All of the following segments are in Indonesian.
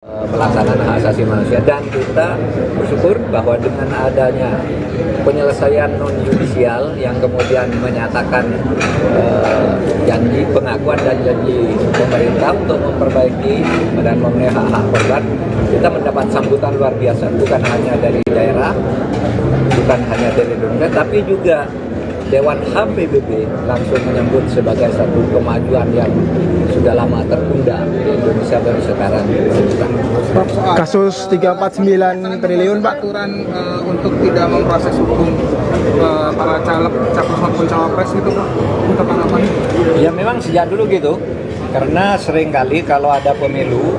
Pelaksanaan hak asasi manusia, dan kita bersyukur bahwa dengan adanya penyelesaian non yudisial yang kemudian menyatakan janji pengakuan dan janji pemerintah untuk memperbaiki dan memenuhi hak-hak korban, kita mendapat sambutan luar biasa, bukan hanya dari daerah, bukan hanya dari Indonesia, tapi juga Dewan HAM PBB langsung menyebut sebagai satu kemajuan yang sudah lama tertunda di Indonesia baru sekarang. Kasus 349 triliun, Pak. Aturan untuk tidak memproses hukum para caleg, capres maupun cawapres itu, Pak, untuk tanggapan? Ya memang sejak dulu gitu, karena seringkali kalau ada pemilu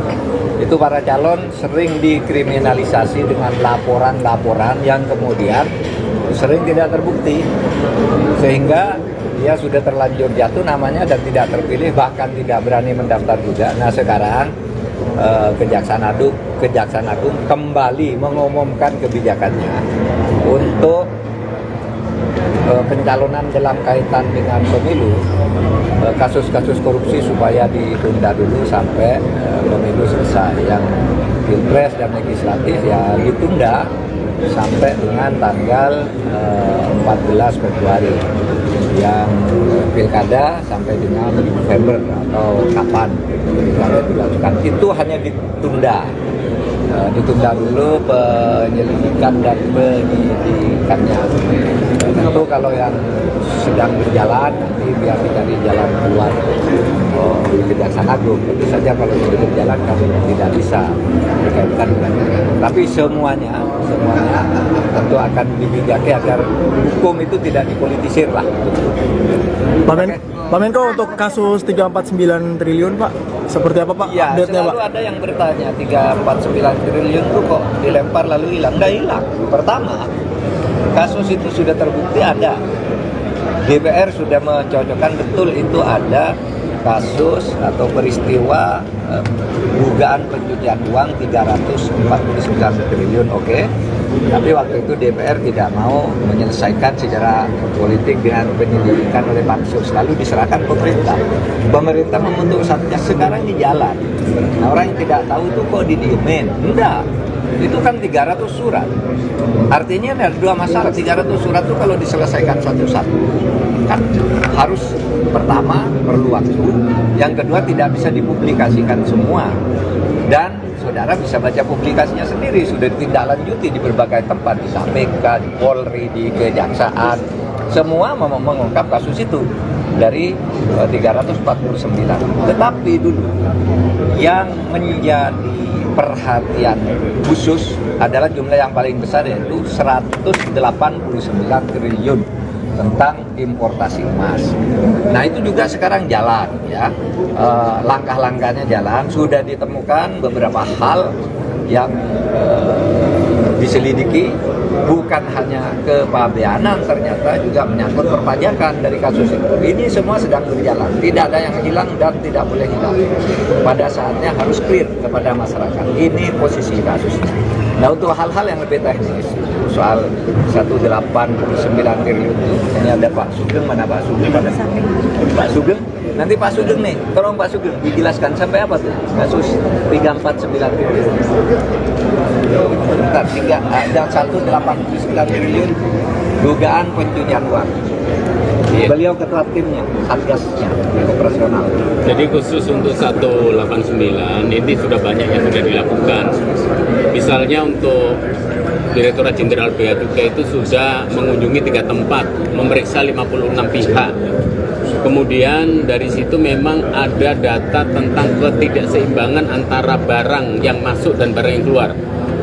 itu para calon sering dikriminalisasi dengan laporan-laporan yang kemudian sering tidak terbukti, sehingga dia sudah terlanjur jatuh namanya dan tidak terpilih, bahkan tidak berani mendaftar juga. Nah sekarang Kejaksaan Agung kembali mengumumkan kebijakannya untuk pencalonan dalam kaitan dengan pemilu, kasus-kasus korupsi supaya ditunda dulu sampai pemilu selesai. Yang pilpres dan legislatif ya ditunda sampai dengan tanggal 14 Februari, yang pilkada sampai dengan November atau kapan pilkada dilakukan. Itu hanya ditunda dulu penyelidikan dan penyidikannya. Tentu kalau yang sedang berjalan nanti biar dicari jalan keluar di Kejaksaan Agung. Tentu saja kalau sudah berjalan kami tidak bisa berkaitan dengan itu. Tapi semuanya tentu akan dibijaki agar hukum itu tidak dipolitisir lah. Pak Menko, untuk kasus 349 triliun, Pak, seperti apa, Pak? Ya, Update-nya, selalu Pak? ada yang bertanya 349 triliun itu kok dilempar lalu hilang. Nggak hilang. Pertama, kasus itu sudah terbukti ada. DPR sudah mencocokkan betul itu ada kasus atau peristiwa dugaan pencucian uang 349 triliun, oke. Tapi waktu itu DPR tidak mau menyelesaikan secara politik dengan penyelidikan oleh Pansus, lalu diserahkan pemerintah. Pemerintah membentuk satgas, sekarang di jalan. Nah, orang yang tidak tahu itu kok didiemin? Enggak. Itu kan 300 surat. Artinya ada dua masalah. 300 surat itu kalau diselesaikan satu-satu kan harus, pertama perlu waktu, yang kedua tidak bisa dipublikasikan semua, dan saudara bisa baca publikasinya sendiri, sudah ditindaklanjuti di berbagai tempat, di KPK, di Polri, di Kejaksaan, semua mengungkap kasus itu dari 349. Tetapi dulu yang menjadi perhatian khusus adalah jumlah yang paling besar, yaitu 189 triliun tentang importasi emas. Nah itu juga sekarang jalan ya, langkah-langkahnya jalan, sudah ditemukan beberapa hal yang diselidiki, bukan hanya kepabeanan, ternyata juga menyangkut perpajakan dari kasus itu. Ini semua sedang berjalan, tidak ada yang hilang dan tidak boleh hilang. Pada saatnya harus clear kepada masyarakat. Ini posisi kasusnya. Nah untuk hal-hal yang lebih teknis, soal 189 triliun itu, ini ada Pak Sugeng, mana Pak Sugeng? Pak Sugeng, nanti Pak Sugeng nih, tolong Pak Sugeng dijelaskan sampai apa tuh kasus 349 triliun. Bentar, ada 189 triliun dugaan pencucian uang. Beliau ketua timnya, satgasnya, operasional. Jadi khusus untuk 189 ini sudah banyak yang sudah dilakukan. Misalnya untuk Direktorat Jenderal Bea Cukai itu sudah mengunjungi 3 tempat, memeriksa 56 pihak. Kemudian dari situ memang ada data tentang ketidakseimbangan antara barang yang masuk dan barang yang keluar.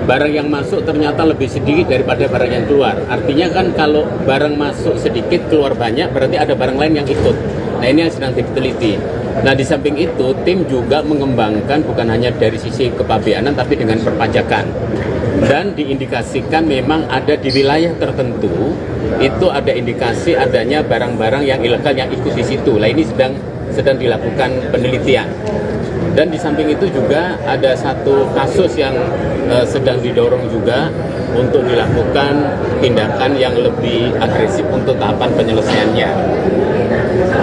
Barang yang masuk ternyata lebih sedikit daripada barang yang keluar. Artinya kan kalau barang masuk sedikit, keluar banyak, berarti ada barang lain yang ikut. Nah ini yang sedang diteliti. Nah di samping itu, tim juga mengembangkan bukan hanya dari sisi kepabeanan, tapi dengan perpajakan. Dan diindikasikan memang ada di wilayah tertentu, itu ada indikasi adanya barang-barang yang ilegal yang ikut di situ. Nah ini sedang dilakukan penelitian. Dan di samping itu juga ada satu kasus yang sedang didorong juga untuk dilakukan tindakan yang lebih agresif untuk tahapan penyelesaiannya.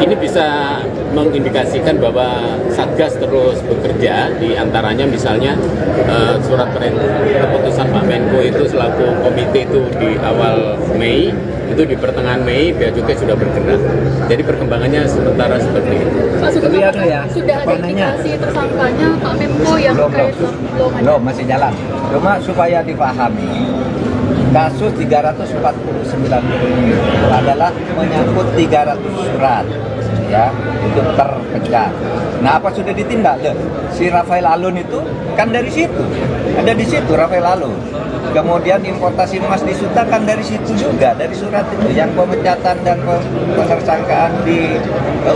Ini bisa mengindikasikan bahwa Satgas terus bekerja, di antaranya misalnya surat keputusan Pak Menko itu selaku komite itu di awal Mei, itu di pertengahan Mei Bea Cukai sudah bergerak. Jadi perkembangannya sementara seperti itu. Pak, sudah ada indikasi tersangkanya Pak Menko yang belum, masih jalan. Cuma supaya dipahami, kasus 349 adalah menyangkut 300 surat ya itu terpecah. Nah, apa sudah ditindak? Si Rafael Alun itu kan dari situ, ada di situ Rafael Alun. Kemudian importasi emas di Suta kan dari situ juga, dari surat itu. Yang pemecatan dan penersangkaan di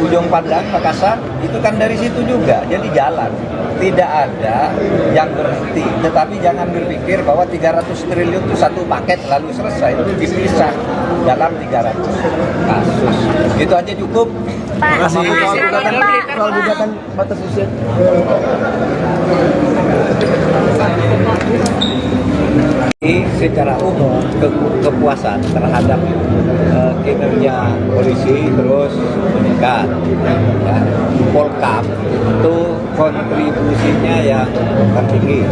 Ujung Pandang, Makassar, itu kan dari situ juga. Jadi jalan, tidak ada yang berhenti. Tetapi jangan berpikir bahwa 300 triliun itu satu paket lalu selesai. Itu dipisah dalam 300 kasus. Itu aja cukup. Pak, Soal gugatan batas usia. Secara umum kepuasan terhadap kinerja polisi terus meningkat. Ya. Polkam itu kontribusinya yang tertinggi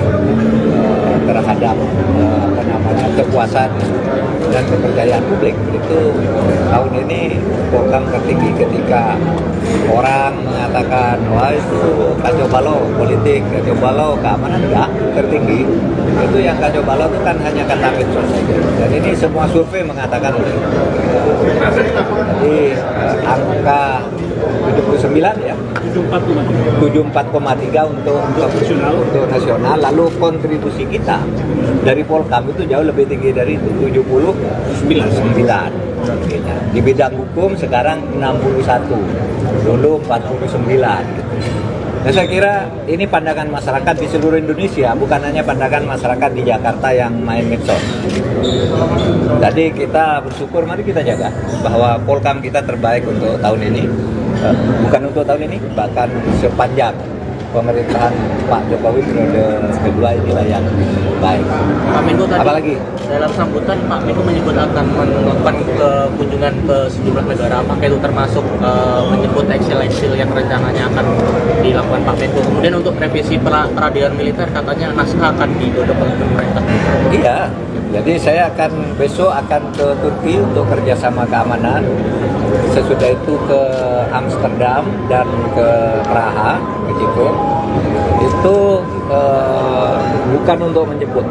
terhadap kepuasan dan kepercayaan publik. Itu tahun ini Polkam tertinggi ketika orang mengatakan wah itu kacau balau politik, kacau balau keamanan, enggak, tertinggi. Itu yang kacau balau itu kan hanya kata medsos saja. Dan ini semua survei mengatakan itu. Jadi angka 79 ya. 74,3 untuk nasional. Lalu kontribusi kita dari Polkam itu jauh lebih tinggi dari itu, 79. Di bidang hukum sekarang 61, dulu 49 gitu. Nah, saya kira ini pandangan masyarakat di seluruh Indonesia, bukan hanya pandangan masyarakat di Jakarta yang main medsos. Jadi kita bersyukur, mari kita jaga bahwa Polkam kita terbaik untuk tahun ini. Bukan untuk tahun ini, bahkan sepanjang pemerintahan Pak Jokowi periode kedua inilah yang baik. Pak Menko tadi, apalagi dalam sambutan Pak Menko menyebut akan melakukan kunjungan ke sejumlah negara, apakah itu termasuk menyebut eksil-eksil yang rencananya akan dilakukan Pak Menko. Kemudian untuk revisi peradilan militer katanya naskah akan digodok oleh pemerintah. Iya, jadi saya besok akan ke Turki untuk kerjasama keamanan. Sesudah itu ke Amsterdam dan ke Praha, ke Ceko. Itu bukan untuk menjemput,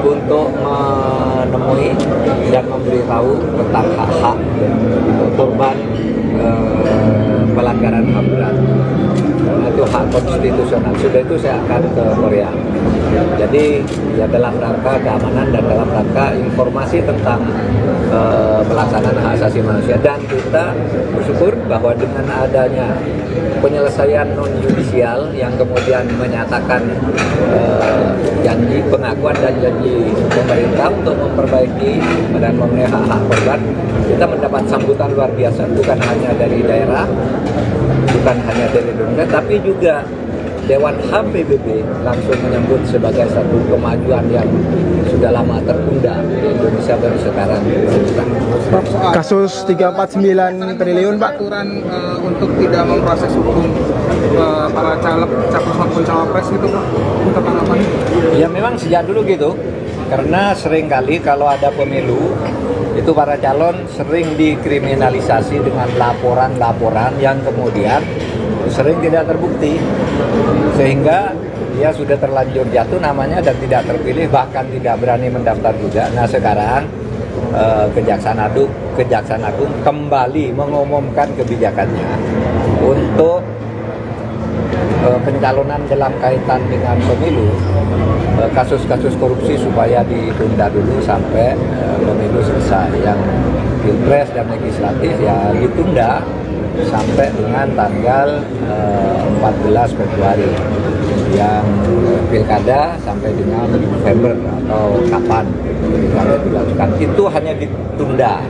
untuk menemui dan memberitahu tentang hak-hak korban pelanggaran HAM berat. Itu hak konstitusional. Sudah itu saya akan ke Korea. Jadi ya dalam rangka keamanan dan dalam rangka informasi tentang pelaksanaan hak asasi manusia. Dan kita bersyukur bahwa dengan adanya penyelesaian non-judisial yang kemudian menyatakan janji pengakuan dan janji pemerintah untuk memperbaiki dan memenuhi hak-hak korban, kita mendapat sambutan luar biasa, bukan hanya dari daerah, bukan hanya dari Indonesia, tapi juga Dewan HAM PBB langsung menyambut sebagai satu kemajuan yang sudah lama tertunda di Indonesia baru sekarang. Kasus 349 triliun Pak. Aturan untuk tidak memproses hukum para caleg, capres maupun cawapres itu Pak, untuk tanggapan? Ya memang sejak dulu gitu, karena seringkali kalau ada pemilu itu para calon sering dikriminalisasi dengan laporan-laporan yang kemudian sering tidak terbukti, sehingga dia sudah terlanjur jatuh namanya dan tidak terpilih, bahkan tidak berani mendaftar juga. Nah sekarang Kejaksaan Agung kembali mengumumkan kebijakannya untuk pencalonan dalam kaitan dengan pemilu, kasus-kasus korupsi supaya ditunda dulu sampai pemilu selesai. Yang pilpres dan legislatif ya ditunda sampai dengan tanggal 14 Februari, yang pilkada sampai dengan November atau kapan pilkada dilakukan. Itu hanya ditunda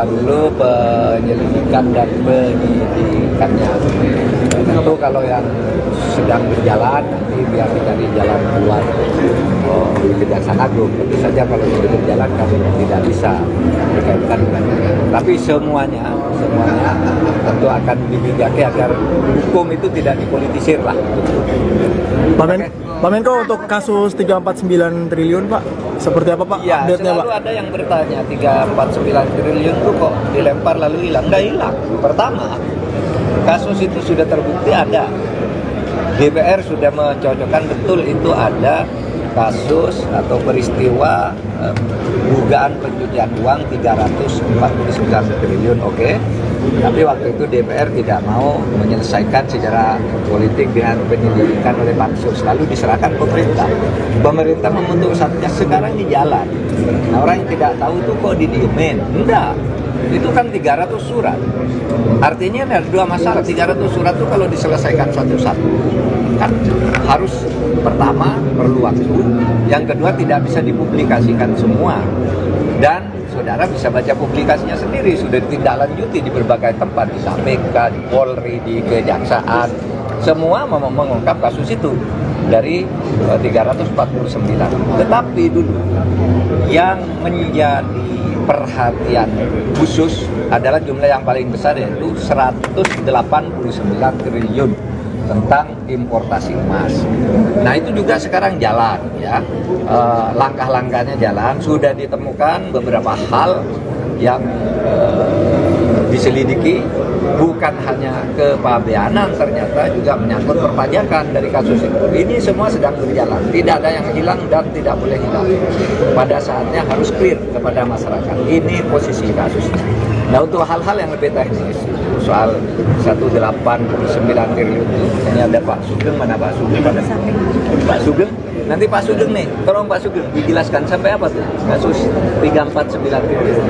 dulu penyelidikan dan penyidikannya. Tentu kalau yang sedang berjalan nanti biar dicari jalan keluar di Kejaksaan Agung. Tentu saja kalau sudah berjalan kami tidak bisa berkaitkan dengan itu. Tapi semuanya tentu akan dibijaki agar hukum itu tidak dipolitisir lah. Pak Menko, untuk kasus 349 triliun Pak, seperti apa Pak Ya, update-nya Pak? selalu ada yang bertanya 349 triliun itu kok dilempar lalu hilang. Nggak hilang. Pertama, kasus itu sudah terbukti ada. DPR sudah mencocokkan betul itu ada kasus atau peristiwa dugaan pencucian uang 349 triliun, oke. Tapi waktu itu DPR tidak mau menyelesaikan secara politik dengan penyelidikan oleh Pansus, lalu diserahkan pemerintah. Pemerintah membentuk satgas, sekarang di jalan. Nah, orang yang tidak tahu itu kok didiemin? Enggak. Itu kan 300 surat. Artinya ada dua masalah. 300 surat itu kalau diselesaikan satu-satu kan harus, pertama perlu waktu, yang kedua tidak bisa dipublikasikan semua, dan saudara bisa baca publikasinya sendiri, sudah ditindaklanjuti di berbagai tempat, di KPK, di Polri, di Kejaksaan, semua mengungkap kasus itu dari 349. Tetapi dulu yang menjadi perhatian khusus adalah jumlah yang paling besar, yaitu 189 triliun tentang importasi emas. Nah, itu juga sekarang jalan ya, langkah-langkahnya jalan, sudah ditemukan beberapa hal yang diselidiki, bukan hanya kepabeanan, ternyata juga menyangkut perpajakan dari kasus itu. Ini semua sedang berjalan, tidak ada yang hilang dan tidak boleh hilang. Pada saatnya harus clear kepada masyarakat. Ini posisi kasusnya. Nah, untuk hal-hal yang lebih teknis, soal 189 triliun itu, ini ada Pak Sugeng, mana Pak Sugeng? Pak Sugeng, nanti Pak Sugeng nih, tolong Pak Sugeng dijelaskan sampai apa tuh kasus 349 triliun.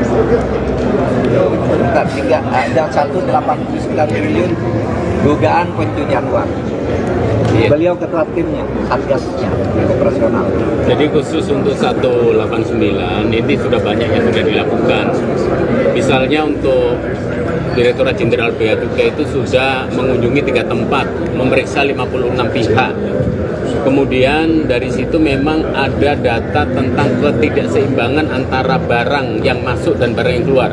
Bentar, ada 189 triliun dugaan pencucian uang. Beliau ketua timnya, satgasnya, operasional. Jadi khusus untuk 189 ini sudah banyak yang sudah dilakukan. Misalnya untuk Direktorat Jenderal Bea Cukai itu sudah mengunjungi 3 tempat, memeriksa 56 pihak. Kemudian dari situ memang ada data tentang ketidakseimbangan antara barang yang masuk dan barang yang keluar.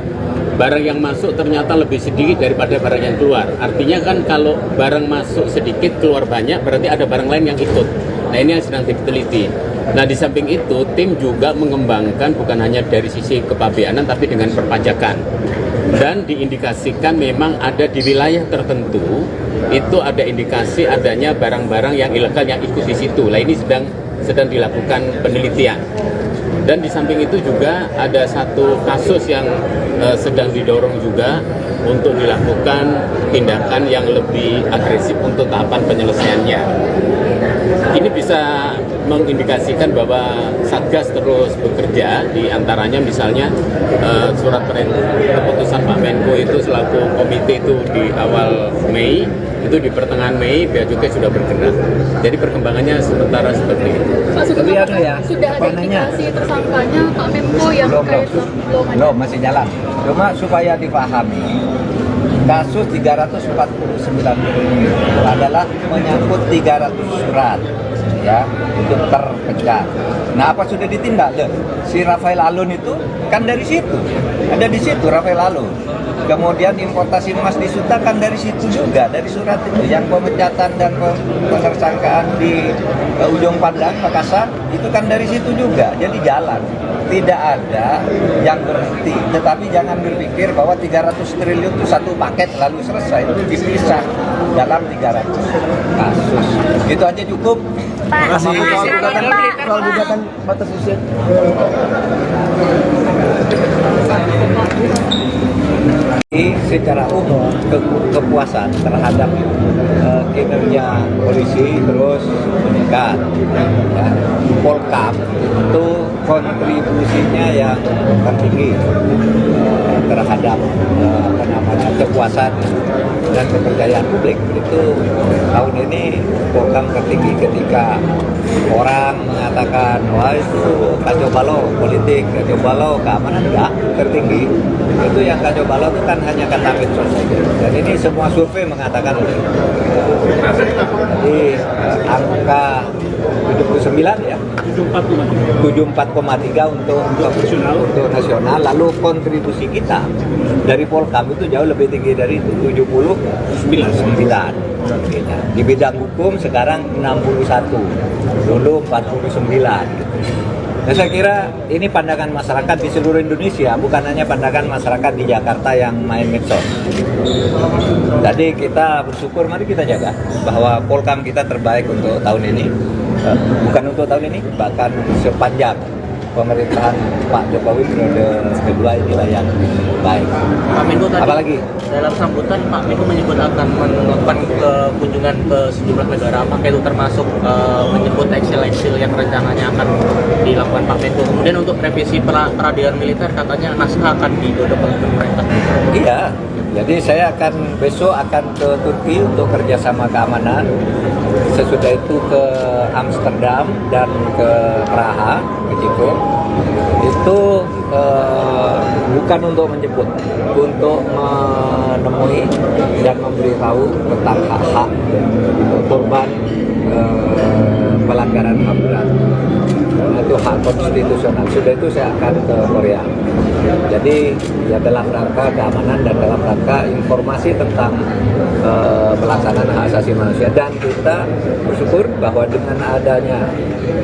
Barang yang masuk ternyata lebih sedikit daripada barang yang keluar. Artinya kan kalau barang masuk sedikit, keluar banyak, berarti ada barang lain yang ikut. Nah, ini yang sedang diteliti. Nah, di samping itu, tim juga mengembangkan bukan hanya dari sisi kepabeanan, tapi dengan perpajakan. Dan diindikasikan memang ada di wilayah tertentu, itu ada indikasi adanya barang-barang yang ilegal yang ikut di situ. Nah, ini sedang dilakukan penelitian. Dan di samping itu juga ada satu kasus yang sedang didorong juga untuk dilakukan tindakan yang lebih agresif untuk tahapan penyelesaiannya. Ini bisa mengindikasikan bahwa Satgas terus bekerja, di antaranya misalnya surat keputusan Pak Menko itu selaku komite itu di awal Mei, itu di pertengahan Mei Bea Cukai sudah bergerak. Jadi perkembangannya sementara seperti itu. Pak Sugeng, sudah ada indikasi tersangkanya Pak Menko yang terkait belum, masih jalan. Cuma supaya dipahami, kasus 349 triliun adalah menyangkut 300 surat ya, itu terpecah. Nah, apa sudah ditindak? Si Rafael Alun itu kan dari situ, ada di situ Rafael Alun. Kemudian importasi emas di Suta kan dari situ juga, dari surat itu. Yang pemecatan dan penersangkaan di Ujung Pandang, Makassar, itu kan dari situ juga. Jadi jalan, tidak ada yang berhenti. Tetapi jangan berpikir bahwa 300 triliun itu satu paket lalu selesai. Itu dipisah dalam 300 kasus. Itu aja cukup. Terima kasih. Soal gugatan batas usia. Secara umum kepuasan terhadap kinerja polisi terus meningkat. Ya. Polkam itu kontribusinya yang tertinggi terhadap kepuasan dan kepercayaan publik. Itu tahun ini Polkam tertinggi. Ketika orang mengatakan wah itu kacau balau politik, kacau balau keamanan, enggak, tertinggi. Itu yang kacau balau itu kan hanya kata medsos saja. Dan ini semua survei mengatakan itu. Jadi angka hidup ya. 74,3 untuk nasional. Lalu kontribusi kita dari Polkam itu jauh lebih tinggi dari itu, 79. Di bidang hukum sekarang 61, dulu 49. Nah, saya kira ini pandangan masyarakat di seluruh Indonesia, bukan hanya pandangan masyarakat di Jakarta yang main medsos. Jadi kita bersyukur, mari kita jaga bahwa Polkam kita terbaik untuk tahun ini. Bukan untuk tahun ini, bahkan sepanjang pemerintahan Pak Jokowi periode kedua inilah yang baik. Pak Menko tadi Apalagi? dalam sambutan Pak Menko menyebut akan melakukan kunjungan ke sejumlah negara, apakah itu termasuk menyebut eksil-eksil yang rencananya akan dilakukan Pak Menko. Kemudian untuk revisi peradilan militer katanya naskah akan digodok oleh pemerintah. Iya, jadi saya besok akan ke Turki untuk kerjasama keamanan. Sesudah itu ke Amsterdam dan ke Praha, ke Ceko. Itu bukan untuk menjemput, untuk menemui dan memberitahu tentang hak-hak korban pelanggaran HAM berat. Itu hak konstitusional. Sudah itu saya akan ke Korea. Jadi ya dalam rangka keamanan dan dalam rangka informasi tentang pelaksanaan hak asasi manusia. Dan kita bersyukur bahwa dengan adanya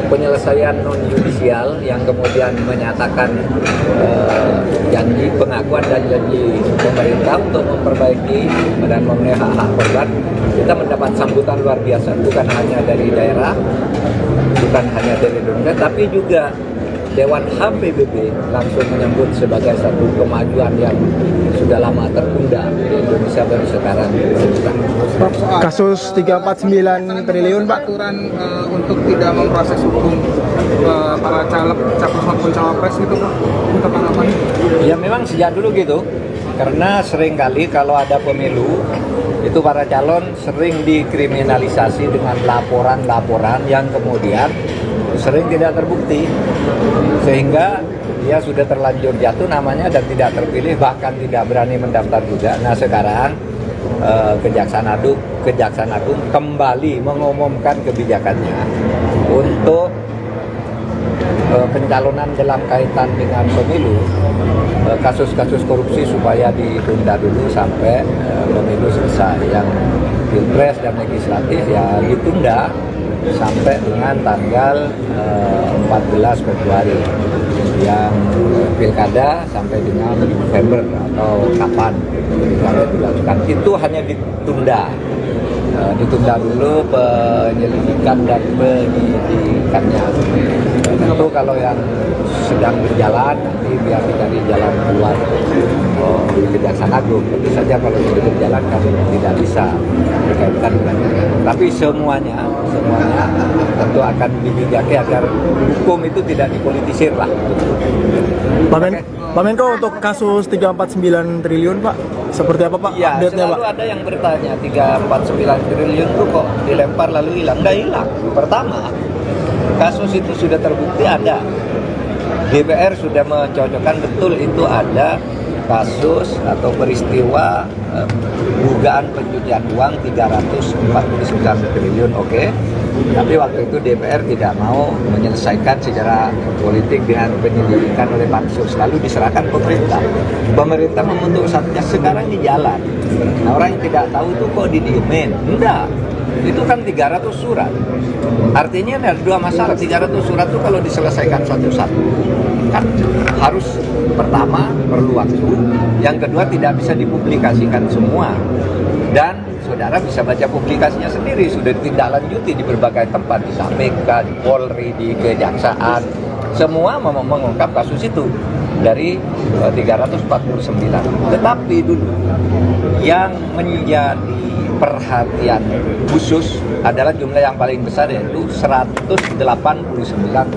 penyelesaian non yudisial yang kemudian menyatakan janji pengakuan dan janji pemerintah untuk memperbaiki dan memenuhi hak-hak korban, kita mendapat sambutan luar biasa, bukan hanya dari daerah, bukan hanya dari Indonesia, tapi juga Dewan HAM PBB langsung menyambut sebagai satu kemajuan yang sudah lama tertunda di Indonesia baru sekarang. Kasus 349 triliun, Pak. Aturan untuk tidak memproses hukum para caleg, capres maupun cawapres gitu Pak, untuk tanggapan? Ya memang sejak dulu gitu, karena seringkali kalau ada pemilu itu para calon sering dikriminalisasi dengan laporan-laporan yang kemudian sering tidak terbukti, sehingga dia sudah terlanjur jatuh namanya dan tidak terpilih, bahkan tidak berani mendaftar juga. Nah sekarang Kejaksaan Agung kembali mengumumkan kebijakannya untuk pencalonan dalam kaitan dengan pemilu, kasus-kasus korupsi supaya ditunda dulu sampai pemilu selesai. Yang pilpres dan legislatif ya ditunda sampai dengan tanggal 14 Februari, yang pilkada sampai dengan November atau kapan pilkada dilakukan. Itu hanya ditunda dulu penyelidikan dan penyidikannya. Tentu kalau yang sedang berjalan nanti biar dicari jalan keluar di Kejaksaan Agung. Tentu saja kalau sudah berjalan kami tidak bisa berkaitan dengan itu. Tapi semuanya tentu akan dibijaki agar hukum itu tidak dipolitisir lah. Pak Menko, untuk kasus 349 triliun Pak, seperti apa Pak Ya, update-nya Pak? selalu ada yang bertanya 349 triliun itu kok dilempar lalu hilang. Nggak hilang. Pertama, kasus itu sudah terbukti ada. DPR sudah mencocokkan betul itu ada kasus atau peristiwa dugaan pencucian uang 349 triliun, oke. Tapi waktu itu DPR tidak mau menyelesaikan secara politik dengan penyelidikan oleh pansus, lalu diserahkan pemerintah. Pemerintah membentuk satgas, sekarang di jalan. Nah, orang yang tidak tahu itu kok didiemin? Enggak. Itu kan 300 surat. Artinya ada dua masalah. 300 surat itu kalau diselesaikan satu-satu kan harus, pertama perlu waktu, yang kedua tidak bisa dipublikasikan semua, dan saudara bisa baca publikasinya sendiri, sudah ditindaklanjuti di berbagai tempat, di KPK, di Polri, di Kejaksaan, semua mengungkap kasus itu dari 349. Tetapi dulu yang menjadi perhatian khusus adalah jumlah yang paling besar, yaitu 189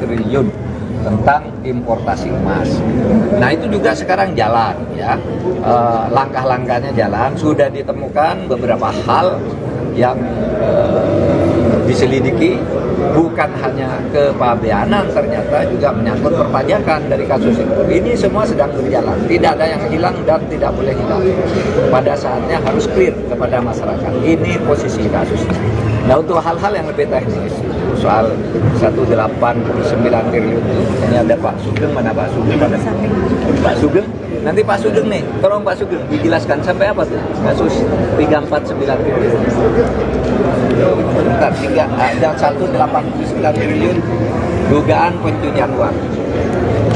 triliun tentang importasi emas. Nah itu juga sekarang jalan ya, langkah-langkahnya jalan, sudah ditemukan beberapa hal yang diselidiki, bukan hanya kepabeanan, ternyata juga menyangkut perpajakan dari kasus itu. Ini semua sedang berjalan, tidak ada yang hilang dan tidak boleh hilang. Pada saatnya harus clear kepada masyarakat, ini posisi kasusnya. Nah untuk hal-hal yang lebih teknis, soal 189 triliun itu. Ini ada Pak Sugeng, mana Pak Sugeng? Pak Sugeng, nanti Pak Sugeng nih, tolong Pak Sugeng dijelaskan sampai apa tuh kasus 349 triliun. Bentar, ada 189 triliun dugaan pencucian uang.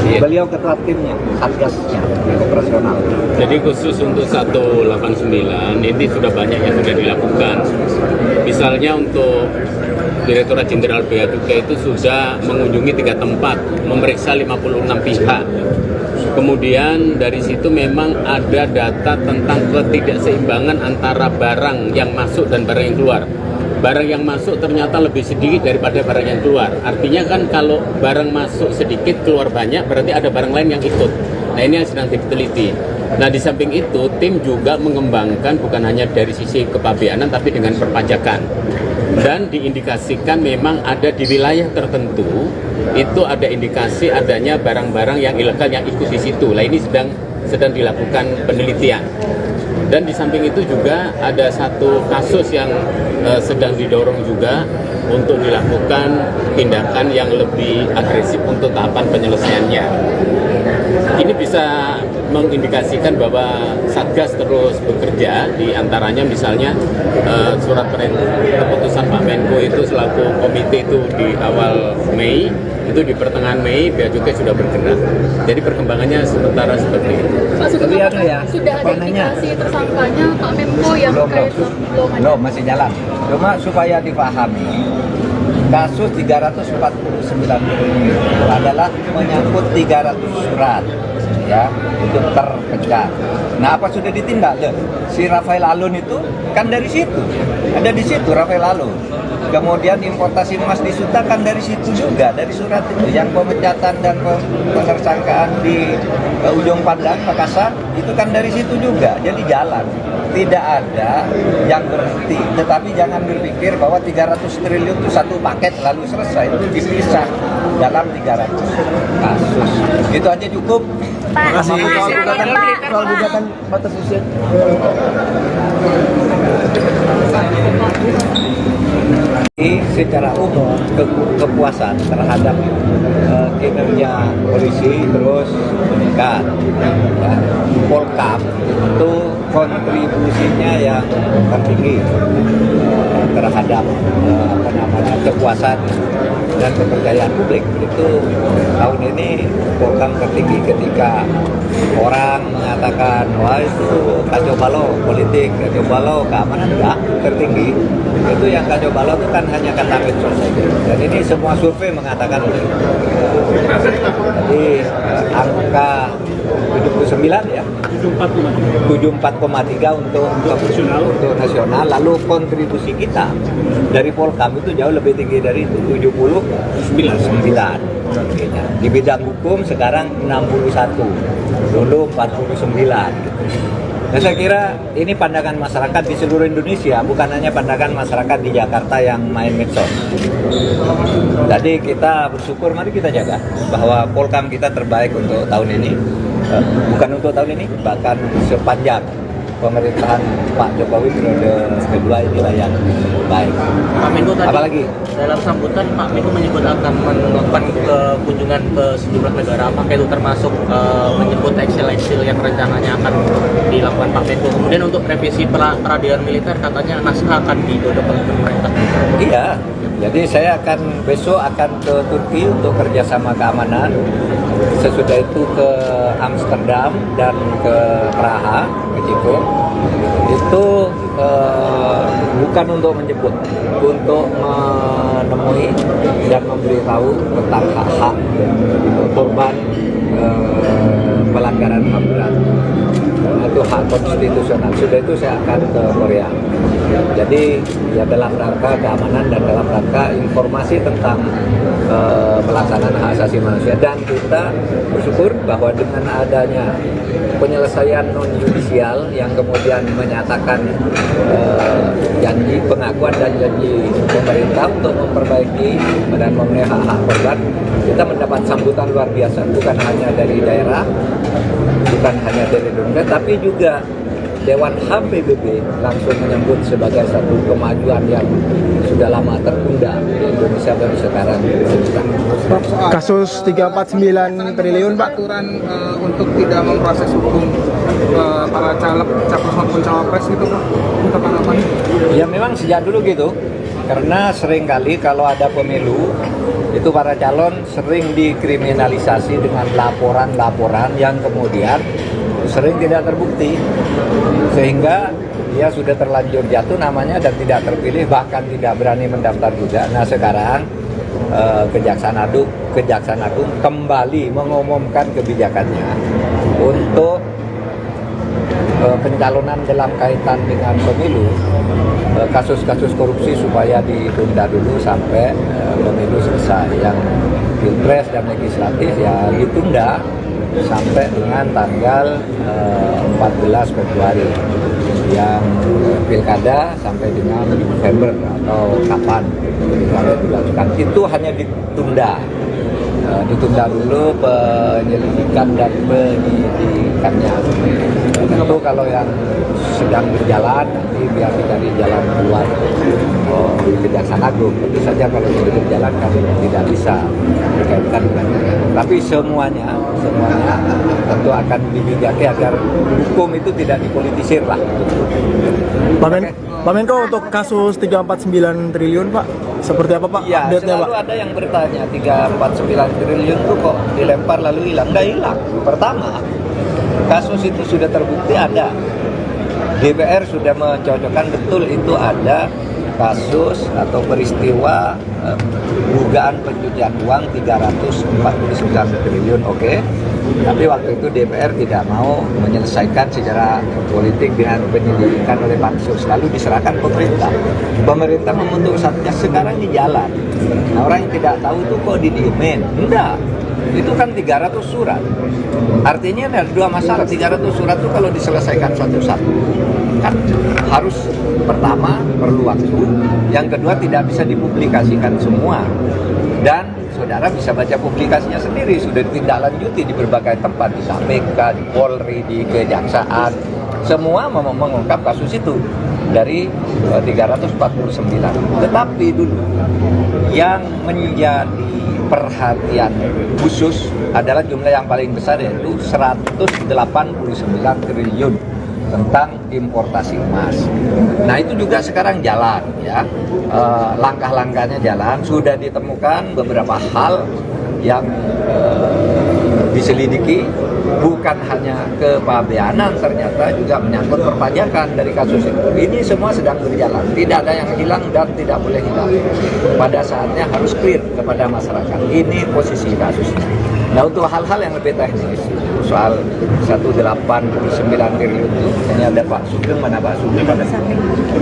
Beliau ketua timnya, satgasnya, operasional. Jadi khusus untuk 189 ini sudah banyak yang sudah dilakukan. Misalnya untuk Direktorat Jenderal Bea Cukai itu sudah mengunjungi 3 tempat, memeriksa 56 pihak. Kemudian dari situ memang ada data tentang ketidakseimbangan antara barang yang masuk dan barang yang keluar. Barang yang masuk ternyata lebih sedikit daripada barang yang keluar. Artinya kan kalau barang masuk sedikit, keluar banyak, berarti ada barang lain yang ikut. Nah ini yang sedang diteliti. Nah di samping itu, tim juga mengembangkan bukan hanya dari sisi kepabeanan, tapi dengan perpajakan. Dan diindikasikan memang ada di wilayah tertentu, itu ada indikasi adanya barang-barang yang ilegal yang ikut di situ. Nah ini sedang dilakukan penelitian. Dan di samping itu juga ada satu kasus yang sedang didorong juga untuk dilakukan tindakan yang lebih agresif untuk tahapan penyelesaiannya. Ini bisa mengindikasikan bahwa Satgas terus bekerja, di antaranya misalnya surat keputusan Pak Menko itu selaku komite itu di awal Mei, itu di pertengahan Mei Bea Cukai sudah bergerak. Jadi perkembangannya sementara seperti itu. Pak Sugeng, Tapi ada ya, sudah ada indikasi tersangkanya Pak Menko yang terkait belum, masih jalan. Cuma supaya dipahami, kasus 349 triliun adalah menyangkut 300 surat ya untuk terpecah. Nah, apa sudah ditindak? Si Rafael Alun itu kan dari situ, ada di situ Rafael Alun. Kemudian importasi emas di Suta kan dari situ juga, dari surat itu. Yang pemecatan dan penersangkaan di Ujung Pandang, Makassar, itu kan dari situ juga. Jadi jalan, tidak ada yang berhenti. Tetapi jangan berpikir bahwa 300 triliun itu satu paket lalu selesai. Itu dipisah dalam 300 kasus. Itu aja cukup. Terima kasih. Soal gugatan batas usia. Secara umum kepuasan terhadap kinerja polisi terus meningkat. Ya. Polkam itu kontribusinya yang tertinggi terhadap kepuasan dan kepercayaan publik. Itu tahun ini Polkam tertinggi ketika orang mengatakan wah itu kacau balau politik, kacau balau keamanan, enggak, tertinggi. Itu yang kacau balau itu kan hanya kata medsos saja. Dan ini semua survei mengatakan itu. Jadi angka 79 ya, 74,3 untuk nasional. Lalu kontribusi kita dari Polkam itu jauh lebih tinggi dari itu, 79. Di bidang hukum sekarang 61, dulu 49 gitu. Nah, saya kira ini pandangan masyarakat di seluruh Indonesia, bukan hanya pandangan masyarakat di Jakarta yang main medsos. Jadi kita bersyukur, mari kita jaga bahwa Polkam kita terbaik untuk tahun ini. Bukan untuk tahun ini, bahkan sepanjang pemerintahan Pak Jokowi periode kedua inilah yang baik. Pak Menko tadi, apalagi dalam sambutan Pak Menko menyebut akan melakukan kunjungan ke sejumlah negara, apakah itu termasuk menyebut eksil-eksil yang rencananya akan dilakukan Pak Menko. Kemudian untuk revisi peradilan militer katanya naskah akan digodok oleh pemerintah. Iya, jadi saya besok akan ke Turki untuk kerjasama keamanan. Sesudah itu ke Amsterdam dan ke Praha, ke Ceko. Itu bukan untuk menjemput, untuk menemui dan memberitahu tentang hak-hak korban pelanggaran HAM berat. Itu hak konstitusional. Sudah itu saya akan ke Korea. Jadi ya dalam rangka keamanan dan dalam rangka informasi tentang pelaksanaan hak asasi manusia. Dan kita bersyukur bahwa dengan adanya penyelesaian non-judisial yang kemudian menyatakan janji pengakuan dan janji pemerintah untuk memperbaiki dan memenuhi hak-hak korban, kita mendapat sambutan luar biasa, bukan hanya dari daerah, bukan hanya dari Indonesia, tapi juga Dewan HAM PBB langsung menyebut sebagai satu kemajuan yang sudah lama tertunda di Indonesia baru sekarang. Kasus 349 triliun Pak. Aturan untuk tidak memproses hukum para caleg, capres maupun cawapres gitu Pak, untuk harapannya. Ya memang sejak dulu gitu, karena seringkali kalau ada pemilu itu para calon sering dikriminalisasi dengan laporan-laporan yang kemudian sering tidak terbukti, sehingga dia sudah terlanjur jatuh namanya dan tidak terpilih, bahkan tidak berani mendaftar juga. Nah sekarang Kejaksaan Agung kembali mengumumkan kebijakannya untuk pencalonan dalam kaitan dengan pemilu, kasus-kasus korupsi supaya ditunda dulu sampai pemilu selesai. Yang pilpres dan legislatif ya ditunda sampai dengan tanggal 14 Februari. Yang pilkada sampai dengan November atau kapan dilakukan. Itu hanya ditunda dulu penyelidikan dan penyidikannya. Tentu kalau yang sedang berjalan nanti biar dicari jalan keluar di Kejaksaan Agung. Tentu saja kalau sudah berjalan kami tidak bisa dikaitkan dengan itu. Tapi semuanya tentu akan dibijaki agar hukum itu tidak dipolitisir lah. Pak Menko, untuk kasus 349 triliun Pak, seperti apa Pak Ya, update-nya Pak? selalu ada yang bertanya 349 triliun itu kok dilempar lalu hilang. Nggak hilang. Pertama, kasus itu sudah terbukti ada. DPR sudah mencocokkan betul itu ada kasus atau peristiwa dugaan pencucian uang 349 triliun, oke. Tapi waktu itu DPR tidak mau menyelesaikan secara politik dengan penyelidikan oleh Pansus, lalu diserahkan pemerintah. Pemerintah membentuk satgas, sekarang di jalan. Nah, orang yang tidak tahu itu kok didiemin? Enggak. Itu kan 300 surat. Artinya ada dua masalah. 300 surat itu kalau diselesaikan satu-satu kan harus, pertama perlu waktu, yang kedua tidak bisa dipublikasikan semua, dan saudara bisa baca publikasinya sendiri, sudah ditindaklanjuti di berbagai tempat, di KPK, di Polri, di Kejaksaan, semua mengungkap kasus itu dari 349. Tetapi dulu yang menjadi perhatian khusus adalah jumlah yang paling besar, yaitu 189 triliun tentang importasi emas. Nah itu juga sekarang jalan ya, langkah-langkahnya jalan, sudah ditemukan beberapa hal yang diselidiki, bukan hanya kepabeanan, ternyata juga menyangkut perpajakan dari kasus itu. Ini semua sedang berjalan, tidak ada yang hilang dan tidak boleh hilang. Pada saatnya harus clear kepada masyarakat, ini posisi kasusnya. Nah untuk hal-hal yang lebih teknis, soal 189 triliun itu, ini ada Pak Sugeng, mana Pak Sugeng?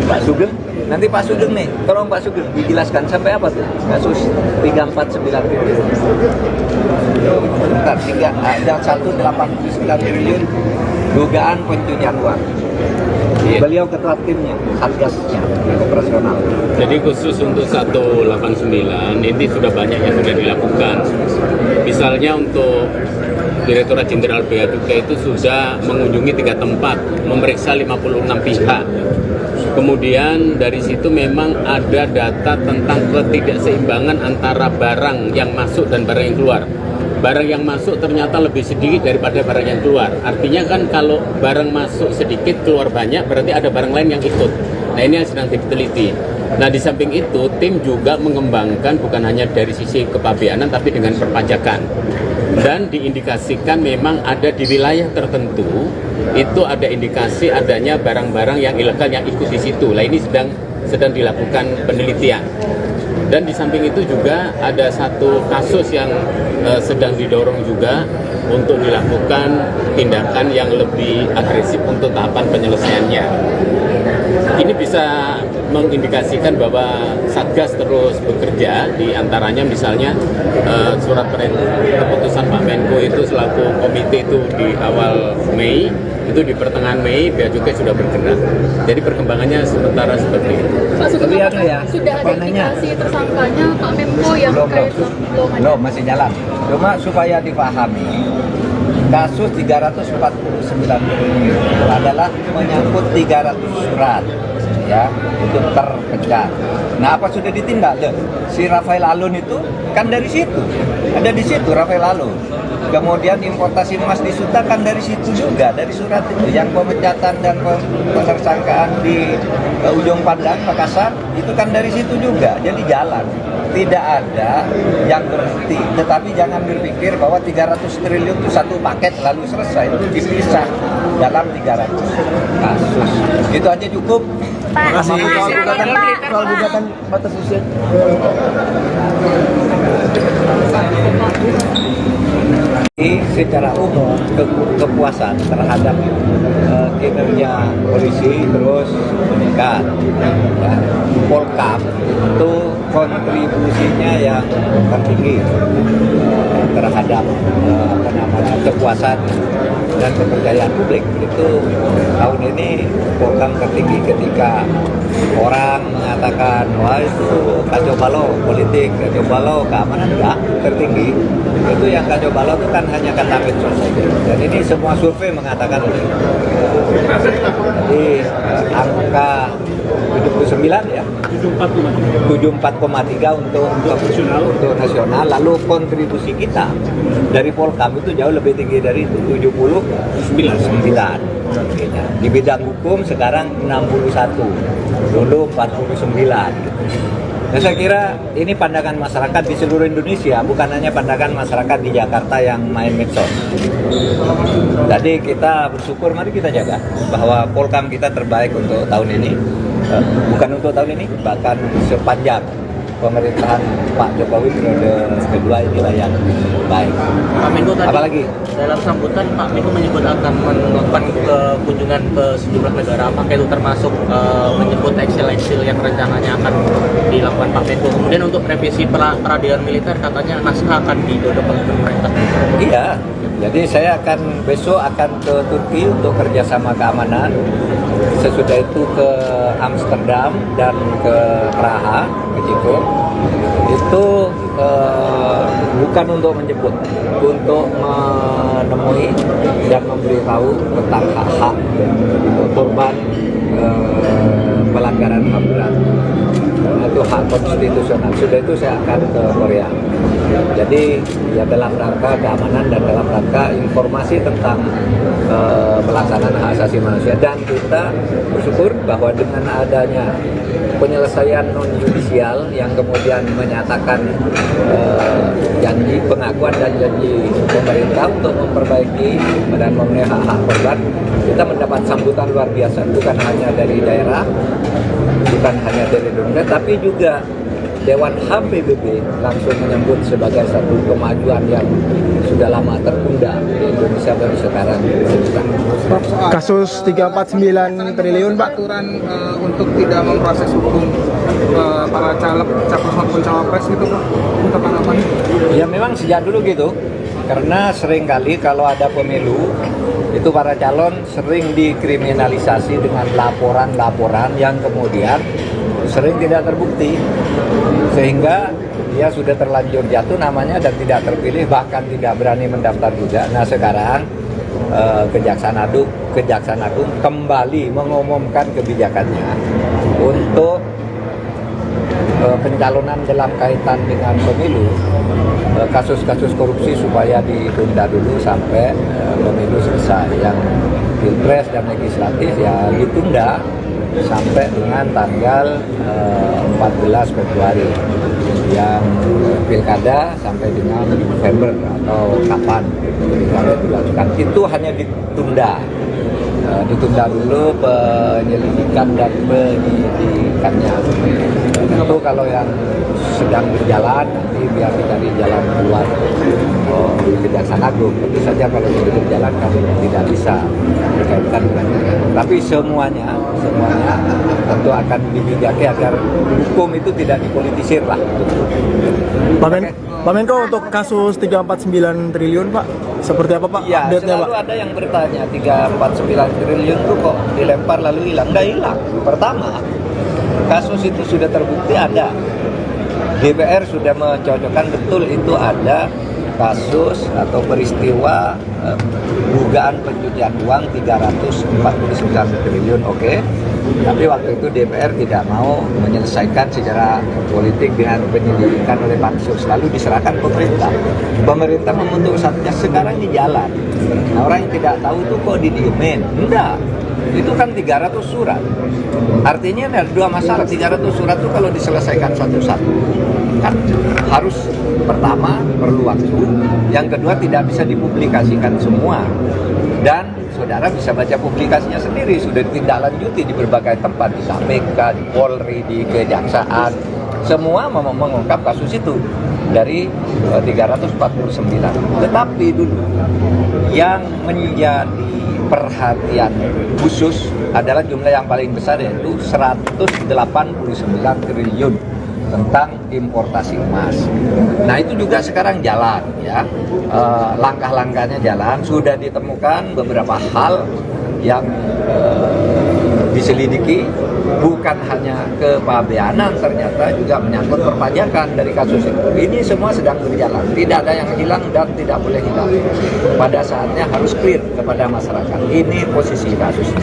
Pak Sugeng, nanti Pak Sugeng nih, tolong Pak Sugeng dijelaskan sampai apa tuh kasus 349 triliun. Bentar, ada 189 triliun dugaan pencucian uang. Beliau ketua timnya, satgasnya, operasional. Jadi khusus untuk 189 ini sudah banyak yang sudah dilakukan. Misalnya untuk Direktorat Jenderal Bea Cukai itu sudah mengunjungi 3 tempat, memeriksa 56 pihak. Kemudian dari situ memang ada data tentang ketidakseimbangan antara barang yang masuk dan barang yang keluar. Barang yang masuk ternyata lebih sedikit daripada barang yang keluar. Artinya kan kalau barang masuk sedikit, keluar banyak, berarti ada barang lain yang ikut. Nah ini yang sedang diteliti. Nah di samping itu, tim juga mengembangkan bukan hanya dari sisi kepabeanan, tapi dengan perpajakan. Dan diindikasikan memang ada di wilayah tertentu, itu ada indikasi adanya barang-barang yang ilegal yang ikut di situ. Nah ini sedang dilakukan penelitian. Dan di samping itu juga ada satu kasus yang sedang didorong juga untuk dilakukan tindakan yang lebih agresif untuk tahapan penyelesaiannya. Ini bisa mengindikasikan bahwa Satgas terus bekerja, di antaranya misalnya surat keputusan Pak Menko itu selaku komite itu di awal Mei, itu di pertengahan Mei Bea Cukai sudah bergerak. Jadi perkembangannya sementara seperti itu. Pak Sugeng, Ya, sudah ada indikasi tersangkanya Pak Menko yang belum masih jalan. Cuma supaya dipahami, Kasus 349 triliun adalah menyangkut 300 surat ya itu terpecah. Nah, apa sudah ditindak? Si Rafael Alun itu kan dari situ, ada di situ Rafael Alun. Kemudian importasi emas di Suta kan dari situ juga, dari surat itu. Yang pemecatan dan penersangkaan di Ujung Pandang, Makassar, itu kan dari situ juga. Jadi jalan. Tidak ada yang berhenti. Tetapi jangan berpikir bahwa 300 triliun itu satu paket lalu selesai. Itu dipisah dalam 300 kasus. Itu aja cukup. Pak, soal gugatan batas usia. Secara umum kepuasan terhadap kinerja polisi terus meningkat. Ya. Polkam itu kontribusinya yang tertinggi terhadap kepuasan dan kepercayaan publik itu tahun ini Polkam tertinggi ketika orang mengatakan wah itu kacau balau politik, kacau balau keamanan, enggak, tertinggi itu yang kacau balau itu kan hanya kata medsos saja. Dan ini semua survei mengatakan itu. Jadi angka 79 ya, 74,3 untuk nasional. Lalu kontribusi kita dari Polkam itu jauh lebih tinggi dari itu, 79. Di bidang hukum sekarang 61, dulu 49. Nah, saya kira ini pandangan masyarakat di seluruh Indonesia, bukan hanya pandangan masyarakat di Jakarta yang main medsos. Jadi kita bersyukur, mari kita jaga bahwa Polkam kita terbaik untuk tahun ini. Bukan untuk tahun ini, bahkan sepanjang pemerintahan Pak Jokowi periode kedua inilah yang baik. Pak Menko tadi, apalagi dalam sambutan Pak Menko menyebut akan melakukan kunjungan ke sejumlah negara, apakah itu termasuk menyebut eksil-eksil yang rencananya akan dilakukan Pak Menko. Kemudian untuk revisi peradilan militer katanya naskah akan didorong oleh pemerintah. Iya, jadi saya besok akan ke Turki untuk kerjasama keamanan. Sesudah itu ke Amsterdam dan ke Praha, ke Ceko. Itu bukan untuk menjemput, untuk menemui dan memberitahu tentang hak-hak korban pelanggaran HAM berat. Itu hak konstitusional. Sudah itu saya akan ke Korea. Jadi ya dalam rangka keamanan dan dalam rangka informasi tentang pelaksanaan hak asasi manusia. Dan kita bersyukur bahwa dengan adanya penyelesaian non-judisial yang kemudian menyatakan janji pengakuan dan janji pemerintah untuk memperbaiki dan memenuhi hak-hak korban, kita mendapat sambutan luar biasa, bukan hanya dari daerah, bukan hanya dari Indonesia, tapi juga Dewan HAM PBB langsung menyambut sebagai satu kemajuan yang sudah lama tertunda di Indonesia baru sekarang. Kasus 349 triliun Pak. Aturan untuk tidak memproses hukum para caleg, capres maupun cawapres itu Pak, untuk apa? Ya memang sejak dulu gitu, karena seringkali kalau ada pemilu itu para calon sering dikriminalisasi dengan laporan-laporan yang kemudian sering tidak terbukti, sehingga dia sudah terlanjur jatuh namanya dan tidak terpilih, bahkan tidak berani mendaftar juga. Nah sekarang Kejaksaan Agung kembali mengumumkan kebijakannya untuk pencalonan dalam kaitan dengan pemilu, kasus-kasus korupsi supaya ditunda dulu sampai pemilu selesai. Yang pilpres dan legislatif ya ditunda sampai dengan tanggal 14 Februari, yang pilkada sampai dengan November atau kapan pilkada dilakukan. Itu hanya ditunda dulu penyelidikan dan penyidikannya. Tentu kalau yang sedang berjalan nanti biar dicari jalan keluar di Kejaksaan Agung. Tentu saja kalau sudah berjalan kami tidak bisa dikaitkan dengan itu. Tapi semuanya tentu akan dibijaki agar hukum itu tidak dipolitisir lah. Pak Menko, untuk kasus 349 triliun Pak, seperti apa Pak Ya, update-nya Pak? selalu ada yang bertanya 349 triliun itu kok dilempar lalu hilang. Nggak hilang. Pertama, kasus itu sudah terbukti ada. DPR sudah mencocokkan betul itu ada kasus atau peristiwa dugaan pencucian uang 349 triliun, oke. Tapi waktu itu DPR tidak mau menyelesaikan secara politik dengan penyelidikan oleh Pansus, lalu diserahkan pemerintah. Pemerintah membentuk satgas, sekarang di jalan. Nah, orang yang tidak tahu itu kok didiemin? Enggak. Itu kan 300 surat. Artinya ada dua masalah. 300 surat itu kalau diselesaikan satu-satu kan harus, pertama perlu waktu, yang kedua tidak bisa dipublikasikan semua. Dan saudara bisa baca publikasinya sendiri, sudah ditindaklanjuti di berbagai tempat, di KPK, di Polri, di Kejaksaan, semua mengungkap kasus itu dari 349. Tetapi dulu yang menjadi perhatian khusus adalah jumlah yang paling besar, yaitu 189 triliun tentang importasi emas. Nah, itu juga sekarang jalan, ya. Langkah-langkahnya jalan, sudah ditemukan beberapa hal yang diselidiki, bukan hanya kepabeanan, ternyata juga menyangkut perpajakan dari kasus itu. Ini semua sedang berjalan, tidak ada yang hilang dan tidak boleh hilang. Pada saatnya harus clear kepada masyarakat. Ini posisi kasusnya.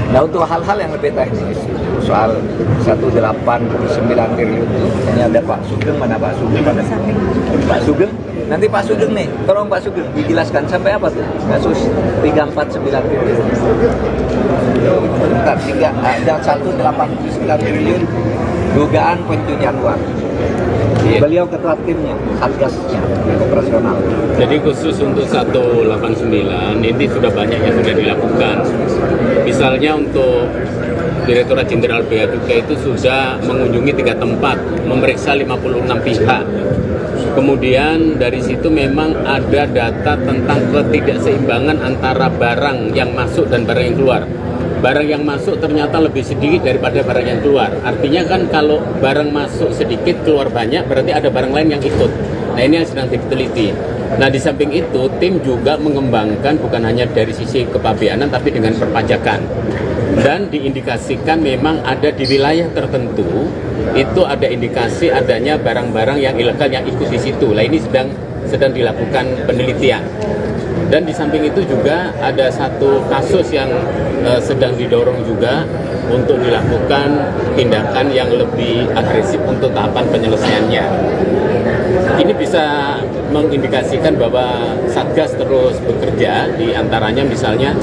Nah, untuk hal-hal yang lebih teknis, soal 189 triliun itu, ini ada Pak Sugeng, mana Pak Sugeng? Pak Sugeng, nanti Pak Sugeng nih, tolong Pak Sugeng dijelaskan sampai apa tuh kasus 349 triliun. Bentar, ada 189 triliun dugaan pencucian uang. Beliau ketua timnya, satgasnya, operasional. Jadi khusus untuk 189 ini sudah banyak yang sudah dilakukan. Misalnya untuk Direktorat Jenderal Bea Cukai itu sudah mengunjungi 3 tempat, memeriksa 56 pihak. Kemudian dari situ memang ada data tentang ketidakseimbangan antara barang yang masuk dan barang yang keluar. Barang yang masuk ternyata lebih sedikit daripada barang yang keluar. Artinya kan kalau barang masuk sedikit, keluar banyak, berarti ada barang lain yang ikut. Nah, ini yang sedang diteliti. Nah, di samping itu, tim juga mengembangkan bukan hanya dari sisi kepabeanan, tapi dengan perpajakan. Dan diindikasikan memang ada di wilayah tertentu, itu ada indikasi adanya barang-barang yang ilegal yang ikut di situ. Nah, ini sedang dilakukan penelitian. Dan di samping itu juga ada satu kasus yang sedang didorong juga untuk dilakukan tindakan yang lebih agresif untuk tahapan penyelesaiannya. Ini bisa mengindikasikan bahwa Satgas terus bekerja, di antaranya misalnya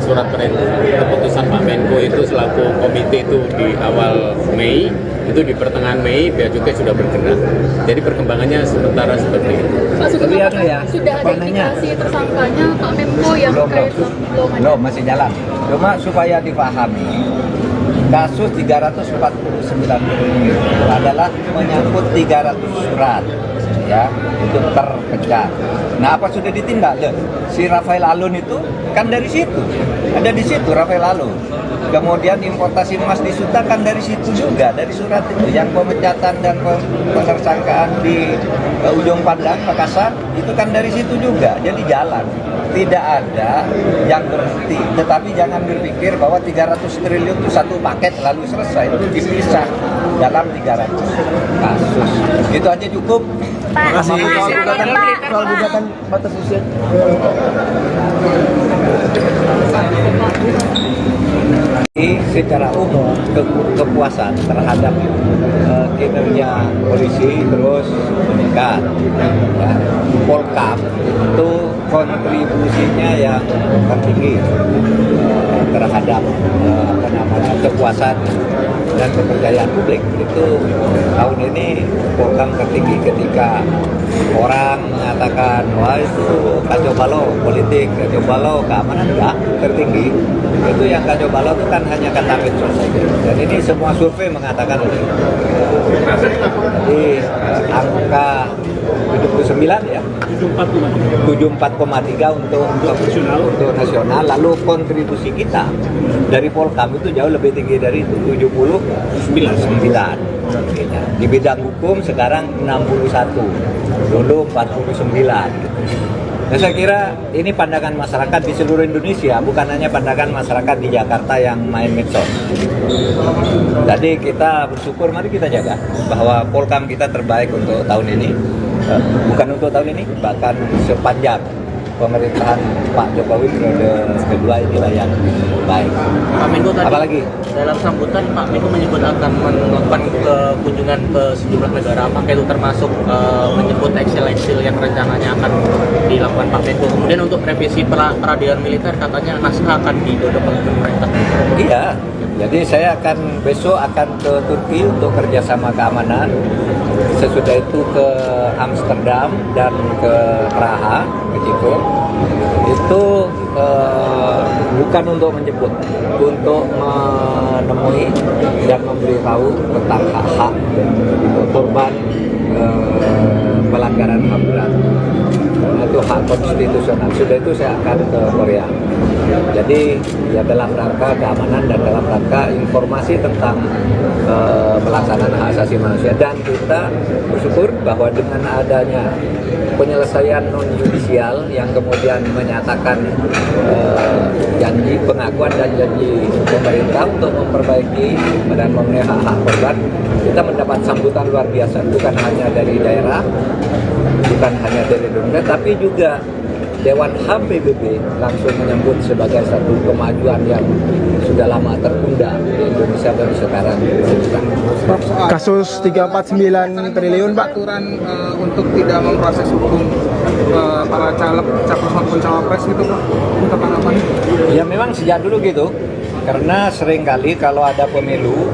surat keputusan Pak Menko itu selaku komite itu di awal Mei, itu di pertengahan Mei Bea Cukai sudah bergerak. Jadi perkembangannya sementara seperti itu. Pak Sugeng, Ya, sudah ada indikasi tersangkanya Pak Menko yang terkait belum, masih jalan. Cuma supaya dipahami, kasus 349 triliun adalah menyangkut 300 surat, ya, itu terpecah. Nah, apa sudah ditindak? Si Rafael Alun itu kan dari situ, ada di situ Rafael Alun. Kemudian importasi emas di Suta kan dari situ juga, dari surat itu. Yang pemecatan dan penersangkaan di Ujung Pandang, Makassar, itu kan dari situ juga. Jadi jalan, tidak ada yang berhenti. Tetapi jangan berpikir bahwa 300 triliun itu satu paket lalu selesai. Itu dipisah dalam 300 kasus. Itu aja cukup. Makasih. Soal gugatan batas usia. Secara umum kepuasan terhadap kinerja polisi terus meningkat. Ya. Polkam itu kontribusinya yang tertinggi terhadap kepuasan dan kepercayaan publik. Itu tahun ini Polkam tertinggi ketika orang mengatakan wah itu kacau balau politik, kacau balau keamanan, enggak, tertinggi. Itu yang kacau balau itu kan hanya kata medsos saja. Dan ini semua survei mengatakan itu. Jadi angka 79 ya, 74,3 untuk nasional. Lalu kontribusi kita dari Polkam itu jauh lebih tinggi dari itu, 79. Di bidang hukum sekarang 61, dulu 49. Nah, saya kira ini pandangan masyarakat di seluruh Indonesia, bukan hanya pandangan masyarakat di Jakarta yang main medsos. Jadi kita bersyukur, mari kita jaga bahwa Polkam kita terbaik untuk tahun ini. bukan untuk tahun ini, bahkan sepanjang pemerintahan Pak Jokowi periode kedua inilah yang baik. Pak Menko tadi Apalagi? dalam sambutan Pak Menko menyebut akan melakukan kunjungan ke sejumlah negara, apakah itu termasuk menyebut eksil-eksil yang rencananya akan dilakukan Pak Menko. Kemudian untuk revisi peradilan militer katanya naskah akan didorong oleh pemerintah. Iya, jadi saya besok akan ke Turki untuk kerjasama keamanan. Sesudah itu ke Amsterdam dan ke Praha, ke Ceko. Itu bukan untuk menjemput, untuk menemui dan memberitahu tentang hak-hak korban pelanggaran HAM berat. Itu hak konstitusional. Sudah itu saya akan ke Korea. Jadi ya dalam rangka keamanan dan dalam rangka informasi tentang pelaksanaan hak asasi manusia, dan kita bersyukur bahwa dengan adanya penyelesaian non yudisial yang kemudian menyatakan janji pengakuan dan janji pemerintah untuk memperbaiki dan memenuhi hak-hak korban, kita mendapat sambutan luar biasa, bukan hanya dari daerah, bukan hanya dari Indonesia, tapi juga Dewan HAM PBB langsung menyambut sebagai satu kemajuan yang sudah lama tertunda di Indonesia baru sekarang. Kasus 349 triliun Pak. Aturan untuk tidak memproses hukum para caleg, capres maupun cawapres gitu Pak, untuk apa? Ya memang sejak dulu gitu, karena seringkali kalau ada pemilu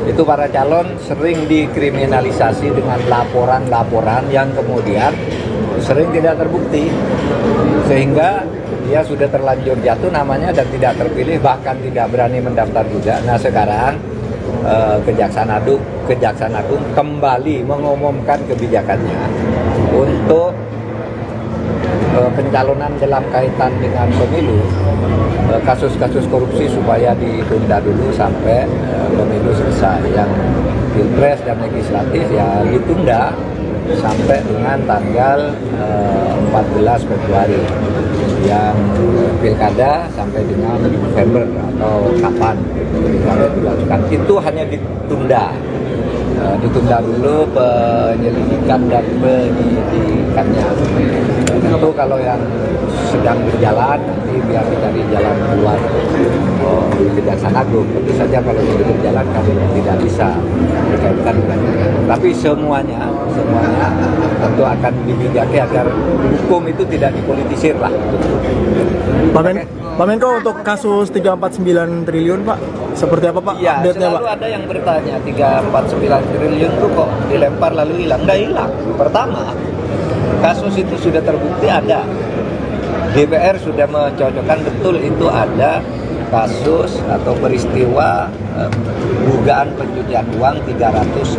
itu para calon sering dikriminalisasi dengan laporan-laporan yang kemudian sering tidak terbukti, sehingga dia sudah terlanjur jatuh namanya dan tidak terpilih, bahkan tidak berani mendaftar juga. Nah sekarang Kejaksaan Agung kembali mengumumkan kebijakannya untuk pencalonan dalam kaitan dengan pemilu, kasus-kasus korupsi supaya ditunda dulu sampai pemilu selesai. Yang pilpres dan legislatif ya ditunda sampai dengan tanggal 14 Februari, yang pilkada sampai dengan November atau kapan dilakukan. Itu hanya ditunda dulu penyelidikan dan penyidikannya. Tentu kalau yang sedang berjalan nanti biar dicari jalan keluar di Kejaksaan Agung. Tentu saja kalau sudah berjalan kami tidak bisa berkaitan dengan itu. Tapi semuanya tentu akan dibijaki agar hukum itu tidak dipolitisir lah. Pak Menko, untuk kasus 349 triliun Pak, seperti apa Pak Ya, update-nya Pak? selalu ada yang bertanya 349 triliun itu kok dilempar lalu hilang. Nggak hilang. Pertama, kasus itu sudah terbukti ada. DPR sudah mencocokkan betul itu ada kasus atau peristiwa dugaan pencucian uang 349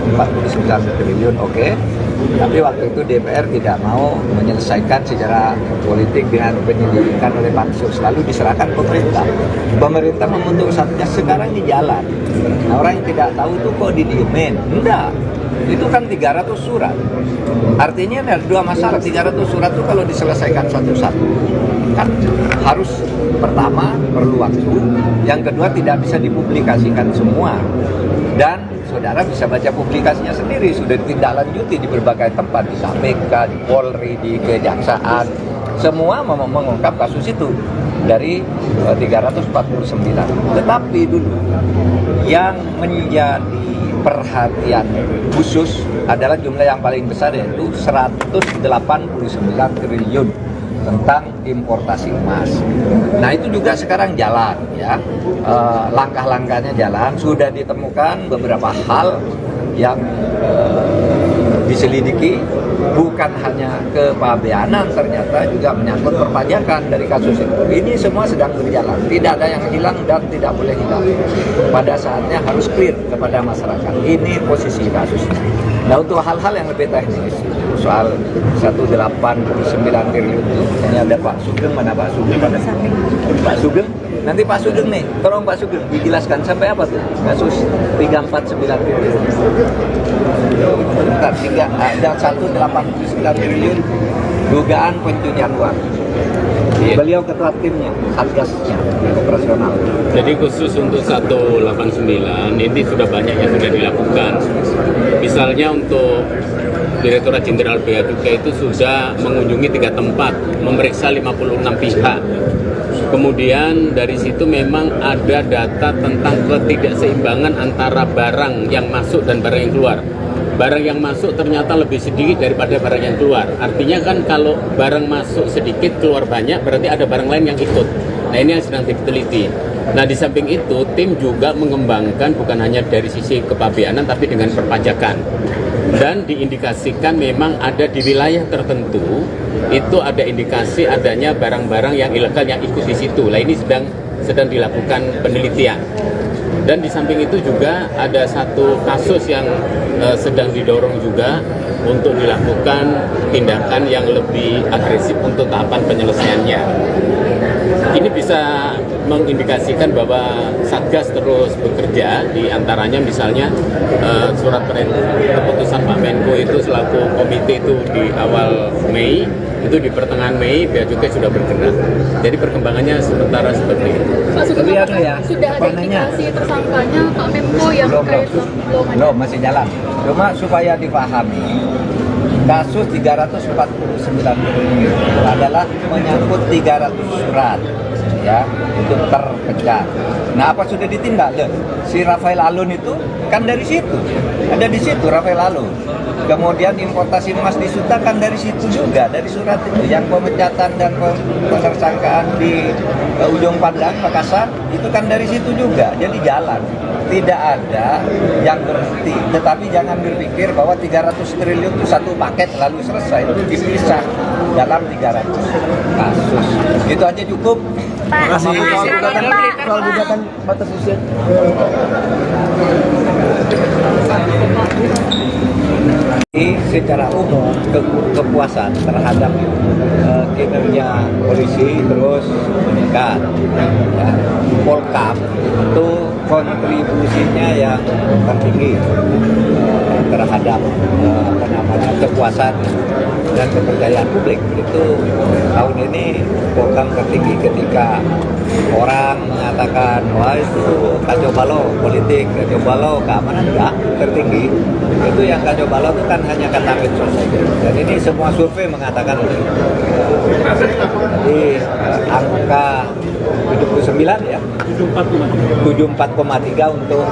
triliun, oke. Tapi waktu itu DPR tidak mau menyelesaikan secara politik dengan penyelidikan oleh Pansus, lalu diserahkan pemerintah. Pemerintah membentuk satgas, sekarang di jalan. Nah, orang yang tidak tahu itu kok didiemin? Enggak. Itu kan 300 surat. Artinya ada dua masalah. 300 surat itu kalau diselesaikan satu-satu kan harus, pertama perlu waktu, yang kedua tidak bisa dipublikasikan semua, dan saudara bisa baca publikasinya sendiri, sudah ditindaklanjuti di berbagai tempat, di KPK, di Polri, di Kejaksaan, semua mengungkap kasus itu dari 349. Tetapi dulu yang menjadi perhatian khusus adalah jumlah yang paling besar, yaitu 189 triliun tentang importasi emas. Nah itu juga sekarang jalan ya, langkah-langkahnya jalan, sudah ditemukan beberapa hal yang diselidiki, bukan hanya kepabeanan, ternyata juga menyangkut perpajakan dari kasus itu. Ini semua sedang berjalan, tidak ada yang hilang dan tidak boleh hilang. Pada saatnya harus clear kepada masyarakat. Ini posisi kasusnya. Nah untuk hal-hal yang lebih teknis, soal 189 triliun itu, ini ada Pak Sugeng, mana Pak Sugeng? Pak Sugeng, nanti Pak Sugeng nih, tolong Pak Sugeng dijelaskan sampai apa tuh kasus 349 triliun. Bentar, ada 189 triliun dugaan pencucian uang. Iya. Beliau ketua timnya, satgasnya, operasional. Jadi khusus untuk 189 ini sudah banyak yang sudah dilakukan. Misalnya untuk Direktorat Jenderal Bea Cukai itu sudah mengunjungi 3 tempat, memeriksa 56 pihak. Kemudian dari situ memang ada data tentang ketidakseimbangan antara barang yang masuk dan barang yang keluar. Barang yang masuk ternyata lebih sedikit daripada barang yang keluar. Artinya kan kalau barang masuk sedikit, keluar banyak, berarti ada barang lain yang ikut. Nah, ini yang sedang diteliti. Nah, di samping itu, tim juga mengembangkan bukan hanya dari sisi kepabeanan, tapi dengan perpajakan. Dan diindikasikan memang ada di wilayah tertentu, itu ada indikasi adanya barang-barang yang ilegal yang ikut di situ. Nah, ini sedang dilakukan penelitian. Dan di samping itu juga ada satu kasus yang sedang didorong juga untuk dilakukan tindakan yang lebih agresif untuk tahapan penyelesaiannya. Ini bisa mengindikasikan bahwa Satgas terus bekerja, di antaranya misalnya surat keputusan Pak Menko itu selaku komite itu di awal Mei, itu di pertengahan Mei Bea Cukai sudah bergerak. Jadi perkembangannya sementara seperti itu. Pak Sugeng, Tapi sudah ada indikasi tersangkanya Pak Menko yang terkait belum, masih jalan. Cuma supaya dipahami, kasus 349 triliun adalah menyangkut 300 surat, ya, itu terpecah. Nah, apa sudah ditindak? Si Rafael Alun itu kan dari situ, ada di situ Rafael Alun. Kemudian importasi emas di Suta kan dari situ juga, dari surat itu. Yang pemecatan dan penersangkaan di Ujung Pandang, Makassar, itu kan dari situ juga. Jadi jalan. Tidak ada yang berhenti. Tetapi jangan berpikir bahwa 300 triliun itu satu paket lalu selesai. Itu dipisah dalam 300 kasus. Itu aja cukup. Soal gugatan batas usia. Secara umum kepuasan terhadap kinerja polisi terus meningkat. Ya. Polkam itu kontribusinya yang tertinggi terhadap kepuasan dan kepercayaan publik. Itu tahun ini Polkam tertinggi ketika orang mengatakan wah itu kacau balau politik, kacau balau keamanan, enggak, tertinggi. Itu yang kacau balau itu kan hanya kata medsos saja. Dan ini semua survei mengatakan jadi angka 79 ya, 74,3 untuk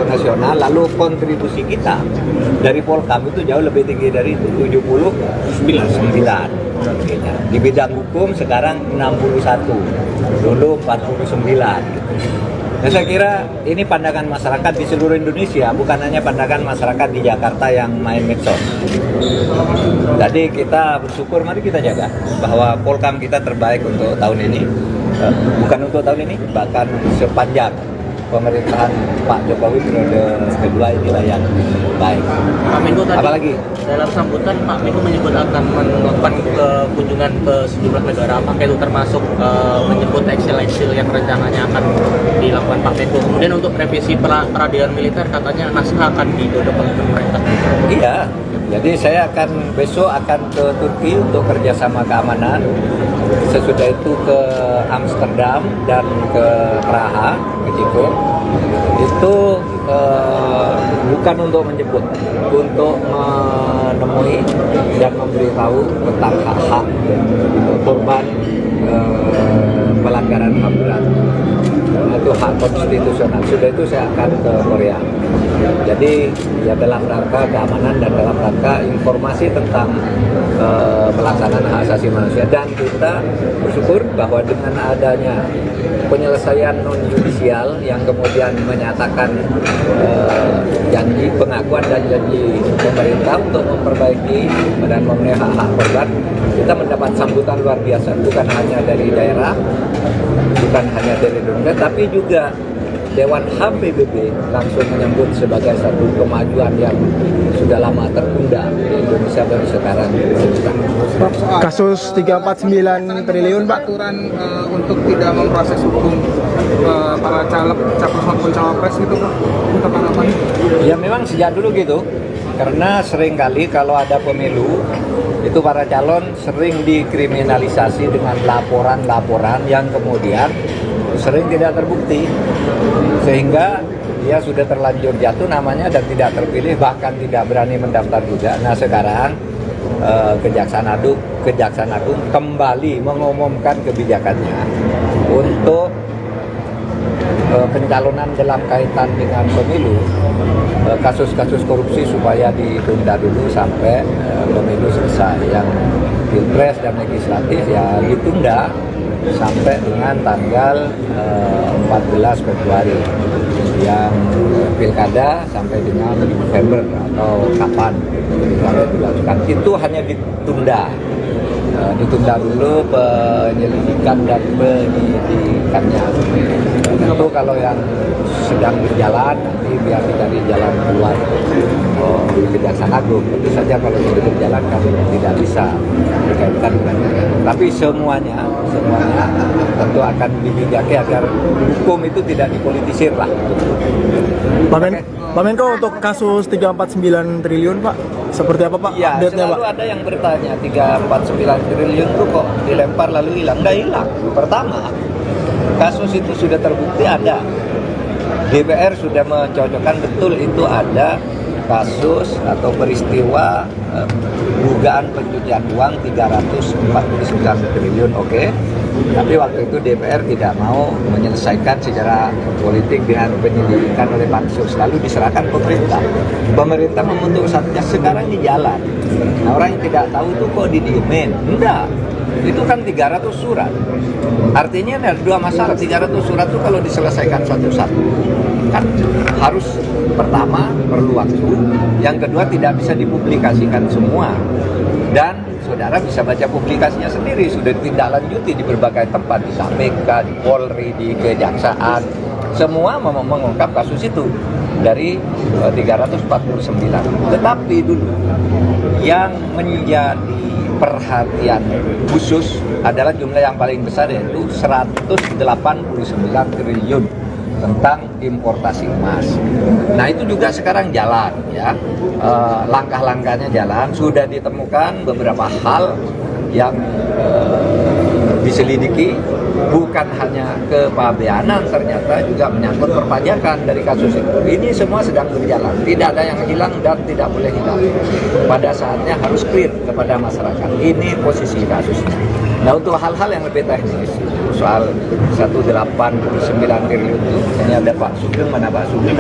nasional. Lalu kontribusi kita dari Polkam itu jauh lebih tinggi dari itu, 79. Di bidang hukum sekarang 61, dulu 49. Nah, saya kira ini pandangan masyarakat di seluruh Indonesia, bukan hanya pandangan masyarakat di Jakarta yang main medsos. Jadi kita bersyukur, mari kita jaga bahwa Polkam kita terbaik untuk tahun ini. Bukan untuk tahun ini, bahkan sepanjang pemerintahan Pak Jokowi periode kedua inilah yang baik. Pak Menko tadi, apalagi dalam sambutan Pak Menko menyebut akan melakukan kunjungan ke sejumlah negara, apakah itu termasuk menyebut eksil-eksil yang rencananya akan dilakukan Pak Menko. Kemudian untuk revisi peradilan militer katanya naskah akan didorong oleh pemerintah. Iya, jadi saya besok akan ke Turki untuk kerjasama keamanan. Sesudah itu ke Amsterdam dan ke Praha, ke Ceko. Itu bukan untuk menjemput, untuk menemui dan memberitahu tentang hak-hak korban pelanggaran HAM berat. Itu hak konstitusional. Sudah itu saya akan ke Korea. Jadi ya dalam rangka keamanan dan dalam rangka informasi tentang pelaksanaan hak asasi manusia. Dan kita bersyukur bahwa dengan adanya penyelesaian non-judisial yang kemudian menyatakan janji pengakuan dan janji pemerintah untuk memperbaiki dan memenuhi hak-hak korban, kita mendapat sambutan luar biasa, bukan hanya dari daerah, bukan hanya dari Indonesia, tapi juga Dewan HAM PBB langsung menyambut sebagai satu kemajuan yang sudah lama tertunda di Indonesia baru sekarang. Kasus 349 triliun, Pak. Aturan untuk tidak memproses hukum para caleg, capres maupun cawapres gitu Pak, untuk apa? Ya memang sejak dulu gitu, karena seringkali kalau ada pemilu itu para calon sering dikriminalisasi dengan laporan-laporan yang kemudian sering tidak terbukti, sehingga dia sudah terlanjur jatuh namanya dan tidak terpilih, bahkan tidak berani mendaftar juga. Nah sekarang Kejaksaan Agung kembali mengumumkan kebijakannya untuk pencalonan dalam kaitan dengan pemilu, kasus-kasus korupsi supaya ditunda dulu sampai pemilu selesai. Yang pilpres dan legislatif ya ditunda sampai dengan tanggal 14 Februari. Yang pilkada sampai dengan November atau kapan sampai dilakukan. Itu hanya ditunda dulu penyelidikan dan penyidikannya. Tentu kalau yang sedang berjalan nanti biar dicari jalan keluar di Kejaksaan Agung. Tentu saja kalau sudah berjalan kami tidak bisa dikaitkan dengan. Tapi semuanya tentu akan dibijaki agar hukum itu tidak dipolitisir lah. Pak Menko, untuk kasus 349 triliun Pak, seperti apa Pak Ya, update-nya Pak? selalu ada yang bertanya 349 triliun itu kok dilempar lalu hilang. Nggak hilang. Pertama, kasus itu sudah terbukti ada. DPR sudah mencocokkan betul itu ada kasus atau peristiwa dugaan pencucian uang 349 triliun, oke. Tapi waktu itu DPR tidak mau menyelesaikan secara politik dengan penyelidikan oleh Pansus, lalu diserahkan pemerintah. Pemerintah membentuk satgas, sekarang di jalan. Nah, orang yang tidak tahu itu kok didiemin? Enggak. Itu kan 300 surat. Artinya ada dua masalah. 300 surat itu kalau diselesaikan satu-satu kan harus, pertama perlu waktu, yang kedua tidak bisa dipublikasikan semua, dan saudara bisa baca publikasinya sendiri, sudah ditindaklanjuti di berbagai tempat, di KPK, di Polri, di Kejaksaan, semua mengungkap kasus itu dari 349. Tetapi dulu yang menjadi perhatian khusus adalah jumlah yang paling besar, yaitu 189 triliun tentang importasi emas. Nah itu juga sekarang jalan ya, langkah-langkahnya jalan, sudah ditemukan beberapa hal yang diselidiki, bukan hanya kepabeanan, ternyata juga menyangkut perpajakan dari kasus itu. Ini semua sedang berjalan, tidak ada yang hilang dan tidak boleh hilang. Pada saatnya harus clear kepada masyarakat. Ini posisi kasusnya. Nah untuk hal-hal yang lebih teknis, soal 189 triliun itu, ini ada Pak Sugeng, mana Pak Sugeng?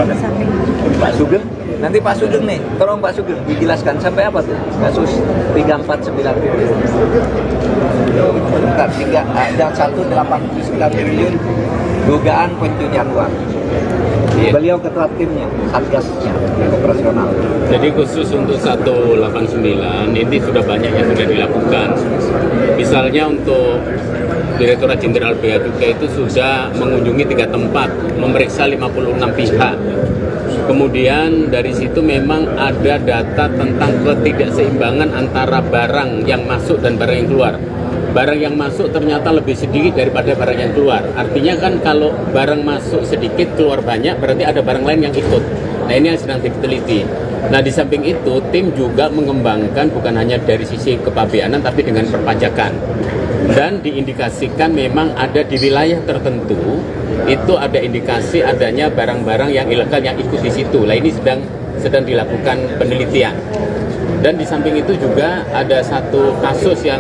Pak Sugeng, nanti Pak Sugeng nih, tolong Pak Sugeng dijelaskan sampai apa tuh kasus 349 triliun. Bentar, ada 189 triliun dugaan pencucian uang. Beliau ketua timnya, satgasnya, operasional. Jadi khusus untuk 189 ini sudah banyak yang sudah dilakukan. Misalnya untuk Direktorat Jenderal Bea Cukai itu sudah mengunjungi 3 tempat, memeriksa 56 pihak. Kemudian dari situ memang ada data tentang ketidakseimbangan antara barang yang masuk dan barang yang keluar. Barang yang masuk ternyata lebih sedikit daripada barang yang keluar. Artinya kan kalau barang masuk sedikit, keluar banyak, berarti ada barang lain yang ikut. Nah ini yang sedang diteliti. Nah di samping itu, tim juga mengembangkan bukan hanya dari sisi kepabeanan, tapi dengan perpajakan. Dan diindikasikan memang ada di wilayah tertentu, itu ada indikasi adanya barang-barang yang ilegal yang ikut di situ. Nah ini sedang dilakukan penelitian. Dan di samping itu juga ada satu kasus yang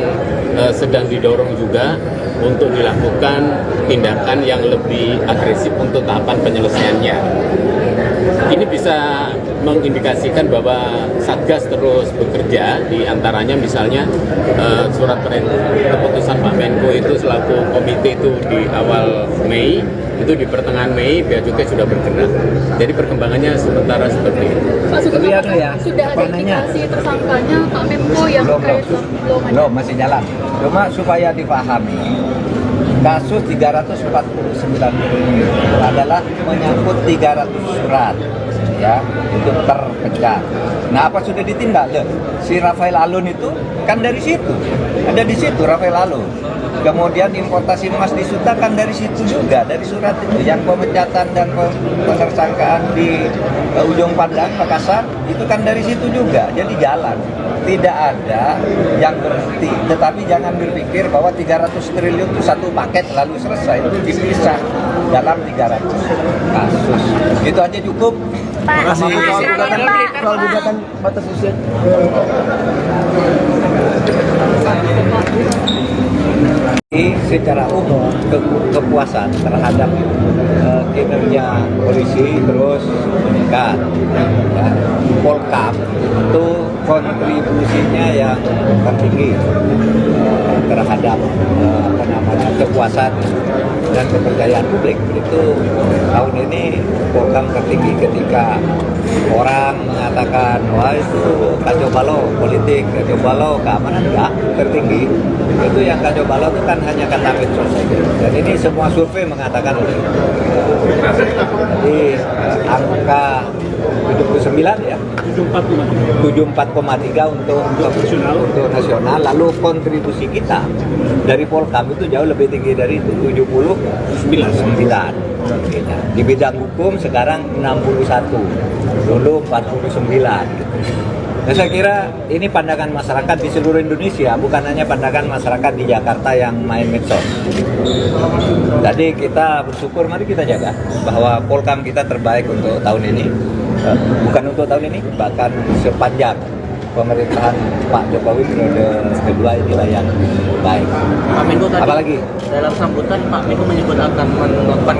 sedang didorong juga untuk dilakukan tindakan yang lebih agresif untuk tahapan penyelesaiannya. Ini bisa mengindikasikan bahwa Satgas terus bekerja, di antaranya misalnya surat keputusan Pak Menko itu selaku komite itu di awal Mei, itu di pertengahan Mei Bea Cukai sudah bergerak. Jadi perkembangannya sementara seperti itu. Pak Sugeng, Tapi ada ya, sudah ada indikasi tersangkanya Pak Menko yang terkait belum ada? Belum, masih jalan. Cuma supaya dipahami, kasus 349 triliun adalah menyangkut 300 surat ya, itu terpecah. Nah apa sudah ditindak? Si Rafael Alun itu kan dari situ, ada di situ Rafael Alun. Kemudian importasi emas di Suta kan dari situ juga, dari surat itu. Yang pemecatan dan penersangkaan di Ujung Pandang, Makassar, itu kan dari situ juga. Jadi jalan, tidak ada yang berhenti. Tetapi jangan berpikir bahwa 300 triliun itu satu paket lalu selesai, itu dipisah. dalam 300 kasus. Gitu aja cukup. Makasih. Soal gugatan batas usia. Secara umum kepuasan terhadap kinerja polisi terus meningkat. Ya. Polkam itu kontribusinya yang tertinggi terhadap kepuasan dan kepercayaan publik. Itu tahun ini Polkam tertinggi ketika orang mengatakan wah itu kacau balau politik, kacau balau keamanan, enggak, tertinggi. Itu yang kacau balau itu kan hanya kata medsos saja. Dan ini semua survei mengatakan itu. Jadi angka 79 ya. 74,3 untuk nasional. Lalu kontribusi kita dari Polkam itu jauh lebih tinggi dari itu, 79. Di bidang hukum sekarang 61, dulu 49. Nah, saya kira ini pandangan masyarakat di seluruh Indonesia, bukan hanya pandangan masyarakat di Jakarta yang main medsos. Jadi kita bersyukur, mari kita jaga bahwa Polkam kita terbaik untuk tahun ini. Bukan untuk tahun ini, bahkan sepanjang pemerintahan Pak Jokowi periode kedua inilah yang baik. Pak Menko tadi, apalagi dalam sambutan Pak Menko menyebut akan melakukan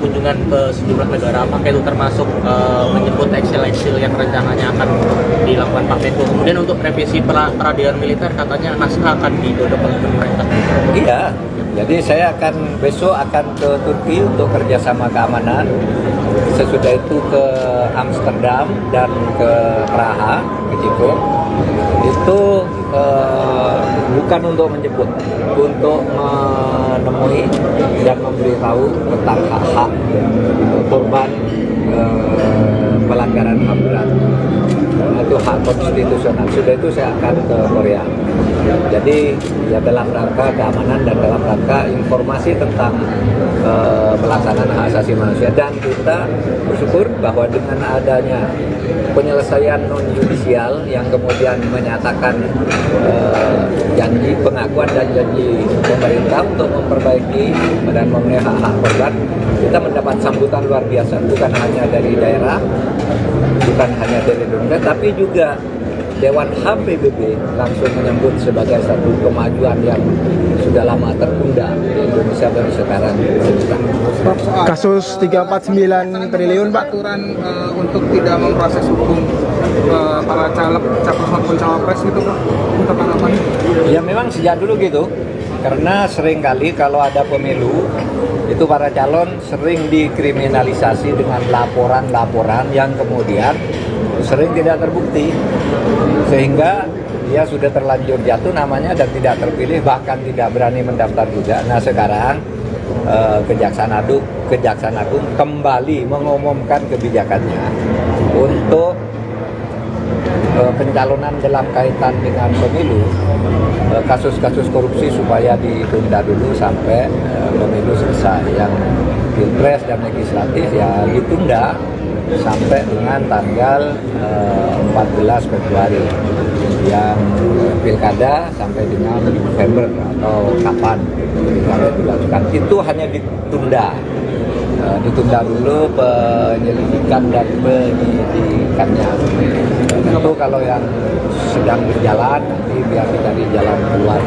kunjungan ke sejumlah negara, apakah itu termasuk menyebut eksil-eksil yang rencananya akan dilakukan Pak Menko. Kemudian untuk revisi peradilan militer katanya naskah akan digodok oleh pemerintah. Iya, jadi saya besok akan ke Turki untuk kerjasama keamanan. Sesudah itu ke Amsterdam dan ke Praha, ke Ceko. Itu bukan untuk menjemput, untuk menemui dan memberitahu tentang hak-hak korban pelanggaran HAM berat. Itu hak konstitusional. Sudah itu saya akan ke Korea. Jadi ya dalam rangka keamanan dan dalam rangka informasi tentang pelaksanaan hak asasi manusia. Dan kita bersyukur bahwa dengan adanya penyelesaian non-judisial yang kemudian menyatakan janji pengakuan dan janji pemerintah untuk memperbaiki dan memenuhi hak-hak korban, kita mendapat sambutan luar biasa, bukan hanya dari daerah, bukan hanya dari Indonesia, tapi juga Dewan HAM PBB langsung menyebut sebagai satu kemajuan yang sudah lama tertunda di Indonesia baru sekarang. Kasus 349 triliun, Pak. Aturan untuk tidak memproses hukum para caleg, capres maupun cawapres gitu Pak, untuk harapan. Ya memang sejak dulu gitu, karena seringkali kalau ada pemilu itu para calon sering dikriminalisasi dengan laporan-laporan yang kemudian sering tidak terbukti, sehingga dia sudah terlanjur jatuh namanya dan tidak terpilih, bahkan tidak berani mendaftar juga. Nah sekarang Kejaksaan Agung kembali mengumumkan kebijakannya untuk pencalonan dalam kaitan dengan pemilu, kasus-kasus korupsi supaya ditunda dulu sampai pemilu selesai. Yang pilpres dan legislatif ya ditunda sampai dengan tanggal 14 Februari, yang pilkada sampai dengan November atau kapan pilkada dilakukan. Itu hanya ditunda dulu penyelidikan dan penyidikannya. Tentu kalau yang sedang berjalan nanti biar dicari jalan keluar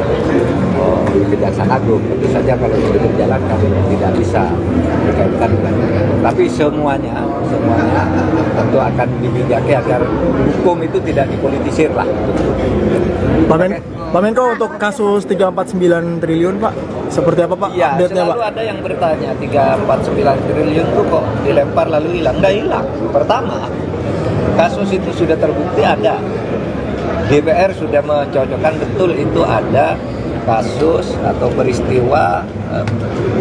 Kejaksaan Agung. Tentu saja kalau sudah berjalan kami tidak bisa berkaitan dengan itu. Tapi semuanya tentu akan dibijaki agar hukum itu tidak dipolitisir lah. Pak Menko, untuk kasus 349 triliun Pak, seperti apa Pak Ya, update-nya Pak? selalu ada yang bertanya 349 triliun itu kok dilempar lalu hilang. Nggak hilang. Pertama, kasus itu sudah terbukti ada. DPR sudah mencocokkan betul itu ada kasus atau peristiwa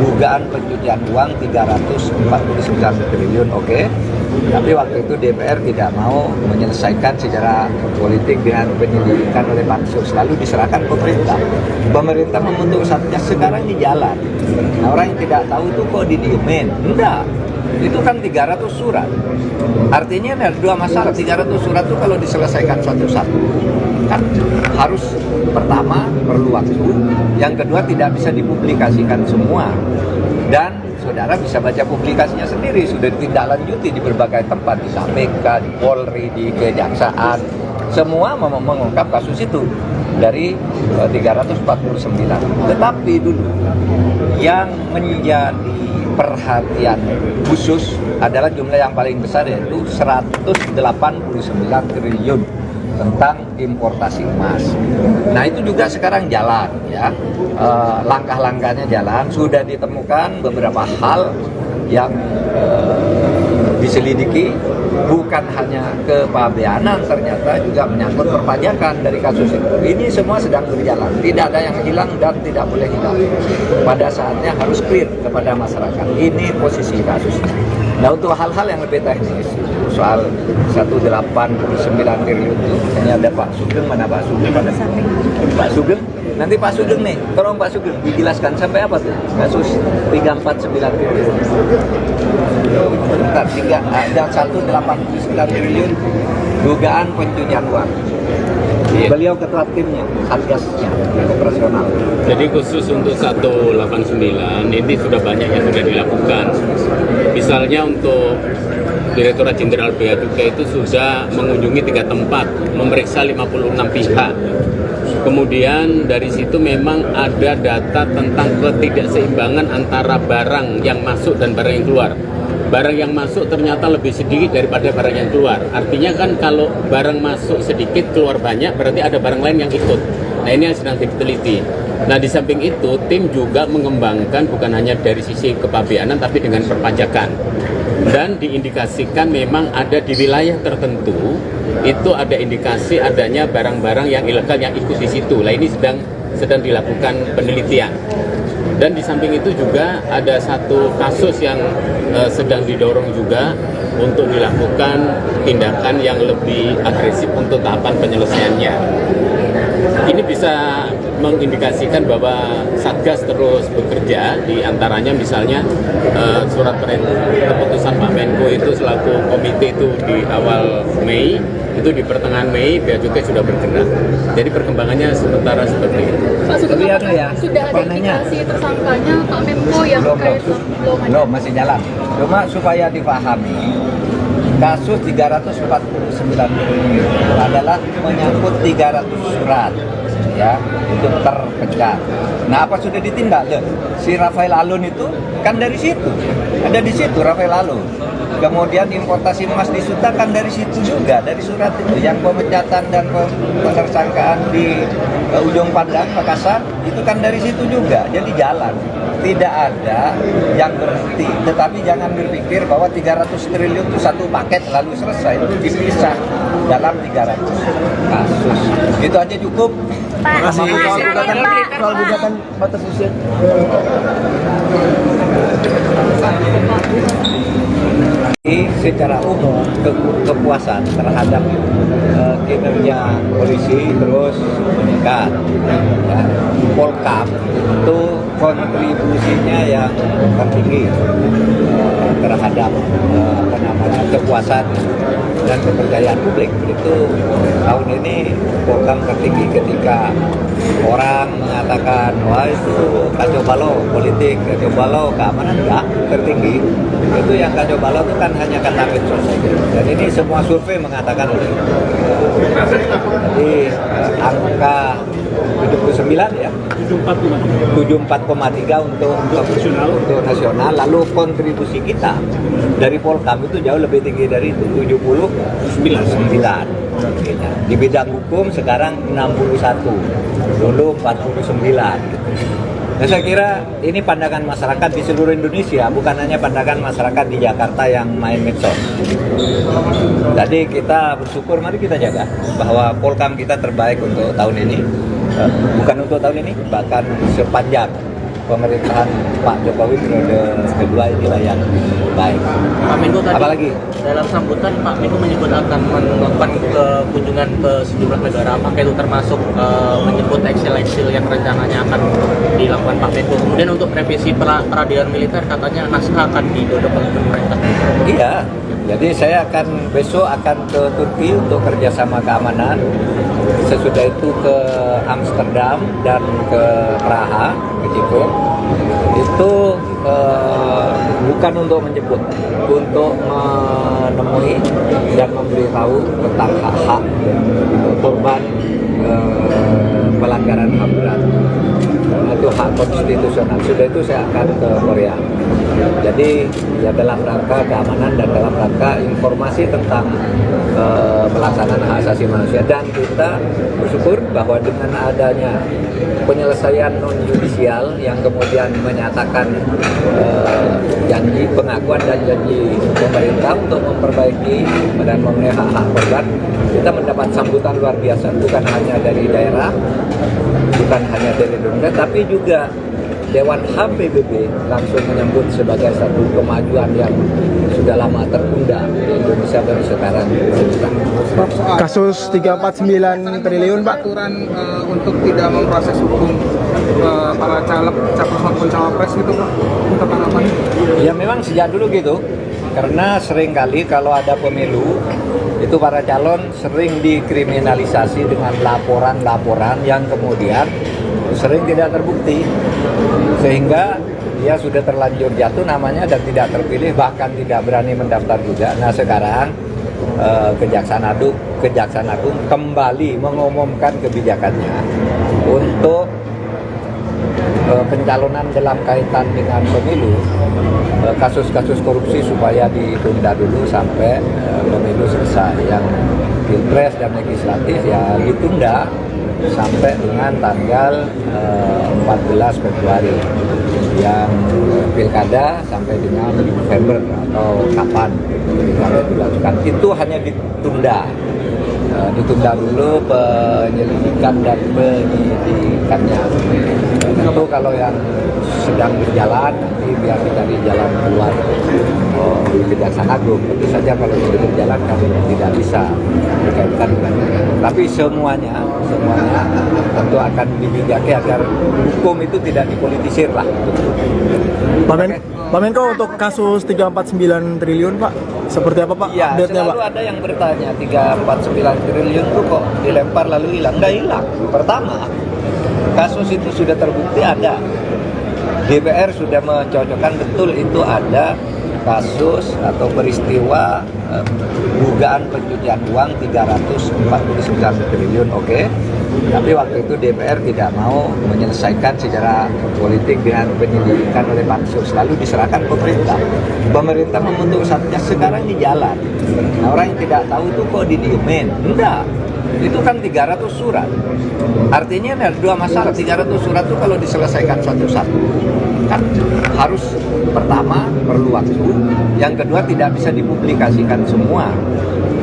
dugaan pencucian uang 349 triliun, oke. Tapi waktu itu DPR tidak mau menyelesaikan secara politik dengan penyelidikan oleh pansus, lalu diserahkan pemerintah. Pemerintah membentuk satgas, sekarang di jalan. Nah, orang yang tidak tahu itu kok didiemin? Enggak. Itu kan 300 surat. Artinya ada dua masalah. 300 surat itu kalau diselesaikan satu-satu kan harus, pertama perlu waktu, yang kedua tidak bisa dipublikasikan semua. Dan saudara bisa baca publikasinya sendiri, sudah ditindaklanjuti di berbagai tempat, di KPK, di Polri, di Kejaksaan, semua mengungkap kasus itu dari 349. Tetapi dulu yang menjadi perhatian khusus adalah jumlah yang paling besar, yaitu 189 triliun tentang importasi emas. Nah itu juga sekarang jalan ya, langkah-langkahnya jalan, sudah ditemukan beberapa hal yang diselidiki, bukan hanya kepabeanan, ternyata juga menyangkut perpajakan dari kasus itu. Ini semua sedang berjalan, tidak ada yang hilang dan tidak boleh hilang. Pada saatnya harus clear kepada masyarakat. Ini posisi kasusnya. Nah untuk hal-hal yang lebih teknis, soal 189 triliun itu, ini ada Pak Sugeng, mana Pak Sugeng? Pak Sugeng, nanti Pak Sugeng nih, tolong Pak Sugeng dijelaskan sampai apa tuh kasus 349 triliun. Bentar, ada 189 triliun dugaan pencucian uang. Beliau ketua timnya, satgasnya, operasional. Jadi khusus untuk 189 ini sudah banyak yang sudah dilakukan. Misalnya untuk Direktorat Jenderal Bea Cukai itu sudah mengunjungi 3 tempat, memeriksa 56 pihak. Kemudian dari situ memang ada data tentang ketidakseimbangan antara barang yang masuk dan barang yang keluar. Barang yang masuk ternyata lebih sedikit daripada barang yang keluar. Artinya kan kalau barang masuk sedikit, keluar banyak, berarti ada barang lain yang ikut. Nah ini yang sedang diteliti. Nah di samping itu, tim juga mengembangkan bukan hanya dari sisi kepabeanan, tapi dengan perpajakan. Dan diindikasikan memang ada di wilayah tertentu, itu ada indikasi adanya barang-barang yang ilegal yang ikut di situ. Nah ini sedang dilakukan penelitian. Dan di samping itu juga ada satu kasus yang sedang didorong juga untuk dilakukan tindakan yang lebih agresif untuk tahapan penyelesaiannya. Ini bisa mengindikasikan bahwa Satgas terus bekerja, di antaranya misalnya surat keputusan Pak Menko itu selaku komite itu di awal Mei, itu di pertengahan Mei Bea Cukai sudah bergerak. Jadi perkembangannya sementara seperti itu. Pak Sugeng, Ya, sudah ada indikasi tersangkanya Pak Menko yang terkait belum, masih jalan. Cuma supaya dipahami, kasus 349 triliun adalah menyangkut 300 surat ya untuk terpecah. Nah apa sudah ditindak? Si Rafael Alun itu kan dari situ, ada di situ Rafael Alun. Kemudian importasi emas di Suta kan dari situ juga, dari surat itu. Yang pemecatan dan penersangkaan di Ujung Pandang, Makassar, itu kan dari situ juga. Jadi jalan, tidak ada yang berhenti. Tetapi jangan berpikir bahwa 300 triliun itu satu paket lalu selesai. Itu dipisah dalam 300 kasus. Itu aja cukup. Terima kasih. Soal gugatan batas usia. Secara umum kepuasan terhadap kinerja polisi terus meningkat. Ya. Polkam itu kontribusinya yang tertinggi terhadap kepuasan dan kepercayaan publik. Itu tahun ini Polkam tertinggi ketika orang mengatakan wah itu kacau balau politik, kacau balau keamanan, enggak, tertinggi. Itu yang kacau balau itu kan hanya kata medsos saja. Dan ini semua survei mengatakan itu. Jadi angka 79 ya. 74,3 untuk nasional. Lalu kontribusi kita dari Polkam itu jauh lebih tinggi dari itu, 79. Di bidang hukum sekarang 61, dulu 49. Nah, saya kira ini pandangan masyarakat di seluruh Indonesia, bukan hanya pandangan masyarakat di Jakarta yang main medsos. Jadi kita bersyukur, mari kita jaga bahwa Polkam kita terbaik untuk tahun ini. Bukan untuk tahun ini, bahkan sepanjang pemerintahan Pak Jokowi periode kedua inilah yang baik. Pak Menko tadi, apalagi dalam sambutan Pak Menko menyebut akan melakukan kunjungan ke sejumlah negara, apakah itu termasuk menyebut eksil-eksil yang rencananya akan dilakukan Pak Menko. Kemudian untuk revisi peradilan militer katanya naskah akan digodok oleh pemerintah. Iya, jadi saya besok akan ke Turki untuk kerjasama keamanan. Sesudah itu ke Amsterdam dan ke Praha, ke Ceko. Itu bukan untuk menjemput, untuk menemui dan memberitahu tentang hak-hak korban pelanggaran HAM berat. Karena itu hak konstitusional. Sudah itu saya akan ke Korea. Jadi ya dalam rangka keamanan dan dalam rangka informasi tentang pelaksanaan hak asasi manusia, dan kita bersyukur bahwa dengan adanya penyelesaian non judisial yang kemudian menyatakan janji pengakuan dan janji pemerintah untuk memperbaiki dan memenuhi hak-hak korban, kita mendapat sambutan luar biasa, bukan hanya dari daerah, bukan hanya dari Indonesia, tapi juga Dewan HAM PBB langsung menyambut sebagai satu kemajuan yang sudah lama tertunda di Indonesia baru sekarang. Kasus 349 triliun, Pak. Aturan untuk tidak memproses hukum para caleg, capres maupun cawapres gitu Pak, untuk tanggapannya? Ya memang sejak dulu gitu, karena seringkali kalau ada pemilu itu para calon sering dikriminalisasi dengan laporan-laporan yang kemudian sering tidak terbukti, sehingga dia sudah terlanjur jatuh namanya dan tidak terpilih, bahkan tidak berani mendaftar juga. Nah sekarang Kejaksaan Agung kembali mengumumkan kebijakannya untuk pencalonan dalam kaitan dengan pemilu, kasus-kasus korupsi supaya ditunda dulu sampai pemilu selesai. Yang pilpres dan legislatif ya ditunda sampai dengan tanggal 14 Februari, yang pilkada sampai dengan November atau kapan pilkada dilakukan. Itu hanya ditunda dulu penyelidikan dan penyidikannya. Tentu kalau yang sedang berjalan nanti biar dicari jalan keluar di Kejaksaan Agung. Tentu saja kalau sudah berjalan kami tidak bisa berkaitan dengan itu. Tapi semuanya tentu akan dibijaki agar hukum itu tidak dipolitisir lah. Pak Menko, untuk kasus 349 triliun Pak, seperti apa Pak Ya, update-nya Pak? selalu ada yang bertanya 349 triliun itu kok dilempar lalu hilang. Nggak hilang. Pertama, kasus itu sudah terbukti ada. DPR sudah mencocokkan betul itu ada kasus atau peristiwa dugaan pencucian uang 349 triliun, oke. Tapi waktu itu DPR tidak mau menyelesaikan secara politik dengan penyelidikan oleh pansus, lalu diserahkan pemerintah. Pemerintah membentuk satgas, sekarang di jalan. Nah, orang yang tidak tahu itu kok didiemin? Enggak. Itu kan 300 surat. Artinya ada dua masalah. 300 surat itu kalau diselesaikan satu-satu kan harus, pertama perlu waktu, yang kedua tidak bisa dipublikasikan semua,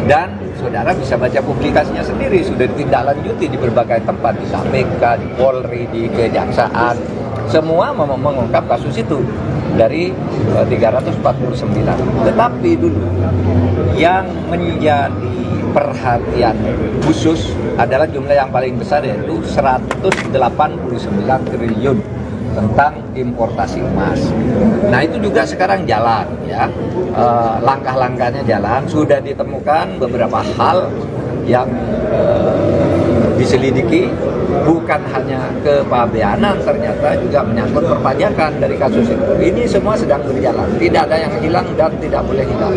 dan saudara bisa baca publikasinya sendiri, sudah ditindaklanjuti di berbagai tempat, di KPK, di Polri, di Kejaksaan, semua mengungkap kasus itu dari 349. Tetapi dulu yang menjadi perhatian khusus adalah jumlah yang paling besar, yaitu 189 triliun tentang importasi emas. Nah itu juga sekarang jalan ya, langkah-langkahnya jalan, sudah ditemukan beberapa hal yang diselidiki, bukan hanya kepabeanan, ternyata juga menyangkut perpajakan dari kasus itu. Ini semua sedang berjalan, tidak ada yang hilang dan tidak boleh hilang.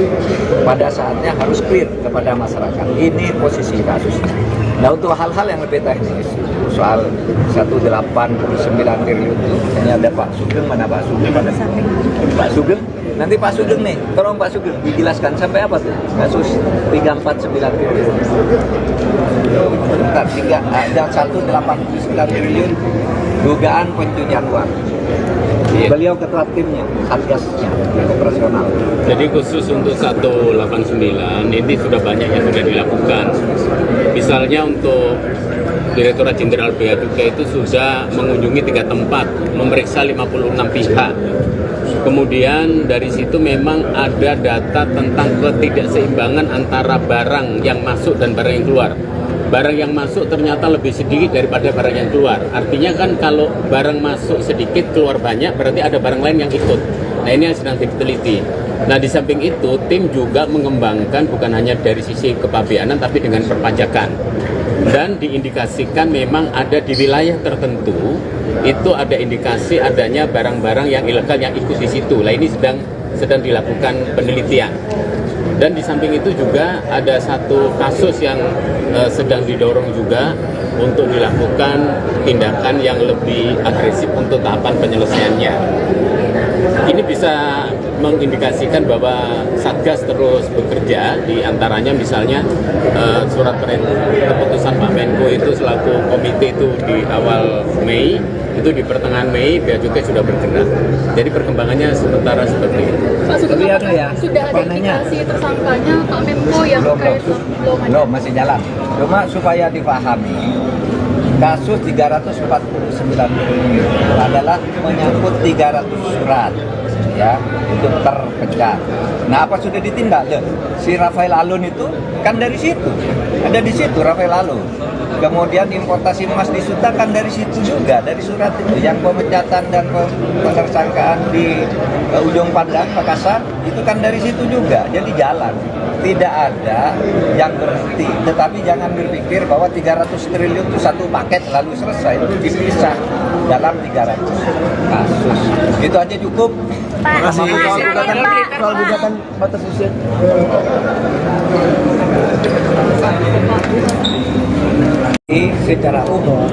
Pada saatnya harus clear kepada masyarakat. Ini posisi kasusnya. Nah untuk hal-hal yang lebih teknis, soal 189 triliun itu, ini ada Pak Sugeng, mana Pak Sugeng? Pak Sugeng, nanti Pak Sugeng nih, tolong Pak Sugeng dijelaskan sampai apa tuh kasus 349 triliun. Bentar, 189 triliun dugaan pencucian uang. Beliau ketua timnya, satgasnya, operasional. Jadi khusus untuk 189 ini sudah banyak yang sudah dilakukan. Misalnya untuk Direktorat Jenderal Bea Cukai itu sudah mengunjungi 3 tempat, memeriksa 56 pihak. Kemudian dari situ memang ada data tentang ketidakseimbangan antara barang yang masuk dan barang yang keluar. Barang yang masuk ternyata lebih sedikit daripada barang yang keluar. Artinya kan kalau barang masuk sedikit, keluar banyak, berarti ada barang lain yang ikut. Nah ini yang sedang diteliti. Nah di samping itu, tim juga mengembangkan bukan hanya dari sisi kepabeanan, tapi dengan perpajakan. dan diindikasikan memang ada di wilayah tertentu itu ada indikasi adanya barang-barang yang ilegal yang ikut di situ. Nah, ini sedang dilakukan penelitian. Dan di samping itu juga ada satu kasus yang sedang didorong juga untuk dilakukan tindakan yang lebih agresif untuk tahapan penyelesaiannya. Ini bisa mengindikasikan bahwa Satgas terus bekerja, di antaranya misalnya surat keputusan Pak Menko itu selaku komite itu di awal Mei, itu di pertengahan Mei Bea Cukai sudah bergerak. Jadi perkembangannya sementara seperti itu. Pak, Tapi ada ya, sudah ada indikasi tersangkanya Pak Menko yang terkait belum masih jalan. Cuma supaya dipahami, kasus 349 triliun adalah menyangkut 300 surat ya untuk terpecah. Nah, apa sudah ditindak? Si Rafael Alun itu kan dari situ, ada di situ Rafael Alun. Kemudian importasi emas di Suta kan dari situ juga, dari surat itu. Yang pemecatan dan penersangkaan di Ujung Pandang, Makassar, itu kan dari situ juga. Jadi jalan, tidak ada yang berhenti. Tetapi jangan berpikir bahwa 300 triliun itu satu paket lalu selesai. Itu dipisah dalam 300 kasus. Itu aja cukup. Terima kasih. Soal gugatan batas usia. Secara umum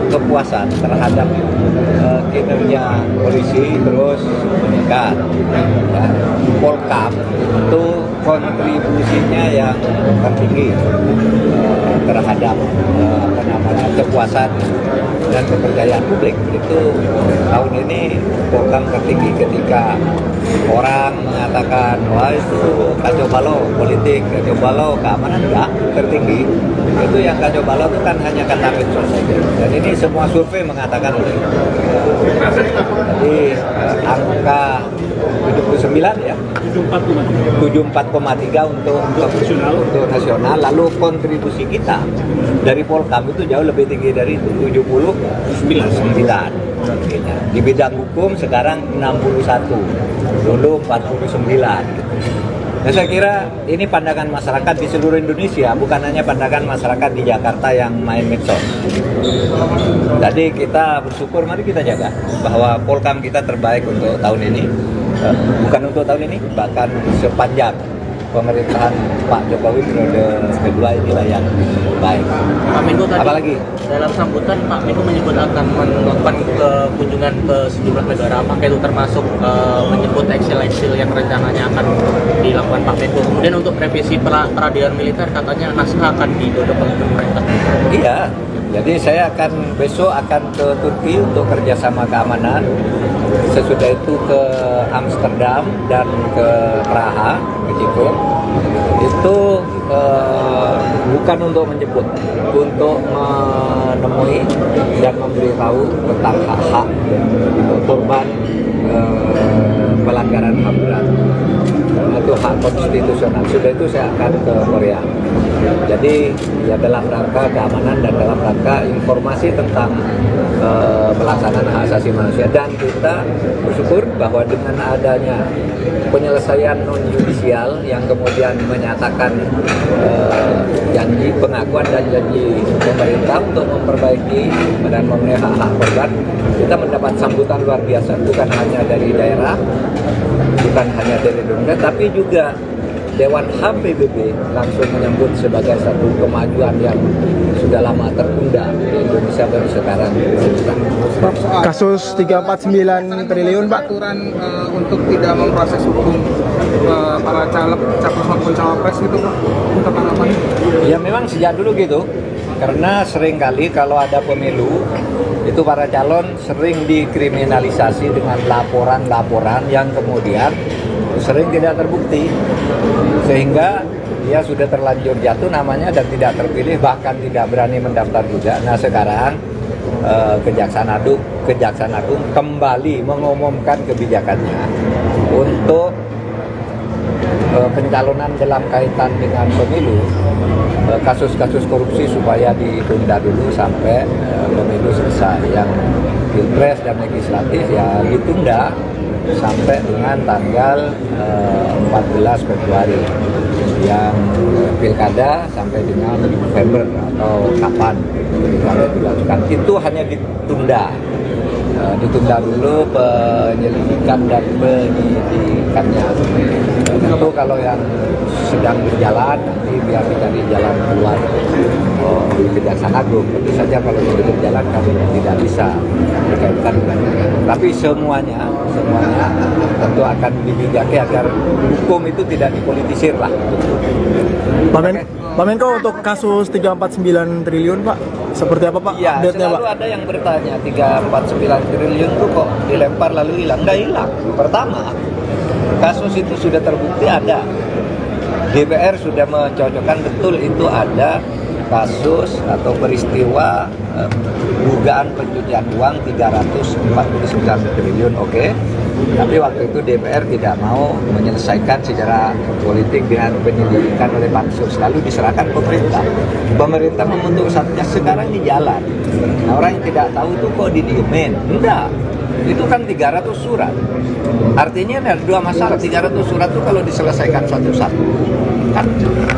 kepuasan terhadap kinerja polisi terus meningkat. Ya. Polkam itu kontribusinya yang tertinggi terhadap kepuasan dan kepercayaan publik. Itu tahun ini Polkam tertinggi ketika orang mengatakan wah itu kacau balau politik, kacau balau keamanan, enggak, tertinggi. Itu yang kacau balau itu kan hanya kata medsos saja. Dan ini semua survei mengatakan itu. Jadi angka 79 ya. 74,3 untuk nasional. Lalu kontribusi kita dari Polkam itu jauh lebih tinggi dari itu, 79. Di bidang hukum sekarang 61, dulu 49. Nah, saya kira ini pandangan masyarakat di seluruh Indonesia, bukan hanya pandangan masyarakat di Jakarta yang main medsos. Jadi kita bersyukur, mari kita jaga bahwa Polkam kita terbaik untuk tahun ini. Bukan untuk tahun ini, bahkan sepanjang pemerintahan Pak Jokowi periode kedua inilah yang baik. Pak Menko tadi, apalagi dalam sambutan Pak Menko menyebut akan melakukan kunjungan ke sejumlah negara, apakah itu termasuk menyebut eksil-eksil yang rencananya akan dilakukan Pak Menko. Kemudian untuk revisi peradilan militer katanya naskah akan didorong oleh pemerintah. Iya, jadi saya besok akan ke Turki untuk kerjasama keamanan. Sesudah itu ke Amsterdam dan ke Praha, ke Ceko. Itu bukan untuk menjemput, untuk menemui dan memberitahu tentang hak-hak korban pelanggaran HAM berat. Itu hak konstitusional. Sudah itu saya akan ke Korea. Jadi ya dalam rangka keamanan dan dalam rangka informasi tentang pelaksanaan hak asasi manusia. Dan kita bersyukur bahwa dengan adanya penyelesaian non-judisial yang kemudian menyatakan janji pengakuan dan janji pemerintah untuk memperbaiki dan memenuhi hak-hak korban, kita mendapat sambutan luar biasa, bukan hanya dari daerah, bukan hanya dari Indonesia, tapi juga Dewan HAM PBB langsung menyambut sebagai satu kemajuan yang sudah lama tertunda di Indonesia baru sekarang. Kasus 349 triliun, Pak. Aturan untuk tidak memproses hukum para caleg, capres maupun cawapres itu, Pak, untuk apa? Ya memang sejak dulu gitu, karena seringkali kalau ada pemilu itu para calon sering dikriminalisasi dengan laporan-laporan yang kemudian sering tidak terbukti, sehingga dia sudah terlanjur jatuh namanya dan tidak terpilih, bahkan tidak berani mendaftar juga. Nah sekarang Kejaksaan Agung kembali mengumumkan kebijakannya untuk pencalonan dalam kaitan dengan pemilu, kasus-kasus korupsi supaya ditunda dulu sampai pemilu selesai. Yang pilpres dan legislatif ya ditunda sampai dengan tanggal 14 Februari. Yang pilkada sampai dengan November atau kapan pilkada dilakukan. Itu hanya ditunda. Ditunda dulu penyelidikan dan penyidikannya. Tentu kalau yang sedang berjalan nanti biar dicari jalan keluar di Kejaksaan Agung. Tentu saja kalau sudah berjalan kami tidak bisa dikaitkan dengan itu. Tapi semuanya tentu akan dibijaki agar hukum itu tidak dipolitisir lah. Pak Menko, untuk kasus 349 triliun Pak, seperti apa Pak Ya, update-nya Pak? selalu ada yang bertanya 349 triliun itu kok dilempar lalu hilang. Nggak hilang. Pertama, kasus itu sudah terbukti ada. DPR sudah mencocokkan betul itu ada kasus atau peristiwa dugaan pencucian uang 349 triliun, oke. Tapi waktu itu DPR tidak mau menyelesaikan secara politik dengan penyelidikan oleh pansus, lalu diserahkan pemerintah. Pemerintah membentuk satgas, sekarang di jalan. Nah, orang yang tidak tahu itu kok didiemin? Enggak. Itu kan 300 surat. Artinya ada dua masalah. 300 surat itu kalau diselesaikan satu-satu kan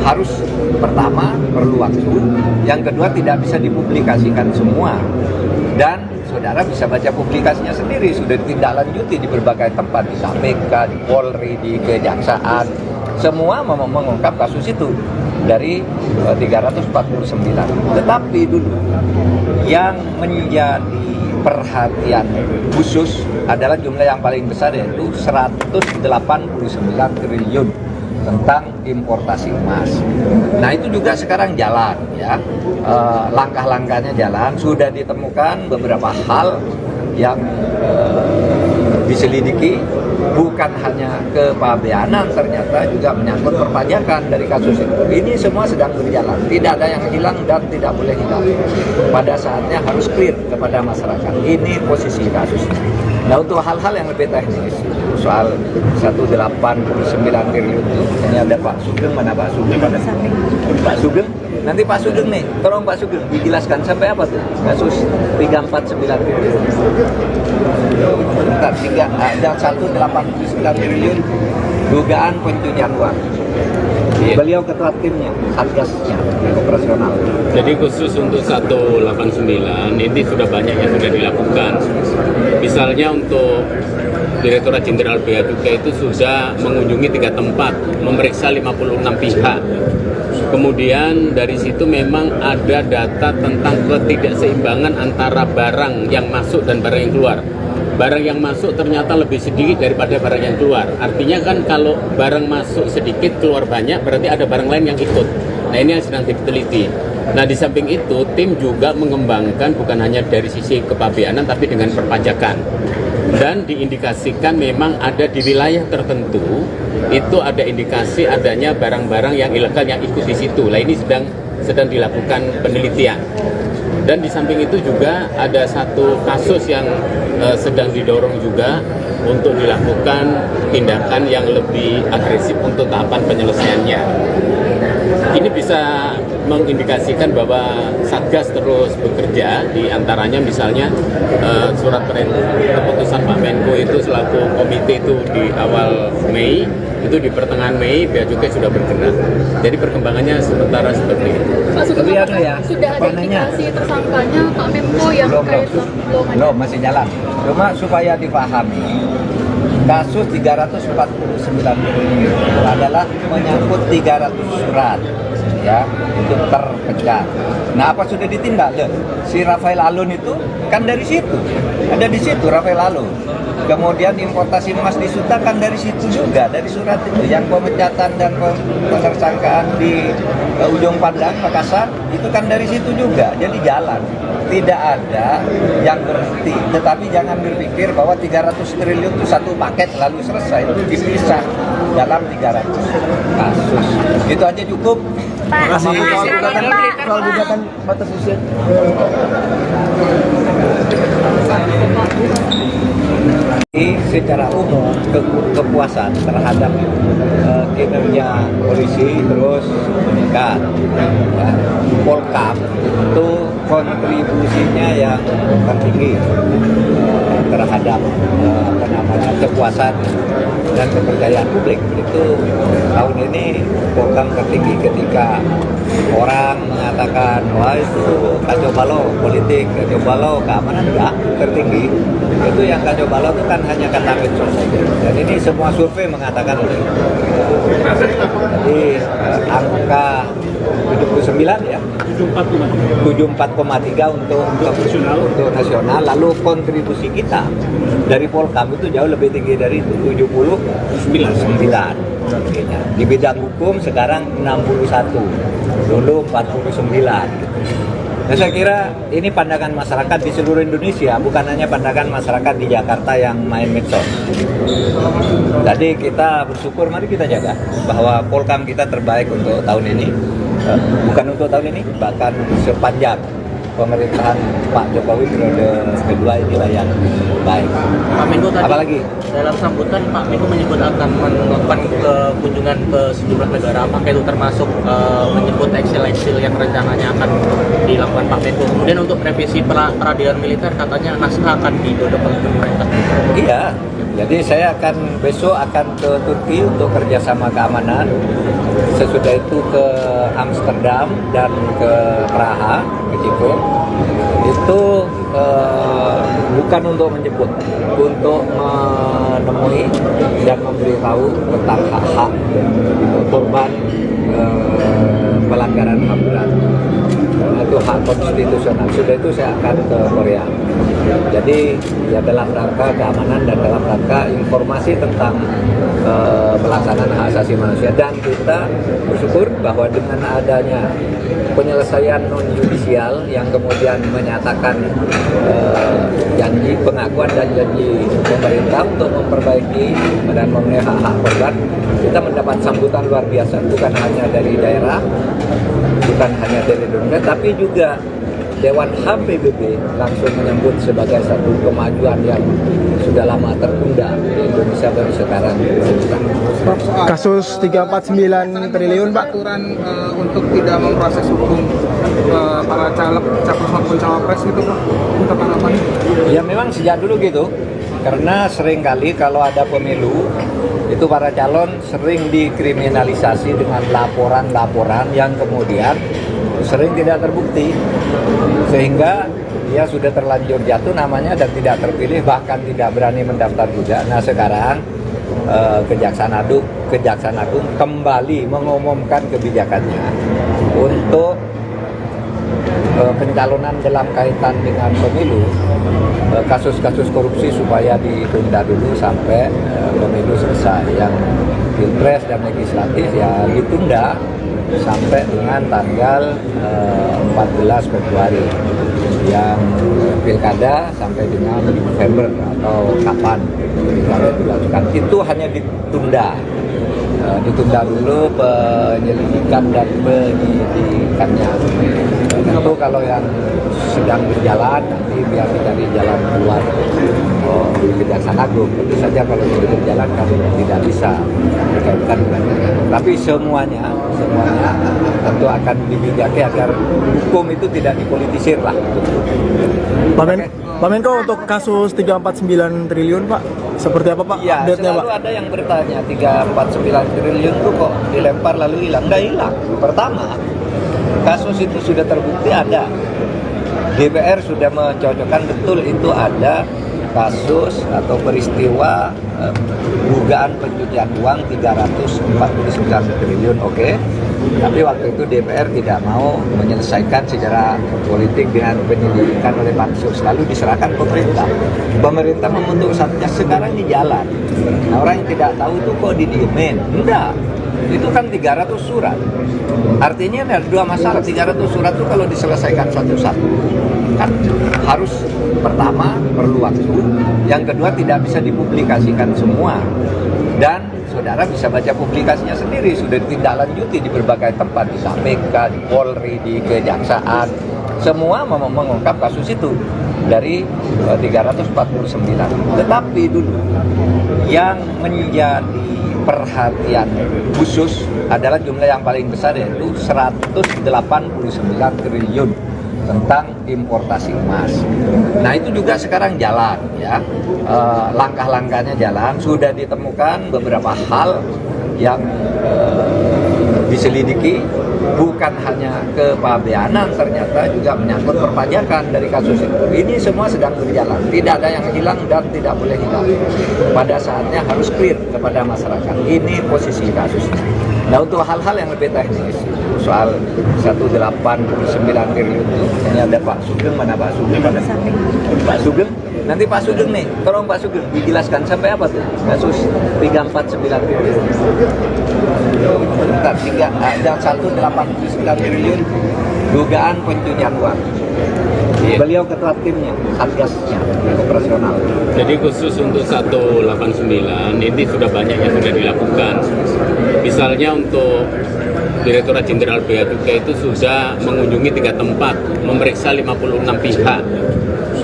harus, pertama perlu waktu, yang kedua tidak bisa dipublikasikan semua, dan saudara bisa baca publikasinya sendiri, sudah ditindaklanjuti di berbagai tempat, di KPK, di Polri, di Kejaksaan, semua mengungkap kasus itu dari 349. Tetapi dulu yang menjadi perhatian khusus adalah jumlah yang paling besar, yaitu 189 triliun tentang importasi emas. Nah, itu juga sekarang jalan ya, langkah-langkahnya jalan, sudah ditemukan beberapa hal yang diselidiki, bukan hanya kepabeanan, ternyata juga menyangkut perpajakan dari kasus itu. Ini semua sedang berjalan, tidak ada yang hilang dan tidak boleh hilang. Pada saatnya harus clear kepada masyarakat. Ini posisi kasusnya. Nah, untuk hal-hal yang lebih teknis, soal 189 triliun itu, ini ada Pak Sugeng, mana Pak Sugeng? Pak Sugeng, nanti Pak Sugeng nih, tolong Pak Sugeng dijelaskan sampai apa tuh kasus 349 triliun. Bentar, ada 189 triliun dugaan pencucian uang. Beliau ketua timnya, satgasnya, operasional. Jadi khusus untuk 189 ini sudah banyak yang sudah dilakukan. Misalnya untuk Direktorat Jenderal Bea Cukai itu sudah mengunjungi 3 tempat, memeriksa 56 pihak. Kemudian dari situ memang ada data tentang ketidakseimbangan antara barang yang masuk dan barang yang keluar. Barang yang masuk ternyata lebih sedikit daripada barang yang keluar. Artinya kan kalau barang masuk sedikit, keluar banyak, berarti ada barang lain yang ikut. Nah, ini yang sedang diteliti. Nah, di samping itu, tim juga mengembangkan bukan hanya dari sisi kepabeanan, tapi dengan perpajakan. Dan diindikasikan memang ada di wilayah tertentu, itu ada indikasi adanya barang-barang yang ilegal yang ikut di situ. Nah, ini sedang dilakukan penelitian. Dan di samping itu juga ada satu kasus yang sedang didorong juga untuk dilakukan tindakan yang lebih agresif untuk tahapan penyelesaiannya. Ini bisa mengindikasikan bahwa Satgas terus bekerja, di antaranya misalnya surat keputusan Pak Menko itu selaku komite itu di awal Mei, itu di pertengahan Mei Bea Cukai sudah bergerak. Jadi perkembangannya sementara seperti itu. Pak Sugeng, Ya, sudah ada indikasi tersangkanya Pak Menko yang terkait belum, masih jalan. Cuma supaya dipahami, kasus 349 triliun adalah menyangkut 300 surat ya, itu terpecah. Nah, apa sudah ditindak? Si Rafael Alun itu kan dari situ, ada di situ Rafael Alun. Kemudian importasi emas di Suta kan dari situ juga, dari surat itu. Yang pemecatan dan penersangkaan di Ujung Pandang, Makassar, itu kan dari situ juga. Jadi jalan, tidak ada yang berhenti. Tetapi jangan berpikir bahwa 300 triliun itu satu paket lalu selesai. Itu dipisah dalam 300 kasus. Itu aja cukup. Terima kasih. Soal gugatan batas usia. Secara umum kepuasan terhadap kinerja polisi terus meningkat. Ya. Polkam itu kontribusinya yang tertinggi terhadap kepuasan dan kepercayaan publik. Itu tahun ini Polkam tertinggi ketika orang mengatakan wah itu kacau balau politik, kacau balau keamanan, enggak, tertinggi. Itu yang kacau balau itu kan hanya kata medsos saja. Dan ini semua survei mengatakan itu. Jadi angka 79 ya, 74,3 untuk nasional. Lalu kontribusi kita dari Polkam itu jauh lebih tinggi dari itu, 79. Di bidang hukum sekarang 61, dulu 49. Nah, saya kira ini pandangan masyarakat di seluruh Indonesia, bukan hanya pandangan masyarakat di Jakarta yang main medsos. Jadi kita bersyukur, mari kita jaga bahwa Polkam kita terbaik untuk tahun ini. Bukan untuk tahun ini, bahkan sepanjang pemerintahan Pak Jokowi periode kedua inilah yang baik. Pak Menko tadi, apalagi dalam sambutan Pak Menko menyebut akan melakukan kunjungan ke sejumlah negara, apakah itu termasuk menyebut eksil-eksil yang rencananya akan dilakukan Pak Menko. Kemudian untuk revisi peradilan militer katanya naskah akan didodok oleh pemerintah. Iya, jadi saya besok akan ke Turki untuk kerjasama keamanan. Sesudah itu ke Amsterdam dan ke Praha, ke Ceko. Itu bukan untuk menjemput, untuk menemui dan memberitahu tentang hak-hak korban pelanggaran HAM berat. Itu hak konstitusional. Sudah itu saya akan ke Korea. Jadi ya dalam rangka keamanan dan dalam rangka informasi tentang pelaksanaan hak asasi manusia. Dan kita bersyukur bahwa dengan adanya penyelesaian non yudisial yang kemudian menyatakan janji pengakuan dan janji pemerintah untuk memperbaiki dan memenuhi hak-hak korban, kita mendapat sambutan luar biasa, bukan hanya dari daerah, bukan hanya dari Indonesia, tapi juga Dewan HAM PBB langsung menyambut sebagai satu kemajuan yang sudah lama tertunda di Indonesia baru sekarang. Kasus 349 triliun Pak. Aturan untuk tidak memproses hukum para caleg, capres maupun cawapres itu Pak, untuk apa? Ya memang sejak dulu gitu, karena seringkali kalau ada pemilu itu para calon sering dikriminalisasi dengan laporan-laporan yang kemudian sering tidak terbukti, sehingga dia sudah terlanjur jatuh namanya dan tidak terpilih, bahkan tidak berani mendaftar juga. Nah sekarang Kejaksaan Agung kembali mengumumkan kebijakannya untuk pencalonan dalam kaitan dengan pemilu, kasus-kasus korupsi supaya ditunda dulu sampai pemilu selesai. Yang pilpres dan legislatif ya ditunda sampai dengan tanggal 14 Februari, yang pilkada sampai dengan November atau kapan pilkada dilakukan. Itu hanya ditunda dulu penyelidikan dan penyidikannya. Tentu kalau yang sedang berjalan nanti biar dicari jalan keluar di Kejaksaan Agung. Tentu saja kalau sudah berjalan kan tidak bisa dikaitkan dengan. Tapi semuanya tentu akan dibijaki agar hukum itu tidak dipolitisir lah. Pak Menko, untuk kasus 349 triliun Pak, seperti apa Pak Ya, update-nya Pak? selalu ada yang bertanya 349 triliun itu kok dilempar lalu hilang. Nggak hilang. Pertama, kasus itu sudah terbukti ada. DPR sudah mencocokkan betul itu ada kasus atau peristiwa dugaan pencucian uang 349 triliun, oke. Tapi waktu itu DPR tidak mau menyelesaikan secara politik dengan penyelidikan oleh Pansus, lalu diserahkan pemerintah. Pemerintah membentuk satgas, sekarang di jalan. Nah, orang yang tidak tahu itu kok didiemin? Enggak. Itu kan 300 surat. Artinya ada dua masalah. 300 surat itu kalau diselesaikan satu-satu kan harus, pertama perlu waktu, yang kedua tidak bisa dipublikasikan semua, dan saudara bisa baca publikasinya sendiri, sudah ditindaklanjuti di berbagai tempat, di KPK, di Polri, di Kejaksaan, semua mengungkap kasus itu dari 349. Tetapi dulu yang menjadi perhatian khusus adalah jumlah yang paling besar, yaitu 189 triliun tentang importasi emas. Nah itu juga sekarang jalan ya, langkah-langkahnya jalan, sudah ditemukan beberapa hal yang diselidiki, bukan hanya kepabeanan, ternyata juga menyangkut perpajakan dari kasus itu. Ini semua sedang berjalan, tidak ada yang hilang dan tidak boleh hilang. Pada saatnya harus clear kepada masyarakat. Ini posisi kasusnya. Nah untuk hal-hal yang lebih teknis, soal 189 triliun itu, ini ada Pak Sugeng, mana Pak Sugeng? Pak Sugeng, nanti Pak Sugeng nih, tolong Pak Sugeng dijelaskan sampai apa tuh kasus 349 triliun. Bentar, ada 189 triliun dugaan pencucian uang. Beliau ketua timnya, satgasnya, operasional. Jadi khusus untuk 189 ini sudah banyak yang sudah dilakukan. Misalnya untuk Direktorat Jenderal Bea Cukai itu sudah mengunjungi 3 tempat, memeriksa 56 pihak.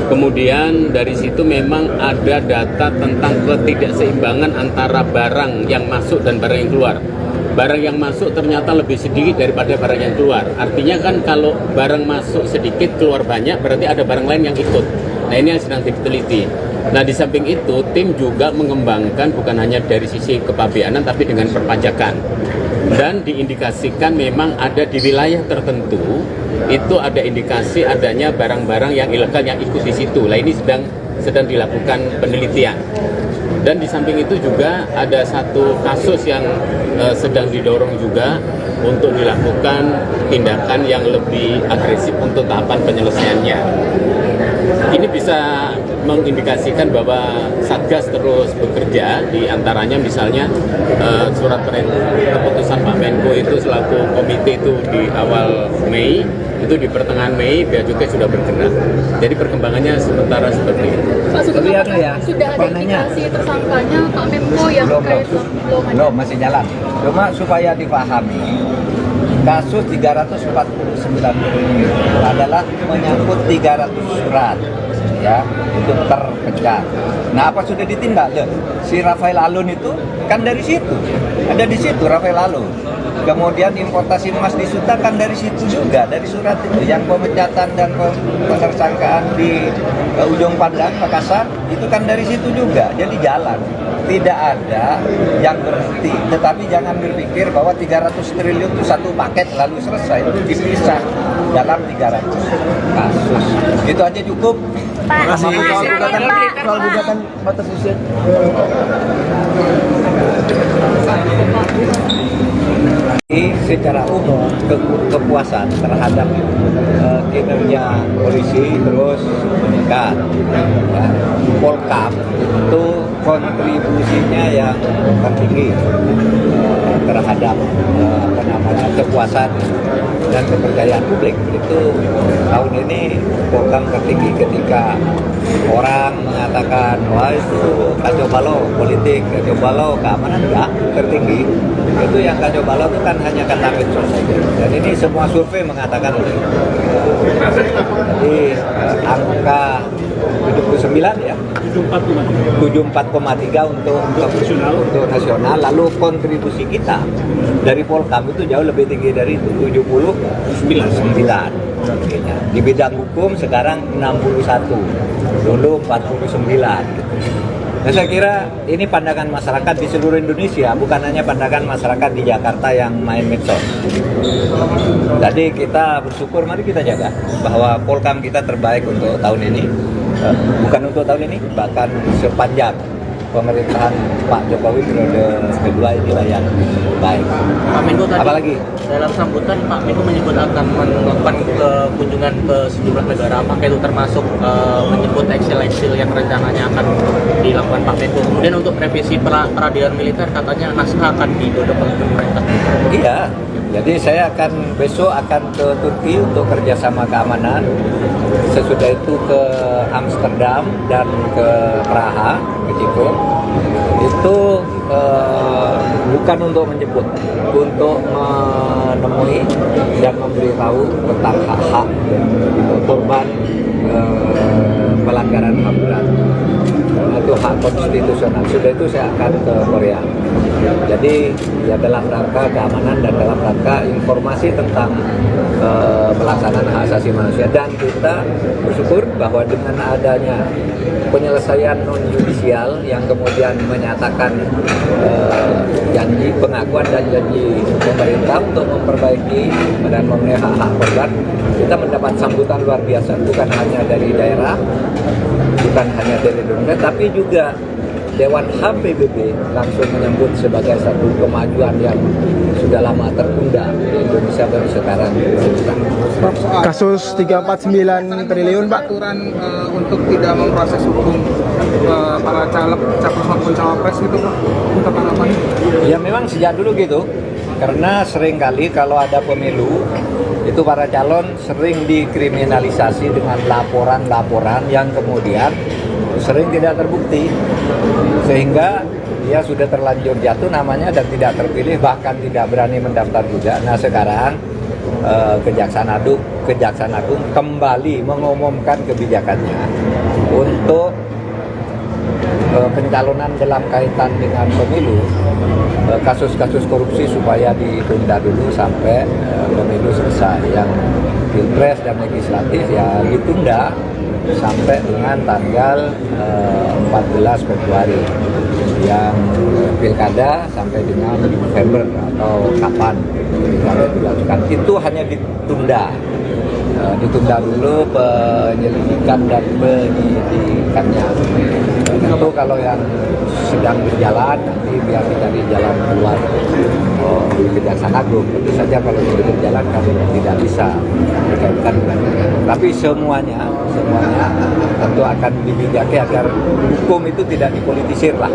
Kemudian dari situ memang ada data tentang ketidakseimbangan antara barang yang masuk dan barang yang keluar. Barang yang masuk ternyata lebih sedikit daripada barang yang keluar. Artinya kan kalau barang masuk sedikit, keluar banyak, berarti ada barang lain yang ikut. Nah ini yang sedang diteliti. Nah di samping itu, tim juga mengembangkan bukan hanya dari sisi kepabeanan, tapi dengan perpajakan. Dan diindikasikan memang ada di wilayah tertentu, itu ada indikasi adanya barang-barang yang ilegal yang ikut di situ. Nah ini sedang dilakukan penelitian. Dan di samping itu juga ada satu kasus yang sedang didorong juga untuk dilakukan tindakan yang lebih agresif untuk tahapan penyelesaiannya. Ini bisa mengindikasikan bahwa Satgas terus bekerja, di antaranya misalnya surat keputusan Pak Menko itu selaku komite itu di awal Mei, itu di pertengahan Mei Bea Cukai sudah bergerak. Jadi perkembangannya sementara seperti itu. Pak Sugeng, Tapi ada ya, sudah ada indikasi tersangkanya Pak Menko yang terkait belum ada? Belum, masih jalan. Cuma supaya dipahami, kasus 349 triliun adalah menyangkut 300 surat ya, itu terpecah. Nah apa sudah ditindak? Si Rafael Alun itu kan dari situ, ada di situ Rafael Alun. Kemudian importasi emas di Suta kan dari situ juga, dari surat itu. Yang pemecatan dan penersangkaan di Ujung Pandang, Makassar, itu kan dari situ juga. Jadi jalan, tidak ada yang berhenti. Tetapi jangan berpikir bahwa 300 triliun itu satu paket lalu selesai. Itu dipisah dalam 300 kasus. Itu aja cukup. Pak, soal gugatan batas usia. Secara umum kepuasan terhadap kinerja polisi terus meningkat. Ya. Polkam itu kontribusinya yang tertinggi terhadap kepuasan dan kepercayaan publik. Itu tahun ini Polkam tertinggi ketika orang mengatakan wah itu kacau balau politik, kacau balau keamanan, enggak, tertinggi. Itu yang kacau balau itu kan hanya kata medsos saja. Dan ini semua survei mengatakan itu. Jadi angka 79 ya, 74,3 untuk nasional. Lalu kontribusi kita dari Polkam itu jauh lebih tinggi dari itu, 79. Di bidang hukum sekarang 61, dulu 49. Nah, saya kira ini pandangan masyarakat di seluruh Indonesia, bukan hanya pandangan masyarakat di Jakarta yang main medsos. Jadi kita bersyukur, mari kita jaga bahwa Polkam kita terbaik untuk tahun ini. Bukan untuk tahun ini, bahkan sepanjang pemerintahan Pak Jokowi periode kedua inilah yang baik. Pak Menko tadi, apalagi dalam sambutan Pak Menko menyebut akan melakukan kunjungan ke sejumlah negara, apakah itu termasuk menyebut eksil-eksil yang rencananya akan dilakukan Pak Menko. Kemudian untuk revisi peradilan militer katanya naskah akan didorong oleh pemerintah. Iya, jadi saya besok akan ke Turki untuk kerjasama keamanan. Sesudah itu ke Amsterdam dan ke Praha, ke Ceko. Itu bukan untuk menjemput, untuk menemui dan memberitahu tentang hak-hak korban pelanggaran HAM berat. Itu hak konstitusional. Sudah itu saya akan ke Korea. Jadi ya dalam rangka keamanan dan dalam rangka informasi tentang pelaksanaan hak asasi manusia. Dan kita bersyukur bahwa dengan adanya penyelesaian non yudisial yang kemudian menyatakan janji pengakuan dan janji pemerintah untuk memperbaiki dan memenuhi hak-hak korban, kita mendapat sambutan luar biasa, bukan hanya dari daerah, bukan hanya dari Indonesia, tapi juga Dewan HAM PBB langsung menyambut sebagai satu kemajuan yang sudah lama tertunda di Indonesia baru sekarang. Kasus 349 triliun Pak. Aturan untuk tidak memproses hukum para caleg, capres maupun cawapres itu Pak, untuk apa? Ya memang sejak dulu gitu, karena seringkali kalau ada pemilu itu para calon sering dikriminalisasi dengan laporan-laporan yang kemudian sering tidak terbukti, sehingga dia sudah terlanjur jatuh namanya dan tidak terpilih, bahkan tidak berani mendaftar juga. Nah sekarang Kejaksaan Agung kembali mengumumkan kebijakannya untuk pencalonan dalam kaitan dengan pemilu, kasus-kasus korupsi supaya ditunda dulu sampai pemilu selesai. Yang pilpres dan legislatif ya ditunda sampai dengan tanggal 14 Februari, yang pilkada sampai dengan November atau kapan pilkada dilakukan. Itu hanya ditunda dulu penyelidikan dan penyidikannya. Tentu kalau yang sedang berjalan nanti biar dicari jalan keluar di Kejaksaan Agung. Tentu saja kalau sudah berjalan kami tidak bisa berkaitan dengan itu. Tapi semuanya tentu akan dibijaki agar hukum itu tidak dipolitisir lah.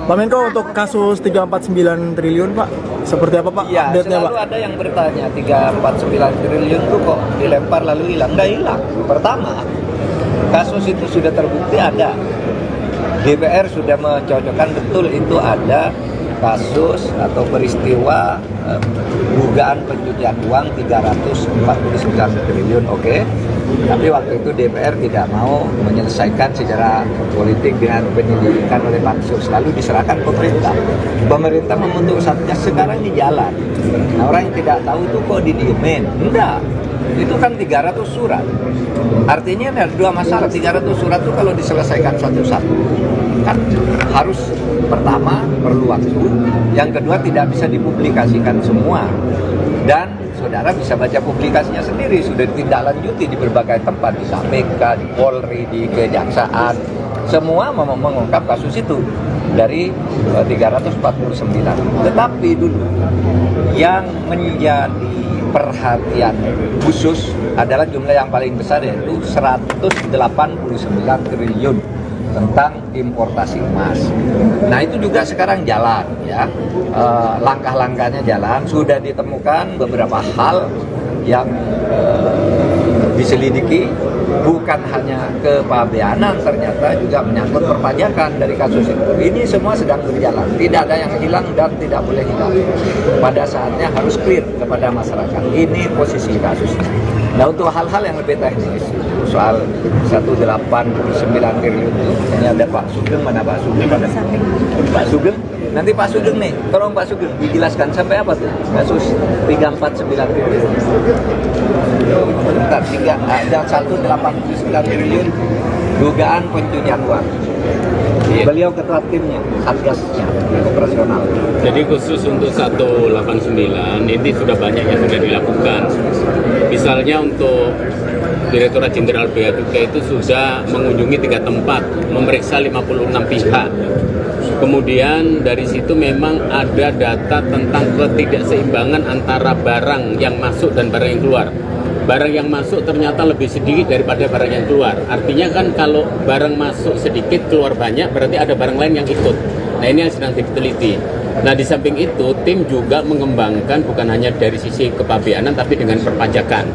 Pak Menko, untuk kasus 349 triliun Pak, seperti apa Pak Ya, update-nya Pak? selalu ada yang bertanya 349 triliun itu kok dilempar lalu hilang. Nggak hilang. Pertama, kasus itu sudah terbukti ada. DPR sudah mencocokkan betul itu ada kasus atau peristiwa dugaan pencucian uang 349 triliun, oke. Tapi waktu itu DPR tidak mau menyelesaikan secara politik dengan penyelidikan oleh Pansus, lalu diserahkan pemerintah. Pemerintah membentuk satgas, sekarang di jalan. Nah, orang yang tidak tahu itu kok didiemin? Enggak. Itu kan 300 surat. Artinya ada dua masalah. 300 surat itu kalau diselesaikan satu-satu kan harus, pertama perlu waktu, yang kedua tidak bisa dipublikasikan semua, dan saudara bisa baca publikasinya sendiri, sudah ditindaklanjuti di berbagai tempat, di KPK, di Polri, di Kejaksaan, semua mengungkap kasus itu dari 349. Tetapi dulu yang menjadi perhatian khusus adalah jumlah yang paling besar, yaitu 189 triliun tentang importasi emas. Nah itu juga sekarang jalan ya, langkah-langkahnya jalan, sudah ditemukan beberapa hal yang diselidiki, bukan hanya kepabeanan, ternyata juga menyangkut perpajakan dari kasus itu. Ini semua sedang berjalan, tidak ada yang hilang dan tidak boleh hilang. Pada saatnya harus clear kepada masyarakat. Ini posisi kasusnya. Nah untuk hal-hal yang lebih teknis, soal 189 triliun itu, ini ada Pak Sugeng, mana Pak Sugeng? Pak Sugeng, nanti Pak Sugeng nih, tolong Pak Sugeng dijelaskan sampai apa tuh kasus 349 triliun. Bentar, ada 189 triliun dugaan pencucian uang. Beliau ketua timnya, satgasnya, operasional. Jadi khusus untuk 189 ini sudah banyak yang sudah dilakukan. Misalnya untuk Direktorat Jenderal Bea Cukai itu sudah mengunjungi 3 tempat, memeriksa 56 pihak. Kemudian dari situ memang ada data tentang ketidakseimbangan antara barang yang masuk dan barang yang keluar. Barang yang masuk ternyata lebih sedikit daripada barang yang keluar. Artinya kan kalau barang masuk sedikit, keluar banyak, berarti ada barang lain yang ikut. Nah ini yang sedang diteliti. Nah di samping itu, tim juga mengembangkan bukan hanya dari sisi kepabeanan, tapi dengan perpajakan.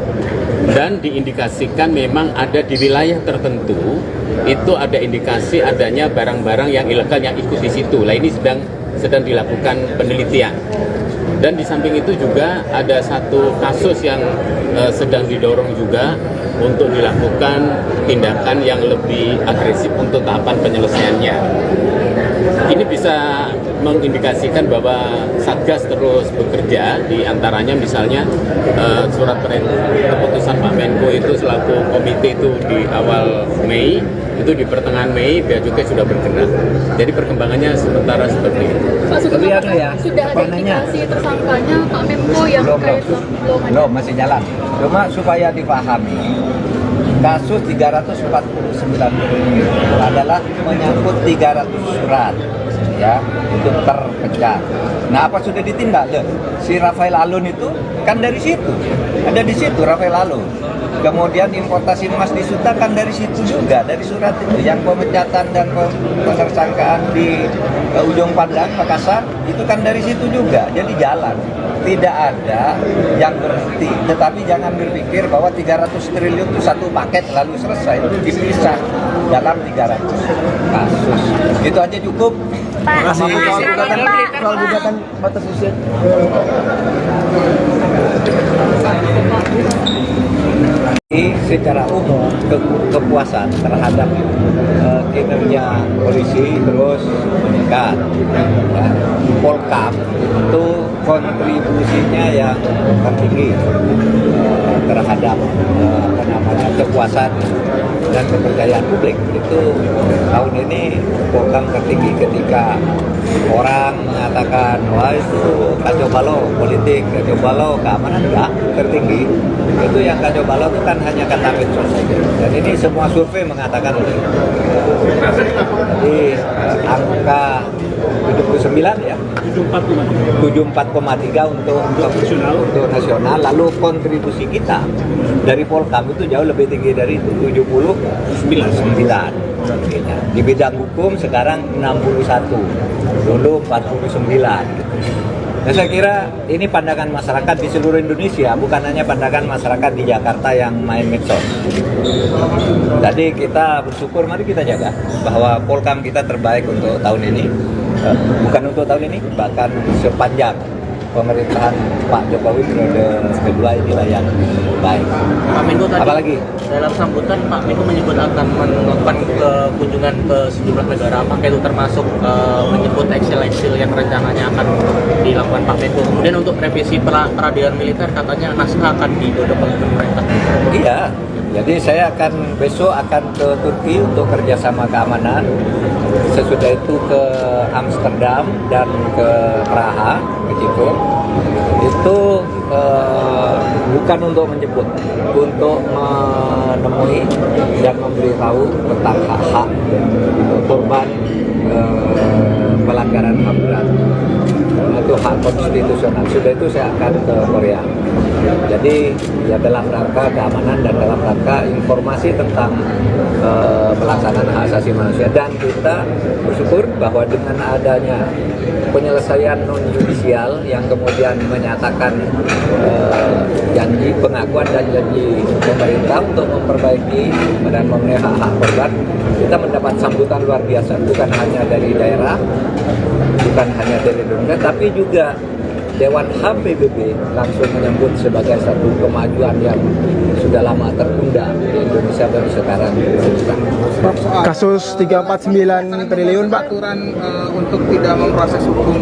Dan diindikasikan memang ada di wilayah tertentu, itu ada indikasi adanya barang-barang yang ilegal yang ikut di situ. Nah ini sedang dilakukan penelitian. Dan di samping itu juga ada satu kasus yang sedang didorong juga untuk dilakukan tindakan yang lebih agresif untuk tahapan penyelesaiannya. Ini bisa mengindikasikan bahwa Satgas terus bekerja, di antaranya misalnya surat keputusan Pak Menko itu selaku komite itu di awal Mei, itu di pertengahan Mei Bea Cukai sudah bergerak. Jadi perkembangannya sementara seperti itu. Pak, Tapi sudah ya, sudah ada indikasi tersangkanya Pak Menko yang terkait belum ada? belum, masih jalan. Cuma supaya dipahami, kasus 349 triliun adalah menyangkut 300 surat, ya, itu terpecah. Nah, apa sudah ditindak? Si Rafael Alun itu kan dari situ, ada di situ Rafael Alun. Kemudian importasi emas di Suta kan dari situ juga, dari surat itu. Yang pemecatan dan penersangkaan di Ujung Pandang, Makassar, itu kan dari situ juga. Jadi jalan. Tidak ada yang berhenti. Tetapi jangan berpikir bahwa 300 triliun itu satu paket lalu selesai. Itu dipisah dalam 300 kasus. Itu aja cukup. Pak, soal gugatan batas usia. Secara umum kepuasan terhadap kinerja polisi terus meningkat. Ya. Polkam itu kontribusinya yang tertinggi terhadap kepuasan dan kepercayaan publik. Itu tahun ini Polkam tertinggi ketika orang mengatakan wah itu kacau balau politik, kacau balau keamanan, enggak, tertinggi. Itu yang kacau balau itu kan hanya kata medsos saja. Dan ini semua survei mengatakan itu. Jadi angka 79 ya. 74,3 untuk nasional. Lalu kontribusi kita dari Polkam itu jauh lebih tinggi dari itu, 79. Di bidang hukum sekarang 61, dulu 49. Nah, saya kira ini pandangan masyarakat di seluruh Indonesia, bukan hanya pandangan masyarakat di Jakarta yang main medsos. Jadi kita bersyukur, mari kita jaga bahwa Polkam kita terbaik untuk tahun ini. Bukan untuk tahun ini, bahkan sepanjang pemerintahan Pak Jokowi periode kedua inilah yang baik. Pak Menko tadi, apalagi dalam sambutan Pak Menko menyebut akan melakukan kunjungan ke sejumlah negara, apakah itu termasuk menyebut eksil-eksil yang rencananya akan dilakukan Pak Menko. Kemudian untuk revisi peradilan militer katanya naskah akan digodok oleh pemerintah. Iya, jadi saya besok akan ke Turki untuk kerjasama keamanan. Sesudah itu ke Amsterdam dan ke Praha, ke Ceko. Itu bukan untuk menjemput, untuk menemui dan memberitahu tentang hak-hak korban pelanggaran HAM berat. Itu hak konstitusional. Sudah itu saya akan ke Korea. Jadi ya dalam rangka keamanan dan dalam rangka informasi tentang pelaksanaan hak asasi manusia. Dan kita bersyukur bahwa dengan adanya penyelesaian non-judisial yang kemudian menyatakan janji pengakuan dan janji pemerintah untuk memperbaiki dan memenuhi hak-hak korban, kita mendapat sambutan luar biasa, bukan hanya dari daerah, bukan hanya dari Indonesia, tapi juga Dewan HAM PBB langsung menyambut sebagai satu kemajuan yang sudah lama tertunda di Indonesia baru sekarang. Kasus 349 triliun, Pak. Aturan untuk tidak memproses hukum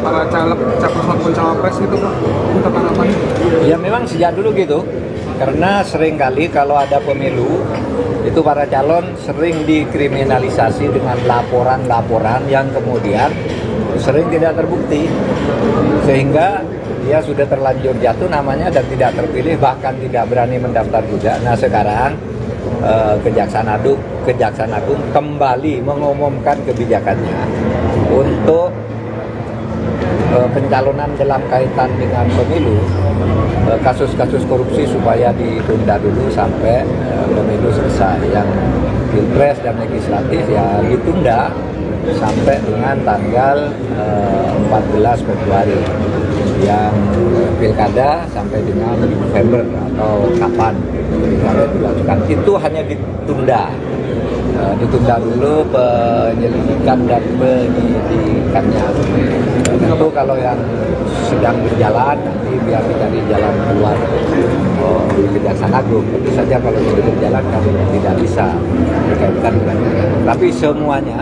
para caleg, capres maupun cawapres gitu, Pak, untuk tanggapan? Ya memang sejak dulu gitu, karena seringkali kalau ada pemilu itu para calon sering dikriminalisasi dengan laporan-laporan yang kemudian sering tidak terbukti, sehingga dia sudah terlanjur jatuh namanya dan tidak terpilih, bahkan tidak berani mendaftar juga. Nah sekarang Kejaksaan Agung kembali mengumumkan kebijakannya untuk pencalonan dalam kaitan dengan pemilu, kasus-kasus korupsi supaya ditunda dulu sampai pemilu selesai. Yang pilpres dan legislatif ya ditunda sampai dengan tanggal 14 Februari, yang pilkada sampai dengan November atau kapan pilkada dilakukan. Itu hanya ditunda ditunda dulu penyelidikan dan penyidikannya. Tentu kalau yang sedang berjalan nanti biar dicari jalan keluar Kejaksaan Agung. Tentu saja kalau sudah berjalan kami tidak bisa berkaitkan dengan itu. Tapi semuanya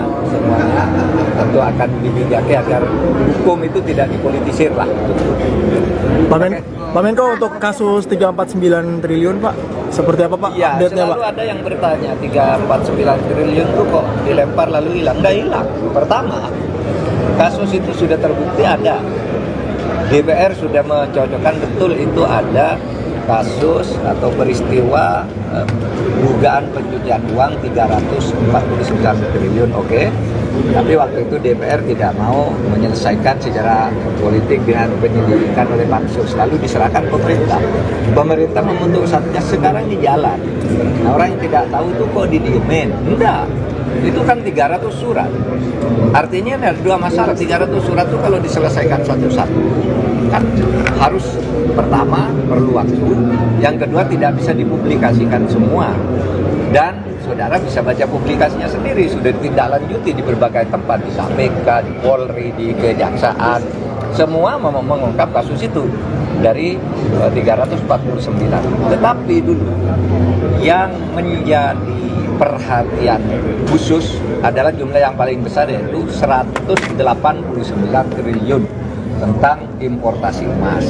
tentu akan dibijaki agar hukum itu tidak dipolitisir lah. Pak Menko, untuk kasus 349 triliun Pak, seperti apa Pak Ya, update-nya Pak? selalu ada yang bertanya 349 triliun itu kok dilempar lalu hilang. Nggak hilang. Pertama, kasus itu sudah terbukti ada. DPR sudah mencocokkan betul itu ada kasus atau peristiwa dugaan pencucian uang 349 triliun, oke. Tapi waktu itu DPR tidak mau menyelesaikan secara politik dengan penyelidikan oleh Pansus, lalu diserahkan pemerintah. Pemerintah membentuk satgas, sekarang di jalan. Nah, orang yang tidak tahu itu kok didiemin? Enggak. Itu kan 300 surat. Artinya ada dua masalah. 300 surat itu kalau diselesaikan satu-satu kan harus, pertama perlu waktu, yang kedua tidak bisa dipublikasikan semua, dan saudara bisa baca publikasinya sendiri, sudah ditindaklanjuti di berbagai tempat, di KPK, di Polri, di Kejaksaan, semua mengungkap kasus itu dari 349. Tetapi dulu yang menjadi perhatian khusus adalah jumlah yang paling besar, yaitu 189 triliun tentang importasi emas.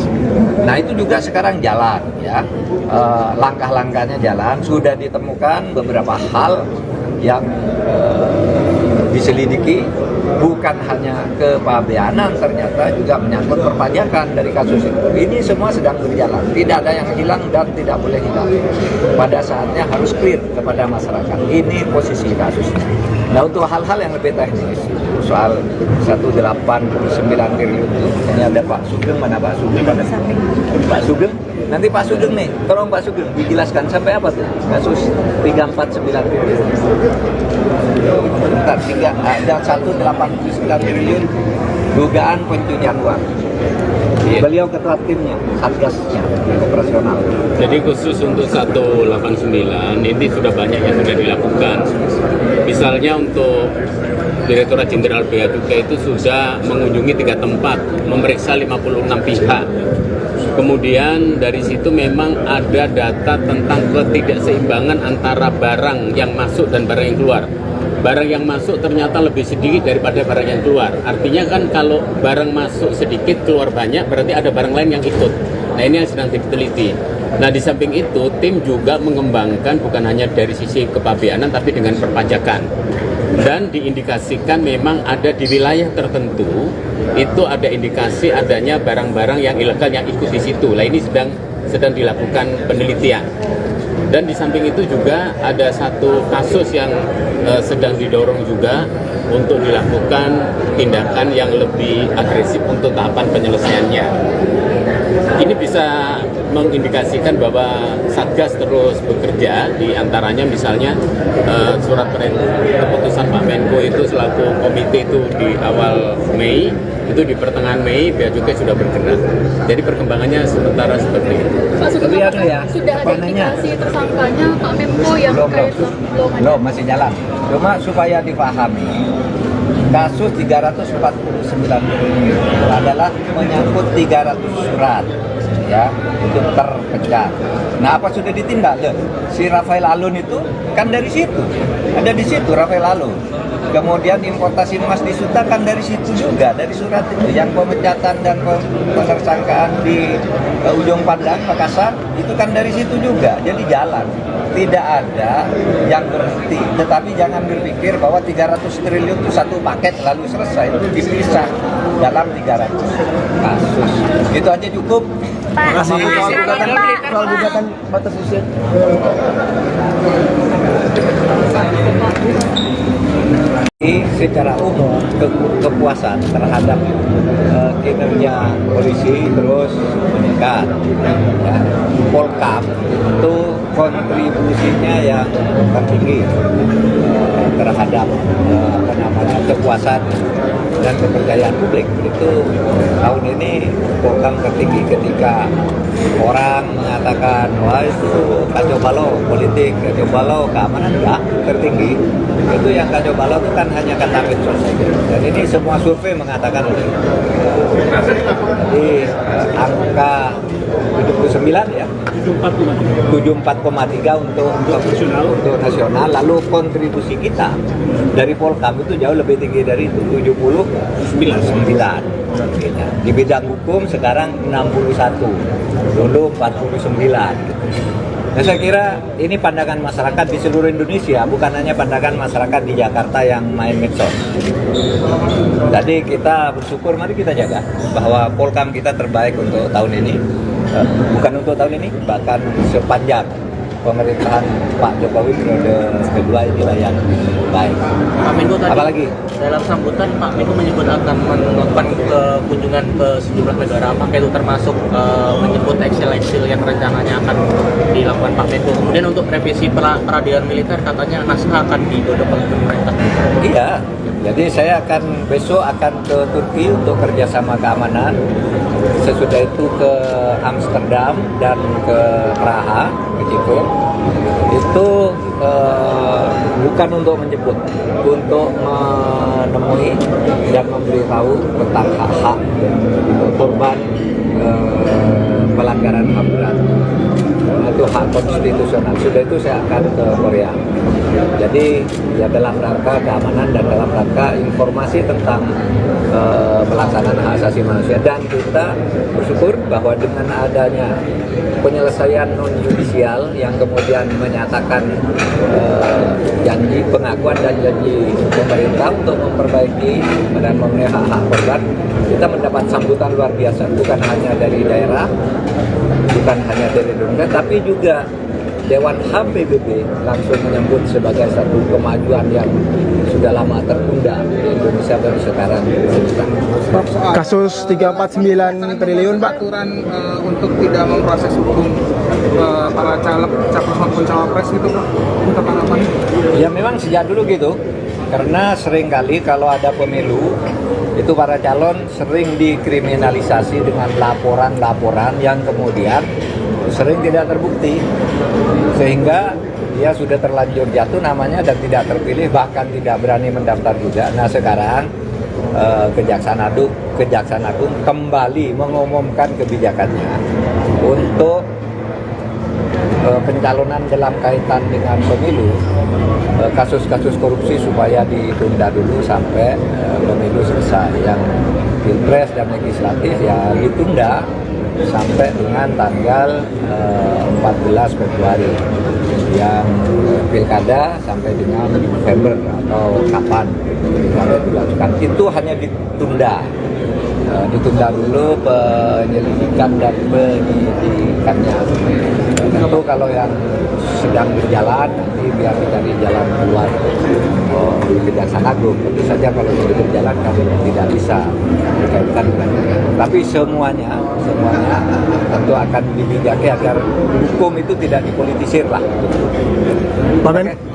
Nah, itu juga sekarang jalan ya, langkah-langkahnya jalan, sudah ditemukan beberapa hal yang diselidiki, bukan hanya kepabeanan, ternyata juga menyangkut perpajakan dari kasus itu. Ini semua sedang berjalan, tidak ada yang hilang dan tidak boleh hilang. Pada saatnya harus clear kepada masyarakat. Ini posisi kasusnya. Nah, untuk hal-hal yang lebih teknis, soal 189 triliun itu, ini ada Pak Sugeng, mana Pak Sugeng? Pak Sugeng, nanti Pak Sugeng nih, tolong Pak Sugeng dijelaskan sampai apa tuh kasus 349 triliun. Bentar, ada 189 triliun dugaan pencucian uang. Beliau ketua timnya, satgasnya, operasional. Jadi khusus untuk 189 ini sudah banyak yang sudah dilakukan. Misalnya untuk Direktorat Jenderal Bea Cukai itu sudah mengunjungi 3 tempat, memeriksa 56 pihak. Kemudian dari situ memang ada data tentang ketidakseimbangan antara barang yang masuk dan barang yang keluar. Barang yang masuk ternyata lebih sedikit daripada barang yang keluar. Artinya kan kalau barang masuk sedikit, keluar banyak, berarti ada barang lain yang ikut. Nah, ini yang sedang diteliti. Nah, di samping itu, tim juga mengembangkan bukan hanya dari sisi kepabeanan, tapi dengan perpajakan. Dan diindikasikan memang ada di wilayah tertentu, itu ada indikasi adanya barang-barang yang ilegal yang ikut di situ. Nah, ini sedang dilakukan penelitian. Dan di samping itu juga ada satu kasus yang sedang didorong juga untuk dilakukan tindakan yang lebih agresif untuk tahapan penyelesaiannya. Ini bisa mengindikasikan bahwa Satgas terus bekerja, di antaranya misalnya surat keputusan Pak Menko itu selaku komite itu di awal Mei, itu di pertengahan Mei Bea Cukai sudah bergerak. Jadi perkembangannya sementara seperti itu. Pak Sugeng, sudah ada indikasi tersangkanya Pak Menko yang terkait belum, masih jalan. Cuma supaya dipahami, kasus 349 triliun adalah menyangkut 300 surat ya, itu terpecah. Nah, apa sudah ditindak? Si Rafael Alun itu kan dari situ, ada di situ Rafael Alun. Kemudian importasi emas di Suta kan dari situ juga, dari surat itu. Yang pemecatan dan penersangkaan di Ujung Pandang, Makassar, itu kan dari situ juga. Jadi jalan, tidak ada yang berhenti. Tetapi jangan berpikir bahwa 300 triliun itu satu paket lalu selesai. Itu dipisah dalam 300 kasus. Itu aja cukup. Terima kasih. Soal gugatan batas usia. Secara umum kepuasan terhadap kinerja polisi terus meningkat. Ya. Polkam itu kontribusinya yang tertinggi terhadap kepuasan dan kepercayaan publik. Itu tahun ini Polkam tertinggi ketika orang mengatakan wah itu kacau balau politik, kacau balau keamanan, enggak, tertinggi. bukan hanya kata medsos saja. Dan ini semua survei mengatakan itu. Jadi angka 79 ya, 74,3 untuk nasional. Lalu kontribusi kita dari Polkam itu jauh lebih tinggi dari itu, 79. Di bidang hukum sekarang 61, dulu 49. Nah, saya kira ini pandangan masyarakat di seluruh Indonesia, bukan hanya pandangan masyarakat di Jakarta yang main medsos. Jadi kita bersyukur, mari kita jaga bahwa Polkam kita terbaik untuk tahun ini. Bukan untuk tahun ini, bahkan sepanjang pemerintahan Pak Jokowi periode kedua inilah yang baik. Pak Menko tadi apalagi dalam sambutan Pak Menko menyebut akan melakukan kunjungan ke sejumlah negara, apakah itu termasuk menyebut eksil-eksil yang rencananya akan dilakukan Pak Menko. Kemudian untuk revisi peradilan militer katanya naskah akan digodok oleh pemerintah. Iya, jadi saya besok akan ke Turki untuk kerjasama keamanan. Sesudah itu ke Amsterdam dan ke Praha, ke Ceko. Itu bukan untuk menjemput, untuk menemui dan memberitahu tentang hak-hak korban pelanggaran HAM berat. Itu hak konstitusional. Sudah itu saya akan ke Korea. Jadi ya dalam rangka keamanan dan dalam rangka informasi tentang pelaksanaan hak asasi manusia. Dan kita bersyukur bahwa dengan adanya penyelesaian non-judisial yang kemudian menyatakan janji pengakuan dan janji pemerintah untuk memperbaiki dan memenuhi hak-hak korban, kita mendapat sambutan luar biasa, bukan hanya dari daerah, bukan hanya dari Indonesia, tapi juga Dewan HAM PBB langsung menyambut sebagai satu kemajuan yang sudah lama tertunda di Indonesia baru sekarang. Kasus 349 triliun, Pak. Aturan untuk tidak memproses hukum para caleg, capres maupun cawapres itu, Pak, untuk harapan? Ya memang sejak dulu gitu, karena seringkali kalau ada pemilu itu para calon sering dikriminalisasi dengan laporan-laporan yang kemudian sering tidak terbukti, sehingga dia sudah terlanjur jatuh namanya dan tidak terpilih, bahkan tidak berani mendaftar juga. Nah sekarang Kejaksaan Agung kembali mengumumkan kebijakannya untuk pencalonan dalam kaitan dengan pemilu, kasus-kasus korupsi supaya ditunda dulu sampai pemilu selesai. Yang pilpres dan legislatif ya ditunda sampai dengan tanggal 14 Februari, yang pilkada sampai dengan November atau kapan sampai dilakukan. Itu hanya ditunda dulu penyelidikan dan penyidikannya. Tentu kalau yang sedang berjalan nanti biar dicari jalan keluar di Kejaksaan Agung. Tentu saja kalau sudah berjalan kan tidak bisa dikaitkan dengan itu. Tapi semuanya tentu akan dibijaki agar hukum itu tidak dipolitisir lah.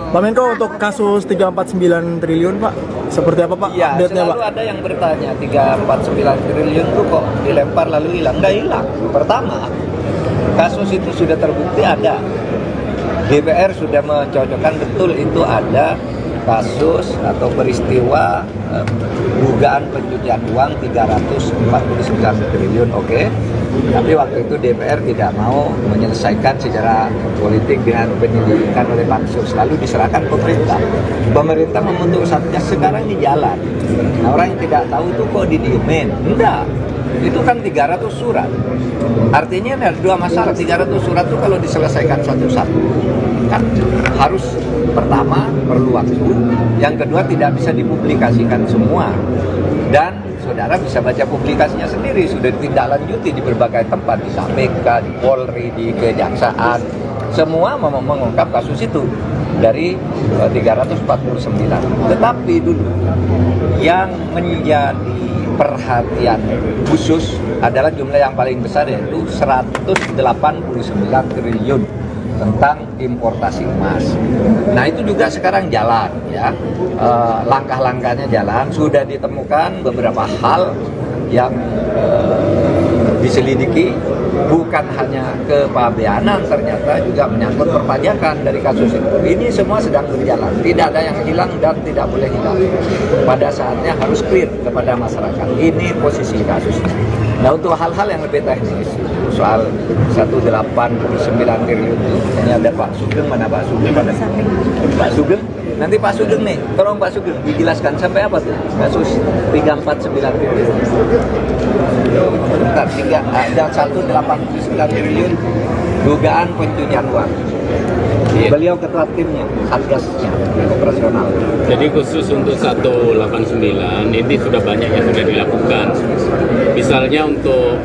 Pak Menko, untuk kasus 349 triliun, Pak, seperti apa, Pak? Ya, Update-nya, selalu Pak? ada yang bertanya 349 triliun itu kok dilempar lalu hilang. Nggak hilang. Pertama, kasus itu sudah terbukti ada. DPR sudah mencocokkan betul itu ada kasus atau peristiwa dugaan pencucian uang 349 triliun, oke. Tapi waktu itu DPR tidak mau menyelesaikan secara politik dengan penyelidikan oleh pansus, lalu diserahkan pemerintah. Pemerintah membentuk satgas, sekarang di jalan. Nah, orang yang tidak tahu itu kok didiemin? Enggak. Itu kan 300 surat. Artinya ada dua masalah. 300 surat itu kalau diselesaikan satu-satu kan harus, pertama perlu waktu, yang kedua tidak bisa dipublikasikan semua. Dan saudara bisa baca publikasinya sendiri, sudah ditindaklanjuti di berbagai tempat, di KPK, di Polri, di Kejaksaan, semua mengungkap kasus itu dari 349. Tetapi dulu yang menjadi perhatian khusus adalah jumlah yang paling besar, yaitu 189 triliun tentang importasi emas. Nah itu juga sekarang jalan ya, langkah-langkahnya jalan, sudah ditemukan beberapa hal yang diselidiki bukan hanya kepabeanan, ternyata juga menyangkut perpajakan dari kasus itu. Ini semua sedang berjalan, tidak ada yang hilang dan tidak boleh hilang. Pada saatnya harus clear kepada masyarakat. Ini posisi kasusnya. Nah, untuk hal-hal yang lebih teknis, soal 189 triliun itu, ini ada Pak Sugeng, mana Pak Sugeng? Pak Sugeng, nanti Pak Sugeng nih, tolong Pak Sugeng dijelaskan sampai apa tuh kasus 349 triliun. Bentar, ada 189 triliun dugaan pencucian uang. Beliau ketua timnya, satgasnya, operasional. Jadi khusus untuk 189 ini sudah banyak yang sudah dilakukan. Misalnya untuk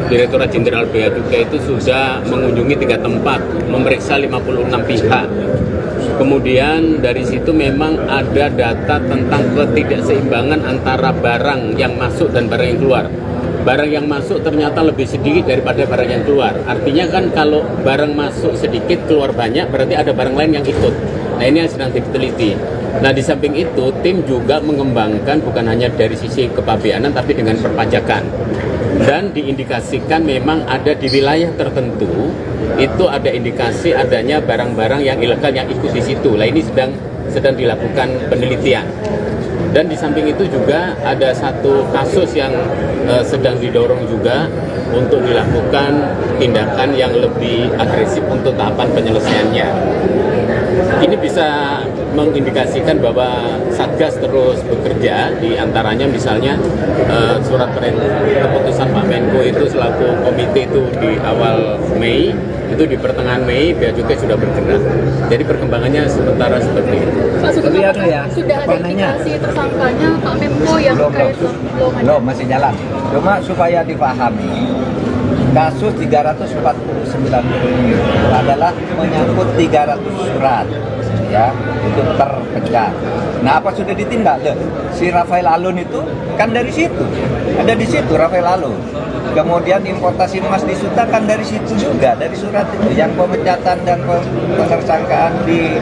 Direktorat Jenderal Bea Cukai itu sudah mengunjungi 3 tempat, memeriksa 56 pihak. Kemudian dari situ memang ada data tentang ketidakseimbangan antara barang yang masuk dan barang yang keluar. Barang yang masuk ternyata lebih sedikit daripada barang yang keluar. Artinya kan kalau barang masuk sedikit, keluar banyak, berarti ada barang lain yang ikut. Nah, ini yang sedang diteliti. Nah, di samping itu, tim juga mengembangkan bukan hanya dari sisi kepabeanan, tapi dengan perpajakan. Dan diindikasikan memang ada di wilayah tertentu, itu ada indikasi adanya barang-barang yang ilegal yang ikut di situ. Nah, ini sedang dilakukan penelitian. Dan di samping itu juga ada satu kasus yang sedang didorong juga untuk dilakukan tindakan yang lebih agresif untuk tahapan penyelesaiannya. Ini bisa mengindikasikan bahwa Satgas terus bekerja, di antaranya misalnya surat keputusan Pak Menko itu selaku komite itu di awal Mei, itu di pertengahan Mei Bea Cukai sudah bergerak. Jadi perkembangannya sementara seperti itu. Pak Sugeng, Ya, sudah ada indikasi tersangkanya Pak Menko yang terkait belum, masih jalan. Cuma supaya dipahami, kasus 349 triliun adalah menyangkut 300 surat, ya, itu terpecah. Nah, apa sudah ditindak? Si Rafael Alun itu kan dari situ, ada di situ Rafael Alun. Kemudian importasi emas di Suta kan dari situ juga, dari surat itu. Yang pemecatan dan penersangkaan di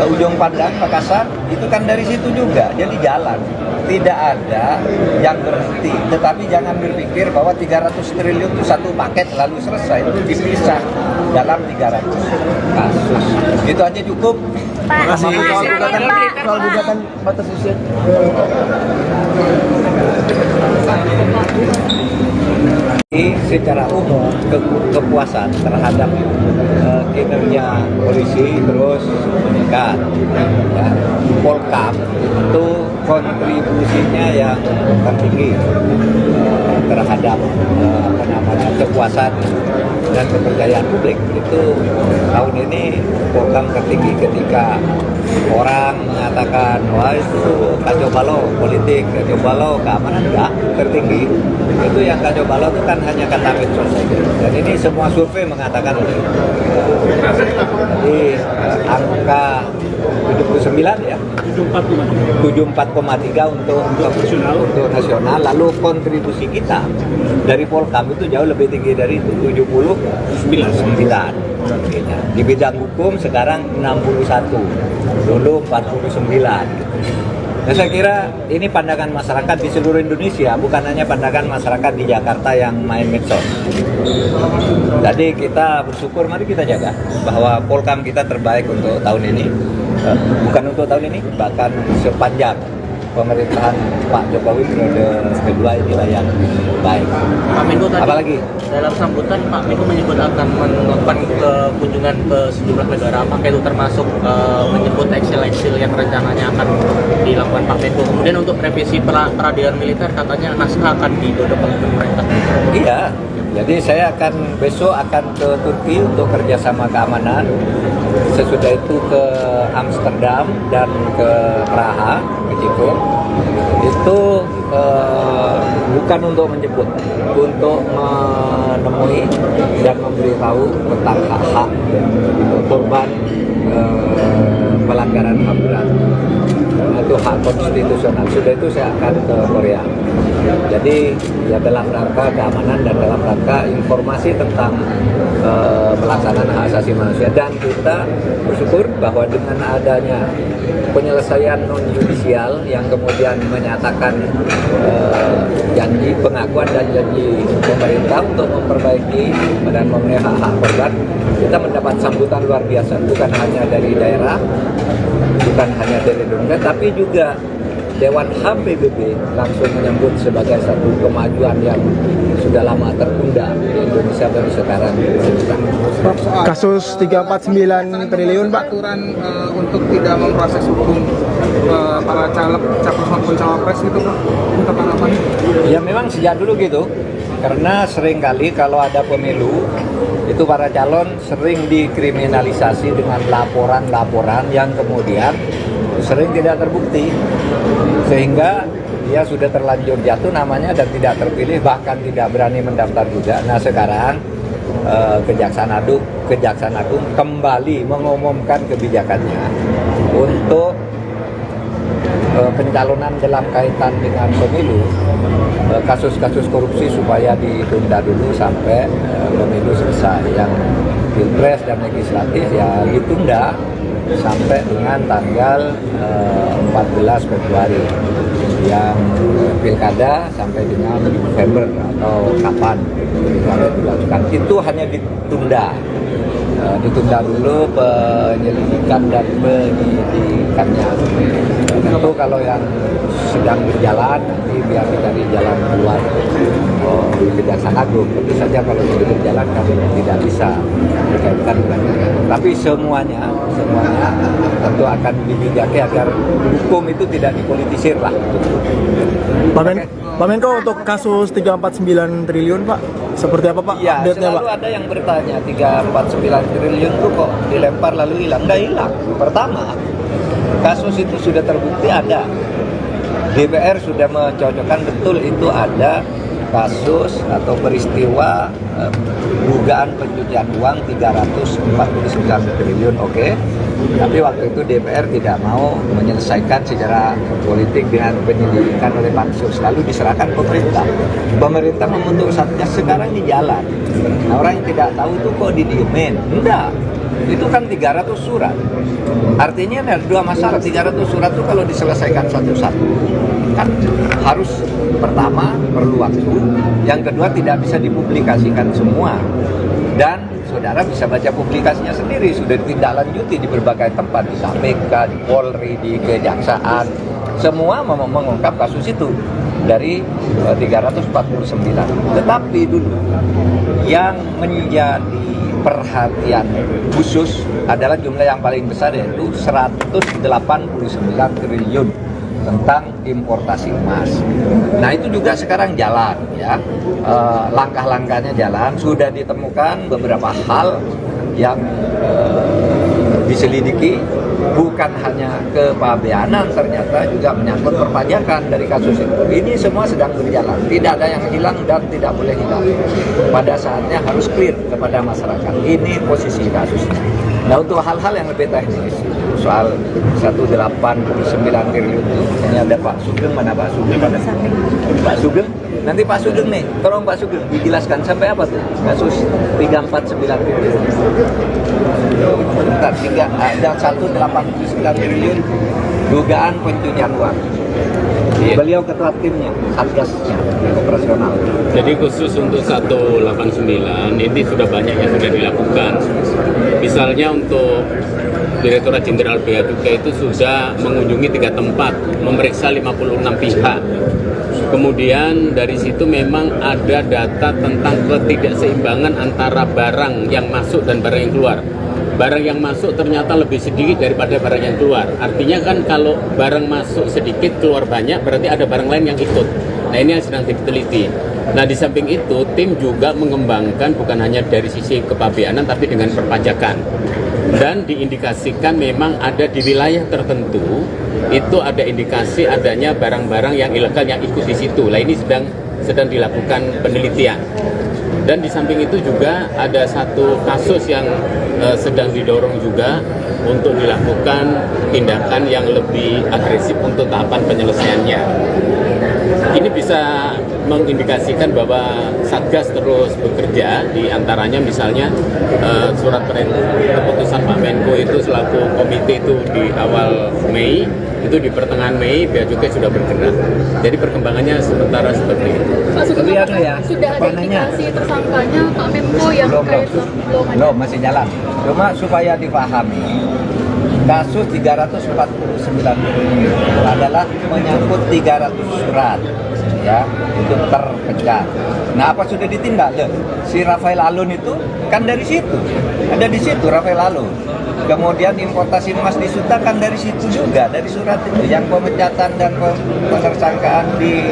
Ujung Pandang, Makassar, itu kan dari situ juga. Jadi jalan. Tidak ada yang berhenti. Tetapi jangan berpikir bahwa 300 triliun itu satu paket lalu selesai. Itu dipisah dalam 300 kasus. Itu aja cukup. Soal gugatan batas usia. Secara umum kepuasan terhadap kinerja polisi terus meningkat. Ya. Polkam itu kontribusinya yang tertinggi terhadap kepuasan dan kepercayaan publik. Itu tahun ini Polkam tertinggi ketika orang mengatakan wah itu kacau balau politik, kacau balau keamanan, enggak, tertinggi. Itu yang kacau balau itu kan hanya kata medsos saja. Dan ini semua survei mengatakan itu. Jadi angka 79 ya, 74,3 untuk nasional. Lalu kontribusi kita dari Polkam itu jauh lebih tinggi dari itu, 79. Di bidang hukum sekarang 61, dulu 49. Nah, saya kira ini pandangan masyarakat di seluruh Indonesia, bukan hanya pandangan masyarakat di Jakarta yang main medsos. Jadi kita bersyukur, mari kita jaga bahwa Polkam kita terbaik untuk tahun ini. Bukan untuk tahun ini, bahkan sepanjang pemerintahan Pak Jokowi periode kedua inilah yang baik. Pak Menko tadi, apalagi dalam sambutan Pak Menko menyebut akan melakukan kunjungan ke sejumlah negara, apakah itu termasuk menyebut eksil-eksil yang rencananya akan dilakukan Pak Menko. Kemudian untuk revisi peradilan militer katanya naskah akan didodok oleh pemerintah. Iya, jadi saya besok akan ke Turki untuk kerjasama keamanan. Sesudah itu ke Amsterdam dan ke Praha, ke Ceko. Itu bukan untuk menjemput, untuk menemui dan memberitahu tentang hak-hak korban pelanggaran HAM berat. Nah, itu hak konstitusional. Sudah itu saya akan ke Korea. Jadi ya dalam rangka keamanan dan dalam rangka informasi tentang pelaksanaan hak asasi manusia. Dan kita bersyukur bahwa dengan adanya penyelesaian non yudisial yang kemudian menyatakan janji pengakuan dan janji pemerintah untuk memperbaiki dan memenuhi hak-hak korban, kita mendapat sambutan luar biasa, bukan hanya dari daerah, bukan hanya dari Indonesia, tapi juga Dewan HAM PBB langsung menyambut sebagai satu kemajuan yang sudah lama tertunda di Indonesia baru sekarang. Kasus 349 triliun Pak. Aturan untuk tidak memproses hukum para caleg, capres maupun cawapres itu Pak, untuk apa? Ya memang sejak dulu gitu, karena seringkali kalau ada pemilu itu para calon sering dikriminalisasi dengan laporan-laporan yang kemudian sering tidak terbukti, sehingga dia sudah terlanjur jatuh namanya dan tidak terpilih, bahkan tidak berani mendaftar juga. Nah sekarang Kejaksaan Agung kembali mengumumkan kebijakannya untuk pencalonan dalam kaitan dengan pemilu, kasus-kasus korupsi supaya ditunda dulu sampai pemilu selesai. Yang pilpres dan legislatif ya ditunda sampai dengan tanggal 14 Februari, yang pilkada sampai dengan November atau kapan pilkada dilakukan. Itu hanya ditunda dulu penyelidikan dan penyidikannya. Tentu kalau yang sedang berjalan nanti biar dicari jalan keluar di Kejaksaan Agung. Tentu saja kalau sudah berjalan kami tidak bisa berkaitan dengan itu. Tapi semuanya tentu akan dibijaki agar hukum itu tidak dipolitisir lah. Pak Menko, untuk kasus 349 triliun Pak, seperti apa Pak Ya, update-nya Pak? selalu ada yang bertanya 349 triliun itu kok dilempar lalu hilang. Nggak hilang. Pertama, kasus itu sudah terbukti ada. DPR sudah mencocokkan betul itu ada kasus atau peristiwa dugaan pencucian uang 349 triliun, oke. Tapi waktu itu DPR tidak mau menyelesaikan secara politik dengan penyelidikan oleh pansus, lalu diserahkan pemerintah. Pemerintah membentuk satgas, sekarang di jalan. Nah, orang yang tidak tahu itu kok didiemin? Enggak. Itu kan 300 surat. Artinya ada dua masalah. 300 surat itu kalau diselesaikan satu-satu kan harus, pertama perlu waktu, yang kedua tidak bisa dipublikasikan semua, dan saudara bisa baca publikasinya sendiri, sudah ditindaklanjuti di berbagai tempat, di KPK, di Polri, di Kejaksaan, semua mengungkap kasus itu dari 349. Tetapi dulu yang menjadi perhatian khusus adalah jumlah yang paling besar, yaitu 189 triliun tentang importasi emas. Nah itu juga sekarang jalan ya, langkah-langkahnya jalan, sudah ditemukan beberapa hal yang diselidiki, bukan hanya kepabeanan, ternyata juga menyangkut perpajakan dari kasus itu. Ini semua sedang berjalan, tidak ada yang hilang dan tidak boleh hilang. Pada saatnya harus clear kepada masyarakat. Ini posisi kasusnya. Nah untuk hal-hal yang lebih teknis, soal 189 triliun itu, ini ada Pak Sugeng, mana Pak Sugeng? Pak Sugeng, nanti Pak Sugeng nih, tolong Pak Sugeng dijelaskan sampai apa tuh kasus 349 triliun. Bentar, ada 189 triliun dugaan pencucian uang. Beliau ketua timnya, satgasnya, operasional. Jadi khusus untuk 189 ini sudah banyak yang sudah dilakukan. Misalnya untuk Direktorat Jenderal Bea Cukai itu sudah mengunjungi 3 tempat, memeriksa 56 pihak. Kemudian dari situ memang ada data tentang ketidakseimbangan antara barang yang masuk dan barang yang keluar. Barang yang masuk ternyata lebih sedikit daripada barang yang keluar. Artinya kan kalau barang masuk sedikit, keluar banyak, berarti ada barang lain yang ikut. Nah ini yang sedang diteliti. Nah di samping itu, tim juga mengembangkan bukan hanya dari sisi kepabeanan, tapi dengan perpajakan. Dan diindikasikan memang ada di wilayah tertentu, itu ada indikasi adanya barang-barang yang ilegal yang ikut di situ. Nah ini sedang dilakukan penelitian. Dan di samping itu juga ada satu kasus yang sedang didorong juga, untuk dilakukan tindakan yang lebih agresif untuk tahapan penyelesaiannya. Ini bisa mengindikasikan bahwa Satgas terus bekerja, di antaranya misalnya surat keputusan Pak Menko itu selaku komite itu di awal Mei, itu di pertengahan Mei Bea Cukai sudah bergerak. Jadi perkembangannya sementara seperti itu. Pak, Tapi anu ya, sudah ada panahnya. indikasi tersangkanya Pak Menko yang terkait belum ada. Belum, masih jalan. Cuma supaya dipahami, kasus 349 triliun adalah menyangkut 300 surat, ya, itu terpecah. Nah, apa sudah ditindak? Si Rafael Alun itu kan dari situ, ada di situ Rafael Alun. Kemudian importasi emas di Suta kan dari situ juga, dari surat itu. Yang pemecatan dan penersangkaan di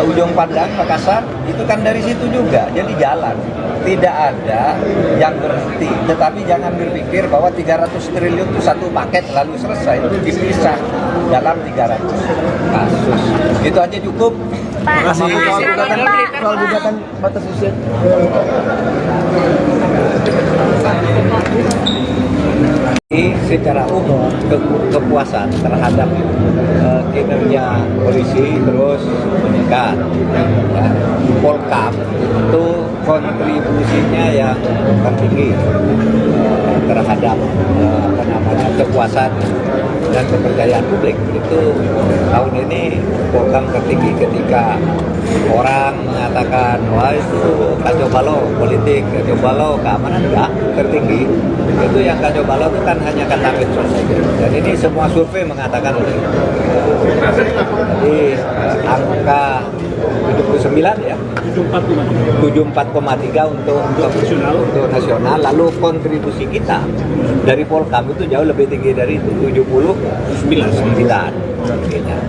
Ujung Pandang, Makassar, itu kan dari situ juga. Jadi jalan. Tidak ada yang berhenti. Tetapi jangan berpikir bahwa 300 triliun itu satu paket lalu selesai. Itu dipisah dalam 300 kasus. Itu aja cukup. Pak, soal gugatan batas usia. Secara umum kepuasan terhadap kinerja polisi terus meningkat. Ya. Polkam itu kontribusinya yang tertinggi terhadap kepuasan dan kepercayaan publik. Itu tahun ini Polkam tertinggi ketika orang mengatakan wah itu kacau balau politik, kacau balau keamanan, enggak, tertinggi. Itu yang kacau balau itu kan hanya kata medsos saja. Dan ini semua survei mengatakan itu. Jadi angka 79 ya. 74,3 untuk nasional. Lalu kontribusi kita dari Polkam itu jauh lebih tinggi dari itu, 79.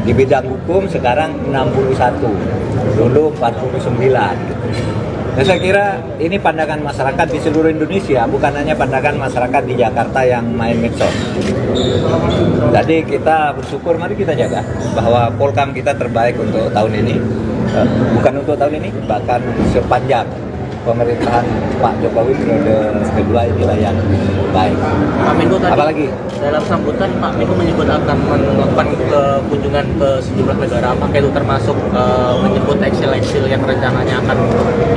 Di bidang hukum sekarang 61, dulu 49. Nah, saya kira ini pandangan masyarakat di seluruh Indonesia, bukan hanya pandangan masyarakat di Jakarta yang main medsos. Jadi kita bersyukur, mari kita jaga bahwa Polkam kita terbaik untuk tahun ini. Bukan untuk tahun ini, bahkan sepanjang pemerintahan Pak Jokowi periode kedua inilah yang baik. Pak Menko tadi, apalagi dalam sambutan Pak Menko menyebut akan melakukan kunjungan ke sejumlah negara, apakah itu termasuk menyebut eksil-eksil yang rencananya akan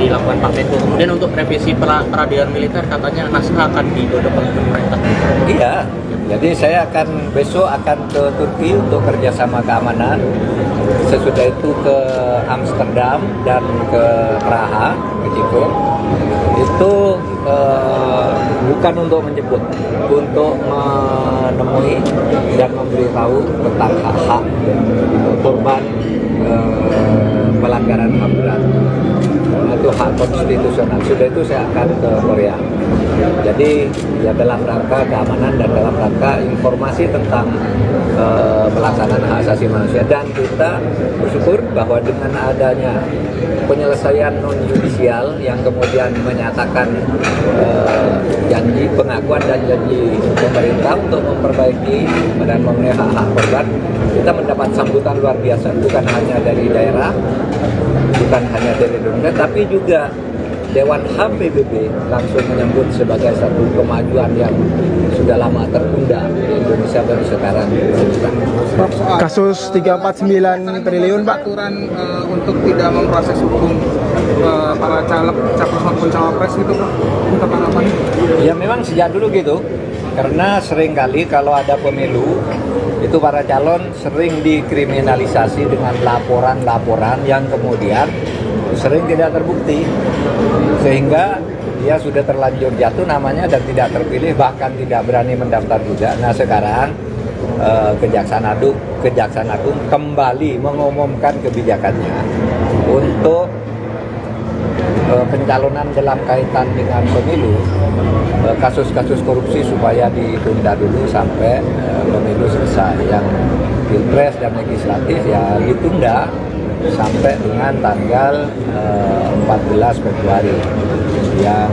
dilakukan Pak Menko. Kemudian untuk revisi peradilan militer katanya naskah akan digodok oleh pemerintah. Iya, jadi saya besok akan ke Turki untuk kerjasama keamanan. Sesudah itu ke Amsterdam dan ke Praha, ke Ceko. Itu bukan untuk menjemput, untuk menemui dan memberitahu tentang hak-hak korban pelanggaran HAM berat. Itu hak konstitusional. Sudah itu saya akan ke Korea. Jadi ya dalam rangka keamanan dan dalam rangka informasi tentang pelaksanaan hak asasi manusia. Dan kita bersyukur bahwa dengan adanya penyelesaian non-judisial yang kemudian menyatakan janji pengakuan dan janji pemerintah untuk memperbaiki dan memenuhi hak-hak korban, kita mendapat sambutan luar biasa, bukan hanya dari daerah, bukan hanya dari Indonesia, tapi juga Dewan HAM PBB langsung menyambut sebagai satu kemajuan yang sudah lama tertunda di Indonesia baru sekarang. Kasus 349 triliun, Pak. Aturan untuk tidak memproses hukum para caleg, capres maupun cawapres gitu, Pak. Untuk harapan. Ya memang sejak dulu gitu, karena seringkali kalau ada pemilu itu para calon sering dikriminalisasi dengan laporan-laporan yang kemudian sering tidak terbukti, sehingga dia sudah terlanjur jatuh namanya dan tidak terpilih, bahkan tidak berani mendaftar juga. Nah sekarang Kejaksaan Agung kembali mengumumkan kebijakannya untuk pencalonan dalam kaitan dengan pemilu, kasus-kasus korupsi supaya ditunda dulu sampai pemilu selesai. Yang pilpres dan legislatif ya ditunda sampai dengan tanggal 14 Februari, yang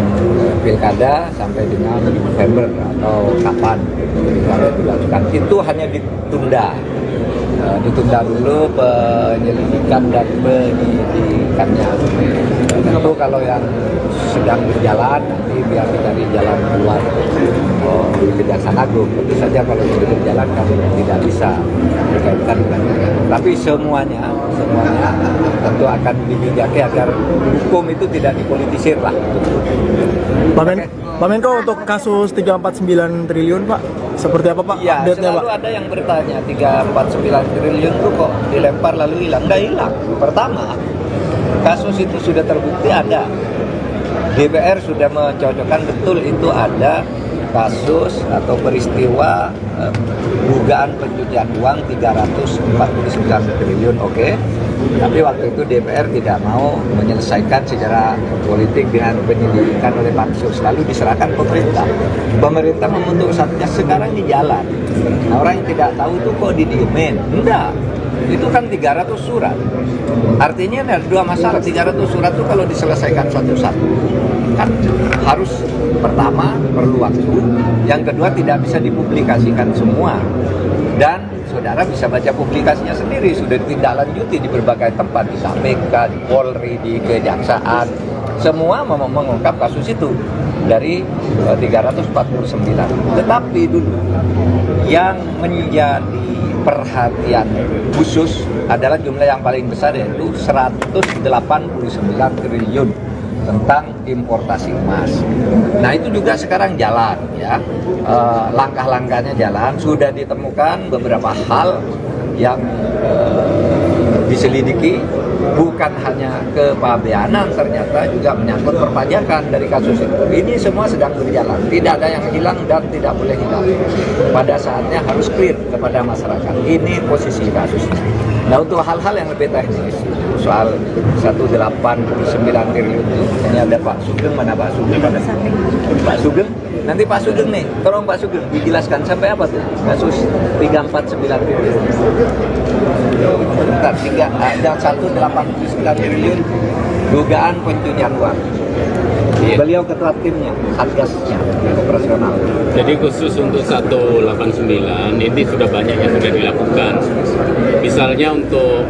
pilkada sampai dengan November atau kapan pilkada dilakukan. Itu hanya ditunda ditunda dulu penyelidikan dan penyidikannya. Tentu kalau yang sedang berjalan nanti biar dicari jalan keluar di Kejaksaan Agung. Tentu saja kalau sudah berjalan kami tidak bisa berkaitan dengan itu. Tapi semuanya tentu akan dibijaki agar hukum itu tidak dipolitisir lah. Pak Menko, untuk kasus 349 triliun Pak, seperti apa Pak Ya, update-nya Pak? selalu ada yang bertanya 349 triliun itu kok dilempar lalu hilang. Nggak hilang. Pertama, kasus itu sudah terbukti ada. DPR sudah mencocokkan betul itu ada kasus atau peristiwa dugaan pencucian uang 349 triliun, oke. Tapi waktu itu DPR tidak mau menyelesaikan secara politik dengan penyelidikan oleh Pansus, lalu diserahkan pemerintah. Pemerintah membentuk Satgas, sekarang di jalan. Nah, orang yang tidak tahu itu kok didiemin? Enggak. Itu kan 300 surat. Artinya ada dua masalah. 300 surat itu kalau diselesaikan satu-satu kan harus, pertama perlu waktu, yang kedua tidak bisa dipublikasikan semua, dan saudara bisa baca publikasinya sendiri, sudah ditindaklanjuti di berbagai tempat, di KPK, di Polri, di Kejaksaan, semua mengungkap kasus itu dari 349. Tetapi dulu yang menjadi perhatian khusus adalah jumlah yang paling besar, yaitu 189 triliun tentang importasi emas. Nah, itu juga sekarang jalan ya, langkah-langkahnya jalan, sudah ditemukan beberapa hal yang diselidiki, bukan hanya kepabeanan, ternyata juga menyangkut perpajakan dari kasus itu. Ini semua sedang berjalan, tidak ada yang hilang dan tidak boleh hilang. Pada saatnya harus clear kepada masyarakat. Ini posisi kasusnya. Nah, untuk hal-hal yang lebih teknis, soal 189 triliun itu, ini ada Pak Sugeng, mana Pak Sugeng? Pak Sugeng, nanti Pak Sugeng nih, tolong Pak Sugeng dijelaskan sampai apa tuh kasus 349 triliun. Bentar, ada 189 triliun dugaan pencucian uang. Beliau ketua timnya, satgasnya, operasional. Jadi khusus untuk 189 ini sudah banyak yang sudah dilakukan. Misalnya untuk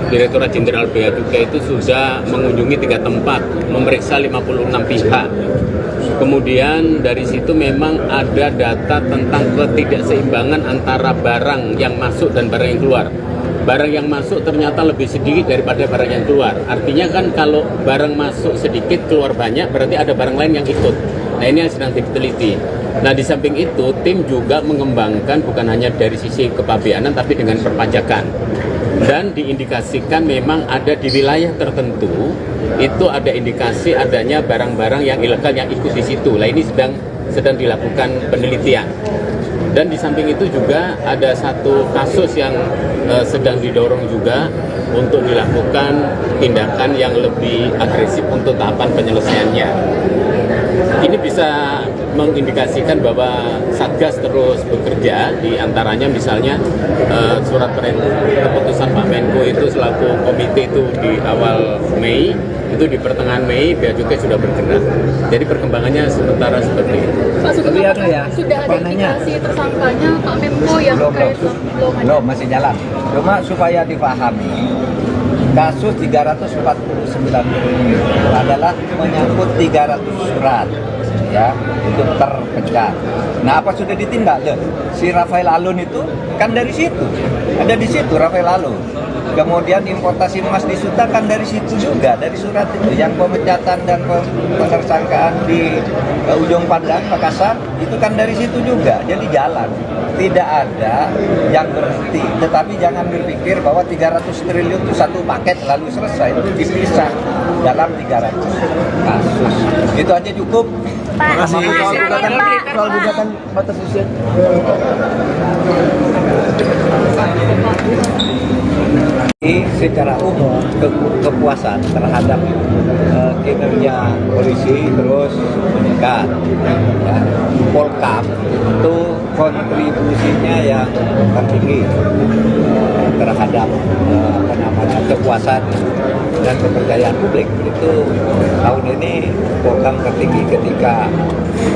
Direktorat Jenderal Bea Cukai itu sudah mengunjungi 3 tempat, memeriksa 56 pihak. Kemudian dari situ memang ada data tentang ketidakseimbangan antara barang yang masuk dan barang yang keluar. Barang yang masuk ternyata lebih sedikit daripada barang yang keluar. Artinya kan kalau barang masuk sedikit, keluar banyak, berarti ada barang lain yang ikut. Nah, ini yang sedang diteliti. Nah, di samping itu, tim juga mengembangkan bukan hanya dari sisi kepabeanan, tapi dengan perpajakan. Dan diindikasikan memang ada di wilayah tertentu, itu ada indikasi adanya barang-barang yang ilegal yang ikut di situ. Nah, ini sedang dilakukan penelitian. Dan di samping itu juga ada satu kasus yang sedang didorong juga untuk dilakukan tindakan yang lebih agresif untuk tahapan penyelesaiannya. Ini bisa mengindikasikan bahwa Satgas terus bekerja, di antaranya misalnya surat keputusan Pak Menko itu selaku komite itu di awal Mei, itu di pertengahan Mei Bea Cukai sudah bergerak. Jadi perkembangannya sementara seperti itu. Pak Sugeng, sudah ada indikasi tersangkanya Pak Menko yang terkait belum, masih jalan. Cuma supaya dipahami, kasus 349 triliun adalah menyangkut 300 surat ya, itu terpecah. Nah, apa sudah ditindak? Si Rafael Alun itu kan dari situ, ada di situ Rafael Alun. Kemudian importasi emas di Suta kan dari situ juga, dari surat itu. Yang pemecatan dan penersangkaan di Ujung Pandang, Makassar, itu kan dari situ juga. Jadi jalan, tidak ada yang berhenti. Tetapi jangan berpikir bahwa 300 triliun itu satu paket lalu selesai. Itu dipisah dalam 300 kasus. Itu aja cukup. Terima kasih. Soal gugatan batas usia. Secara umum kepuasan terhadap kinerja polisi terus meningkat. Ya. Polkam itu kontribusinya yang tertinggi terhadap kepuasan dan kepercayaan publik itu tahun ini program tertinggi ketika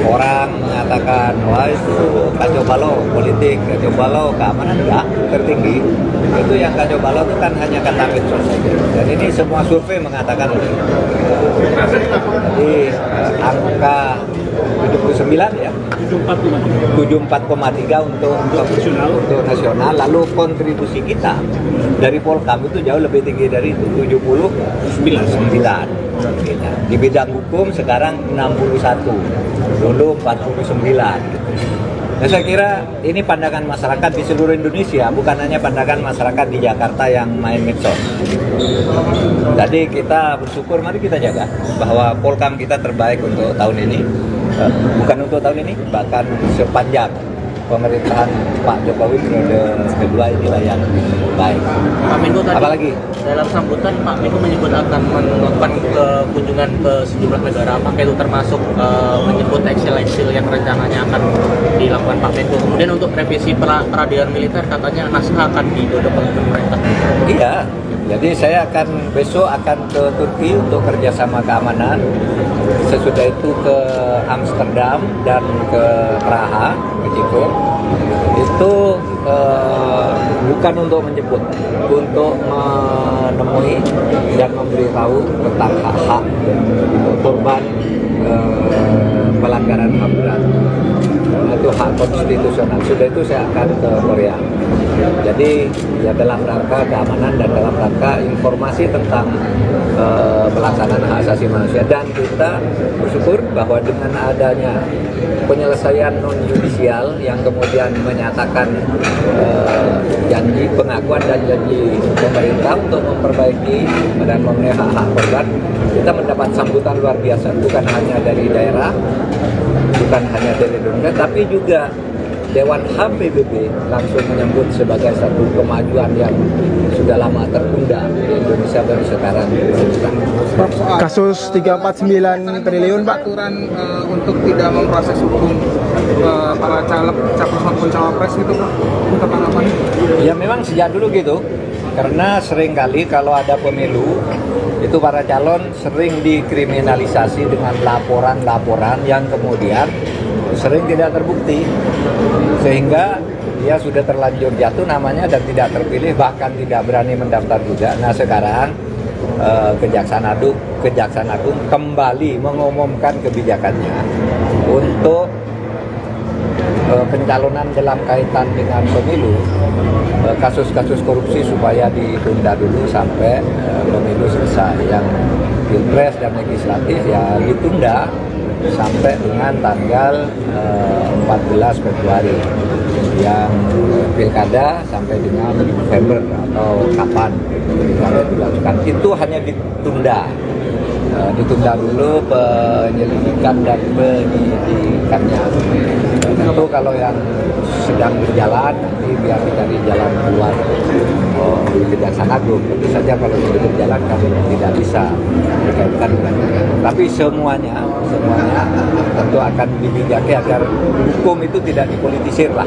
orang mengatakan wah itu kacau balau politik, kacau balau keamanan, enggak, tertinggi itu yang kacau balau itu kan hanya kata medsos saja, dan ini semua survei mengatakan jadi angka 79 ya 74,3 untuk nasional, lalu kontribusi kita dari Polkam itu jauh lebih tinggi dari itu 79. Di bidang hukum sekarang 61, dulu 49. Nah, saya kira ini pandangan masyarakat di seluruh Indonesia, bukan hanya pandangan masyarakat di Jakarta yang main medsos. Jadi kita bersyukur, mari kita jaga bahwa Polkam kita terbaik untuk tahun ini. Bukan untuk tahun ini, bahkan sepanjang pemerintahan Pak Jokowi periode kedua inilah yang baik. Pak Menko tadi apalagi dalam sambutan Pak Menko menyebut akan melakukan kunjungan ke sejumlah negara, apakah itu termasuk menyebut eksil-eksil yang rencananya akan dilakukan Pak Menko. Kemudian untuk revisi peradilan militer katanya naskah akan digodok oleh pemerintah. Iya, jadi saya besok akan ke Turki untuk kerjasama keamanan. Sesudah itu ke Amsterdam dan ke Praha, ke Ceko. Itu bukan untuk menjemput, untuk menemui dan memberitahu tentang hak-hak korban pelanggaran HAM berat. Itu hak konstitusional. Sudah itu saya akan ke Korea. Jadi ya dalam rangka keamanan dan dalam rangka informasi tentang pelaksanaan hak asasi manusia, dan kita bersyukur bahwa dengan adanya penyelesaian non yudisial yang kemudian menyatakan janji pengakuan dan janji pemerintah untuk memperbaiki dan memenuhi hak-hak korban, kita mendapat sambutan luar biasa, bukan hanya dari daerah, bukan hanya dari Indonesia, tapi juga Dewan HAM PBB langsung menyambut sebagai satu kemajuan yang sudah lama tertunda di Indonesia, baru sekarang. Kasus 349 triliun Pak. Aturan untuk tidak memproses hukum para caleg, capres maupun cawapres itu Pak, untuk tanggapan? Ya memang sejak dulu gitu, karena seringkali kalau ada pemilu itu para calon sering dikriminalisasi dengan laporan-laporan yang kemudian sering tidak terbukti, sehingga dia sudah terlanjur jatuh namanya dan tidak terpilih, bahkan tidak berani mendaftar juga. Nah sekarang Kejaksaan Agung kembali mengumumkan kebijakannya untuk pencalonan dalam kaitan dengan pemilu, kasus-kasus korupsi supaya ditunda dulu sampai pemilu selesai. Yang pilpres dan legislatif ya ditunda sampai dengan tanggal 14 Februari, yang pilkada sampai dengan November atau kapan dilakukan. Itu hanya ditunda dulu penyelidikan dan penyidikannya. Tentu kalau yang sedang berjalan nanti biar dicari jalan keluar di Kejaksaan Agung. Tentu saja kalau sudah berjalan kami tidak bisa dikaitkan dengan itu. Tapi semuanya tentu akan dibijaki agar hukum itu tidak dipolitisir lah.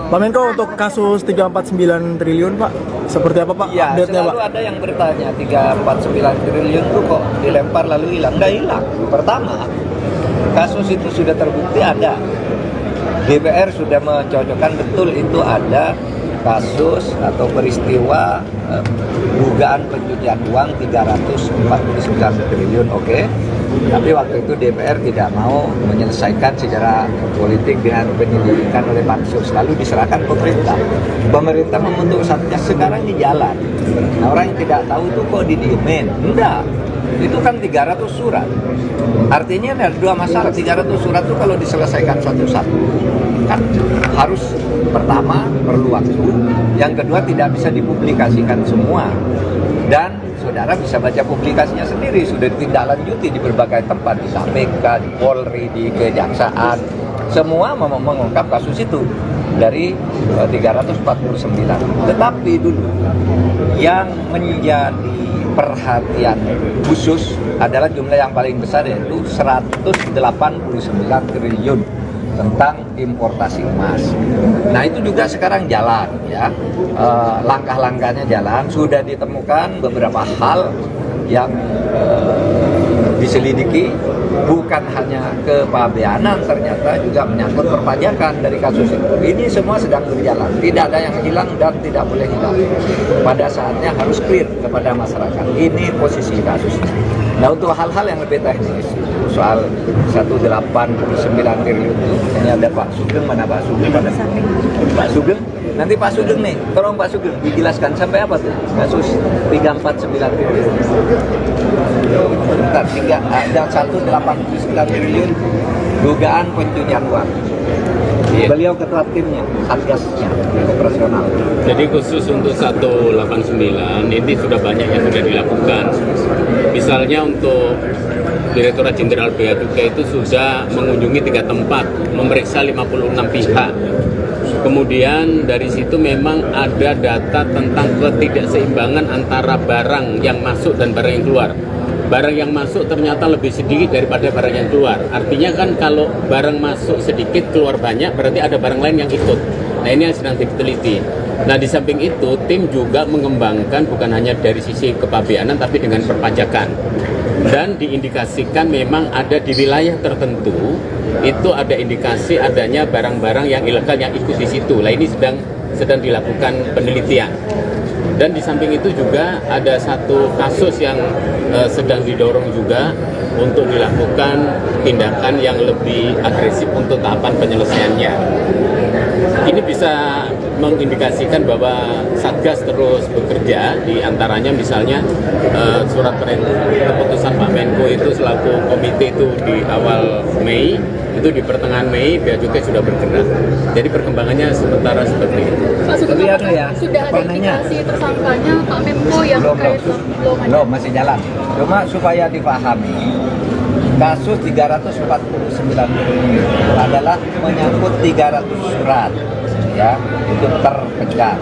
Pak Menko, untuk kasus 349 triliun Pak, seperti apa Pak Ya, update-nya Pak? selalu ada yang bertanya 349 triliun itu kok dilempar lalu hilang. Nggak hilang. Pertama, kasus itu sudah terbukti ada. DPR sudah mencocokkan betul itu ada kasus atau peristiwa dugaan pencucian uang 349 triliun, oke. Tapi waktu itu DPR tidak mau menyelesaikan secara politik dengan penyelidikan oleh Pansus, lalu diserahkan pemerintah. Pemerintah membentuk satgas, sekarang di jalan. Nah, orang yang tidak tahu itu kok didiemin? Enggak. Itu kan 300 surat. Artinya ada dua masalah. 300 surat itu kalau diselesaikan satu-satu kan harus, pertama perlu waktu, yang kedua tidak bisa dipublikasikan semua, dan saudara bisa baca publikasinya sendiri, sudah ditindaklanjuti di berbagai tempat, di KPK, di Polri, di Kejaksaan, semua mengungkap kasus itu dari 349. Tetapi dulu yang menjadi perhatian khusus adalah jumlah yang paling besar, yaitu 189 triliun tentang importasi emas. Nah itu juga sekarang jalan ya, langkah-langkahnya jalan, sudah ditemukan beberapa hal yang diselidiki, bukan hanya kepabeanan, ternyata juga menyangkut perpajakan dari kasus itu. Ini semua sedang berjalan, tidak ada yang hilang dan tidak boleh hilang. Pada saatnya harus clear kepada masyarakat. Ini posisi kasusnya. Nah untuk hal-hal yang lebih teknis, soal 189 triliun itu, ini ada Pak Sugeng, mana Pak Sugeng? Pak Sugeng, nanti Pak Sugeng nih, tolong Pak Sugeng dijelaskan sampai apa tuh kasus 349 triliun. Bentar, ada 189 triliun dugaan pencucian uang. Beliau ketua timnya, satgasnya, operasional. Jadi khusus untuk 189 ini sudah banyak yang sudah dilakukan. Misalnya untuk Direktorat Jenderal Bea Cukai itu sudah mengunjungi 3 tempat, memeriksa 56 pihak. Kemudian dari situ memang ada data tentang ketidakseimbangan antara barang yang masuk dan barang yang keluar. Barang yang masuk ternyata lebih sedikit daripada barang yang keluar. Artinya kan kalau barang masuk sedikit, keluar banyak, berarti ada barang lain yang ikut. Nah ini yang sedang diteliti. Nah di samping itu, tim juga mengembangkan bukan hanya dari sisi kepabeanan, tapi dengan perpajakan. Dan diindikasikan memang ada di wilayah tertentu, itu ada indikasi adanya barang-barang yang ilegal yang ikut di situ. Nah ini sedang dilakukan penelitian. Dan di samping itu juga ada satu kasus yang sedang didorong juga untuk dilakukan tindakan yang lebih agresif untuk tahapan penyelesaiannya. Ini bisa mengindikasikan bahwa Satgas terus bekerja, di antaranya misalnya surat keputusan Pak Menko itu selaku komite itu di awal Mei, itu di pertengahan Mei Bea Cukai sudah bergerak. Jadi perkembangannya sementara seperti itu. Pak Sugeng, sudah ada indikasi tersangkanya Pak Menko yang terkait belum, masih jalan. Cuma supaya dipahami, kasus 349 triliun adalah menyangkut 300 surat ya, itu terpecah.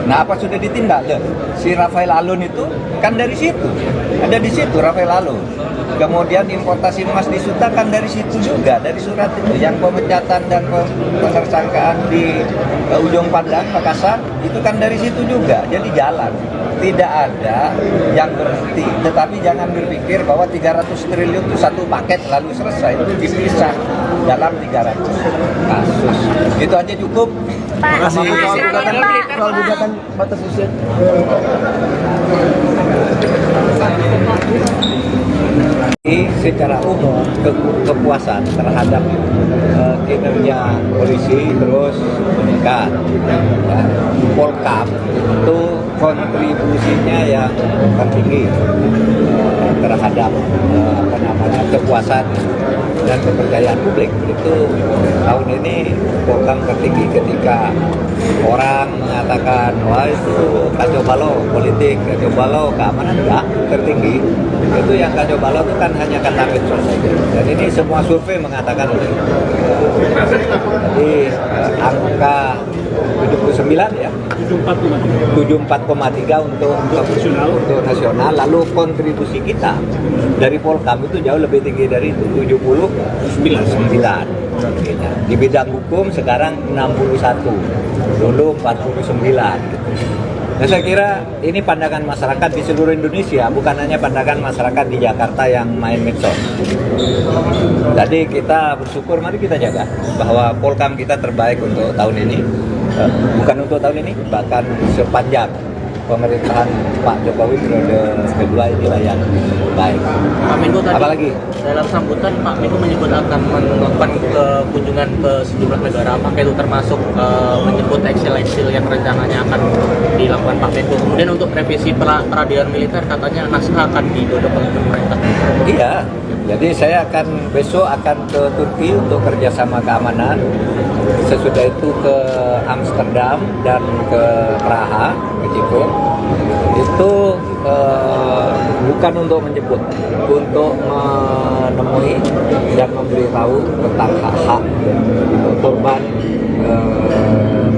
Nah apa sudah ditindak? Si Rafael Alun itu kan dari situ, ada di situ Rafael Alun. Kemudian importasi emas di Suta kan dari situ juga, dari surat itu. Yang pemecatan dan penersangkaan di Ujung Pandang, Makassar, itu kan dari situ juga. Jadi jalan, tidak ada yang berhenti. Tetapi jangan berpikir bahwa 300 triliun itu satu paket lalu selesai. Itu dipisah dalam 300 kasus. Itu aja cukup. Pak, soal gugatan batas usia. Secara umum kepuasan terhadap kinerja polisi terus meningkat. Ya. Polkam itu kontribusinya yang tertinggi terhadap kepuasan dan kepercayaan publik. Itu tahun ini Polkam tertinggi ketika orang mengatakan wah itu kacau balau politik, kacau balau keamanan, enggak, tertinggi. Itu yang kacau balau itu kan hanya kata medsos saja. Dan ini semua survei mengatakan itu. Jadi angka 79 ya, 74,3 untuk nasional. Lalu kontribusi kita dari Polkam itu jauh lebih tinggi dari itu, 79. Di bidang hukum sekarang 61, dulu 49. Nah, saya kira ini pandangan masyarakat di seluruh Indonesia, bukan hanya pandangan masyarakat di Jakarta yang main medsos. Jadi kita bersyukur, mari kita jaga bahwa Polkam kita terbaik untuk tahun ini. Bukan untuk tahun ini, bahkan sepanjang pemerintahan Pak Jokowi periode kedua inilah yang baik. Pak Menko tadi, apalagi dalam sambutan Pak Menko menyebut akan melakukan kunjungan ke sejumlah negara, apakah itu termasuk menyebut eksil-eksil yang rencananya akan dilakukan Pak Menko. Kemudian untuk revisi peradilan militer katanya naskah akan didorong oleh pemerintah. Iya, jadi saya besok akan ke Turki untuk kerjasama keamanan. Sesudah itu ke Amsterdam dan ke Praha, ke Ceko. Itu bukan untuk menjemput, untuk menemui dan memberitahu tentang hak-hak korban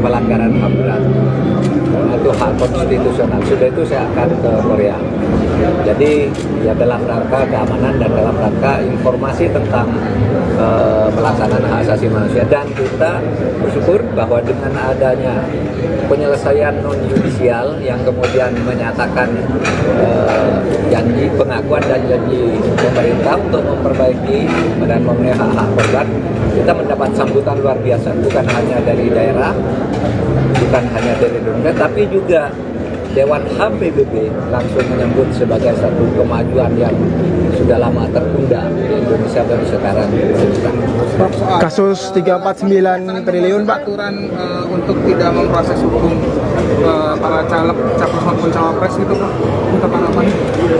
pelanggaran HAM berat. Itu hak konstitusional. Sudah itu saya akan ke Korea. Jadi ya dalam rangka keamanan dan dalam rangka informasi tentang pelaksanaan hak asasi manusia, dan kita bersyukur bahwa dengan adanya penyelesaian non yudisial yang kemudian menyatakan janji pengakuan dan janji pemerintah untuk memperbaiki dan memenuhi hak-hak korban, kita mendapat sambutan luar biasa, bukan hanya dari daerah, bukan hanya dari Indonesia, tapi juga Dewan HAM PBB langsung menyambut sebagai satu kemajuan yang sudah lama tertunda di Indonesia baru sekarang. Kasus 349 triliun Pak. Aturan untuk tidak memproses hukum para caleg, capres maupun cawapres itu Pak, untuk harapan?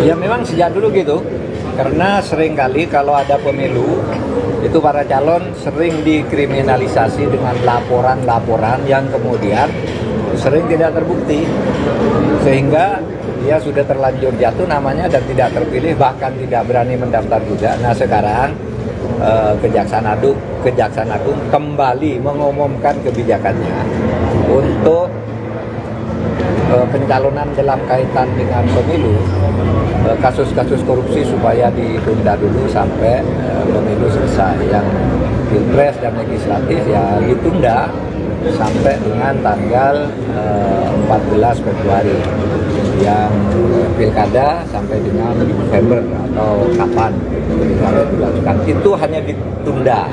Ya memang sejak dulu gitu, karena seringkali kalau ada pemilu itu para calon sering dikriminalisasi dengan laporan-laporan yang kemudian sering tidak terbukti, sehingga dia sudah terlanjur jatuh namanya dan tidak terpilih, bahkan tidak berani mendaftar juga. Nah sekarang Kejaksaan Agung kembali mengumumkan kebijakannya untuk pencalonan dalam kaitan dengan pemilu, kasus-kasus korupsi supaya ditunda dulu sampai pemilu selesai. Yang pilpres dan legislatif ya ditunda sampai dengan tanggal 14 Februari, yang pilkada sampai dengan November atau kapan dilakukan. Itu hanya ditunda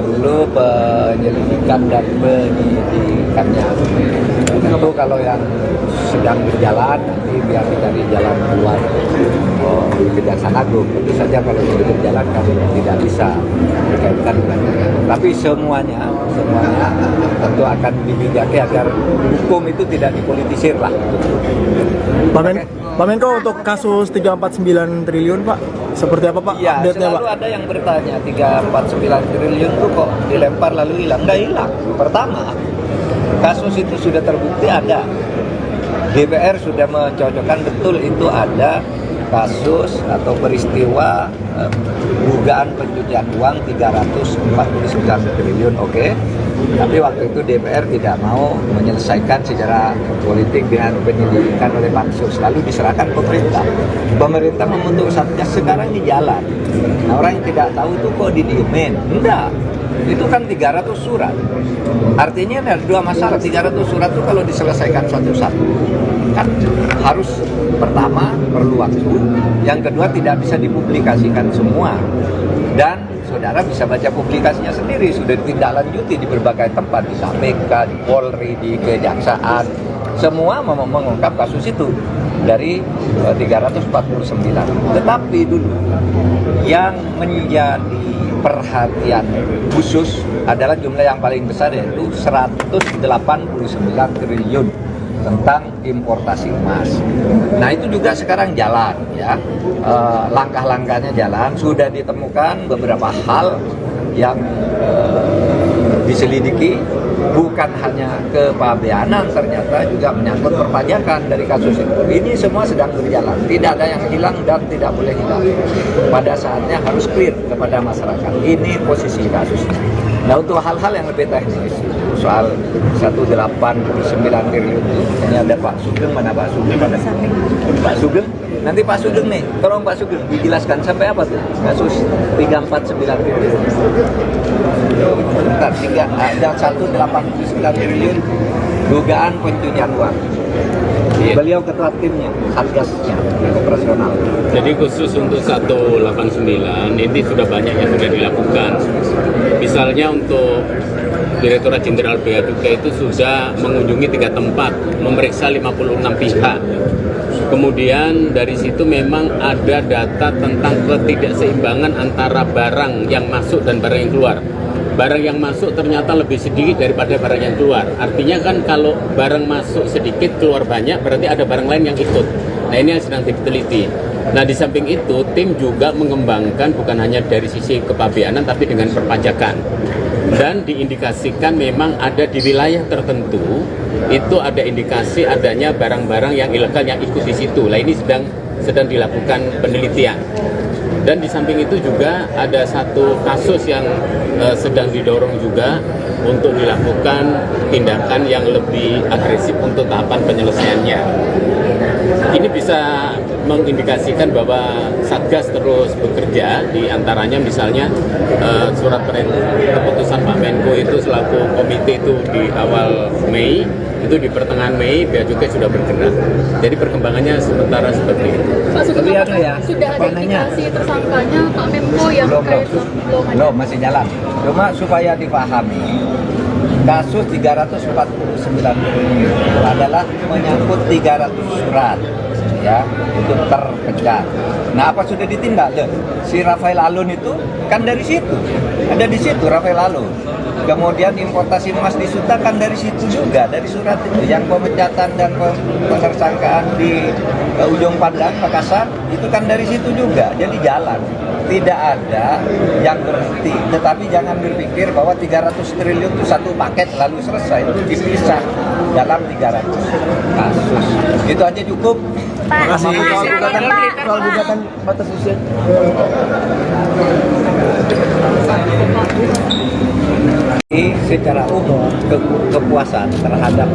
dulu penyelidikan dan penyidikannya. Tentu kalau yang sedang berjalan nanti biar dicari jalan keluar di Kejaksaan Agung. Tentu saja kalau sudah berjalan kan tidak bisa dikaitkan dengan itu. Tapi semuanya tentu akan dibijaki agar hukum itu tidak dipolitisir lah. Pak Menko, untuk kasus 349 triliun Pak, seperti apa Pak Ya, update-nya Pak? selalu ada yang bertanya 349 triliun itu kok dilempar lalu hilang. Nggak hilang. Pertama, kasus itu sudah terbukti ada. DPR sudah mencocokkan betul itu ada kasus atau peristiwa dugaan pencucian uang 349 triliun, oke. Tapi waktu itu DPR tidak mau menyelesaikan secara politik dengan penyelidikan oleh Pansus, lalu diserahkan pemerintah. Pemerintah membentuk satgas, sekarang di jalan. Nah, orang yang tidak tahu itu kok didiemin? Enggak. Itu kan 300 surat. Artinya ada dua masalah. 300 surat itu kalau diselesaikan satu-satu kan harus, pertama perlu waktu, yang kedua tidak bisa dipublikasikan semua, dan saudara bisa baca publikasinya sendiri, sudah ditindaklanjuti di berbagai tempat, di KPK, di Polri, di Kejaksaan, semua mengungkap kasus itu dari 349. Tetapi dulu yang menjadi perhatian khusus adalah jumlah yang paling besar, yaitu 189 triliun tentang importasi emas. Nah itu juga sekarang jalan ya, langkah-langkahnya jalan, sudah ditemukan beberapa hal yang diselidiki, bukan hanya kepabeanan, ternyata juga menyangkut perpajakan dari kasus itu. Ini semua sedang berjalan, tidak ada yang hilang dan tidak boleh hilang. Pada saatnya harus clear kepada masyarakat. Ini posisi kasusnya. Nah untuk hal-hal yang lebih teknis, soal 189 triliun itu, ini ada Pak Sugeng, mana Pak Sugeng? Pak Sugeng, nanti Pak Sugeng nih, tolong Pak Sugeng dijelaskan sampai apa tuh kasus 349 triliun. Bentar, ada 189 triliun dugaan pencucian uang. Beliau ketua timnya, satgasnya, operasional. Jadi khusus untuk 189 ini sudah banyak yang sudah dilakukan. Misalnya untuk Direktorat Jenderal Bea Cukai itu sudah mengunjungi 3 tempat, memeriksa 56 pihak. Kemudian dari situ memang ada data tentang ketidakseimbangan antara barang yang masuk dan barang yang keluar. Barang yang masuk ternyata lebih sedikit daripada barang yang keluar. Artinya kan kalau barang masuk sedikit, keluar banyak, berarti ada barang lain yang ikut. Nah ini yang sedang diteliti. Nah di samping itu, tim juga mengembangkan bukan hanya dari sisi kepabeanan, tapi dengan perpajakan. Dan diindikasikan memang ada di wilayah tertentu, itu ada indikasi adanya barang-barang yang ilegal yang ikut di situ. Nah ini sedang dilakukan penelitian. Dan di samping itu juga ada satu kasus yang sedang didorong juga untuk dilakukan tindakan yang lebih agresif untuk tahapan penyelesaiannya. Ini bisa mengindikasikan bahwa Satgas terus bekerja, di antaranya misalnya surat keputusan Pak Menko itu selaku komite itu di awal Mei, itu di pertengahan Mei Bea Cukai sudah bergerak. Jadi perkembangannya sementara seperti itu. Pak, Tapi anu ya, sudah ada panahnya. indikasi tersangkanya Pak Menko yang terkait Belum, masih jalan. Cuma supaya dipahami, kasus 349 triliun adalah menyangkut 300 surat ya, itu terpecah. Nah, apa sudah ditindak? Loh, si Rafael Alun itu kan dari situ. Ada di situ Rafael Alun. Kemudian importasi emas di Suta kan dari situ juga, dari surat itu. Yang pemecatan dan penersangkaan di Ujung Pandang, Makassar, itu kan dari situ juga. Jadi jalan. Tidak ada yang berhenti. Tetapi jangan berpikir bahwa 300 triliun itu satu paket lalu selesai. Itu dipisah dalam 300 kasus. Itu aja cukup. Soal gugatan batas usia. Secara umum kepuasan terhadap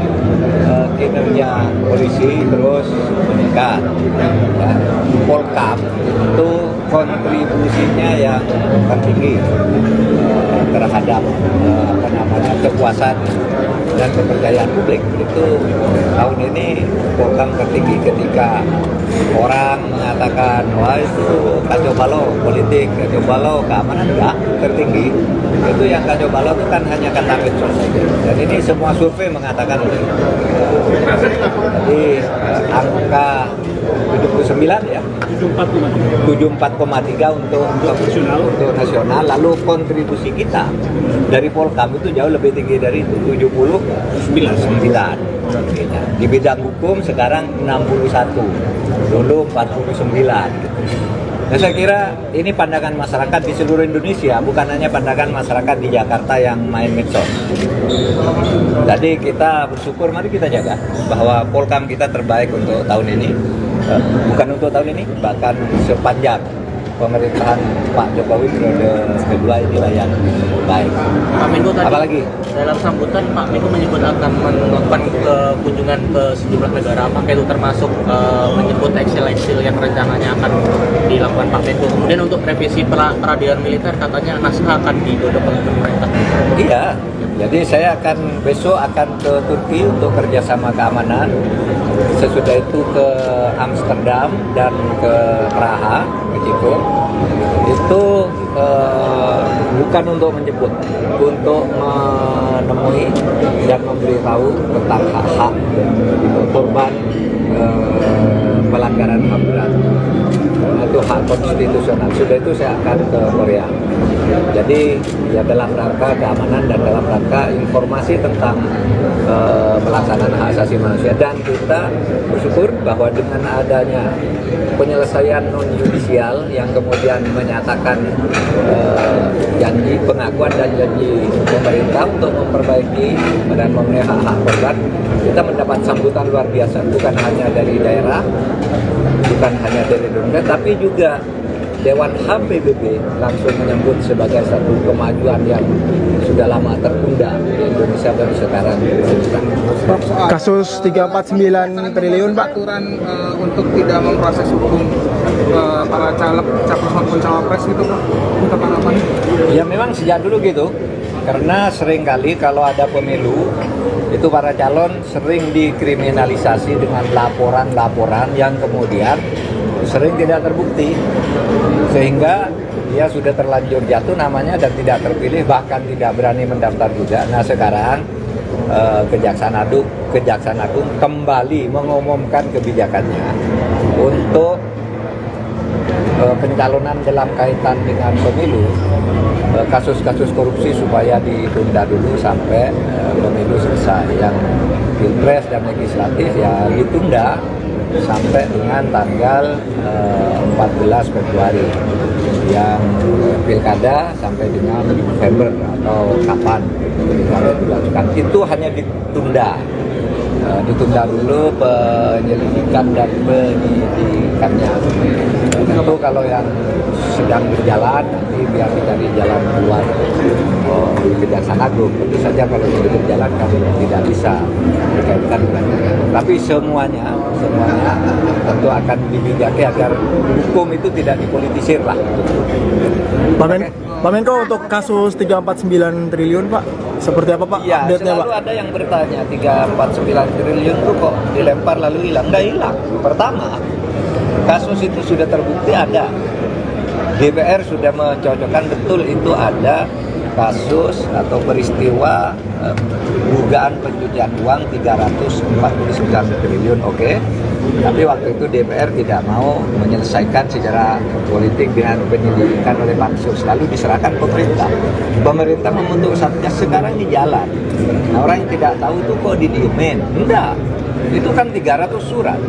kinerja polisi terus meningkat. Ya. Polkam itu kontribusinya yang tertinggi terhadap kepuasan dan kepercayaan publik. Itu tahun ini Polkam tertinggi ketika orang mengatakan wah itu kacau balau politik, kacau balau keamanan, enggak, tertinggi. Itu yang kacau balau itu kan hanya kata medsos saja. Dan ini semua survei mengatakan itu. Jadi angka 79 ya, 74,3 untuk nasional. Lalu kontribusi kita dari Polkam itu jauh lebih tinggi dari itu, 79. Di bidang hukum sekarang 61, dulu 49 gitu. Nah, saya kira ini pandangan masyarakat di seluruh Indonesia, bukan hanya pandangan masyarakat di Jakarta yang main medsos. Jadi kita bersyukur, mari kita jaga bahwa Polkam kita terbaik untuk tahun ini. Bukan untuk tahun ini, bahkan sepanjang pemerintahan Pak Jokowi periode kedua inilah yang baik. Pak Menko tadi, apalagi dalam sambutan Pak Menko menyebut akan melakukan kunjungan ke sejumlah negara, apakah itu termasuk menyebut eksil-eksil yang rencananya akan dilakukan Pak Menko. Kemudian untuk revisi peradilan militer katanya naskah akan digodok oleh pemerintah. Iya, jadi saya besok akan ke Turki untuk kerjasama keamanan. Sesudah itu ke Amsterdam dan ke Praha, ke Ceko. Itu bukan untuk menjemput, untuk menemui dan memberitahu tentang hak-hak korban pelanggaran HAM berat. Itu hak konstitusional. Sudah itu saya akan ke Korea. Jadi ya dalam rangka keamanan dan dalam rangka informasi tentang pelaksanaan hak asasi manusia. Dan kita bersyukur bahwa dengan adanya penyelesaian non-judisial yang kemudian menyatakan janji pengakuan dan janji pemerintah untuk memperbaiki dan memenuhi hak-hak korban, kita mendapat sambutan luar biasa, bukan hanya dari daerah, bukan hanya dari Indonesia, tapi juga Dewan HAM PBB langsung menyambut sebagai satu kemajuan yang sudah lama tertunda di Indonesia baru sekarang. Kasus 349 triliun Pak. Aturan untuk tidak memproses hukum para caleg, capres maupun cawapres itu Pak, untuk harapan? Ya memang sejak dulu gitu, karena seringkali kalau ada pemilu itu para calon sering dikriminalisasi dengan laporan-laporan yang kemudian sering tidak terbukti, sehingga dia sudah terlanjur jatuh namanya dan tidak terpilih, bahkan tidak berani mendaftar juga. Nah sekarang Kejaksaan Agung kembali mengumumkan kebijakannya untuk pencalonan dalam kaitan dengan pemilu, kasus-kasus korupsi supaya ditunda dulu sampai pemilu selesai. Yang pilpres dan legislatif ya ditunda sampai dengan tanggal 14 Februari. Yang pilkada sampai dengan November atau kapan sampai dilakukan. Itu hanya ditunda ditunda dulu penyelidikan dan penyidikannya. Tentu kalau yang sedang berjalan nanti biar dicari jalan keluar di Kejaksaan Agung. Tentu saja kalau sudah berjalan kami tidak bisa dikaitkan dengan tapi semuanya tentu akan dibijaki agar hukum itu tidak dipolitisir lah. Pak Menko, untuk kasus 349 triliun Pak, seperti apa Pak Ya, update-nya Pak? selalu ada yang bertanya 349 triliun itu kok dilempar lalu hilang. Nggak hilang. Pertama, kasus itu sudah terbukti ada. DPR sudah mencocokkan betul itu ada kasus atau peristiwa dugaan pencucian uang 349 triliun, oke. Tapi waktu itu DPR tidak mau menyelesaikan secara politik dengan penyelidikan oleh Pansus, lalu diserahkan pemerintah. Pemerintah membentuk satgas, sekarang di jalan. Nah, orang yang tidak tahu itu kok didiemin? Enggak. Itu kan 300 surat.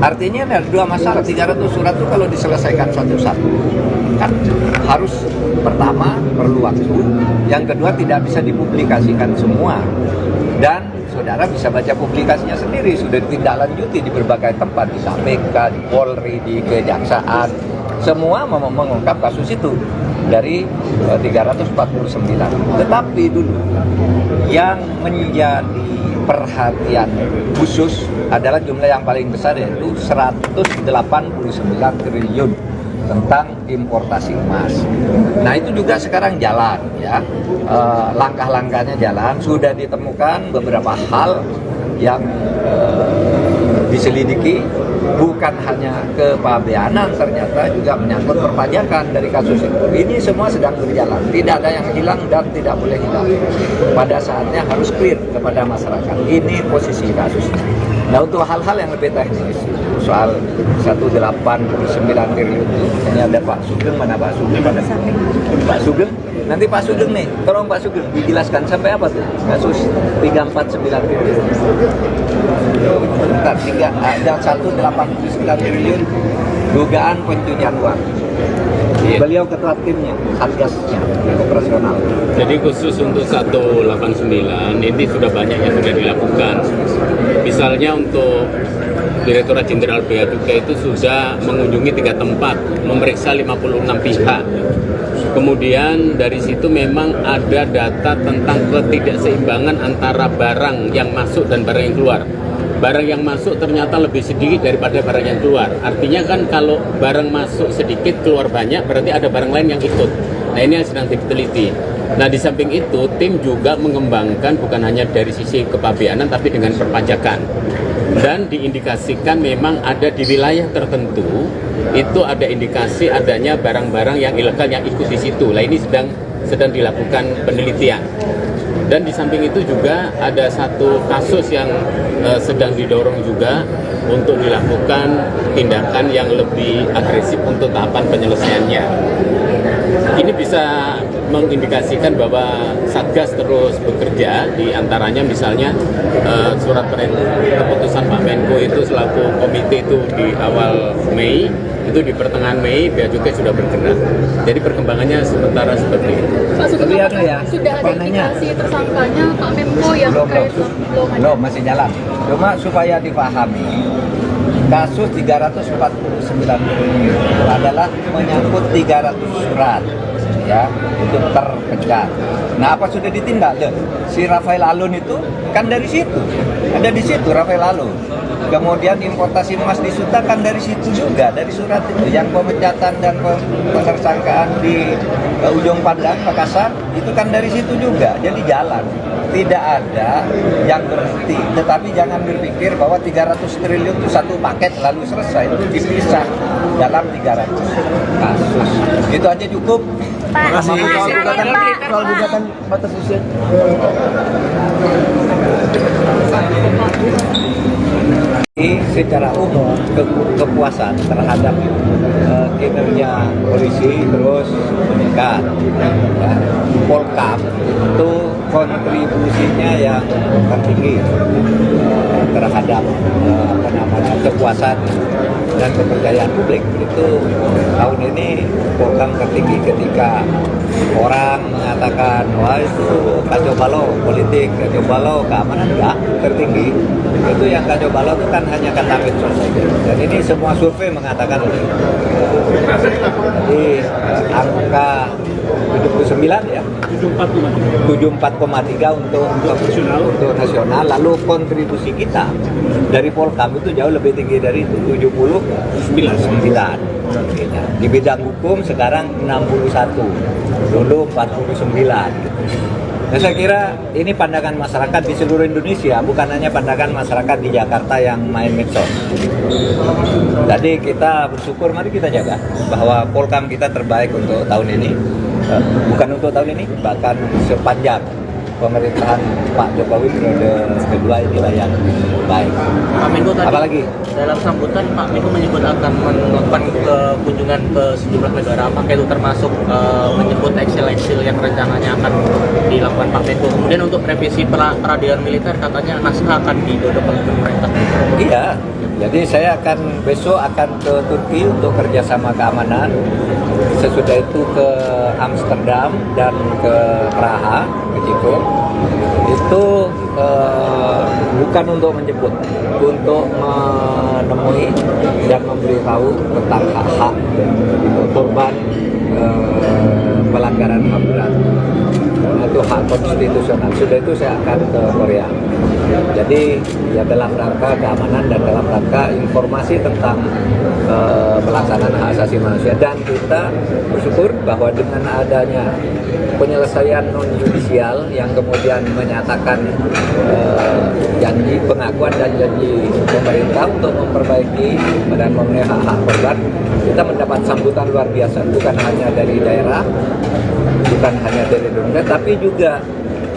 Artinya ada dua masalah. 300 surat itu kalau diselesaikan satu-satu kan harus, pertama perlu waktu, yang kedua tidak bisa dipublikasikan semua. Dan saudara bisa baca publikasinya sendiri, sudah ditindaklanjuti di berbagai tempat, di KPK, di Polri, di Kejaksaan, semua mengungkap kasus itu dari 349. Tetapi dulu yang menjadi perhatian khusus adalah jumlah yang paling besar, yaitu 189 triliun tentang importasi emas. Nah, itu juga sekarang jalan ya, langkah-langkahnya jalan, sudah ditemukan beberapa hal yang diselidiki, bukan hanya kepabeanan, ternyata juga menyangkut perpajakan dari kasus itu. Ini semua sedang berjalan, tidak ada yang hilang dan tidak boleh hilang. Pada saatnya harus clear kepada masyarakat. Ini posisi kasusnya. Nah, untuk hal-hal yang lebih teknis, soal 189 triliun itu, ini ada Pak Sugeng, mana Pak Sugeng? Pak Sugeng, nanti Pak Sugeng nih, tolong Pak Sugeng dijelaskan sampai apa tuh kasus 349 triliun. Bentar, ada 189 triliun dugaan pencucian uang. Iya. Beliau ketua timnya, satgasnya, operasional. Jadi khusus untuk 189 ini sudah banyak yang sudah dilakukan. Misalnya untuk Direktorat Jenderal Bea Cukai itu sudah mengunjungi 3 tempat, memeriksa 56 pihak. Kemudian dari situ memang ada data tentang ketidakseimbangan antara barang yang masuk dan barang yang keluar. Barang yang masuk ternyata lebih sedikit daripada barang yang keluar. Artinya kan kalau barang masuk sedikit, keluar banyak, berarti ada barang lain yang ikut. Nah, ini yang sedang diteliti. Nah, di samping itu, tim juga mengembangkan bukan hanya dari sisi kepabeanan, tapi dengan perpajakan. Dan diindikasikan memang ada di wilayah tertentu, itu ada indikasi adanya barang-barang yang ilegal yang ikut di situ. Nah, ini sedang dilakukan penelitian. Dan di samping itu juga ada satu kasus yang sedang didorong juga untuk dilakukan tindakan yang lebih agresif untuk tahapan penyelesaiannya. Ini bisa mengindikasikan bahwa Satgas terus bekerja, di antaranya misalnya surat keputusan Pak Menko itu selaku komite itu di awal Mei, itu di pertengahan Mei Bea Cukai sudah bergerak. Jadi perkembangannya sementara seperti itu. Pak Sugeng, Tapi ada ya, sudah ada indikasi tersangkanya Pak Menko yang terkait belum masih jalan. Cuma supaya dipahami, kasus 349 triliun adalah menyangkut 300 surat ya, itu terpecah. Nah, apa sudah ditindak? Si Rafael Alun itu kan dari situ, ada di situ Rafael Alun. Kemudian importasi emas di Suta kan dari situ juga, dari surat itu. Yang pemecatan dan penersangkaan di Ujung Pandang, Makassar, itu kan dari situ juga. Jadi jalan, tidak ada yang berhenti. Tetapi jangan berpikir bahwa 300 triliun itu satu paket lalu selesai. Itu dipisah dalam 300 kasus. Itu aja cukup. Terima kasih. Soal gugatan batas usia. Secara umum kepuasan terhadap kinerja polisi terus meningkat. Ya. Polkam itu kontribusinya yang tertinggi terhadap kepuasan dan kepercayaan publik itu tahun ini Polkam tertinggi ketika orang mengatakan wah itu kacau balau politik, kacau balau keamanan, enggak, tertinggi itu yang kacau balau itu kan hanya kata medsos saja, dan ini semua survei mengatakan itu. Jadi angka 79 ya, 74,3 untuk nasional, lalu kontribusi kita dari Polkam itu jauh lebih tinggi dari itu, 79. Di bidang hukum sekarang 61, dulu 49. Nah, saya kira ini pandangan masyarakat di seluruh Indonesia, bukan hanya pandangan masyarakat di Jakarta yang main medsos. Jadi kita bersyukur, mari kita jaga bahwa Polkam kita terbaik untuk tahun ini. Bukan untuk tahun ini, bahkan sepanjang pemerintahan Pak Jokowi periode kedua inilah yang baik. Pak Menko tadi, apalagi dalam sambutan Pak Menko menyebut akan melakukan kunjungan ke sejumlah negara, apakah itu termasuk menyebut eksil-eksil yang rencananya akan dilakukan Pak Menko. Kemudian untuk revisi peradilan militer katanya naskah akan didorong oleh pemerintah. Iya, jadi saya besok akan ke Turki untuk kerjasama keamanan. Sesudah itu ke Amsterdam dan ke Praha, ke Ceko. Itu bukan untuk menjemput, untuk menemui dan memberitahu tentang hak-hak korban pelanggaran HAM berat. Itu hak konstitusional. Sudah itu saya akan ke Korea. Jadi ya dalam rangka keamanan dan dalam rangka informasi tentang pelaksanaan hak asasi manusia, dan kita bersyukur bahwa dengan adanya penyelesaian non yudisial yang kemudian menyatakan janji pengakuan dan janji pemerintah untuk memperbaiki dan memenuhi hak-hak korban, kita mendapat sambutan luar biasa, bukan hanya dari daerah, bukan hanya dari Indonesia, tapi juga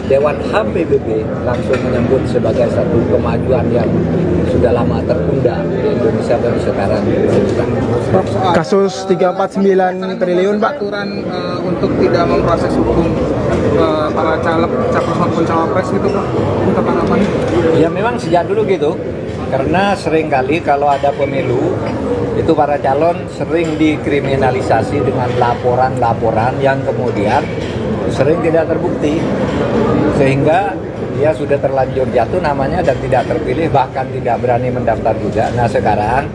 Dewan HAM PBB langsung menyambut sebagai satu kemajuan yang sudah lama tertunda di Indonesia baru sekarang. Kasus 349 triliun Pak. Aturan untuk tidak memproses hukum para caleg, capres maupun cawapres gitu Pak, untuk apa? Ya memang sejak dulu gitu, karena seringkali kalau ada pemilu itu para calon sering dikriminalisasi dengan laporan-laporan yang kemudian sering tidak terbukti, sehingga dia sudah terlanjur jatuh namanya dan tidak terpilih, bahkan tidak berani mendaftar juga. Nah sekarang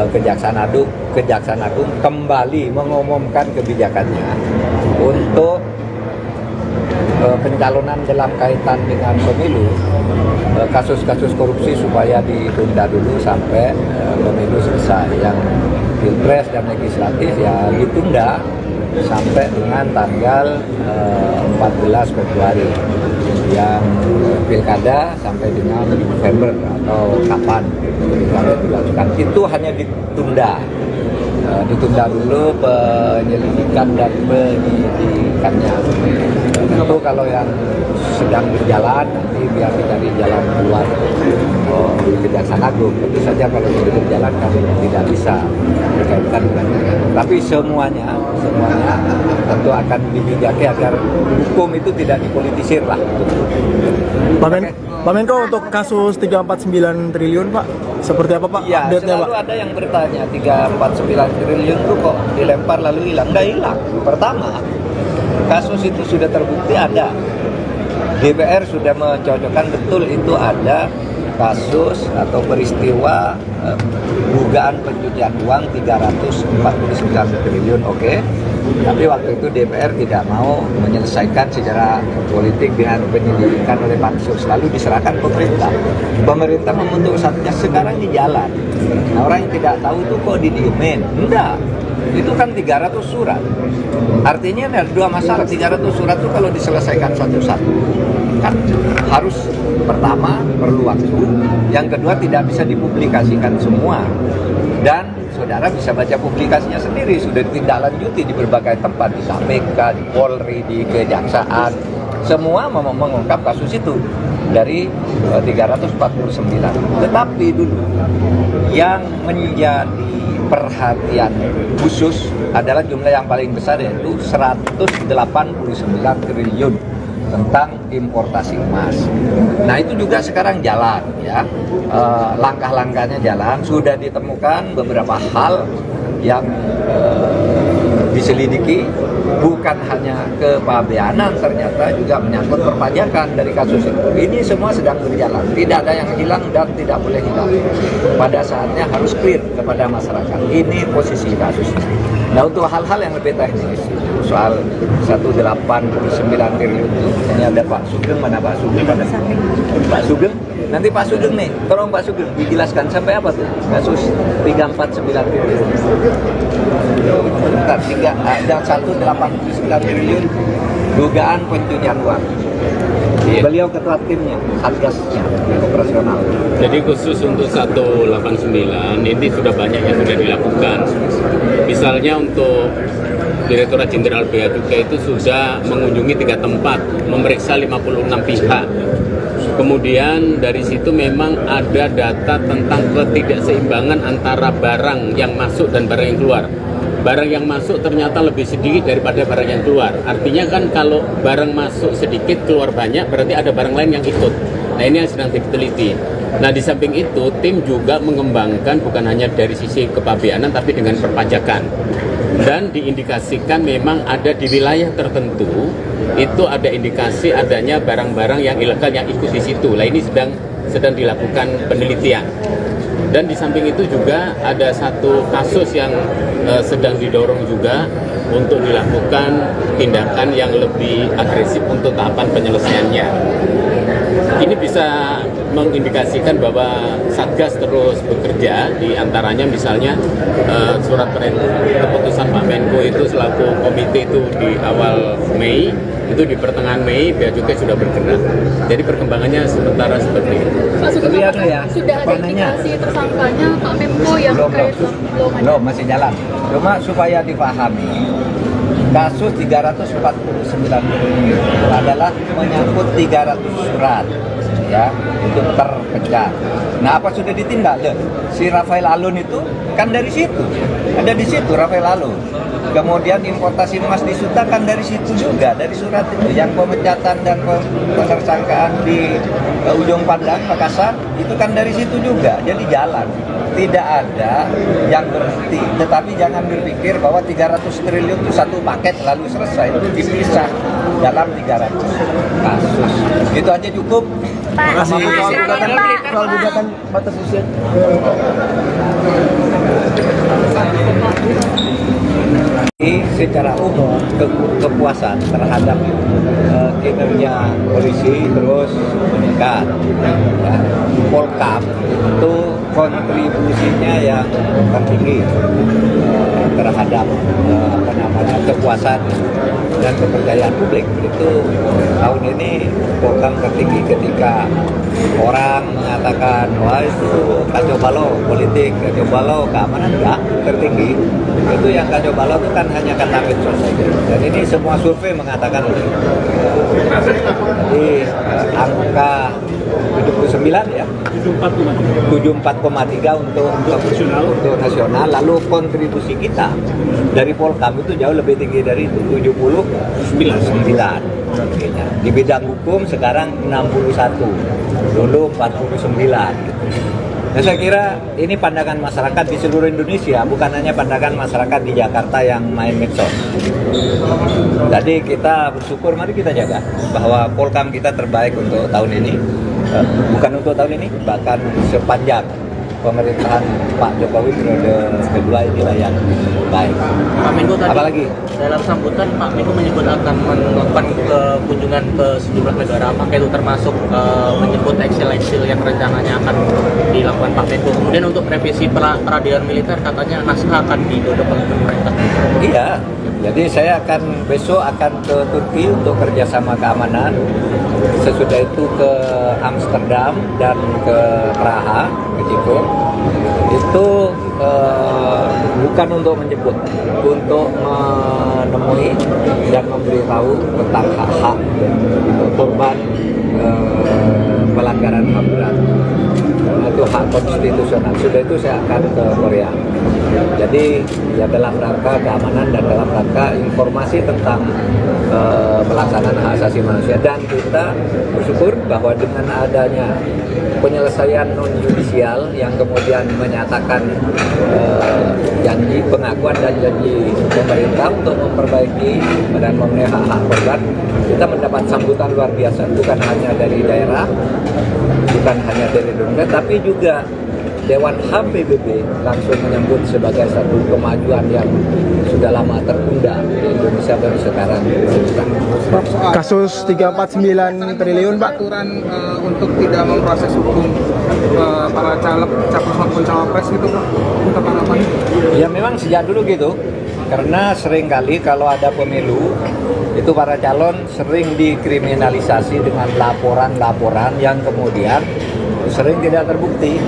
Kejaksaan Agung kembali mengumumkan kebijakannya untuk pencalonan dalam kaitan dengan pemilu, kasus-kasus korupsi supaya ditunda dulu sampai pemilu selesai. Yang pilpres dan legislatif ya ditunda sampai dengan tanggal 14 Februari, yang pilkada sampai dengan November atau kapan pilkada dilakukan. Itu hanya ditunda dulu penyelidikan dan penyidikannya. Tentu kalau yang sedang berjalan nanti biar dicari jalan keluar di Kejaksaan Agung. Tentu saja kalau sudah berjalan kami tidak bisa berkaitan dengan itu. Tapi semuanya tentu akan dibijaki agar hukum itu tidak dipolitisir lah. Pak Menko, untuk kasus 349 triliun Pak, seperti apa Pak Ya, update-nya Pak? selalu ada yang bertanya 349 triliun itu kok dilempar lalu hilang. Nggak hilang. Pertama, kasus itu sudah terbukti ada. DPR sudah mencocokkan betul itu ada kasus atau peristiwa dugaan pencucian uang 349 triliun, oke. Tapi waktu itu DPR tidak mau menyelesaikan secara politik dengan penyelidikan oleh pansus, lalu diserahkan pemerintah. Pemerintah membentuk satgas, sekarang di jalan. Nah, orang yang tidak tahu itu kok didiemin? Enggak. Itu kan 300 surat. Artinya ada dua masalah. 300 surat itu kalau diselesaikan satu-satu kan harus, pertama perlu waktu, yang kedua tidak bisa dipublikasikan semua, dan saudara bisa baca publikasinya sendiri, sudah ditindaklanjuti di berbagai tempat, di KPK, di Polri, di Kejaksaan, semua mengungkap kasus itu dari 349. Tetapi dulu yang menjadi perhatian khusus adalah jumlah yang paling besar, yaitu 189 triliun tentang importasi emas. Nah itu juga sekarang jalan ya, langkah-langkahnya jalan, sudah ditemukan beberapa hal yang diselidiki, bukan hanya kepabeanan, ternyata juga menyangkut perpajakan dari kasus itu. Ini semua sedang berjalan, tidak ada yang hilang dan tidak boleh hilang. Pada saatnya harus clear kepada masyarakat. Ini posisi kasusnya. Nah untuk hal-hal yang lebih teknis, soal 189 triliun itu, ini ada Pak Sugeng, mana Pak Sugeng? Pak Sugeng, nanti Pak Sugeng nih, tolong Pak Sugeng dijelaskan sampai apa tuh kasus 349 triliun. Bentar, ada 189 triliun dugaan pencucian uang. Beliau ketua timnya, satgasnya, operasional. Jadi khusus untuk 189 ini sudah banyak yang sudah dilakukan. Misalnya untuk Direktorat Jenderal Bea Cukai itu sudah mengunjungi 3 tempat, memeriksa 56 pihak. Kemudian dari situ memang ada data tentang ketidakseimbangan antara barang yang masuk dan barang yang keluar. Barang yang masuk ternyata lebih sedikit daripada barang yang keluar. Artinya kan kalau barang masuk sedikit, keluar banyak, berarti ada barang lain yang ikut. Nah ini yang sedang diteliti. Nah di samping itu, tim juga mengembangkan bukan hanya dari sisi kepabeanan, tapi dengan perpajakan. Dan diindikasikan memang ada di wilayah tertentu, itu ada indikasi adanya barang-barang yang ilegal yang ikut di situ. Nah ini sedang dilakukan penelitian. Dan di samping itu juga ada satu kasus yang sedang didorong juga untuk dilakukan tindakan yang lebih agresif untuk tahapan penyelesaiannya. Ini bisa mengindikasikan bahwa Satgas terus bekerja, di antaranya misalnya surat keputusan Pak Menko itu selaku komite itu di awal Mei, itu di pertengahan Mei Bea Cukai sudah bergerak. Jadi perkembangannya sementara seperti itu. Pak Sugeng, ya, sudah ada indikasi tersangkanya Pak Menko yang terkait belum, masih jalan. Cuma supaya dipahami, kasus 349 triliun adalah menyangkut 300 surat ya, itu terpecah. Nah apa sudah ditindak? Si Rafael Alun itu kan dari situ, ada di situ Rafael Alun. Kemudian importasi emas di Suta kan dari situ juga, dari surat itu. Yang pemecatan dan penersangkaan di Ujung Pandang, Makassar, itu kan dari situ juga. Jadi jalan, tidak ada yang berhenti. Tetapi jangan berpikir bahwa 300 triliun itu satu paket lalu selesai. Itu dipisah dalam 300 kasus. Itu aja cukup. Pak, soal gugatan batas usia. Secara umum kepuasan terhadap kinerja polisi terus meningkat. Ya. Polkam itu kontribusinya yang tertinggi terhadap kepuasan dan kepercayaan publik. Itu tahun ini Polkam tertinggi ketika orang mengatakan wah itu kacau balau politik, kacau balau keamanan, enggak, tertinggi. Itu yang kacau balau itu kan hanya kata medsos saja. Dan ini semua survei mengatakan itu. Jadi angka 79 ya, 74,3 untuk nasional. Lalu kontribusi kita dari Polkam itu jauh lebih tinggi dari itu, 79. Di bidang hukum sekarang 61, dulu 49 gitu. Nah, saya kira ini pandangan masyarakat di seluruh Indonesia, bukan hanya pandangan masyarakat di Jakarta yang main medsos. Jadi kita bersyukur, mari kita jaga bahwa Polkam kita terbaik untuk tahun ini. Bukan untuk tahun ini, bahkan sepanjang pemerintahan Pak Jokowi periode kedua inilah yang baik. Pak Menko tadi, apalagi dalam sambutan Pak Menko menyebut akan melakukan kunjungan ke sejumlah negara, apakah itu termasuk menyebut eksil-eksil yang rencananya akan dilakukan Pak Menko. Kemudian untuk revisi peradilan militer katanya naskah akan digodok oleh pemerintah. Iya, jadi saya besok akan ke Turki untuk kerjasama keamanan. Sesudah itu ke Amsterdam dan ke Praha, ke Ceko. Itu bukan untuk menjemput, untuk menemui dan memberitahu tentang hak-hak korban pelanggaran HAM berat. karena itu hak konstitusional. Sudah itu saya akan ke Korea. Jadi ya dalam rangka keamanan dan dalam rangka informasi tentang pelaksanaan hak asasi manusia, dan kita bersyukur bahwa dengan adanya penyelesaian non yudisial yang kemudian menyatakan janji pengakuan dan janji pemerintah untuk memperbaiki dan memenuhi hak-hak korban, kita mendapat sambutan luar biasa, bukan hanya dari daerah, bukan hanya dari Indonesia, tapi juga Dewan HAM PBB langsung menyambut sebagai satu kemajuan yang sudah lama tertunda di Indonesia baru sekarang. Kasus 349 triliun, Pak. Aturan untuk tidak memproses hukum para caleg, capres maupun cawapres gitu Pak, untuk harapannya? Ya memang sejak dulu gitu, karena seringkali kalau ada pemilu itu para calon sering dikriminalisasi dengan laporan-laporan yang kemudian sering tidak terbukti,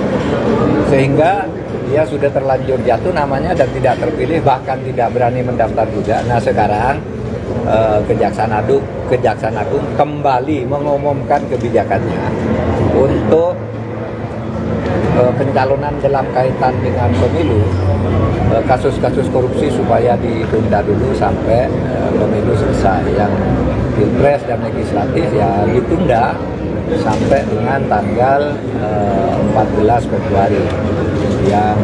sehingga dia sudah terlanjur jatuh namanya dan tidak terpilih, bahkan tidak berani mendaftar juga. Nah sekarang Kejaksaan Agung kembali mengumumkan kebijakannya untuk pencalonan dalam kaitan dengan pemilu, kasus-kasus korupsi supaya ditunda dulu sampai pemilu selesai. Yang pilpres dan legislatif ya ditunda sampai dengan tanggal 14 Februari, yang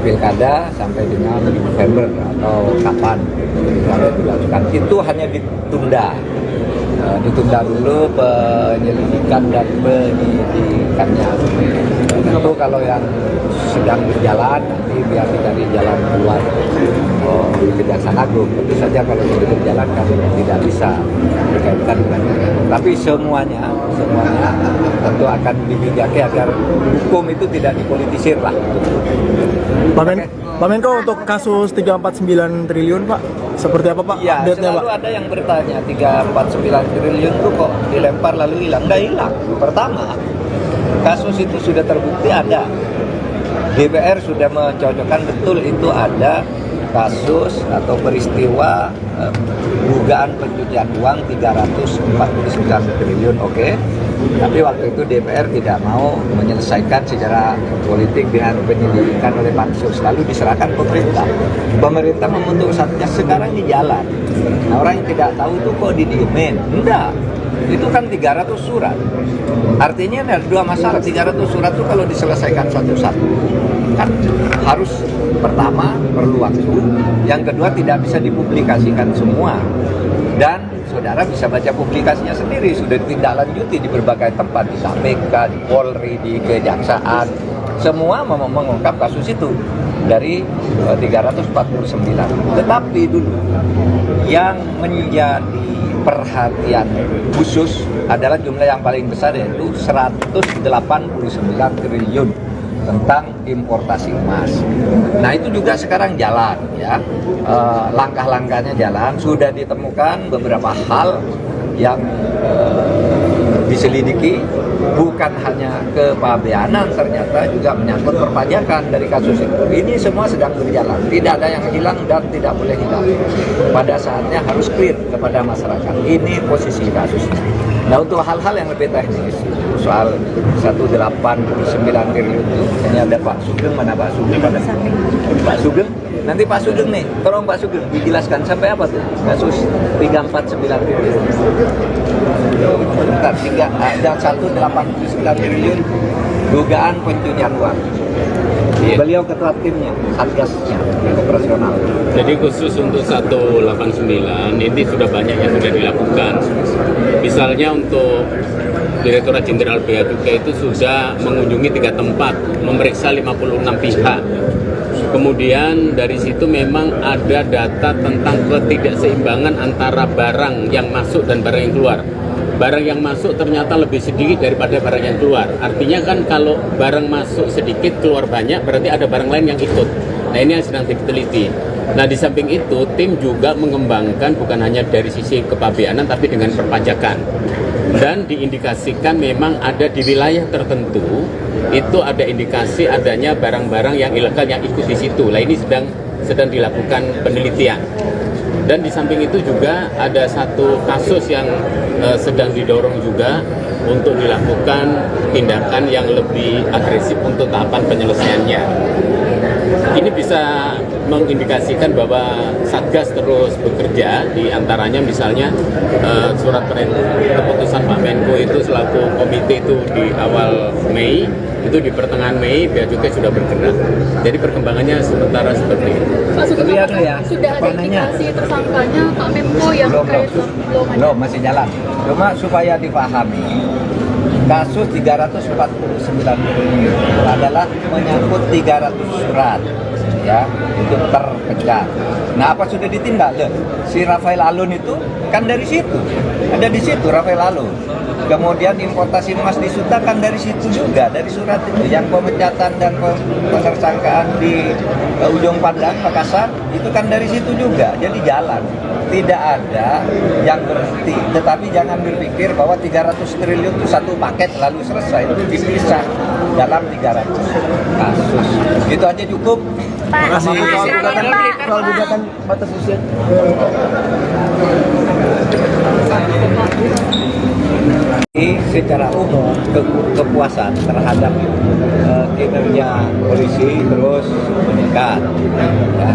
pilkada sampai dengan November atau kapan sampai dilakukan. Itu hanya ditunda dulu penyelidikan dan penyidikannya. Tentu kalau yang sedang berjalan nanti biar dicari jalan keluar di Kejaksaan Agung. Tentu saja kalau sudah berjalan kami tidak bisa dikaitkan dengan itu. Tapi semuanya tentu akan dibijaki agar hukum itu tidak dipolitisir lah. Pak Menko, untuk kasus 349 triliun Pak, seperti apa Pak Ya, update-nya selalu Pak? ada yang bertanya 349 triliun itu kok dilempar lalu hilang. Nggak hilang. Pertama, kasus itu sudah terbukti ada. DPR sudah mencocokkan betul itu ada kasus atau peristiwa dugaan pencucian uang 349 triliun, oke. Tapi waktu itu DPR tidak mau menyelesaikan secara politik dengan penyelidikan oleh pansus, lalu diserahkan pemerintah. Pemerintah membentuk satgas, sekarang di jalan. Nah, orang yang tidak tahu itu kok didiemin? Enggak. Itu kan 300 surat. Artinya ada dua masalah. 300 surat itu kalau diselesaikan satu-satu kan harus, pertama perlu waktu, yang kedua tidak bisa dipublikasikan semua, dan saudara bisa baca publikasinya sendiri, sudah ditindaklanjuti di berbagai tempat, di KPK, di Polri, di Kejaksaan, semua mengungkap kasus itu dari 349. Tetapi dulu yang menjadi perhatian khusus adalah jumlah yang paling besar, yaitu 189 triliun tentang importasi emas. Nah itu juga sekarang jalan ya, langkah-langkahnya jalan, sudah ditemukan beberapa hal yang diselidiki, bukan hanya kepabeanan, ternyata juga menyangkut perpajakan dari kasus itu. Ini semua sedang berjalan, tidak ada yang hilang dan tidak boleh hilang. Pada saatnya harus clear kepada masyarakat. Ini posisi kasusnya. Nah untuk hal-hal yang lebih teknis, soal 189 triliun itu, ini ada Pak Sugeng, mana Pak Sugeng? Pak Sugeng, nanti Pak Sugeng nih, tolong Pak Sugeng dijelaskan sampai apa tuh kasus 349 triliun. Bentar, ada 189 triliun dugaan pencucian uang. Beliau ketua timnya, satgasnya, operasional. Jadi khusus untuk 189 ini sudah banyak yang sudah dilakukan. Misalnya untuk Direktorat Jenderal Bea Cukai itu sudah mengunjungi 3 tempat, memeriksa 56 pihak. Kemudian dari situ memang ada data tentang ketidakseimbangan antara barang yang masuk dan barang yang keluar. Barang yang masuk ternyata lebih sedikit daripada barang yang keluar. Artinya kan kalau barang masuk sedikit, keluar banyak, berarti ada barang lain yang ikut. Nah ini yang sedang diteliti. Nah di samping itu, tim juga mengembangkan bukan hanya dari sisi kepabeanan, tapi dengan perpajakan. Dan diindikasikan memang ada di wilayah tertentu, itu ada indikasi adanya barang-barang yang ilegal yang ikut di situ. Nah ini sedang dilakukan penelitian. Dan di samping itu juga ada satu kasus yang sedang didorong juga, untuk dilakukan tindakan yang lebih agresif untuk tahapan penyelesaiannya. Ini bisa mengindikasikan bahwa Satgas terus bekerja, di antaranya misalnya surat keputusan Pak Menko itu selaku komite itu di awal Mei, itu di pertengahan Mei Bea Cukai sudah bergerak. Jadi perkembangannya sementara seperti itu. Pak, Tapi anu ya, sudah ada indikasi tersangkanya Pak Menko yang terkait belum ada. belum, masih jalan. Cuma supaya dipahami, kasus 349 triliun adalah menyangkut 300 surat, ya, itu terpecah. Nah, apa sudah ditindak? Si Rafael Alun itu kan dari situ, ada di situ Rafael Alun. Kemudian importasi emas di Suta kan dari situ juga, dari surat itu. Yang pemecatan dan penersangkaan di Ujung Pandang, Makassar, itu kan dari situ juga. Jadi jalan, tidak ada yang berhenti. Tetapi jangan berpikir bahwa 300 triliun itu satu paket lalu selesai. Itu dipisah dalam 300 kasus. Itu aja cukup. Makasih. Soal gugatan batas usia. Secara umum kepuasan terhadap kinerja polisi terus meningkat. Ya.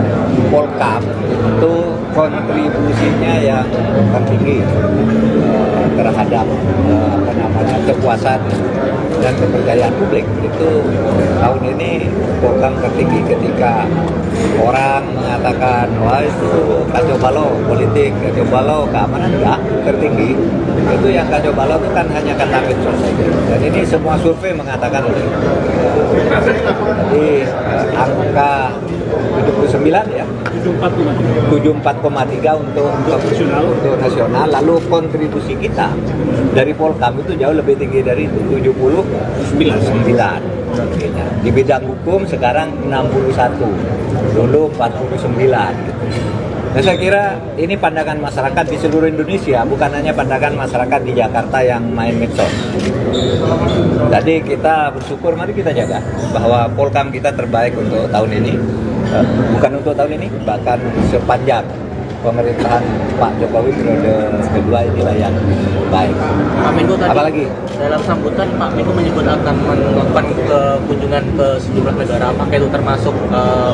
Polkam itu kontribusinya yang tertinggi terhadap kepuasan dan kepercayaan publik. Itu tahun ini Polkam tertinggi ketika orang mengatakan wah itu kacau balau politik, kacau balau keamanan, enggak, tertinggi. Itu yang kacau balau itu kan hanya kata medsos saja. Dan ini semua survei mengatakan itu. Jadi angka 79 ya. 74,3 untuk nasional. Lalu kontribusi kita dari Polkam itu jauh lebih tinggi dari itu, 79. Di bidang hukum sekarang 61, dulu 49. Nah, saya kira ini pandangan masyarakat di seluruh Indonesia, bukan hanya pandangan masyarakat di Jakarta yang main medsos. Jadi kita bersyukur, mari kita jaga bahwa Polkam kita terbaik untuk tahun ini. Bukan untuk tahun ini, bahkan sepanjang pemerintahan Pak Jokowi periode kedua inilah yang baik. Pak Menko tadi, apalagi dalam sambutan Pak Menko menyebut akan melakukan kunjungan ke sejumlah negara, apakah itu termasuk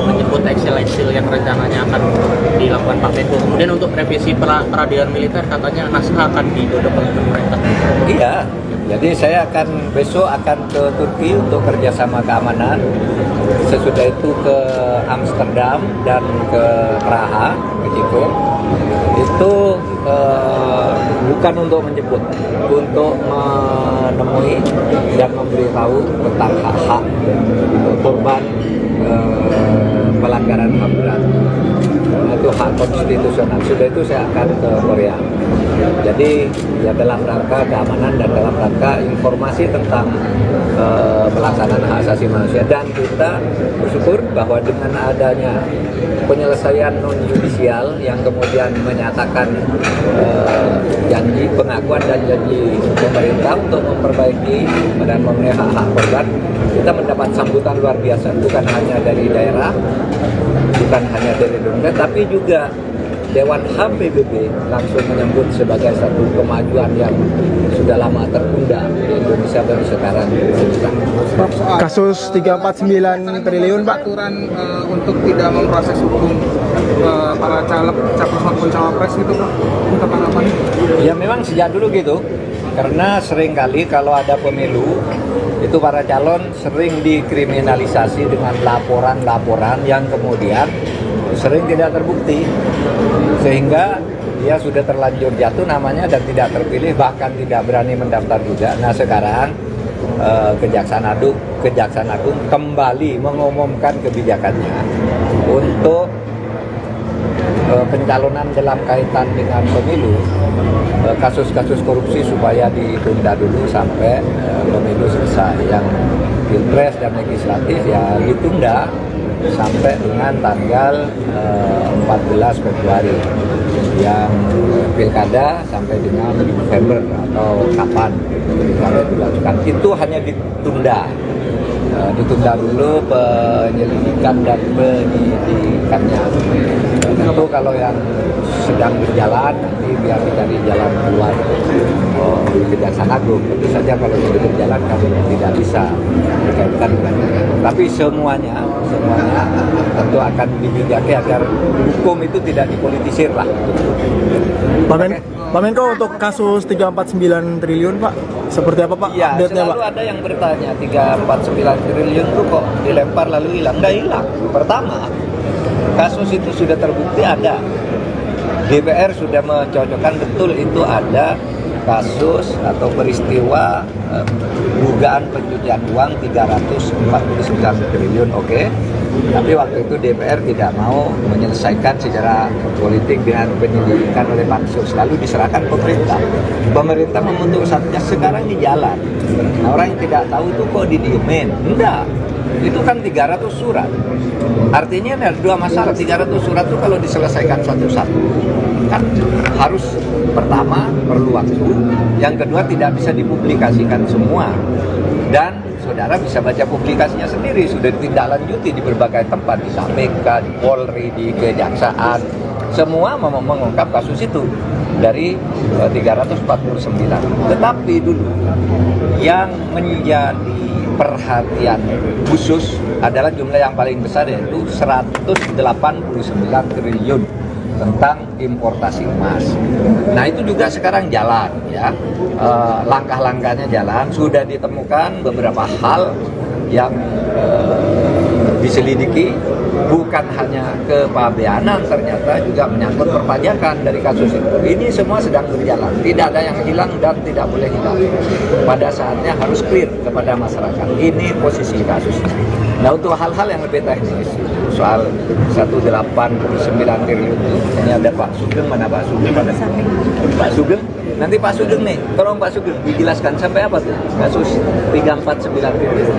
menyebut eksil-eksil yang rencananya akan dilakukan Pak Menko. Kemudian untuk revisi peradilan militer katanya naskah akan digodok oleh pemerintah. Iya, jadi saya besok akan ke Turki untuk kerjasama keamanan. Sesudah itu ke Amsterdam dan ke Praha, ke Ceko. Itu bukan untuk menjemput, untuk menemui dan memberitahu tentang hak-hak korban pelanggaran HAM berat. Itu hak konstitusional. Sudah itu saya akan ke Korea. Jadi ya dalam rangka keamanan dan dalam rangka informasi tentang pelaksanaan hak asasi manusia. Dan kita bersyukur bahwa dengan adanya penyelesaian non judisial yang kemudian menyatakan janji pengakuan dan janji pemerintah untuk memperbaiki dan memenuhi hak-hak korban, kita mendapat sambutan luar biasa, bukan hanya dari daerah, bukan hanya dari Indonesia, tapi juga Dewan HAM PBB langsung menyambut sebagai satu kemajuan yang sudah lama tertunda di Indonesia baru sekarang. Kasus 349 triliun, Pak. Aturan untuk tidak memproses hukum para caleg, capres maupun cawapres gitu, Pak. Untuk tanggapannya? Ya memang sejak dulu gitu, karena seringkali kalau ada pemilu itu para calon sering dikriminalisasi dengan laporan-laporan yang kemudian sering tidak terbukti, sehingga dia sudah terlanjur jatuh namanya dan tidak terpilih, bahkan tidak berani mendaftar juga. Nah sekarang Kejaksaan Agung kembali mengumumkan kebijakannya untuk pencalonan dalam kaitan dengan pemilu, kasus-kasus korupsi supaya ditunda dulu sampai pemilu selesai. Yang pilpres dan legislatif ya ditunda sampai dengan tanggal 14 Februari. Yang pilkada sampai dengan November atau kapan pilkada dilakukan. Itu hanya ditunda ditunda dulu penyelidikan dan penyidikannya. Tentu kalau yang sedang berjalan nanti biar dicari jalan keluar Kejaksaan Agung. Tentu saja kalau sudah berjalan kami tidak bisa berkaitan dengan itu. Tapi semuanya tentu akan dibijaki agar hukum itu tidak dipolitisir lah. Pak Menko, untuk kasus 349 triliun Pak, seperti apa Pak Ya, update-nya Pak? selalu ada yang bertanya 349 triliun itu kok dilempar lalu hilang. Nggak hilang. Pertama, kasus itu sudah terbukti ada. DPR sudah mencocokkan betul itu ada kasus atau peristiwa dugaan pencucian uang 349 triliun, oke. Tapi waktu itu DPR tidak mau menyelesaikan secara politik dengan penyelidikan oleh pansus, lalu diserahkan pemerintah. Pemerintah membentuk satgas, sekarang di jalan. Nah, orang yang tidak tahu itu kok didiemin? Enggak. Itu kan 300 surat. Artinya ada dua masalah. 300 surat itu kalau diselesaikan satu-satu kan harus, pertama perlu waktu, yang kedua tidak bisa dipublikasikan semua, dan saudara bisa baca publikasinya sendiri, sudah ditindaklanjuti di berbagai tempat, di KPK, di Polri, di Kejaksaan, semua mengungkap kasus itu dari 349. Tetapi dulu yang menjadi perhatian khusus adalah jumlah yang paling besar, yaitu 189 triliun tentang importasi emas. Nah, itu juga sekarang jalan ya, langkah-langkahnya jalan, sudah ditemukan beberapa hal yang diselidiki, bukan hanya kepabeanan, ternyata juga menyangkut perpajakan dari kasus itu. Ini semua sedang berjalan, tidak ada yang hilang dan tidak boleh hilang. Pada saatnya harus clear kepada masyarakat. Ini posisi kasusnya. Nah, untuk hal-hal yang lebih teknis, soal 189 triliun itu, ini ada Pak Sugeng, mana Pak Sugeng? Pak Sugeng, nanti Pak Sugeng nih, tolong Pak Sugeng dijelaskan sampai apa tuh kasus 349 triliun.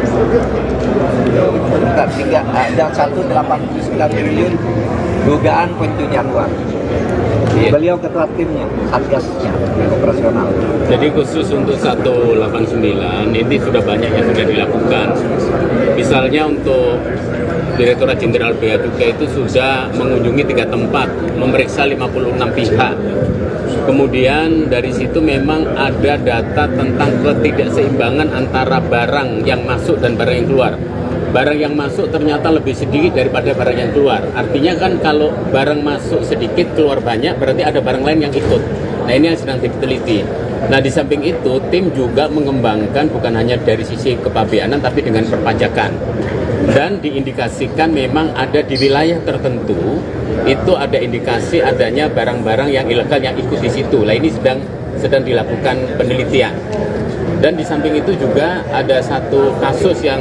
Bentar, ada 189 triliun dugaan pencucian uang. Beliau ketua timnya, satgasnya, operasional. Jadi khusus untuk 189 ini sudah banyak yang sudah dilakukan. Misalnya untuk Direktorat Jenderal Bea Cukai itu sudah mengunjungi 3 tempat, memeriksa 56 pihak. Kemudian dari situ memang ada data tentang ketidakseimbangan antara barang yang masuk dan barang yang keluar. Barang yang masuk ternyata lebih sedikit daripada barang yang keluar. Artinya kan kalau barang masuk sedikit, keluar banyak, berarti ada barang lain yang ikut. Nah, ini yang sedang diteliti. Nah, di samping itu, tim juga mengembangkan bukan hanya dari sisi kepabeanan, tapi dengan perpajakan. Dan diindikasikan memang ada di wilayah tertentu, itu ada indikasi adanya barang-barang yang ilegal yang ikut di situ. Nah, ini sedang dilakukan penelitian. Dan di samping itu juga ada satu kasus yang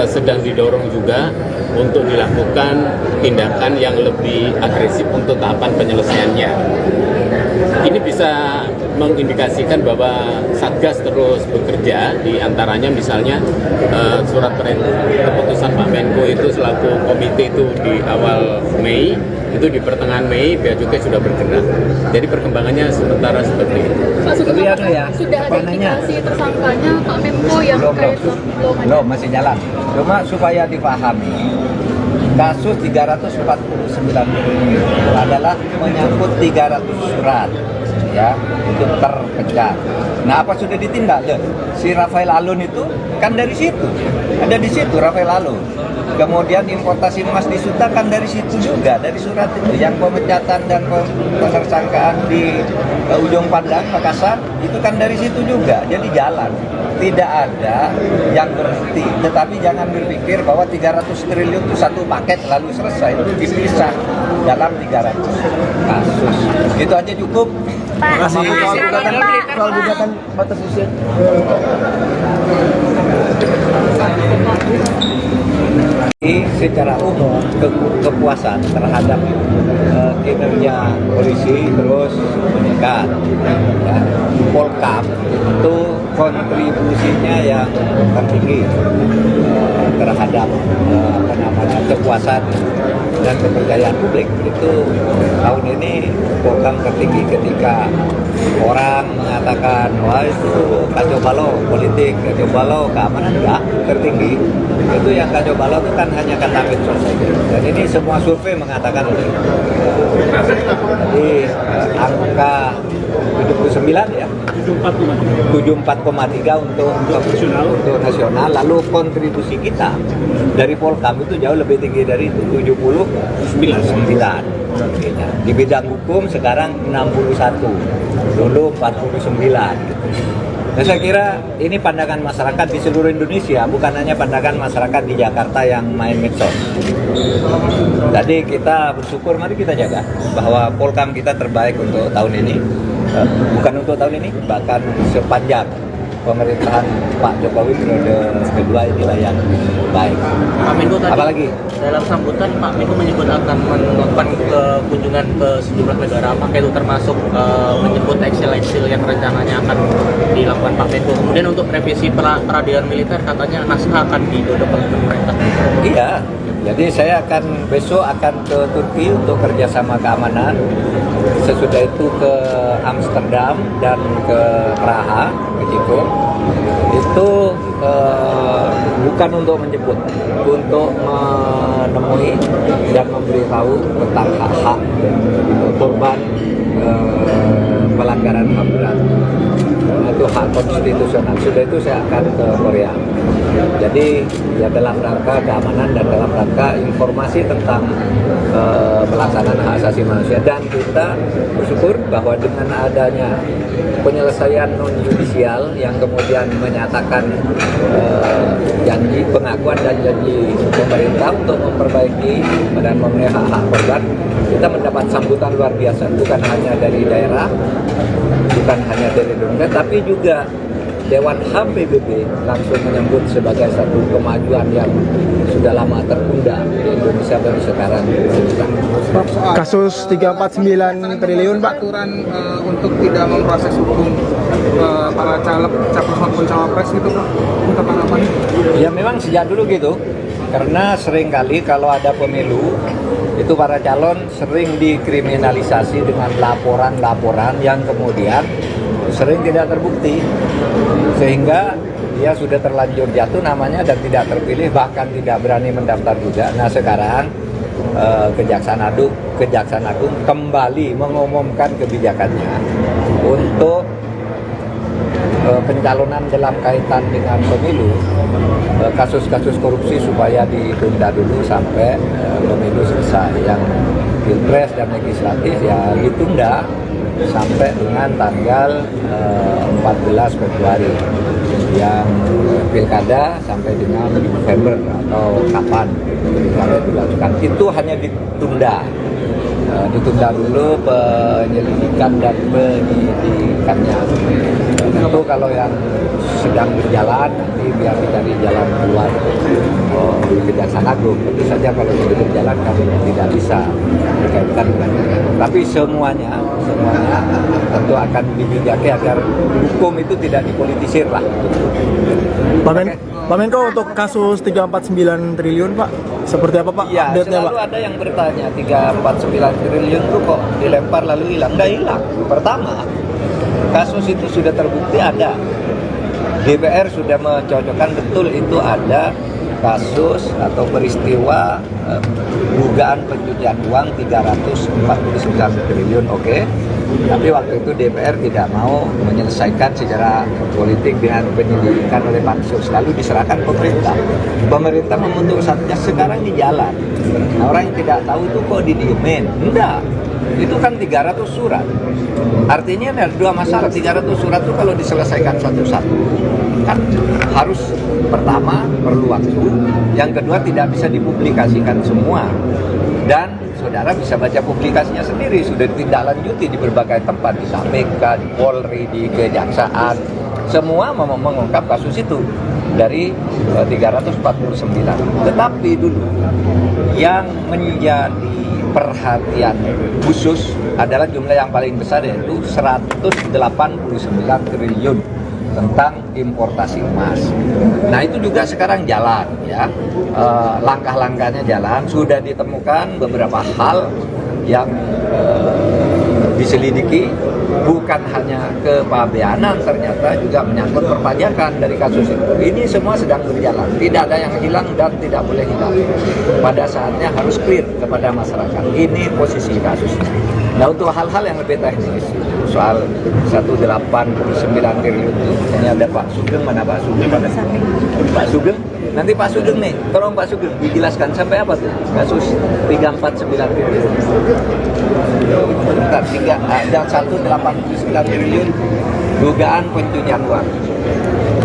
sedang didorong juga untuk dilakukan tindakan yang lebih agresif untuk tahapan penyelesaiannya. Ini bisa mengindikasikan bahwa Satgas terus bekerja, di antaranya misalnya surat keputusan Pak Menko itu selaku komite itu di awal Mei, itu di pertengahan Mei Bea Cukai sudah bergerak. Jadi perkembangannya sementara seperti itu. Pak Sugeng, Tapi apakah sudah ada indikasi tersangkanya Pak Menko yang terkait belum, masih jalan. Cuma supaya dipahami, kasus 349 triliun adalah menyangkut 300 surat ya, itu terpecah. Nah, apa sudah ditindak? Si Rafael Alun itu kan dari situ, ada di situ Rafael Alun. Kemudian importasi emas di Suta kan dari situ juga, dari surat itu. Yang pemecatan dan penersangkaan di Ujung Pandang, Makassar, itu kan dari situ juga. Jadi jalan, tidak ada yang berhenti. Tetapi jangan berpikir bahwa 300 triliun itu satu paket lalu selesai. Itu dipisah dalam 300 kasus. Itu aja cukup. Terima kasih. Soal gugatan batas usia. Secara umum kepuasan terhadap kinerja polisi terus meningkat. Ya. Polkam itu kontribusinya yang tertinggi terhadap kepuasan dan kepercayaan publik. Itu tahun ini Polkam tertinggi. Ketika orang mengatakan wah itu kacau balau politik, kacau balau keamanan, enggak, tertinggi. Itu yang kacau balau itu kan hanya kata medsos saja. Dan ini semua survei mengatakan itu. Jadi angka 79 ya. 74,3 untuk nasional. Lalu kontribusi kita dari Polkam itu jauh lebih tinggi dari itu, 79. Di bidang hukum sekarang 61, dulu 49. Nah, saya kira ini pandangan masyarakat di seluruh Indonesia, bukan hanya pandangan masyarakat di Jakarta yang main medsos. Jadi kita bersyukur, mari kita jaga bahwa Polkam kita terbaik untuk tahun ini. Bukan untuk tahun ini, bahkan sepanjang pemerintahan Pak Jokowi periode kedua inilah yang baik. Pak Menko tadi, apalagi dalam sambutan Pak Menko menyebut akan melakukan kunjungan ke sejumlah negara, apakah itu termasuk menyebut eksil-eksil yang rencananya akan dilakukan Pak Menko. Kemudian untuk revisi peradilan militer katanya naskah akan digodok oleh pemerintah. Iya, jadi saya besok akan ke Turki untuk kerjasama keamanan. Sesudah itu ke Amsterdam dan ke Praha, ke Ceko. Itu bukan untuk menjemput, untuk menemui dan memberitahu tentang hak-hak korban pelanggaran HAM berat. Itu hak konstitusional. Sudah itu saya akan ke Korea. Jadi ya dalam rangka keamanan dan dalam rangka informasi tentang pelaksanaan hak asasi manusia. Dan kita bersyukur bahwa dengan adanya penyelesaian non judisial yang kemudian menyatakan janji pengakuan dan janji pemerintah untuk memperbaiki dan memenuhi hak-hak korban, kita mendapat sambutan luar biasa, bukan hanya dari daerah, bukan hanya dari Indonesia, tapi juga Dewan HAM PBB langsung menyambut sebagai satu kemajuan yang sudah lama tertunda di Indonesia baru sekarang. Kasus 349 triliun, Pak. Aturan untuk tidak memproses hukum para caleg, capres maupun cawapres gitu Pak, untuk tanggapannya? Ya memang sejak dulu gitu, karena seringkali kalau ada pemilu itu para calon sering dikriminalisasi dengan laporan-laporan yang kemudian sering tidak terbukti, sehingga dia sudah terlanjur jatuh namanya dan tidak terpilih, bahkan tidak berani mendaftar juga. Nah sekarang Kejaksaan Agung kembali mengumumkan kebijakannya untuk pencalonan dalam kaitan dengan pemilu, kasus-kasus korupsi supaya ditunda dulu sampai pemilu selesai. Yang pilpres dan legislatif ya ditunda sampai dengan tanggal 14 Februari, yang pilkada sampai dengan November atau kapan pilkada dilakukan. Itu hanya ditunda dulu penyelidikan dan penyidikannya. Tentu kalau yang sedang berjalan nanti biar dicari jalan keluar Kejaksaan Agung. Tentu saja kalau sudah berjalan kami tidak bisa berkaitan dengan itu. Tapi semuanya tentu akan dibijaki agar hukum itu tidak dipolitisir lah. Pak Menko, untuk kasus 349 triliun Pak, seperti apa Pak Ya, update-nya selalu Pak? ada yang bertanya 349 triliun itu kok dilempar lalu hilang. Nggak hilang. Pertama, kasus itu sudah terbukti ada. DPR sudah mencocokkan betul itu ada kasus atau peristiwa dugaan pencucian uang 349 triliun, oke. Tapi waktu itu DPR tidak mau menyelesaikan secara politik dengan penyelidikan oleh pansus, lalu diserahkan pemerintah. Pemerintah membentuk satgas, sekarang di jalan. Nah, orang yang tidak tahu itu kok didiemin? Enggak. Itu kan 300 surat. Artinya ada dua masalah. 300 surat itu kalau diselesaikan satu-satu kan harus, pertama perlu waktu, yang kedua tidak bisa dipublikasikan semua, dan saudara bisa baca publikasinya sendiri, sudah ditindaklanjuti di berbagai tempat, di KPK, di Polri, di Kejaksaan, semua mengungkap kasus itu dari 349. Tetapi dulu yang menjadi perhatian khusus adalah jumlah yang paling besar, yaitu 189 triliun tentang importasi emas. Nah itu juga sekarang jalan ya, langkah-langkahnya jalan, sudah ditemukan beberapa hal yang diselidiki bukan hanya kepabeanan, ternyata juga menyangkut perpajakan dari kasus itu. Ini semua sedang berjalan, tidak ada yang hilang dan tidak boleh hilang. Pada saatnya harus clear kepada masyarakat. Ini posisi kasusnya. Nah, untuk hal-hal yang lebih teknis, soal 189 triliun itu, ini ada Pak Sugeng, mana Pak Sugeng? Pak Sugeng, nanti Pak Sugeng nih, tolong Pak Sugeng dijelaskan sampai apa tuh kasus 349 triliun. Bentar, ada 189 triliun dugaan pencucian uang.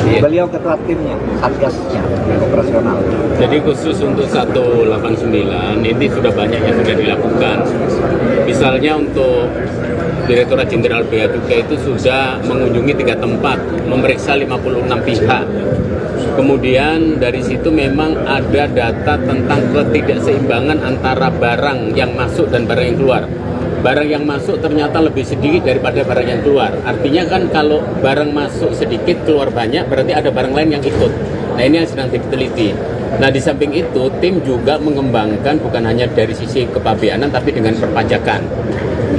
Beliau ketua timnya, satgasnya, operasional. Jadi khusus untuk 189 ini sudah banyak yang sudah dilakukan. Misalnya untuk Direktorat Jenderal Bea Cukai itu sudah mengunjungi 3 tempat, memeriksa 56 pihak. Kemudian dari situ memang ada data tentang ketidakseimbangan antara barang yang masuk dan barang yang keluar. Barang yang masuk ternyata lebih sedikit daripada barang yang keluar. Artinya kan kalau barang masuk sedikit, keluar banyak, berarti ada barang lain yang ikut. Nah, ini yang sedang diteliti. Nah, di samping itu, tim juga mengembangkan bukan hanya dari sisi kepabeanan, tapi dengan perpajakan.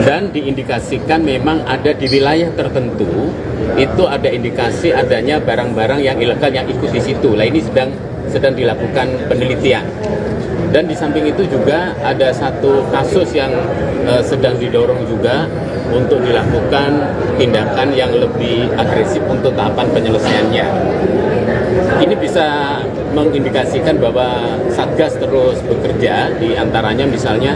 Dan diindikasikan memang ada di wilayah tertentu, itu ada indikasi adanya barang-barang yang ilegal yang ikut di situ. Nah, ini sedang dilakukan penelitian. Dan di samping itu juga ada satu kasus yang sedang didorong juga untuk dilakukan tindakan yang lebih agresif untuk tahapan penyelesaiannya. Ini bisa mengindikasikan bahwa Satgas terus bekerja, di antaranya misalnya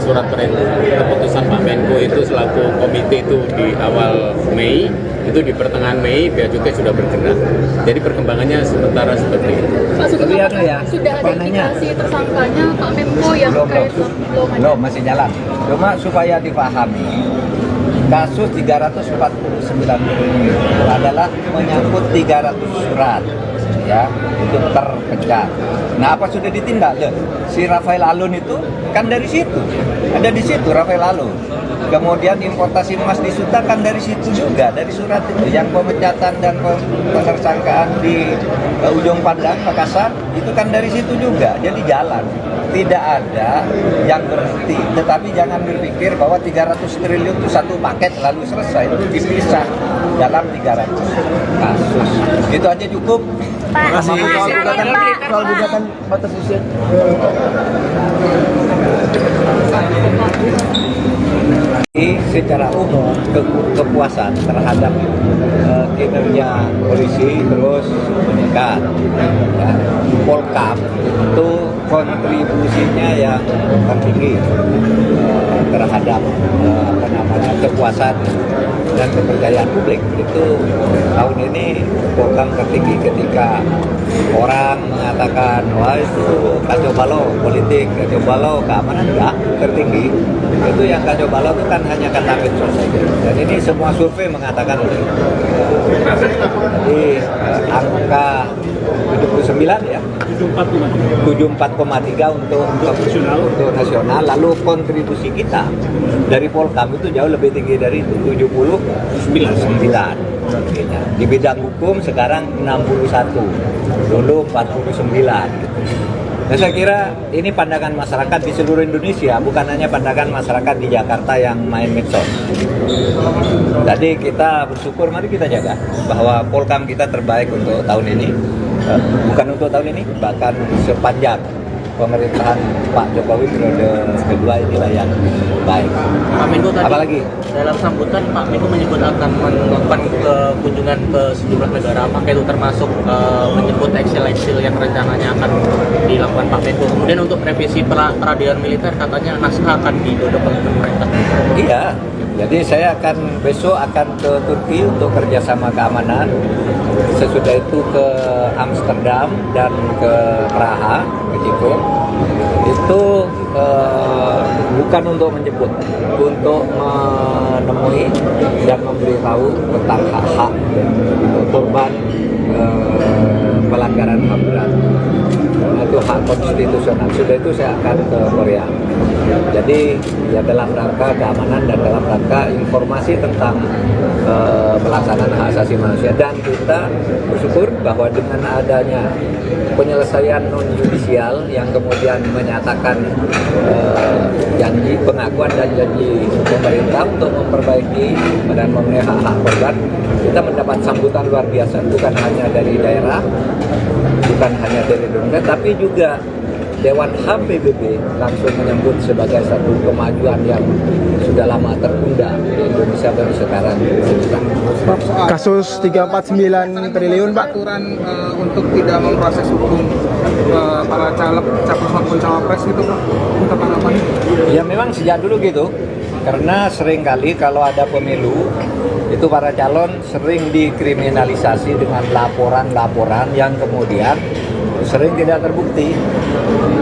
surat keputusan Pak Menko itu selaku komite itu di awal Mei, itu di pertengahan Mei Bea Cukai sudah bergerak. Jadi perkembangannya sementara seperti itu. Pak Sugeng, Tapi apakah sudah ada indikasi tersangkanya Pak Menko yang belum masih jalan. Cuma supaya dipahami, kasus 349 triliun adalah menyangkut 300 surat, ya, itu terpecah. Nah, apa sudah ditindak? Si Rafael Alun itu kan dari situ, ada di situ Rafael Alun. Kemudian importasi emas di Suta kan dari situ juga, dari surat itu. Yang pemecatan dan penersangkaan di Ujung Pandang, Makassar, itu kan dari situ juga. Jadi jalan, tidak ada yang berhenti. Tetapi jangan berpikir bahwa 300 triliun itu satu paket lalu selesai. Itu dipisah dalam 300 kasus. Itu aja cukup. Terima kasih. Soal gugatan batas usia. Secara umum kepuasan terhadap kinerja polisi terus meningkat. Ya. Polkam itu kontribusinya yang tertinggi terhadap kepuasan dan kepercayaan publik. Itu tahun ini Polkam tertinggi ketika orang mengatakan wah itu kacau balau politik, kacau balau keamanan, enggak, tertinggi. Itu yang kacau balau itu kan hanya kata medsos saja. Dan ini semua survei mengatakan itu. Jadi angka 79 ya. 74,3 untuk nasional. Lalu kontribusi kita dari Polkam itu jauh lebih tinggi dari itu, 79. Di bidang hukum sekarang 61, dulu 49. Nah, saya kira ini pandangan masyarakat di seluruh Indonesia, bukan hanya pandangan masyarakat di Jakarta yang main medsos. Jadi kita bersyukur, mari kita jaga bahwa Polkam kita terbaik untuk tahun ini. Bukan untuk tahun ini, bahkan sepanjang pemerintahan Pak Jokowi periode kedua inilah yang baik. Pak Menko tadi, apalagi dalam sambutan Pak Menko menyebut akan melakukan kunjungan ke sejumlah negara, apakah itu termasuk menyebut eksil-eksil yang rencananya akan dilakukan Pak Menko. Kemudian untuk revisi peradilan militer katanya naskah akan digodok oleh pemerintah. Iya, jadi saya besok akan ke Turki untuk kerjasama keamanan. Sesudah itu ke Amsterdam dan ke Praha, ke Ceko. Itu bukan untuk menjemput, untuk menemui dan memberitahu tentang hak-hak korban pelanggaran HAM berat. karena itu hak konstitusional. Sudah itu saya akan ke Korea. Jadi ya dalam rangka keamanan dan dalam rangka informasi tentang pelaksanaan hak asasi manusia, dan kita bersyukur bahwa dengan adanya penyelesaian non judisial yang kemudian menyatakan janji pengakuan dan janji pemerintah untuk memperbaiki dan memenuhi hak-hak korban, kita mendapat sambutan luar biasa, bukan hanya dari daerah, bukan hanya dari Indonesia, tapi juga Dewan HAM PBB langsung menyebut sebagai satu kemajuan yang sudah lama tertunda di Indonesia baru sekarang. Kasus 349 triliun Pak. Aturan untuk tidak memproses hukum para caleg, capres maupun cawapres gitu Pak, untuk tanggapannya? Ya memang sejak dulu gitu, karena seringkali kalau ada pemilu itu para calon sering dikriminalisasi dengan laporan-laporan yang kemudian sering tidak terbukti,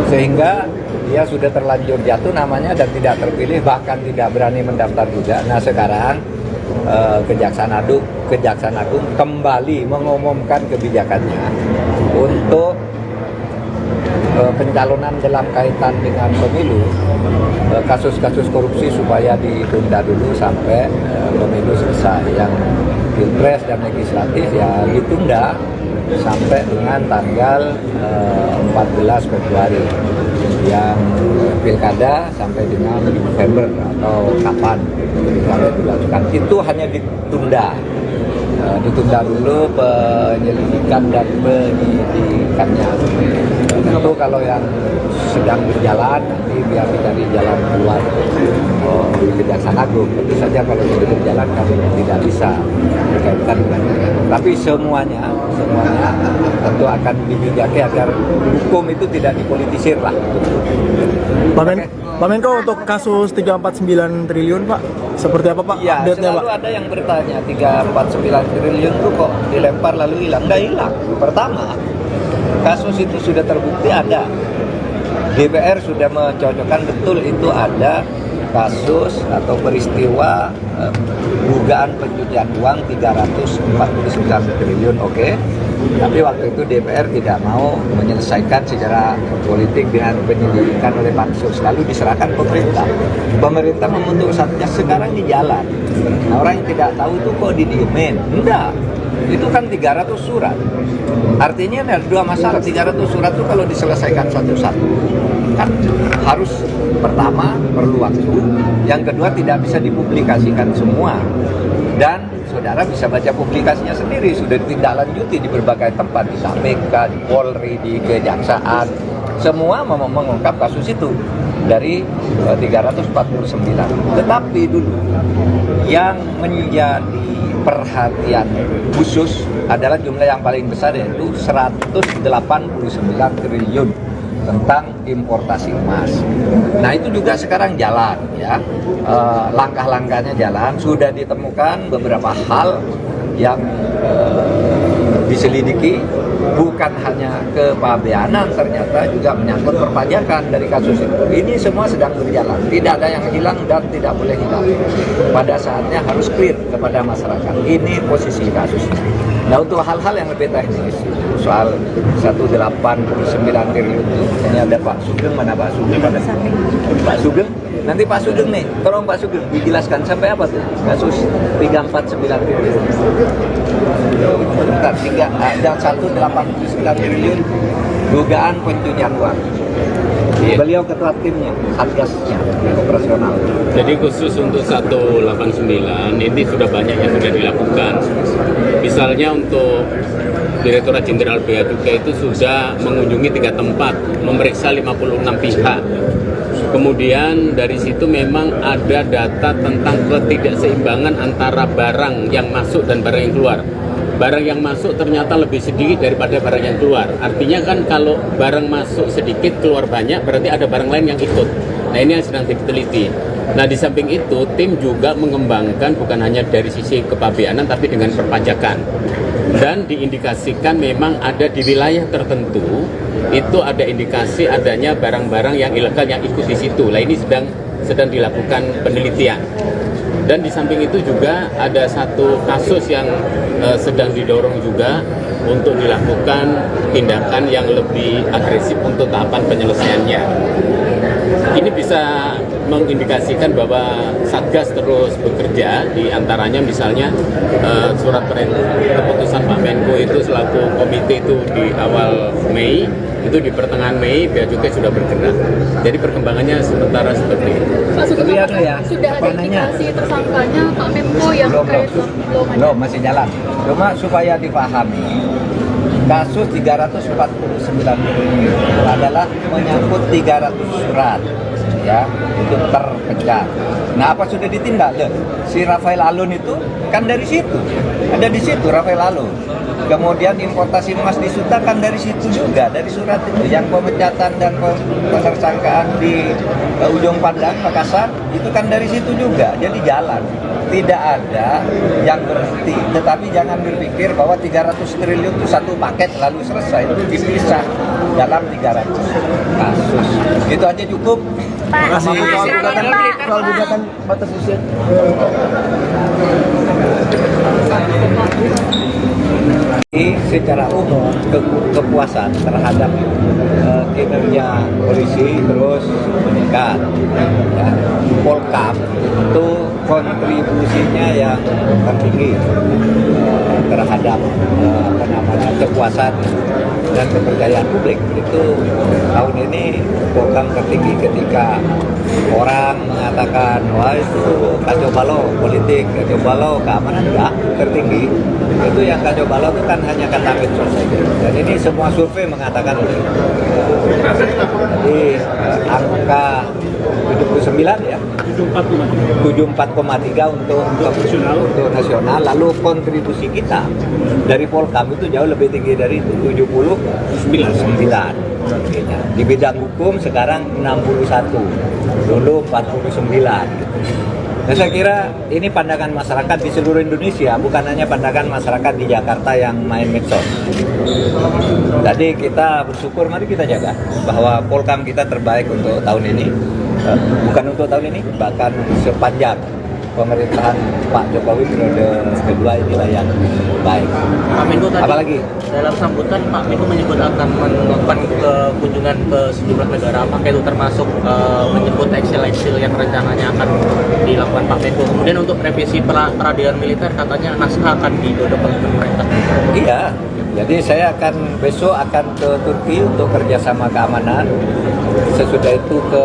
sehingga dia sudah terlanjur jatuh namanya dan tidak terpilih, bahkan tidak berani mendaftar juga. Nah sekarang Kejaksaan Agung kembali mengumumkan kebijakannya untuk pencalonan dalam kaitan dengan pemilu, kasus-kasus korupsi supaya ditunda dulu sampai pemilu selesai. Yang pilpres dan legislatif ya ditunda sampai dengan tanggal 14 Februari, yang pilkada sampai dengan November atau kapan pilkada dilakukan. Itu hanya ditunda dulu penyelidikan dan penyidikannya. Tentu kalau yang sedang berjalan nanti biar dicari jalan keluar di Kejaksaan Agung. Tentu saja kalau sudah berjalan kami tidak bisa berkaitan dengan itu. Tapi semuanya tentu akan dibijaki agar hukum itu tidak dipolitisir lah. Pak Menko, untuk kasus 349 triliun Pak, seperti apa Pak Ya, update-nya Pak? selalu ada yang bertanya 349 triliun itu kok dilempar lalu hilang. Nggak hilang. Pertama, kasus itu sudah terbukti ada. DPR sudah mencocokkan betul itu ada kasus atau peristiwa dugaan pencucian uang 349 triliun, oke. Tapi waktu itu DPR tidak mau menyelesaikan secara politik dengan penyelidikan oleh Pansus, lalu diserahkan pemerintah. Pemerintah membentuk satgas, sekarang di jalan. Nah, orang yang tidak tahu itu kok didiemin? Enggak. Itu kan 300 surat. Artinya ada dua masalah. 300 surat itu kalau diselesaikan satu-satu kan harus, pertama perlu waktu, yang kedua tidak bisa dipublikasikan semua, dan saudara bisa baca publikasinya sendiri, sudah ditindaklanjuti di berbagai tempat, di KPK, di Polri, di Kejaksaan, semua mengungkap kasus itu dari 349. Tetapi dulu yang menjadi perhatian khusus adalah jumlah yang paling besar, yaitu 189 triliun tentang importasi emas. Nah itu juga sekarang jalan ya, langkah-langkahnya jalan, sudah ditemukan beberapa hal yang diselidiki, bukan hanya kepabeanan, ternyata juga menyangkut perpajakan dari kasus itu. Ini semua sedang berjalan, tidak ada yang hilang dan tidak boleh hilang. Pada saatnya harus clear kepada masyarakat. Ini posisi kasusnya. Nah untuk hal-hal yang lebih teknis, soal 189 triliun itu, ini ada Pak Sugeng, mana Pak Sugeng? Pak Sugeng, nanti Pak Sugeng nih, tolong Pak Sugeng dijelaskan sampai apa tuh kasus 349 triliun. Bentar, ada 189 triliun dugaan pencucian uang. Beliau ketua timnya, satgasnya, operasional. Jadi khusus untuk 189 ini sudah banyak yang sudah dilakukan. Misalnya untuk Direktorat Jenderal Bea Cukai itu sudah mengunjungi 3 tempat, memeriksa 56 pihak. Kemudian dari situ memang ada data tentang ketidakseimbangan antara barang yang masuk dan barang yang keluar. Barang yang masuk ternyata lebih sedikit daripada barang yang keluar. Artinya kan kalau barang masuk sedikit, keluar banyak, berarti ada barang lain yang ikut. Nah ini yang sedang diteliti. Nah di samping itu, tim juga mengembangkan bukan hanya dari sisi kepabeanan, tapi dengan perpajakan. Dan diindikasikan memang ada di wilayah tertentu, itu ada indikasi adanya barang-barang yang ilegal yang ikut di situ. Nah ini sedang dilakukan penelitian. Dan di samping itu juga ada satu kasus yang sedang didorong juga, untuk dilakukan tindakan yang lebih agresif untuk tahapan penyelesaiannya. Ini bisa mengindikasikan bahwa Satgas terus bekerja, di antaranya misalnya surat keputusan Pak Menko itu selaku komite itu di awal Mei, itu di pertengahan Mei Bea Cukai sudah bergerak. Jadi perkembangannya sementara seperti itu. Pak, Tapi ada ya, sudah ada panahnya. indikasi tersangkanya Pak Menko yang terkait belum ada. Belum, masih jalan. Cuma supaya dipahami, kasus 349 triliun adalah menyangkut 300 surat ya itu terpecah. Nah, apa sudah ditindak? Si Rafael Alun itu kan dari situ, ada di situ Rafael Alun. Kemudian importasi emas di Suta kan dari situ juga, dari surat itu. Yang pemecatan dan penersangkaan di Ujung Pandang, Makassar, itu kan dari situ juga. Jadi jalan. Tidak ada yang berhenti. Tetapi jangan berpikir bahwa 300 triliun itu satu paket lalu selesai. Itu dipisah dalam 300 kasus. Itu aja cukup. Pak, soal gugatan batas usia. Secara umum kepuasan terhadap kinerja polisi terus meningkat. Ya. Polkam itu kontribusinya yang tertinggi terhadap kepuasan dan kepercayaan publik. Itu tahun ini Polkam tertinggi ketika orang mengatakan wah itu kacau balau politik, kacau balau keamanan, enggak, tertinggi. Itu yang kacau balau itu kan hanya kata medsos saja. Dan ini semua survei mengatakan itu. Jadi angka 79 ya. 74,3 untuk nasional. Lalu kontribusi kita dari Polkam itu jauh lebih tinggi dari itu, 79. Di bidang hukum sekarang 61, dulu 49. Nah, saya kira ini pandangan masyarakat di seluruh Indonesia, bukan hanya pandangan masyarakat di Jakarta yang main medsos. Jadi kita bersyukur, mari kita jaga bahwa Polkam kita terbaik untuk tahun ini. Bukan untuk tahun ini, bahkan sepanjang pemerintahan Pak Jokowi periode kedua inilah yang baik. Pak Menko tadi, apalagi dalam sambutan Pak Menko menyebut akan melakukan kunjungan ke sejumlah negara, apakah itu termasuk menyebut eksil-eksil yang rencananya akan dilakukan Pak Menko. Kemudian untuk revisi peradilan militer katanya naskah akan digodok oleh pemerintah. Iya, jadi saya besok akan ke Turki untuk kerjasama keamanan. Sesudah itu ke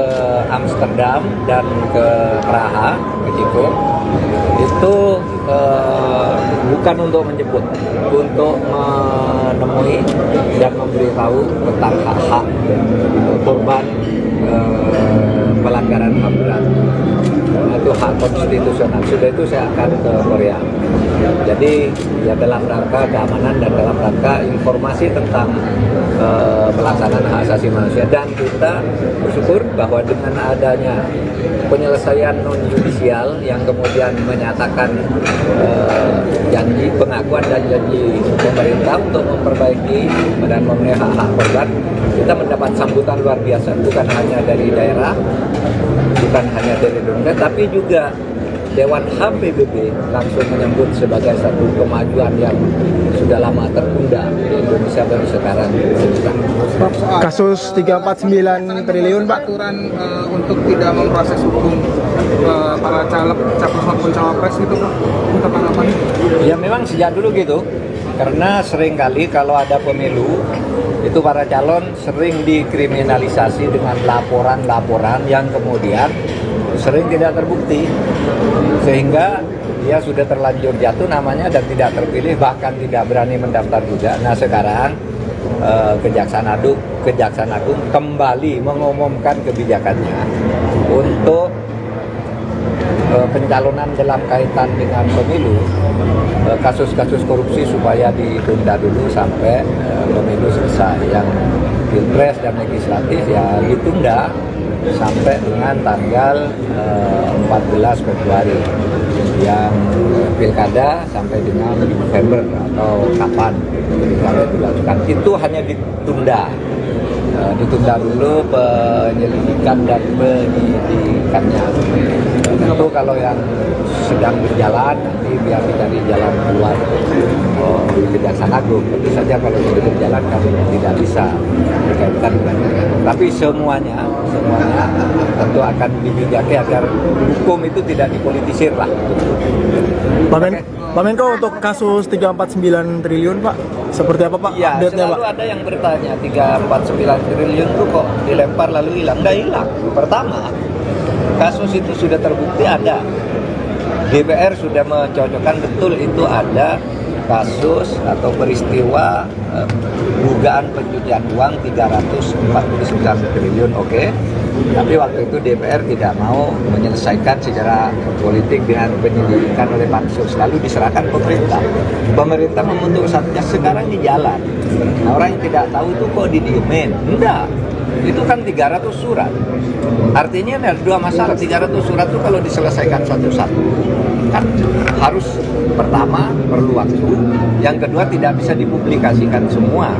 Amsterdam dan ke Praha, ke Ceko. Itu bukan untuk menjemput, untuk menemui dan memberitahu tentang hak-hak korban pelanggaran HAM berat. Itu hak konstitusional. Sudah itu saya akan ke Korea. Jadi ya dalam rangka keamanan dan dalam rangka informasi tentang pelaksanaan hak asasi manusia. Dan kita bersyukur bahwa dengan adanya penyelesaian non-judisial yang kemudian menyatakan janji pengakuan dan janji pemerintah untuk memperbaiki dan memenuhi hak-hak korban, kita mendapat sambutan luar biasa, bukan hanya dari daerah, bukan hanya dari Indonesia, tapi juga Dewan HAM PBB langsung menyebut sebagai satu kemajuan yang sudah lama tertunda di Indonesia baru sekarang. Kasus 349 triliun, Pak. Aturan untuk tidak memproses hukum para caleg, capres maupun cawapres gitu Pak, untuk tanggapannya? Ya memang sejak dulu gitu, karena seringkali kalau ada pemilu itu para calon sering dikriminalisasi dengan laporan-laporan yang kemudian sering tidak terbukti, sehingga dia sudah terlanjur jatuh namanya dan tidak terpilih, bahkan tidak berani mendaftar juga. Nah sekarang Kejaksaan Agung kembali mengumumkan kebijakannya untuk pencalonan dalam kaitan dengan pemilu, kasus-kasus korupsi supaya ditunda dulu sampai pemilu selesai. Yang pilpres dan legislatif ya ditunda sampai dengan tanggal 14 Februari, yang pilkada sampai dengan November atau kapan pilkada dilakukan. Itu hanya ditunda ditunda dulu penyelidikan dan penyidikannya. Tentu kalau yang sedang berjalan nanti biar dicari jalan keluar Kejaksaan Agung. Tentu saja kalau sudah berjalan kami tidak bisa berkaitan dengan itu. Tapi semuanya tentu akan dibijaki agar hukum itu tidak dipolitisir lah. Pak Menko, untuk kasus 349 triliun Pak, seperti apa Pak Ya, update-nya Pak? selalu ada yang bertanya 349 triliun itu kok dilempar lalu hilang. Nggak hilang. Pertama, kasus itu sudah terbukti ada. DPR sudah mencocokkan betul itu ada kasus atau peristiwa dugaan pencucian uang 349 triliun, oke. Tapi waktu itu DPR tidak mau menyelesaikan secara politik dengan penyelidikan oleh Pansus, lalu diserahkan pemerintah. Pemerintah membentuk satgas, sekarang di jalan. Nah, orang yang tidak tahu itu kok didiemin? Enggak. Itu kan 300 surat. Artinya ada dua masalah. 300 surat itu kalau diselesaikan satu-satu kan harus, pertama perlu waktu, yang kedua tidak bisa dipublikasikan semua,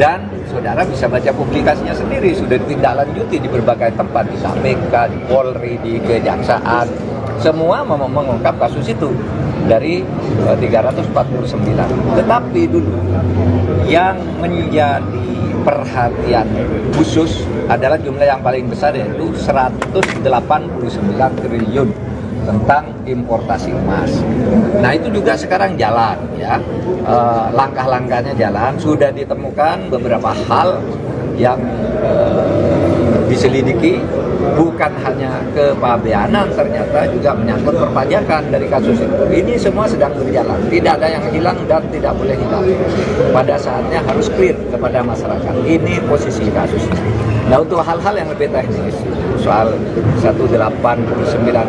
dan saudara bisa baca publikasinya sendiri, sudah ditindaklanjuti di berbagai tempat, di KPK, di Polri, di Kejaksaan, semua mengungkap kasus itu dari 349. Tetapi dulu yang menjadi perhatian khusus adalah jumlah yang paling besar, yaitu 189 triliun tentang importasi emas. Nah, itu juga sekarang jalan ya, langkah-langkahnya jalan, sudah ditemukan beberapa hal yang diselidiki, bukan hanya kepabeanan, ternyata juga menyangkut perpajakan dari kasus itu. Ini semua sedang berjalan, tidak ada yang hilang dan tidak boleh hilang. Pada saatnya harus clear kepada masyarakat. Ini posisi kasusnya. Nah, untuk hal-hal yang lebih teknis, soal 189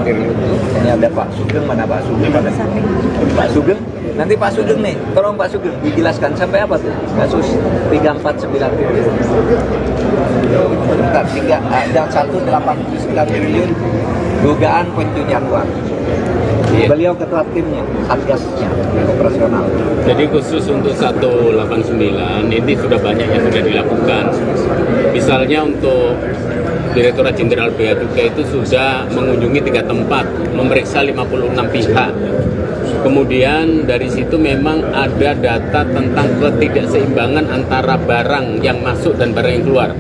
triliun itu, ini ada Pak Sugeng, mana Pak Sugeng? Pak Sugeng, nanti Pak Sugeng nih, tolong Pak Sugeng dijelaskan sampai apa tuh kasus 349 triliun. Bentar, ada 189 triliun dugaan pencucian uang. Beliau ketua timnya, satgasnya, operasional. Jadi khusus untuk 189 ini sudah banyak yang sudah dilakukan. Misalnya untuk Direktorat Jenderal Bea Cukai itu sudah mengunjungi 3 tempat, memeriksa 56 pihak. Kemudian dari situ memang ada data tentang ketidakseimbangan antara barang yang masuk dan barang yang keluar.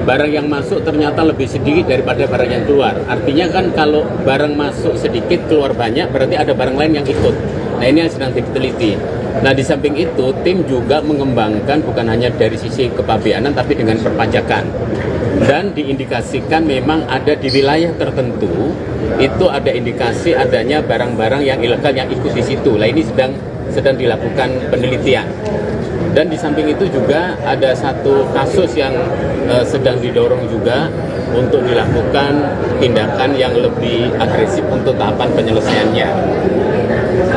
Barang yang masuk ternyata lebih sedikit daripada barang yang keluar. Artinya kan kalau barang masuk sedikit, keluar banyak, berarti ada barang lain yang ikut. Nah, ini yang sedang diteliti. Nah, di samping itu, tim juga mengembangkan bukan hanya dari sisi kepabeanan, tapi dengan perpajakan. Dan diindikasikan memang ada di wilayah tertentu, itu ada indikasi adanya barang-barang yang ilegal yang ikut di situ. Nah, ini sedang dilakukan penelitian. Dan di samping itu juga ada satu kasus yang sedang didorong juga untuk dilakukan tindakan yang lebih agresif untuk tahapan penyelesaiannya.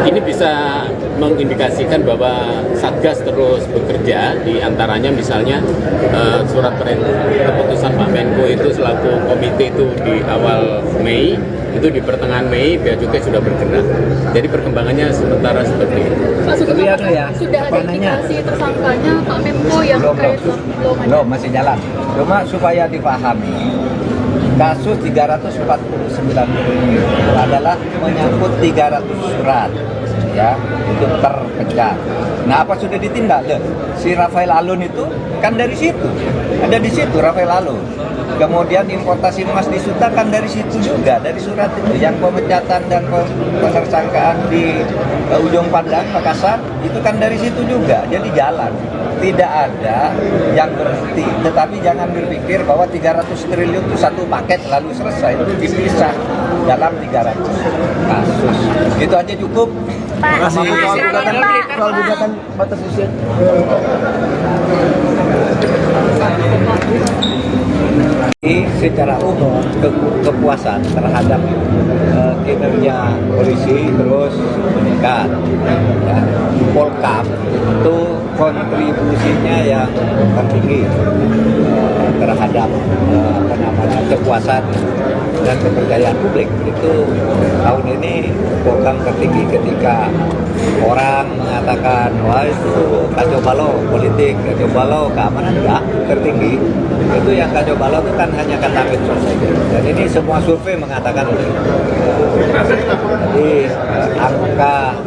Ini bisa mengindikasikan bahwa Satgas terus bekerja, di antaranya misalnya surat keputusan Pak Menko itu selaku komite itu di awal Mei, itu di pertengahan Mei Bea Cukai sudah bergerak. Jadi perkembangannya sementara seperti itu. Pak Sugeng, sudah ada indikasi tersangkanya Pak Menko yang terkait belum, masih jalan. Cuma supaya dipahami, kasus 349 triliun adalah menyangkut 300 surat ya, itu terpecah. Nah, apa sudah ditindak? Si Rafael Alun itu kan dari situ, ada di situ Rafael Alun. Kemudian importasi emas di Suta kan dari situ juga, dari surat itu. Yang pemecatan dan penersangkaan di Ujung Pandang, Makassar, itu kan dari situ juga. Jadi jalan, tidak ada yang berhenti. Tetapi jangan berpikir bahwa 300 triliun itu satu paket lalu selesai. Itu dipisah dalam 300 kasus. Itu aja cukup. Terima kasih. Soal gugatan batas usia. Secara umum kepuasan terhadap kinerja polisi terus meningkat. Ya. Polkam itu kontribusinya yang tertinggi terhadap kepuasan dan kepercayaan publik. Itu tahun ini Polkam tertinggi. Ketika orang mengatakan wah itu kacau balau politik, kacau balau keamanan, enggak, tertinggi. Itu yang kacau balau itu kan hanya kata medsos saja. Dan ini semua survei mengatakan itu. Jadi angka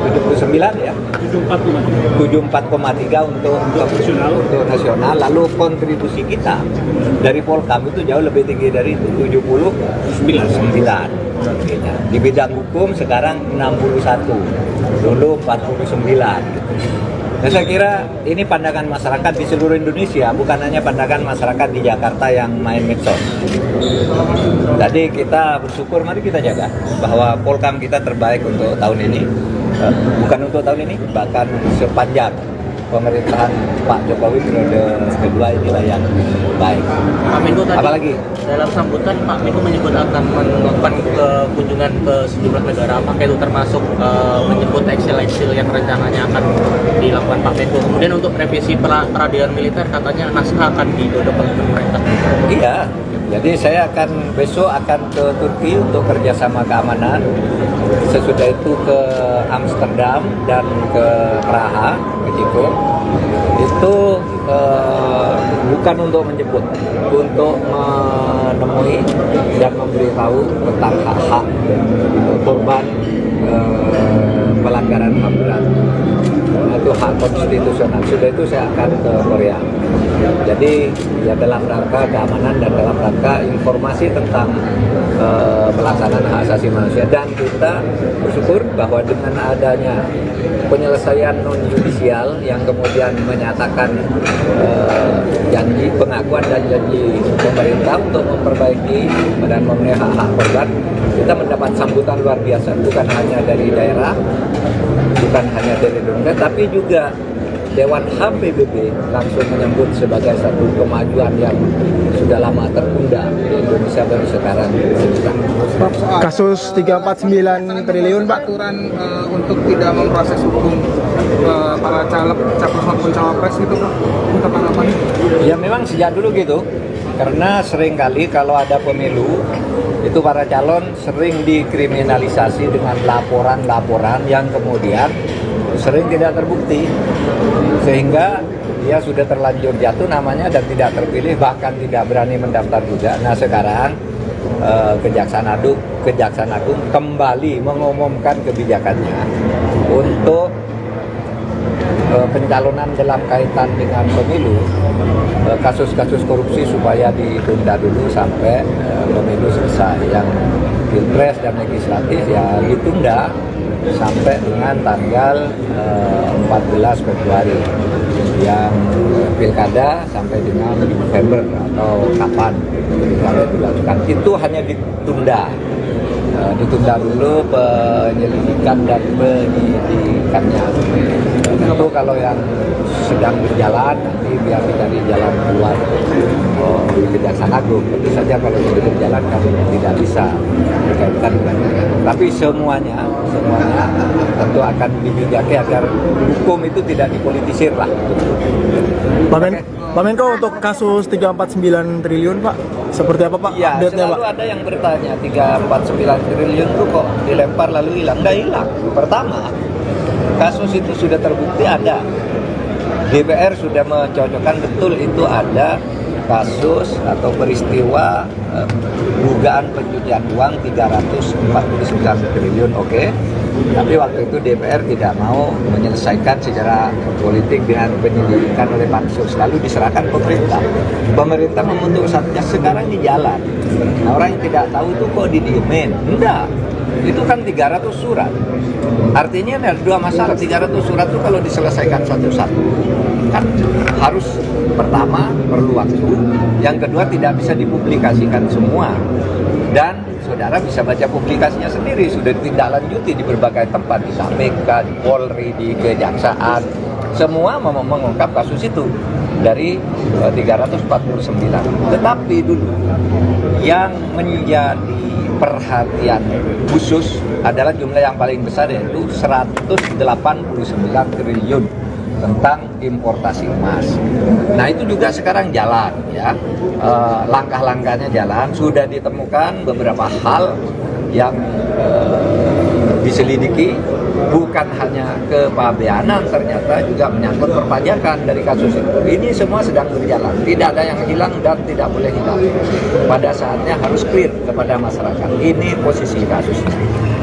79 ya. 74,3 untuk nasional. Lalu kontribusi kita dari Polkam itu jauh lebih tinggi dari itu, 79. Di bidang hukum sekarang 61, dulu 49. Nah, saya kira ini pandangan masyarakat di seluruh Indonesia, bukan hanya pandangan masyarakat di Jakarta yang main medsos. Jadi kita bersyukur, mari kita jaga bahwa Polkam kita terbaik untuk tahun ini. Bukan untuk tahun ini, bahkan sepanjang pemerintahan Pak Jokowi periode kedua inilah yang baik. Pak Menko tadi, apalagi dalam sambutan Pak Menko menyebut akan melakukan kunjungan ke sejumlah negara, apakah itu termasuk menyebut eksil-eksil yang rencananya akan dilakukan Pak Menko. Kemudian untuk revisi peradilan militer katanya naskah akan digodok oleh pemerintah. Iya, jadi saya besok akan ke Turki untuk kerjasama keamanan. Sesudah itu ke Amsterdam dan ke Praha, ke Ceko. Itu bukan untuk menjemput, untuk menemui dan memberitahu tentang hak-hak korban pelanggaran HAM berat. Itu hak konstitusional. Sudah itu saya akan ke Korea. Jadi ya dalam rangka keamanan dan dalam rangka informasi tentang pelaksanaan hak asasi manusia. Dan kita bersyukur bahwa dengan adanya penyelesaian non judisial yang kemudian menyatakan janji pengakuan dan janji pemerintah untuk memperbaiki dan memenuhi hak-hak korban, kita mendapat sambutan luar biasa, bukan hanya dari daerah, bukan hanya dari Indonesia, tapi juga Dewan HAM PBB langsung menyambut sebagai satu kemajuan yang sudah lama tertunda di Indonesia baru sekarang. Kasus 349 triliun, Pak. Aturan untuk tidak memproses hukum para caleg, capres maupun cawapres gitu Pak, untuk tanggapannya? Ya memang sejak dulu gitu, karena seringkali kalau ada pemilu itu para calon sering dikriminalisasi dengan laporan-laporan yang kemudian sering tidak terbukti, sehingga dia sudah terlanjur jatuh namanya dan tidak terpilih, bahkan tidak berani mendaftar juga. Nah sekarang Kejaksaan Agung kembali mengumumkan kebijakannya untuk pencalonan dalam kaitan dengan pemilu, kasus-kasus korupsi supaya ditunda dulu sampai pemilu selesai. Yang pilpres dan legislatif ya ditunda sampai dengan tanggal 14 Februari, yang pilkada sampai dengan November atau kapan pilkada dilakukan. Itu hanya ditunda dulu penyelidikan dan penyidikannya. Tentu kalau yang sedang berjalan nanti biar dicari jalan keluar di Kejaksaan Agung. Tentu saja kalau sudah berjalan kami tidak bisa berkaitan dengan itu. Tapi semuanya tentu akan dibijaki agar hukum itu tidak dipolitisir lah. Pak Menko, untuk kasus 349 triliun Pak, seperti apa Pak Ya, update-nya Pak? selalu ada yang bertanya 349 triliun itu kok dilempar lalu hilang. Nggak hilang. Pertama, kasus itu sudah terbukti ada. DPR sudah mencocokkan betul itu ada kasus atau peristiwa dugaan pencucian uang 349 triliun, oke. Tapi waktu itu DPR tidak mau menyelesaikan secara politik dengan penyelidikan oleh pansus, lalu diserahkan pemerintah. Pemerintah membentuk satgas, sekarang di jalan. Nah, orang yang tidak tahu itu kok didiemin? Enggak. Itu kan 300 surat. Artinya ada dua masalah. 300 surat itu kalau diselesaikan satu-satu kan harus, pertama perlu waktu, yang kedua tidak bisa dipublikasikan semua, dan saudara bisa baca publikasinya sendiri, sudah ditindaklanjuti di berbagai tempat, di KPK, di Polri, di Kejaksaan, semua mengungkap kasus itu dari 349. Tetapi dulu yang menjadi perhatian khusus adalah jumlah yang paling besar, yaitu 189 triliun tentang importasi emas. Nah itu juga sekarang jalan ya, langkah-langkahnya jalan, sudah ditemukan beberapa hal yang diselidiki bukan hanya kepabeanan, ternyata juga menyangkut perpajakan dari kasus itu. Ini semua sedang berjalan, tidak ada yang hilang dan tidak boleh hilang. Pada saatnya harus clear kepada masyarakat. Ini posisi kasusnya.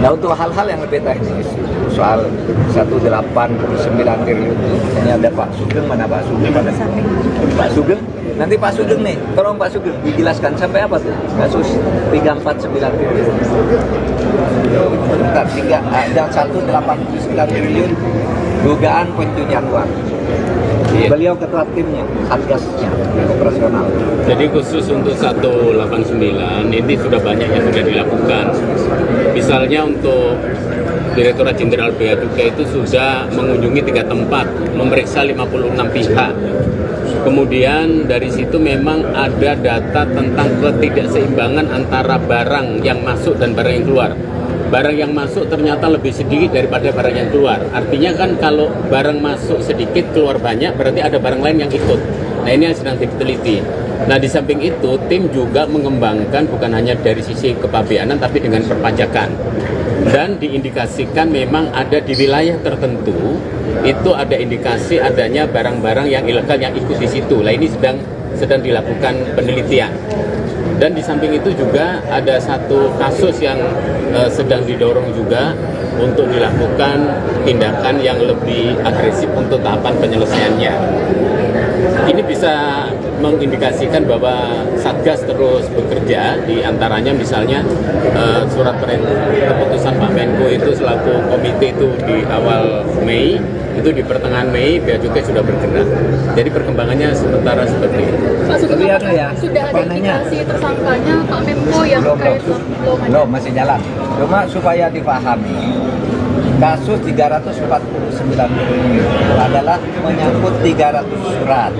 Nah, untuk hal-hal yang lebih teknis, soal 189 triliun itu, ini ada Pak Sugeng, mana Pak Sugeng? Pak Sugeng, nanti Pak Sugeng nih, tolong Pak Sugeng dijelaskan sampai apa tuh kasus 349 triliun. Bentar, ada 189 triliun dugaan pencucian uang. Beliau ketua timnya, satgasnya, operasional. Jadi khusus untuk 189 ini sudah banyak yang sudah dilakukan. Misalnya untuk Direktorat Jenderal Bea Cukai itu sudah mengunjungi 3 tempat, memeriksa 56 pihak. Kemudian dari situ memang ada data tentang ketidakseimbangan antara barang yang masuk dan barang yang keluar. Barang yang masuk ternyata lebih sedikit daripada barang yang keluar. Artinya kan kalau barang masuk sedikit, keluar banyak, berarti ada barang lain yang ikut. Nah, ini yang sedang diteliti. Nah, di samping itu, tim juga mengembangkan bukan hanya dari sisi kepabeanan, tapi dengan perpajakan. Dan diindikasikan memang ada di wilayah tertentu, itu ada indikasi adanya barang-barang yang ilegal yang ikut di situ. Nah, ini sedang dilakukan penelitian. Dan di samping itu juga ada satu kasus yang sedang didorong juga untuk dilakukan tindakan yang lebih agresif untuk tahapan penyelesaiannya. Ini bisa mengindikasikan bahwa Satgas terus bekerja, di antaranya misalnya surat keputusan Pak Menko itu selaku komite itu di awal Mei, itu di pertengahan Mei Bea Cukai sudah bergerak. Jadi perkembangannya sementara seperti itu. Pak Sugeng, Tapi ada ya, sudah ada warnanya. indikasi tersangkanya Pak Menko yang terkait Belum, masih jalan. Cuma supaya dipahami, kasus 349 triliun adalah menyangkut 300 surat,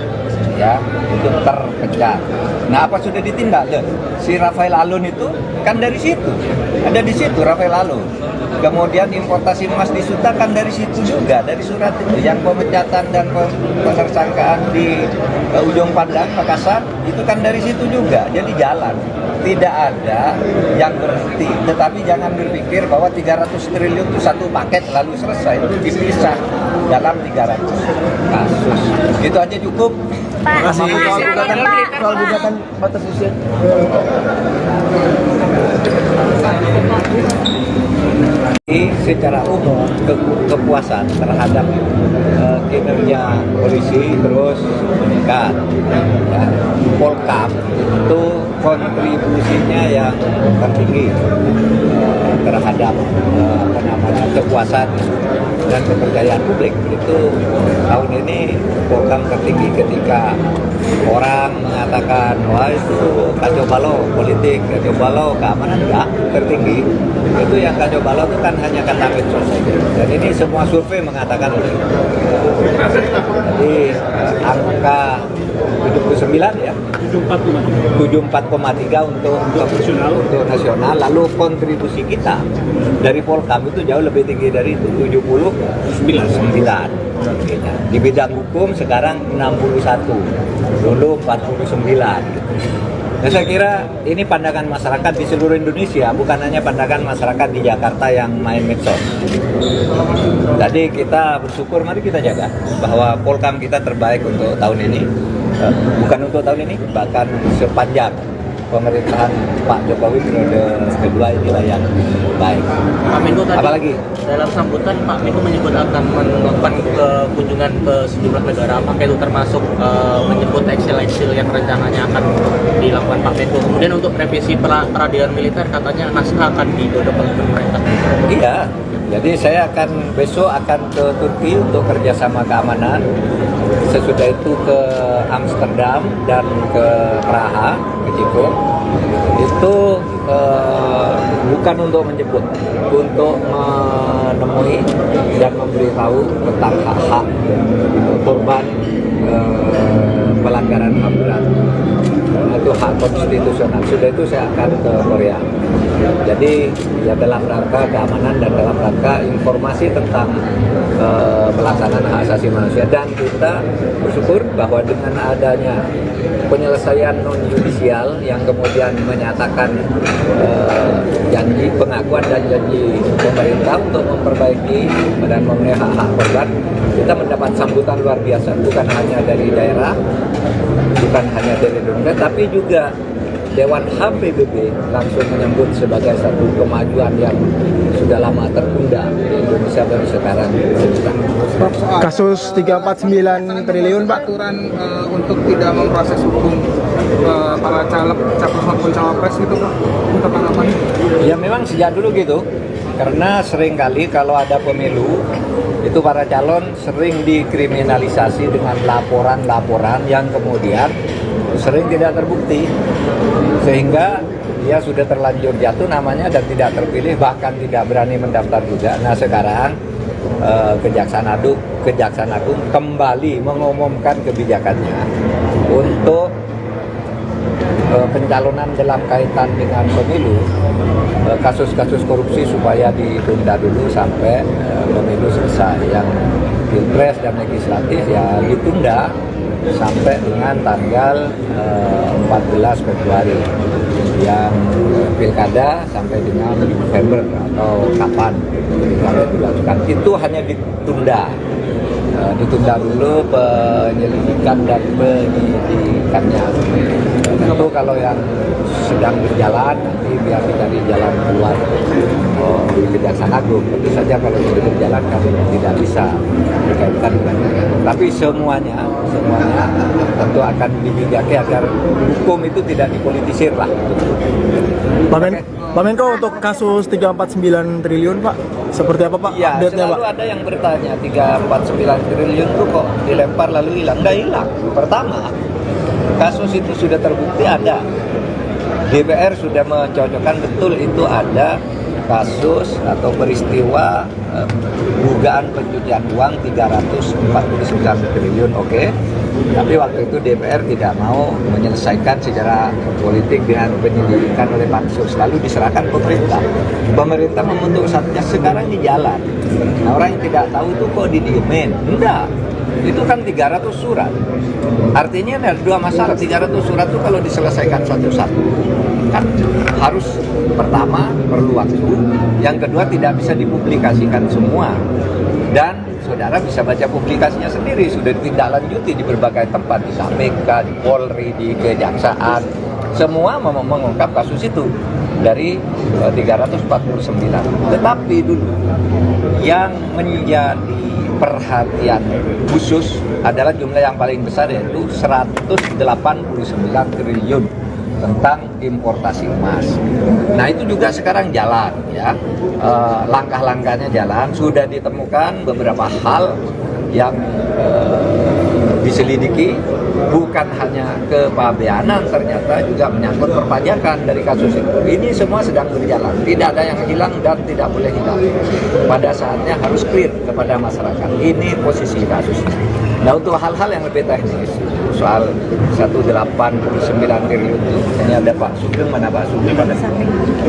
ya, itu terpecah. Nah, apa sudah ditindak? Si Rafael Alun itu kan dari situ, ada di situ Rafael Alun. Kemudian importasi emas di Suta kan dari situ juga, dari surat itu. Yang pemecatan dan tersangkaan di Ujung Pandang, Makassar, itu kan dari situ juga. Jadi jalan, tidak ada yang berhenti. Tetapi jangan berpikir bahwa 300 triliun itu satu paket lalu selesai. Itu dipisah dalam 300 kasus. Itu aja cukup. Pak, Soal gugatan batas usia. Secara umum kepuasan terhadap kinerja polisi terus meningkat. Ya. Polkam itu kontribusinya yang tertinggi terhadap kepuasan dan kepercayaan publik. Itu tahun ini Polkam tertinggi ketika orang mengatakan wah itu kacau balau politik, kacau balau keamanan, enggak, tertinggi. Itu yang kacau balau itu kan hanya kata medsos saja. Dan ini semua survei mengatakan itu. Jadi angka 79 ya, 74,3 untuk nasional. Lalu kontribusi kita dari Polkam itu jauh lebih tinggi dari itu, 79. Di bidang hukum sekarang 61, dulu 49. Nah, saya kira ini pandangan masyarakat di seluruh Indonesia, bukan hanya pandangan masyarakat di Jakarta yang main medsos. Jadi kita bersyukur, mari kita jaga bahwa Polkam kita terbaik untuk tahun ini. Bukan untuk tahun ini, bahkan sepanjang pemerintahan Pak Jokowi periode kedua inilah yang baik. Pak Menko tadi, apalagi dalam sambutan Pak Menko menyebut akan melakukan kunjungan ke sejumlah negara, apakah itu termasuk menyebut eksil-eksil yang rencananya akan dilakukan Pak Menko. Kemudian untuk revisi peradilan militer katanya naskah akan digodok oleh pemerintah. Iya, jadi saya besok akan ke Turki untuk kerjasama keamanan. Sesudah itu ke Amsterdam dan ke Praha, ke Ceko. Itu bukan untuk menjemput, untuk menemui dan memberitahu tentang hak-hak korban pelanggaran HAM berat. karena itu hak konstitusional. Sudah itu saya akan ke Korea. Jadi ya dalam rangka keamanan dan dalam rangka informasi tentang pelaksanaan hak asasi manusia, dan kita bersyukur bahwa dengan adanya penyelesaian non yudisial yang kemudian menyatakan janji pengakuan dan janji pemerintah untuk memperbaiki dan memenuhi hak-hak korban, kita mendapat sambutan luar biasa, bukan hanya dari daerah, bukan hanya dari Indonesia, tapi juga Dewan HAM PBB langsung menyambut sebagai satu kemajuan yang sudah lama tertunda di Indonesia baru sekarang. Kasus 349 triliun Pak. Aturan untuk tidak memproses hukum para caleg, capres maupun cawapres gitu Pak, untuk tanggapannya? Ya memang sejak dulu gitu, karena seringkali kalau ada pemilu itu para calon sering dikriminalisasi dengan laporan-laporan yang kemudian sering tidak terbukti, sehingga dia sudah terlanjur jatuh namanya dan tidak terpilih, bahkan tidak berani mendaftar juga. Nah sekarang Kejaksaan Agung kembali mengumumkan kebijakannya untuk pencalonan dalam kaitan dengan pemilu, kasus-kasus korupsi supaya ditunda dulu sampai pemilu selesai. Yang pilpres dan legislatif ya ditunda sampai dengan tanggal 14 Februari, yang pilkada sampai dengan November atau kapan pilkada dilakukan. Itu hanya ditunda dulu penyelidikan dan penyidikannya. Tentu kalau yang sedang berjalan nanti biar dicari jalan keluar di Kejaksaan Agung. Tentu saja kalau itu berjalan kami tidak bisa dikaitkan dengan itu. Tapi semuanya tentu akan dibijaki agar hukum itu tidak dipolitisir lah. Pak Menko, untuk kasus 349 triliun Pak, seperti apa Pak Ya, update-nya Pak? selalu ada yang bertanya 349 triliun itu kok dilempar lalu hilang. Nggak hilang. Pertama, kasus itu sudah terbukti ada. DPR sudah mencocokkan betul itu ada kasus atau peristiwa dugaan pencucian uang 349 triliun, oke. Tapi waktu itu DPR tidak mau menyelesaikan secara politik dengan penyelidikan oleh Pansus, lalu diserahkan pemerintah. Pemerintah membentuk satgas, sekarang di jalan. Nah, orang yang tidak tahu itu kok didiemin? Enggak. Itu kan 300 surat. Artinya ada dua masalah. 300 surat itu kalau diselesaikan satu-satu kan harus, pertama perlu waktu, yang kedua tidak bisa dipublikasikan semua, dan saudara bisa baca publikasinya sendiri, sudah ditindaklanjuti di berbagai tempat, di KPK, di Polri, di Kejaksaan, semua mengungkap kasus itu dari 349. Tetapi dulu yang menjadi perhatian khusus adalah jumlah yang paling besar, yaitu 189 triliun tentang importasi emas. Nah itu juga sekarang jalan ya, langkah-langkahnya jalan, sudah ditemukan beberapa hal yang diselidiki, bukan hanya kepabeanan, ternyata juga menyangkut perpajakan dari kasus itu. Ini semua sedang berjalan, tidak ada yang hilang dan tidak boleh hilang. Pada saatnya harus clear kepada masyarakat. Ini posisi kasusnya. Nah untuk hal-hal yang lebih teknis, soal 189 triliun itu, ini ada Pak Sugeng, mana Pak Sugeng?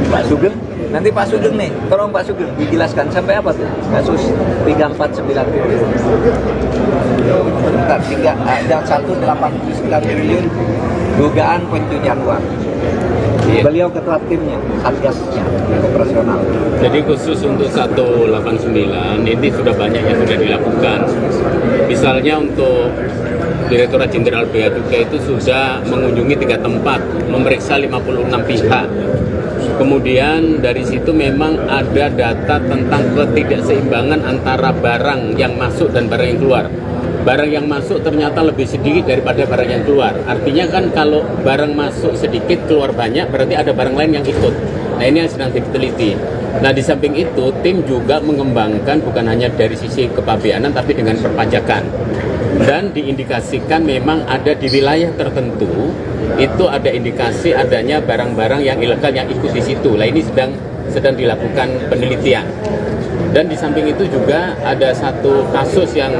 Pak Sugeng, nanti Pak Sugeng nih, tolong Pak Sugeng dijelaskan sampai apa tuh kasus 349 triliun. Bentar, ada 189 triliun dugaan pencucian uang. Beliau ketua timnya, satgasnya, operasional. Jadi khusus untuk 189 ini sudah banyak yang sudah dilakukan. Misalnya untuk Direktorat Jenderal Bea Cukai itu sudah mengunjungi 3 tempat, memeriksa 56 pihak. Kemudian dari situ memang ada data tentang ketidakseimbangan antara barang yang masuk dan barang yang keluar. Barang yang masuk ternyata lebih sedikit daripada barang yang keluar. Artinya kan kalau barang masuk sedikit, keluar banyak, berarti ada barang lain yang ikut. Nah ini yang sedang diteliti. Nah di samping itu, tim juga mengembangkan bukan hanya dari sisi kepabeanan, tapi dengan perpajakan. Dan diindikasikan memang ada di wilayah tertentu, itu ada indikasi adanya barang-barang yang ilegal yang ikut di situ. Nah ini sedang dilakukan penelitian. Dan di samping itu juga ada satu kasus yang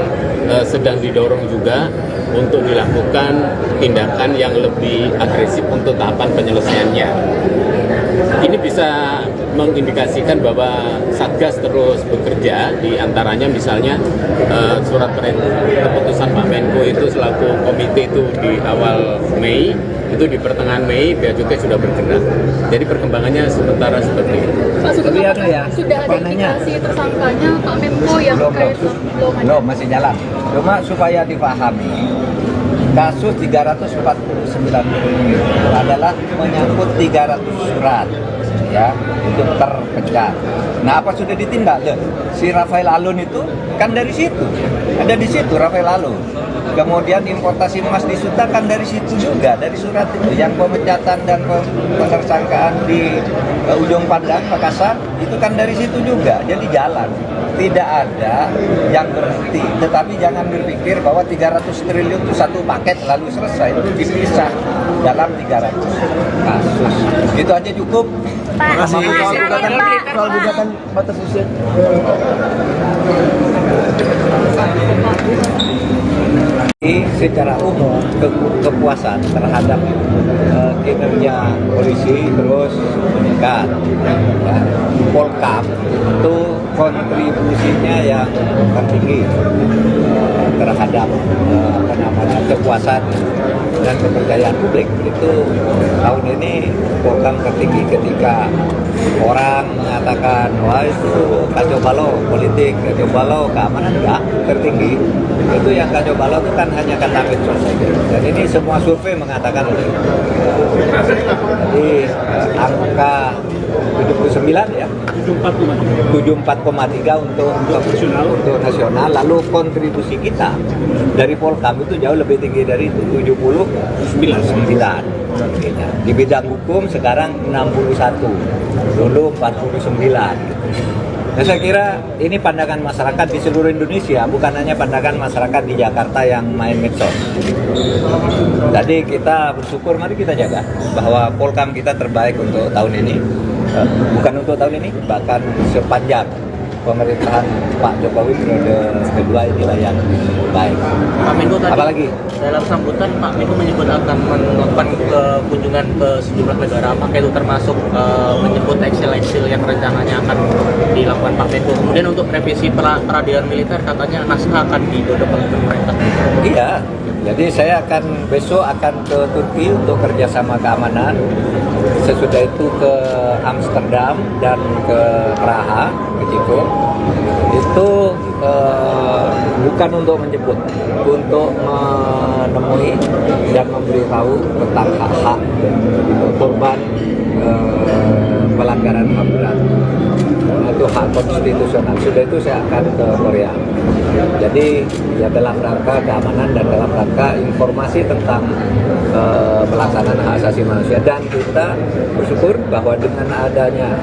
sedang didorong juga untuk dilakukan tindakan yang lebih agresif untuk tahapan penyelesaiannya. Ini bisa mengindikasikan bahwa Satgas terus bekerja, di antaranya misalnya surat keputusan Pak Menko itu selaku komite itu di awal Mei, itu di pertengahan Mei Bea Cukai sudah bergerak. Jadi perkembangannya sementara seperti itu. Pak, Tapi ada ya, sudah ada indikasi tersangkanya Pak Menko yang terkait belum ada. Belum, masih jalan. Cuma supaya dipahami, kasus 349 triliun adalah menyangkut 300 surat ya untuk terpecah. Nah, apa sudah ditindak? Si Rafael Alun itu kan dari situ, ada di situ Rafael Alun. Kemudian importasi emas di Suta kan dari situ juga, dari surat itu. Yang pemecatan dan penersangkaan di Ujung Pandang, Makassar, itu kan dari situ juga. Jadi jalan. Tidak ada yang berhenti. Tetapi jangan berpikir bahwa 300 triliun itu satu paket lalu selesai. Itu dipisah dalam 300 kasus. Itu aja cukup. Pak, soal gugatan batas usia. Secara umum kepuasan terhadap kinerja polisi terus meningkat. Ya. Polkam itu kontribusinya yang tertinggi terhadap kepuasan dan kepercayaan publik. Itu tahun ini Polkam tertinggi ketika orang mengatakan wah itu kacau balau politik, kacau balau keamanan, enggak, tertinggi. Itu yang kacau balau itu kan hanya kata medsos saja. Dan ini semua survei mengatakan itu. Jadi angka 79 ya, 74,3 untuk nasional. Lalu kontribusi kita dari Polkam itu jauh lebih tinggi dari itu, 79. Di bidang hukum sekarang 61, dulu 49. Nah, saya kira ini pandangan masyarakat di seluruh Indonesia, bukan hanya pandangan masyarakat di Jakarta yang main medsos. Jadi kita bersyukur, mari kita jaga bahwa Polkam kita terbaik untuk tahun ini. Bukan untuk tahun ini, bahkan sepanjang pemerintahan Pak Jokowi periode kedua inilah yang baik. Pak Menko tadi, apalagi dalam sambutan Pak Menko menyebut akan melakukan kunjungan ke sejumlah negara, apakah itu termasuk menyebut eksil-eksil yang rencananya akan dilakukan Pak Menko. Kemudian untuk revisi peradilan militer katanya naskah akan didorong oleh pemerintah. Iya, jadi saya besok akan ke Turki untuk kerjasama keamanan. Sesudah itu ke Amsterdam dan ke Praha, ke Ceko. Itu bukan untuk menjemput, untuk menemui dan memberitahu tentang hak-hak korban pelanggaran HAM berat. Itu hak konstitusional. Sudah itu saya akan ke Korea. Jadi ya dalam rangka keamanan dan dalam rangka informasi tentang pelaksanaan hak asasi manusia. Dan kita bersyukur bahwa dengan adanya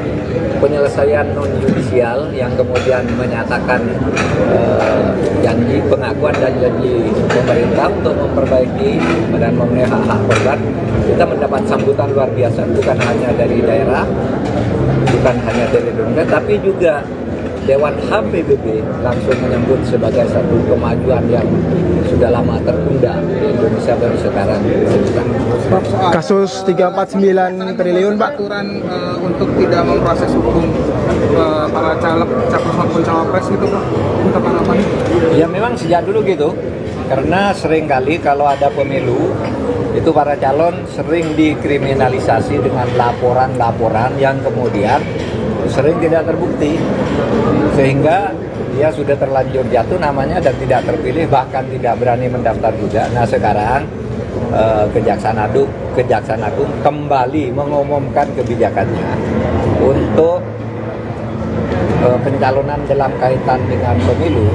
penyelesaian non-judisial yang kemudian menyatakan janji pengakuan dan janji pemerintah untuk memperbaiki dan memenuhi hak-hak korban, kita mendapat sambutan luar biasa, bukan hanya dari daerah, bukan hanya dari Indonesia, tapi juga Dewan HAM PBB langsung menyambut sebagai satu kemajuan yang sudah lama tertunda di Indonesia baru sekarang. Kasus 349 triliun Pak. Aturan untuk tidak memproses hukum para caleg, capres maupun cawapres gitu Pak, untuk apa? Ya memang sejak dulu gitu, karena seringkali kalau ada pemilu itu para calon sering dikriminalisasi dengan laporan-laporan yang kemudian sering tidak terbukti, sehingga dia sudah terlanjur jatuh namanya dan tidak terpilih, bahkan tidak berani mendaftar juga. Nah sekarang Kejaksaan Agung kembali mengumumkan kebijakannya untuk pencalonan dalam kaitan dengan pemilu,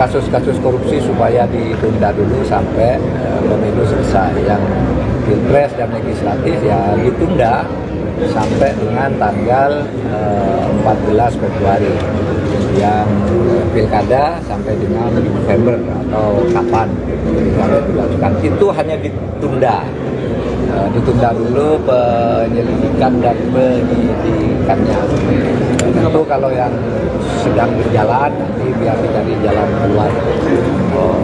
kasus-kasus korupsi supaya ditunda dulu sampai pemilu selesai. Yang pilpres dan legislatif ya ditunda sampai dengan tanggal 14 Februari. Yang pilkada sampai dengan November atau kapan dilakukan. Itu hanya ditunda dulu penyelidikan dan penyidikan menyelesaikannya. Tentu kalau yang sedang berjalan nanti biar dicari jalan keluar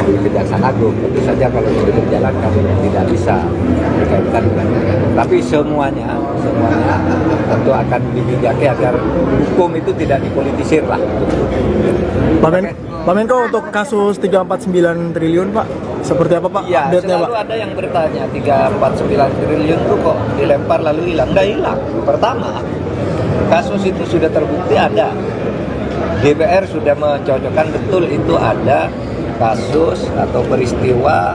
di Kejaksaan Agung. Tentu saja kalau sudah berjalan kami tidak bisa dikaitkan dengan itu. Tapi semuanya tentu akan dibijaki agar hukum itu tidak dipolitisir lah. Pak Menko, untuk kasus 349 triliun Pak, seperti apa Pak Ya, update-nya Pak? selalu ada yang bertanya 349 triliun itu kok dilempar lalu hilang. Nggak hilang. Pertama, kasus itu sudah terbukti ada. DPR sudah mencocokkan betul itu ada kasus atau peristiwa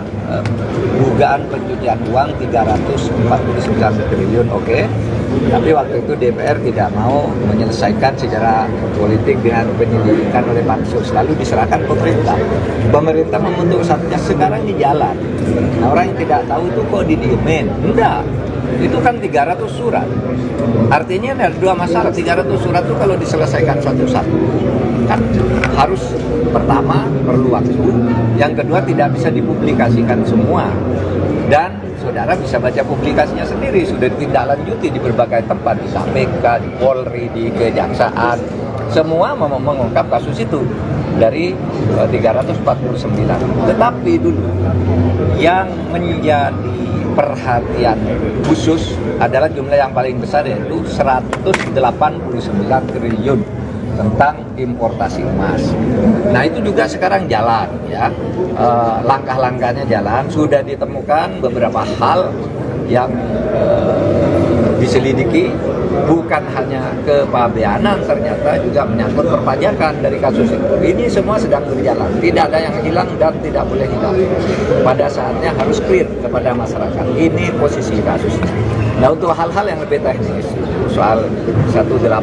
dugaan pencucian uang 349 triliun, oke. Tapi waktu itu DPR tidak mau menyelesaikan secara politik dengan penyelidikan oleh pansus, lalu diserahkan pemerintah. Pemerintah membentuk satgas, sekarang di jalan. Nah, orang yang tidak tahu itu kok didiemin? Enggak. Itu kan 300 surat. Artinya ada dua masalah. 300 surat itu kalau diselesaikan satu-satu kan harus, pertama perlu waktu, yang kedua tidak bisa dipublikasikan semua, dan saudara bisa baca publikasinya sendiri, sudah ditindaklanjuti di berbagai tempat, di KPK, di Polri, di Kejaksaan, semua mengungkap kasus itu dari 349. Tetapi dulu yang menjadi perhatian khusus adalah jumlah yang paling besar, yaitu 189 triliun tentang importasi emas. Nah, itu juga sekarang jalan ya, langkah-langkahnya jalan, sudah ditemukan beberapa hal yang diselidiki, bukan hanya kepabeanan, ternyata juga menyangkut perpajakan dari kasus itu. Ini semua sedang berjalan, tidak ada yang hilang dan tidak boleh hilang. Pada saatnya harus clear kepada masyarakat. Ini posisi kasusnya. Nah, untuk hal-hal yang lebih teknis, soal 189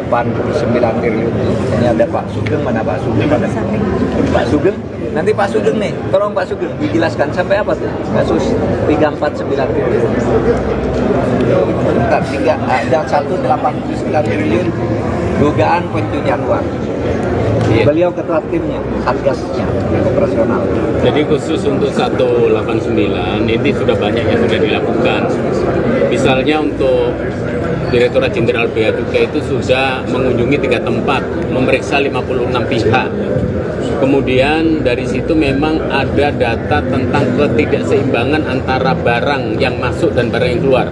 triliun itu, ini ada Pak Sugeng, mana Pak Sugeng? Pak Sugeng, nanti Pak Sugeng nih, tolong Pak Sugeng dijelaskan sampai apa tuh kasus 349 triliun. Bentar, ada 189 triliun dugaan pencucian uang. Iya. Beliau ketua timnya, satgasnya, operasional. Jadi khusus untuk 189 ini sudah banyak yang sudah dilakukan. Misalnya untuk Direktorat Jenderal Bea Cukai itu sudah mengunjungi 3 tempat, memeriksa 56 pihak. Kemudian dari situ memang ada data tentang ketidakseimbangan antara barang yang masuk dan barang yang keluar.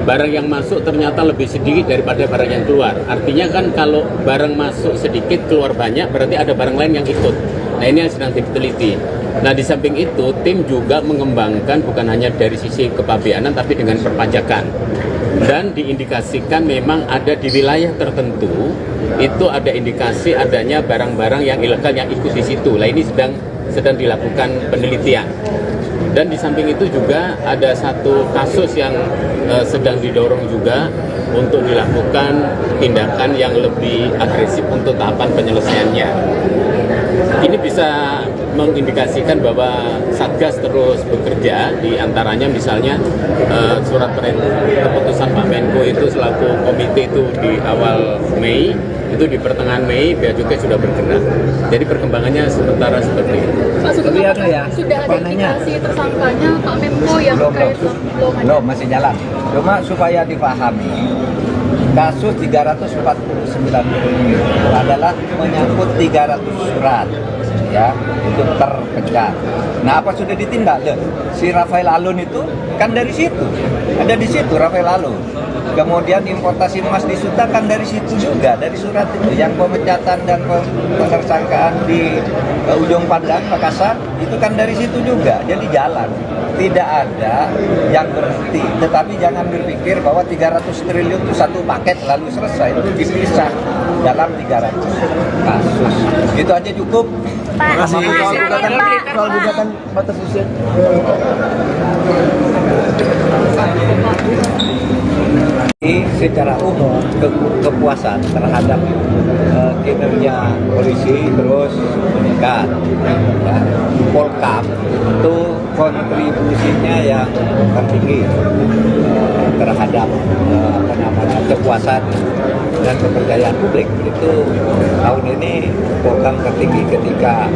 Barang yang masuk ternyata lebih sedikit daripada barang yang keluar. Artinya kan kalau barang masuk sedikit, keluar banyak, berarti ada barang lain yang ikut. Nah, ini yang sedang diteliti. Nah, di samping itu, tim juga mengembangkan bukan hanya dari sisi kepabeanan, tapi dengan perpajakan. Dan diindikasikan memang ada di wilayah tertentu, itu ada indikasi adanya barang-barang yang ilegal yang ikut di situ. Nah, ini sedang dilakukan penelitian. Dan di samping itu juga ada satu kasus yang sedang didorong juga untuk dilakukan tindakan yang lebih agresif untuk tahapan penyelesaiannya. Ini bisa mengindikasikan bahwa Satgas terus bekerja, di antaranya misalnya surat keputusan Pak Menko itu selaku komite itu di awal Mei, itu di pertengahan Mei Bea Cukai sudah bergerak. Jadi perkembangannya sementara seperti itu. Pak Sugeng, Tapi ada ya, sudah ada indikasi tersangkanya Pak Menko yang terkait belum masih jalan. Cuma supaya dipahami, kasus 349 triliun adalah menyangkut 300 surat ya, itu terpecah. Nah, apa sudah ditindak? Si Rafael Alun itu kan dari situ, ada di situ Rafael Alun. Kemudian importasi emas di Suta kan dari situ juga, dari surat itu. Yang pemecatan dan penersangkaan di Ujung Pandang, Makassar, itu kan dari situ juga. Jadi jalan, tidak ada yang berhenti. Tetapi jangan berpikir bahwa 300 triliun itu satu paket lalu selesai. Itu dipisah dalam 300 kasus. Itu aja cukup. Terima kasih. Soal gugatan batas usia. Secara umum kepuasan terhadap kinerja polisi terus meningkat. Ya. Polkam itu kontribusinya yang tertinggi terhadap kepuasan dan kepercayaan publik itu tahun ini Polkam tertinggi ketika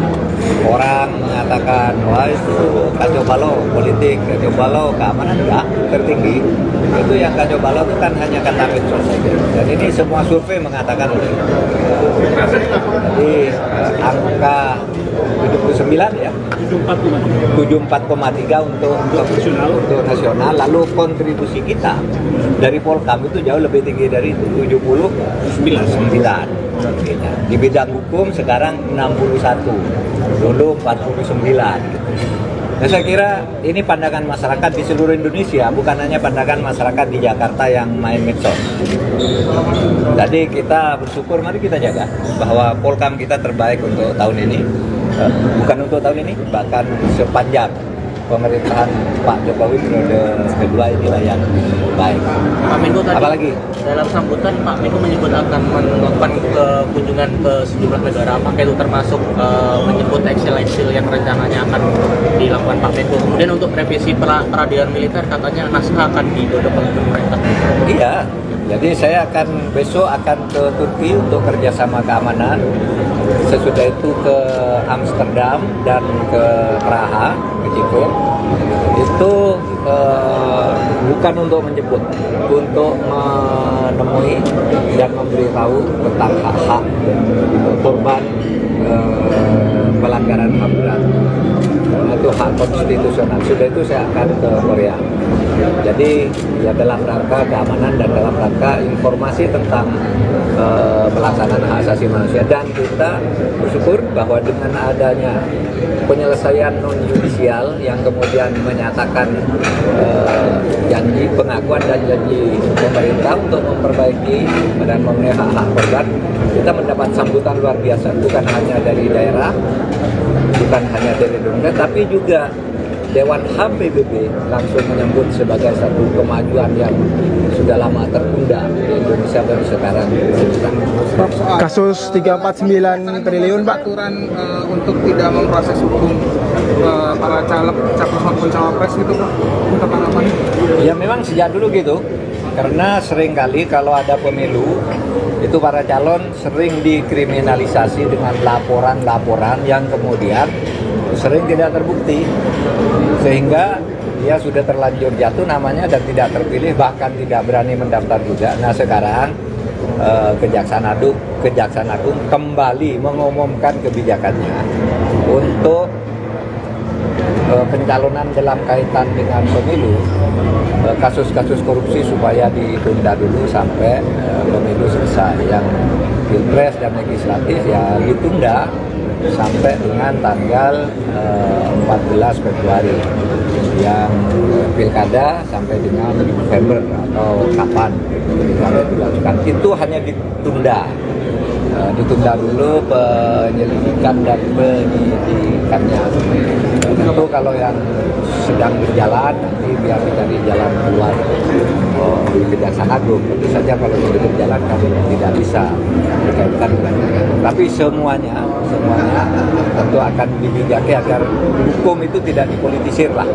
orang mengatakan wah itu kacau balau politik, kacau balau keamanan, enggak, tertinggi itu yang kacau balau itu kan hanya kata medsos saja, dan ini semua survei mengatakan itu. Jadi angka 79 ya, 74,3 untuk nasional, lalu kontribusi kita dari Polkam itu jauh lebih tinggi dari itu, 79. Di bidang hukum sekarang 61, dulu 49. Nah, saya kira ini pandangan masyarakat di seluruh Indonesia, bukan hanya pandangan masyarakat di Jakarta yang main medsos. Jadi kita bersyukur, mari kita jaga bahwa Polkam kita terbaik untuk tahun ini. Bukan untuk tahun ini, bahkan sepanjang pemerintahan Pak Jokowi periode kedua inilah yang baik. Pak Menko tadi, apalagi dalam sambutan Pak Menko menyebut akan melakukan kunjungan ke sejumlah negara, apakah itu termasuk menyebut eksil-eksil yang rencananya akan dilakukan Pak Menko. Kemudian untuk revisi peradilan militer katanya naskah akan didorong oleh pemerintah. Iya, jadi saya besok akan ke Turki untuk kerjasama keamanan. Sesudah itu ke Amsterdam dan ke Praha, ke Ceko. Itu bukan untuk menjemput, untuk menemui dan memberitahu tentang hak-hak korban pelanggaran HAM berat. Itu hak konstitusional. Sudah itu saya akan ke Korea. Jadi ya dalam rangka keamanan dan dalam rangka informasi tentang pelaksanaan hak asasi manusia, dan kita bersyukur bahwa dengan adanya penyelesaian non yudisial yang kemudian menyatakan janji pengakuan dan janji pemerintah untuk memperbaiki dan memenuhi hak-hak korban, kita mendapat sambutan luar biasa, bukan hanya dari daerah, bukan hanya dari Indonesia, tapi juga Dewan HAM PBB langsung menyambut sebagai satu kemajuan yang sudah lama tertunda di Indonesia baru sekarang. Kasus 349 triliun Pak. Aturan untuk tidak memproses hukum para caleg, capres maupun cawapres gitu Pak, untuk apa? Ya memang sejak dulu gitu, karena seringkali kalau ada pemilu itu para calon sering dikriminalisasi dengan laporan-laporan yang kemudian sering tidak terbukti, sehingga dia sudah terlanjur jatuh namanya dan tidak terpilih, bahkan tidak berani mendaftar juga. Nah sekarang Kejaksaan Agung kembali mengumumkan kebijakannya untuk pencalonan dalam kaitan dengan pemilu, kasus-kasus korupsi supaya ditunda dulu sampai pemilu selesai. Yang pilpres dan legislatif ya ditunda sampai dengan tanggal 14 Februari, yang pilkada sampai dengan November atau kapan pilkada dilakukan. Itu hanya ditunda dulu penyelidikan dan penyidikannya. Tentu kalau yang sedang berjalan nanti biar dicari jalan keluar di Kejaksaan Agung. Tentu saja kalau sudah berjalan kami tidak bisa dikaitkan dengan. Tapi semuanya tentu akan dibijaki agar hukum itu tidak dipolitisir lah.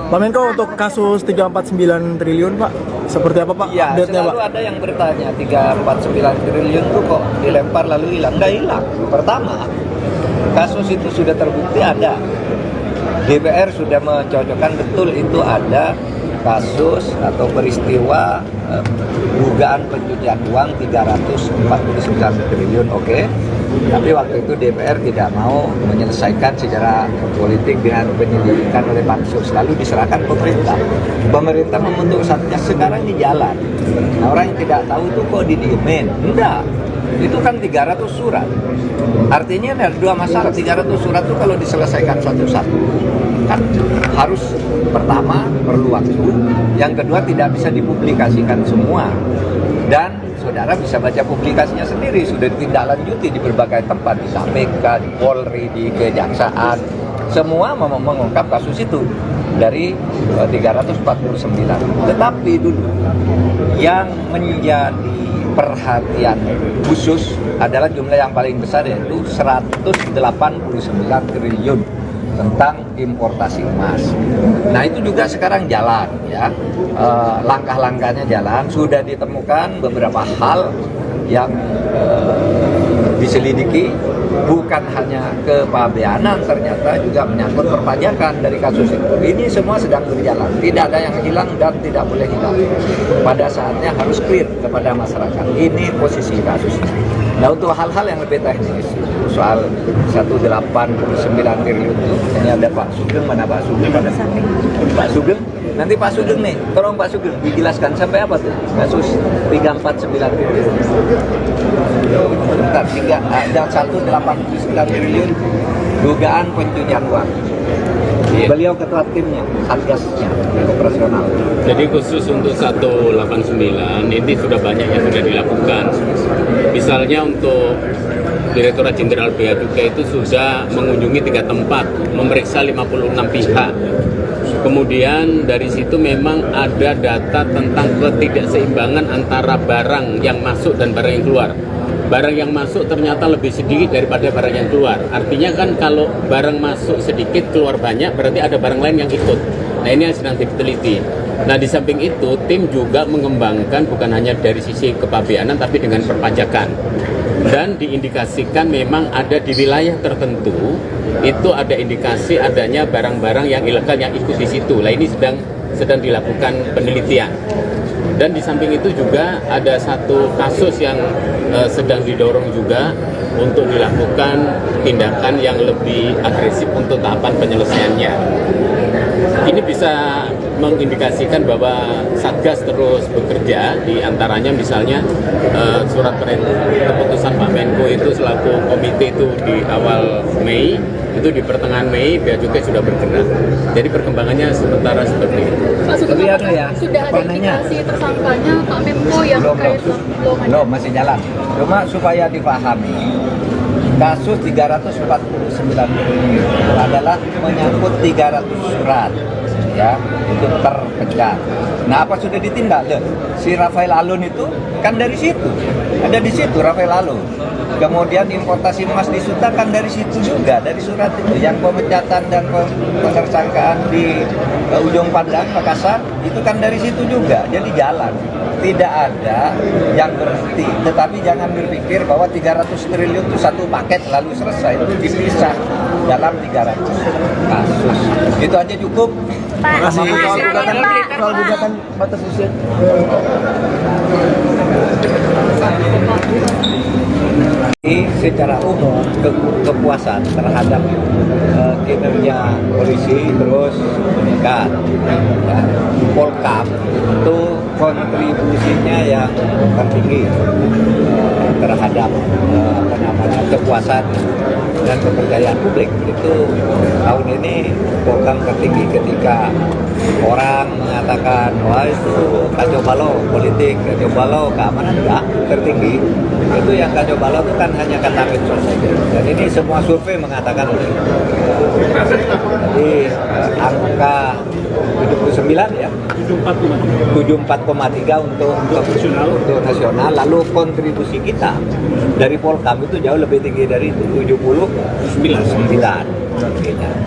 Pak Menko, untuk kasus 349 triliun Pak, seperti apa Pak Ya, update-nya Pak? selalu ada yang bertanya 349 triliun itu kok dilempar lalu hilang. Nggak hilang. Pertama, kasus itu sudah terbukti ada. DPR sudah mencocokkan betul itu ada kasus atau peristiwa dugaan pencucian uang 349 triliun, oke. Tapi waktu itu DPR tidak mau menyelesaikan secara politik dengan penyelidikan oleh pansus, lalu diserahkan pemerintah. Pemerintah membentuk satgas, sekarang di jalan. Nah, orang yang tidak tahu itu kok didiemin? Enggak. Itu kan 300 surat. Artinya ada dua masalah. 300 surat itu kalau diselesaikan satu-satu kan harus, pertama perlu waktu, yang kedua tidak bisa dipublikasikan semua, dan saudara bisa baca publikasinya sendiri, sudah ditindaklanjuti di berbagai tempat, di KPK, di Polri, di Kejaksaan, semua mengungkap kasus itu dari 349. Tetapi dulu yang menjadi perhatian khusus adalah jumlah yang paling besar, yaitu 189 triliun tentang importasi emas. Nah itu juga sekarang jalan ya, langkah-langkahnya jalan, sudah ditemukan beberapa hal yang diselidiki, bukan hanya kepabeanan, ternyata juga menyangkut perpajakan dari kasus itu. Ini semua sedang berjalan, tidak ada yang hilang dan tidak boleh hilang. Pada saatnya harus clear kepada masyarakat. Ini posisi kasusnya. Nah untuk hal-hal yang lebih teknis, soal 189 triliun itu, ini ada Pak Sugeng, mana Pak Sugeng? Pak Sugeng, nanti Pak Sugeng nih, tolong Pak Sugeng dijelaskan sampai apa tuh kasus 349 triliun. Bentar, ada 189 triliun dugaan pencucian uang. Beliau ketua timnya, satgasnya, operasional. Jadi khusus untuk 189 ini sudah banyak yang sudah dilakukan. Misalnya untuk Direktorat Jenderal Bea Cukai itu sudah mengunjungi 3 tempat, memeriksa 56 pihak. Kemudian dari situ memang ada data tentang ketidakseimbangan antara barang yang masuk dan barang yang keluar. Barang yang masuk ternyata lebih sedikit daripada barang yang keluar. Artinya kan kalau barang masuk sedikit, keluar banyak, berarti ada barang lain yang ikut. Nah ini yang sedang diteliti. Nah di samping itu, tim juga mengembangkan bukan hanya dari sisi kepabeanan, tapi dengan perpajakan. Dan diindikasikan memang ada di wilayah tertentu, itu ada indikasi adanya barang-barang yang ilegal yang ikut di situ. Nah ini sedang dilakukan penelitian. Dan di samping itu juga ada satu kasus yang sedang didorong juga untuk dilakukan tindakan yang lebih agresif untuk tahapan penyelesaiannya. Ini bisa mengindikasikan bahwa Satgas terus bekerja, di antaranya misalnya surat keputusan Pak Menko itu selaku komite itu di awal Mei, itu di pertengahan Mei Bea Cukai sudah bergerak. Jadi perkembangannya sementara seperti itu. Pak Sugeng, Tapi ada ya, sudah ada indikasi tersangkanya Pak Menko yang terkait belum, masih jalan. Cuma supaya dipahami, kasus 349 triliun adalah menyangkut 300 surat ya, itu terpecah. Nah apa sudah ditindak? Si Rafael Alun itu kan dari situ, ada di situ Rafael Alun. Kemudian importasi emas di Suta kan dari situ juga, dari surat itu. Yang pemecatan dan penersangkaan di Ujung Pandang, Makassar, itu kan dari situ juga. Jadi jalan, tidak ada yang berhenti. Tetapi jangan berpikir bahwa 300 triliun itu satu paket lalu selesai. Itu dipisah dalam 300 kasus. Itu aja cukup. Pak, Soal gugatan batas usia. Secara umum kepuasan terhadap kinerja polisi terus meningkat. Ya. Polkam itu kontribusinya yang tertinggi terhadap kepuasan dan kepercayaan publik. Itu tahun ini Polkam tertinggi ketika orang mengatakan wah itu kacau balau politik, kacau balau keamanan, enggak, tertinggi. Itu yang kacau balau itu kan hanya kata medsos saja. Dan ini semua survei mengatakan itu. Jadi angka 79 ya, 74,3 untuk nasional. Lalu kontribusi kita dari Polkam itu jauh lebih tinggi dari itu, 79.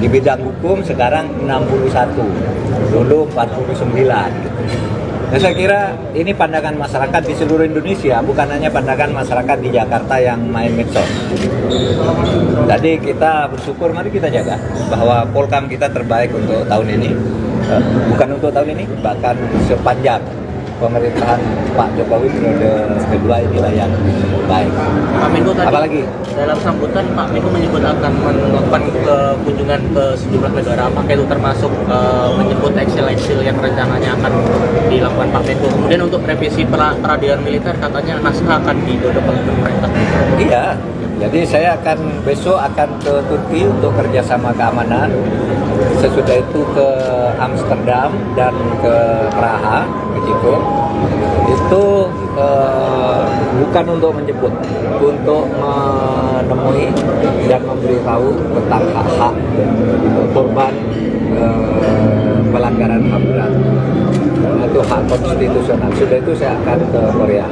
Di bidang hukum sekarang 61, dulu 49. Nah, saya kira ini pandangan masyarakat di seluruh Indonesia, bukan hanya pandangan masyarakat di Jakarta yang main medsos. Jadi kita bersyukur, mari kita jaga bahwa Polkam kita terbaik untuk tahun ini. Bukan untuk tahun ini, bahkan sepanjang pemerintahan Pak Jokowi periode kedua inilah yang baik. Pak Menko tadi, apalagi dalam sambutan Pak Menko menyebut akan melakukan kunjungan ke sejumlah negara, apakah itu termasuk menyebut eksil-eksil yang rencananya akan dilakukan Pak Menko. Kemudian untuk revisi peradilan militer katanya naskah akan didorong oleh pemerintah. Iya, jadi saya besok akan ke Turki untuk kerjasama keamanan. Sesudah itu ke Amsterdam dan ke Praha, ke Ceko. Itu bukan untuk menjemput, untuk menemui dan memberitahu tentang hak-hak korban pelanggaran HAM berat. karena itu hak konstitusional. Sudah itu saya akan ke Korea.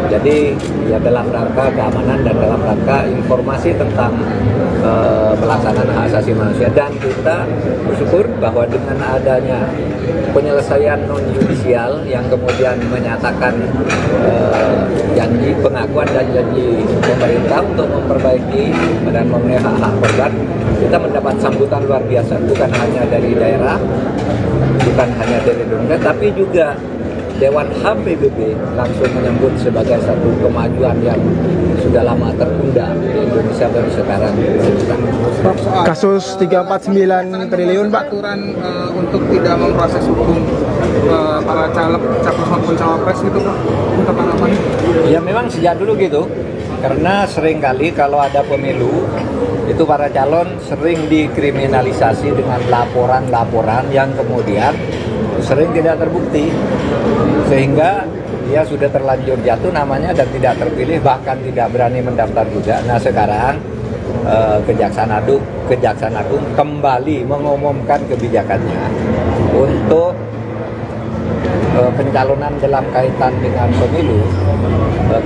Jadi ya dalam rangka keamanan dan dalam rangka informasi tentang pelaksanaan hak asasi manusia, dan kita bersyukur bahwa dengan adanya penyelesaian non yudisial yang kemudian menyatakan janji pengakuan dan janji pemerintah untuk memperbaiki dan memenuhi hak-hak korban, kita mendapat sambutan luar biasa, bukan hanya dari daerah, bukan hanya dari Indonesia, tapi juga Dewan HAM PBB langsung menyambut sebagai satu kemajuan yang sudah lama tertunda di Indonesia baru sekarang. Kasus 349 triliun Pak. Aturan untuk tidak memproses hukum para caleg, capres maupun cawapres gitu Pak, untuk apa? Ya memang sejak dulu gitu, karena seringkali kalau ada pemilu itu para calon sering dikriminalisasi dengan laporan-laporan yang kemudian sering tidak terbukti, sehingga dia sudah terlanjur jatuh namanya dan tidak terpilih, bahkan tidak berani mendaftar juga. Nah sekarang Kejaksaan Agung kembali mengumumkan kebijakannya untuk pencalonan dalam kaitan dengan pemilu,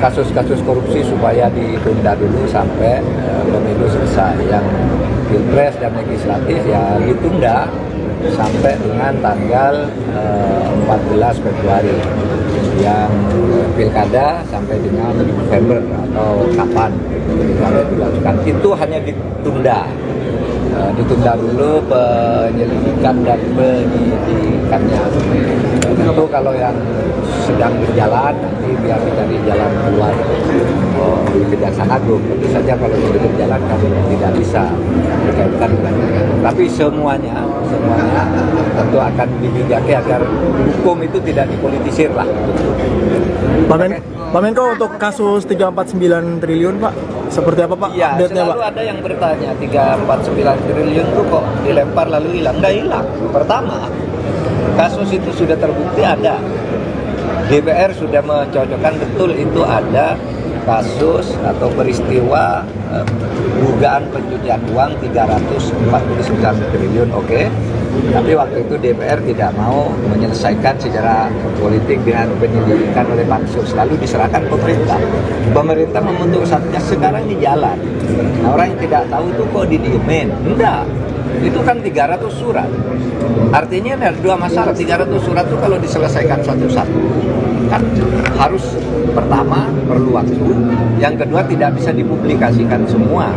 kasus-kasus korupsi supaya ditunda dulu sampai pemilu selesai. Yang pilpres dan legislatif ya ditunda sampai dengan tanggal 14 Februari, yang pilkada sampai dengan November atau kapan pilkada dilakukan. Itu hanya ditunda dulu penyelidikan dan penyidikannya. Tentu kalau yang sedang berjalan nanti biar dicari jalan keluar di Kejaksaan Agung. Tentu saja kalau sudah berjalan kami tidak bisa berkaitan dengan. Tapi semuanya tentu akan dibijaki agar hukum itu tidak dipolitisir lah. Pak Menko, untuk kasus 349 triliun Pak, seperti apa Pak Ya, update-nya Pak? selalu ada yang bertanya 349 triliun itu kok dilempar lalu hilang. Nggak hilang. Pertama, kasus itu sudah terbukti ada. DPR sudah mencocokkan betul itu ada kasus atau peristiwa dugaan pencucian uang 349 triliun, oke. Tapi waktu itu DPR tidak mau menyelesaikan secara politik dengan penyelidikan oleh Pansus, lalu diserahkan pemerintah. Pemerintah membentuk satgas, sekarang di jalan. Nah, orang yang tidak tahu itu kok didiemin? Enggak. Itu kan 300 surat. Artinya ada dua masalah. 300 surat itu kalau diselesaikan satu-satu kan harus, pertama perlu waktu, yang kedua tidak bisa dipublikasikan semua,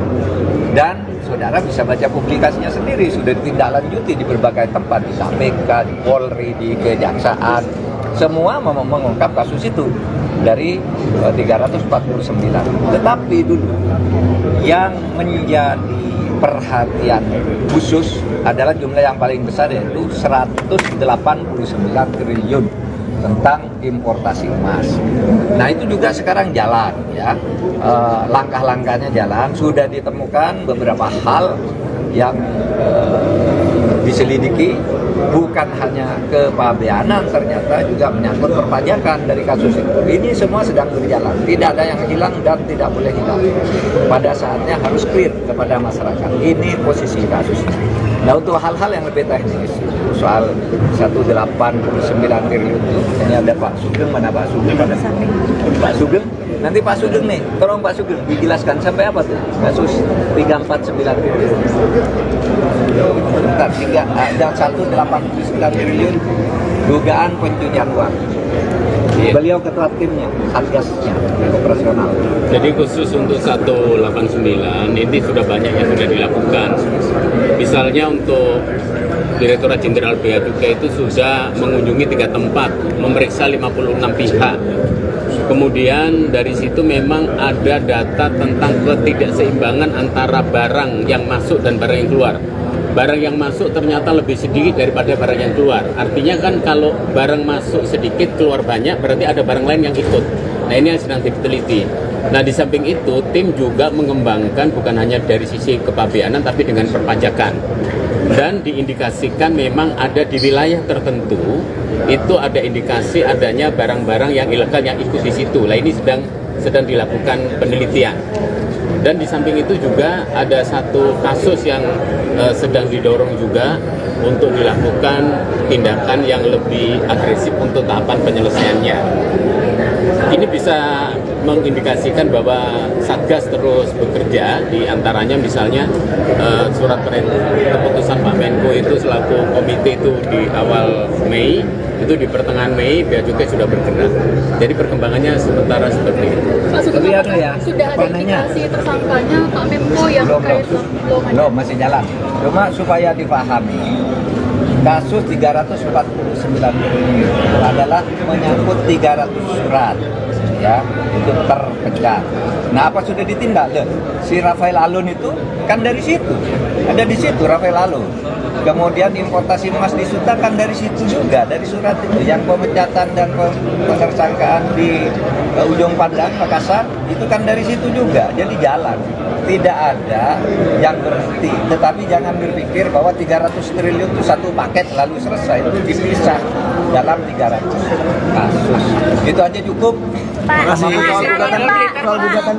dan saudara bisa baca publikasinya sendiri, sudah ditindaklanjuti di berbagai tempat, di KPK, di Polri, di Kejaksaan, semua mengungkap kasus itu dari 349. Tetapi dulu yang menjadi perhatian khusus adalah jumlah yang paling besar, yaitu 189 triliun tentang importasi emas. Nah itu juga sekarang jalan ya, langkah-langkahnya jalan, sudah ditemukan beberapa hal yang diselidiki, bukan hanya kepabeanan, ternyata juga menyangkut perpajakan dari kasus itu. Ini semua sedang berjalan, tidak ada yang hilang dan tidak boleh hilang. Pada saatnya harus clear kepada masyarakat. Ini posisi kasusnya. Nah untuk hal-hal yang lebih teknis, soal 189 triliun itu, ini ada Pak Sugeng, mana Pak Sugeng? Pak Sugeng, nanti Pak Sugeng nih, tolong Pak Sugeng dijelaskan sampai apa tuh kasus 349 triliun. Bentar, ada 189 triliun dugaan pencucian uang. Beliau ketua timnya, satgasnya, operasional. Jadi khusus untuk 189 ini sudah banyak yang sudah dilakukan. Misalnya untuk Direktorat Jenderal Bea Cukai itu sudah mengunjungi 3 tempat, memeriksa 56 pihak. Kemudian dari situ memang ada data tentang ketidakseimbangan antara barang yang masuk dan barang yang keluar. Barang yang masuk ternyata lebih sedikit daripada barang yang keluar. Artinya kan kalau barang masuk sedikit, keluar banyak, berarti ada barang lain yang ikut. Nah ini yang sedang diteliti. Nah di samping itu, tim juga mengembangkan bukan hanya dari sisi kepabeanan, tapi dengan perpajakan. Dan diindikasikan memang ada di wilayah tertentu, itu ada indikasi adanya barang-barang yang ilegal yang ikut di situ. Nah ini sedang dilakukan penelitian. Dan di samping itu juga ada satu kasus yang sedang didorong juga, untuk dilakukan tindakan yang lebih agresif untuk tahapan penyelesaiannya. Ini bisa mengindikasikan bahwa Satgas terus bekerja, di antaranya misalnya surat keputusan Pak Menko itu selaku komite itu di awal Mei, itu di pertengahan Mei Bea Cukai sudah bergerak. Jadi perkembangannya sementara seperti itu. Pak, Tapi ada ya, sudah ada panahnya. indikasi tersangkanya Pak Menko yang terkait belum ada. Belum, masih jalan. Cuma supaya dipahami, kasus 349 triliun adalah menyangkut 300 surat, ya, itu terpecah. Nah, apa sudah ditindak? Loh, si Rafael Alun itu kan dari situ, ada di situ Rafael Alun. Kemudian importasi emas di Suta kan dari situ juga, dari surat itu. Yang pemecatan dan penersangkaan di Ujung Pandang, Makassar, itu kan dari situ juga. Jadi jalan. Tidak ada yang berhenti. Tetapi jangan berpikir bahwa 300 triliun itu satu paket lalu selesai. Itu dipisah dalam 300 kasus. Itu aja cukup. Makasih. Pak, Soal gugatan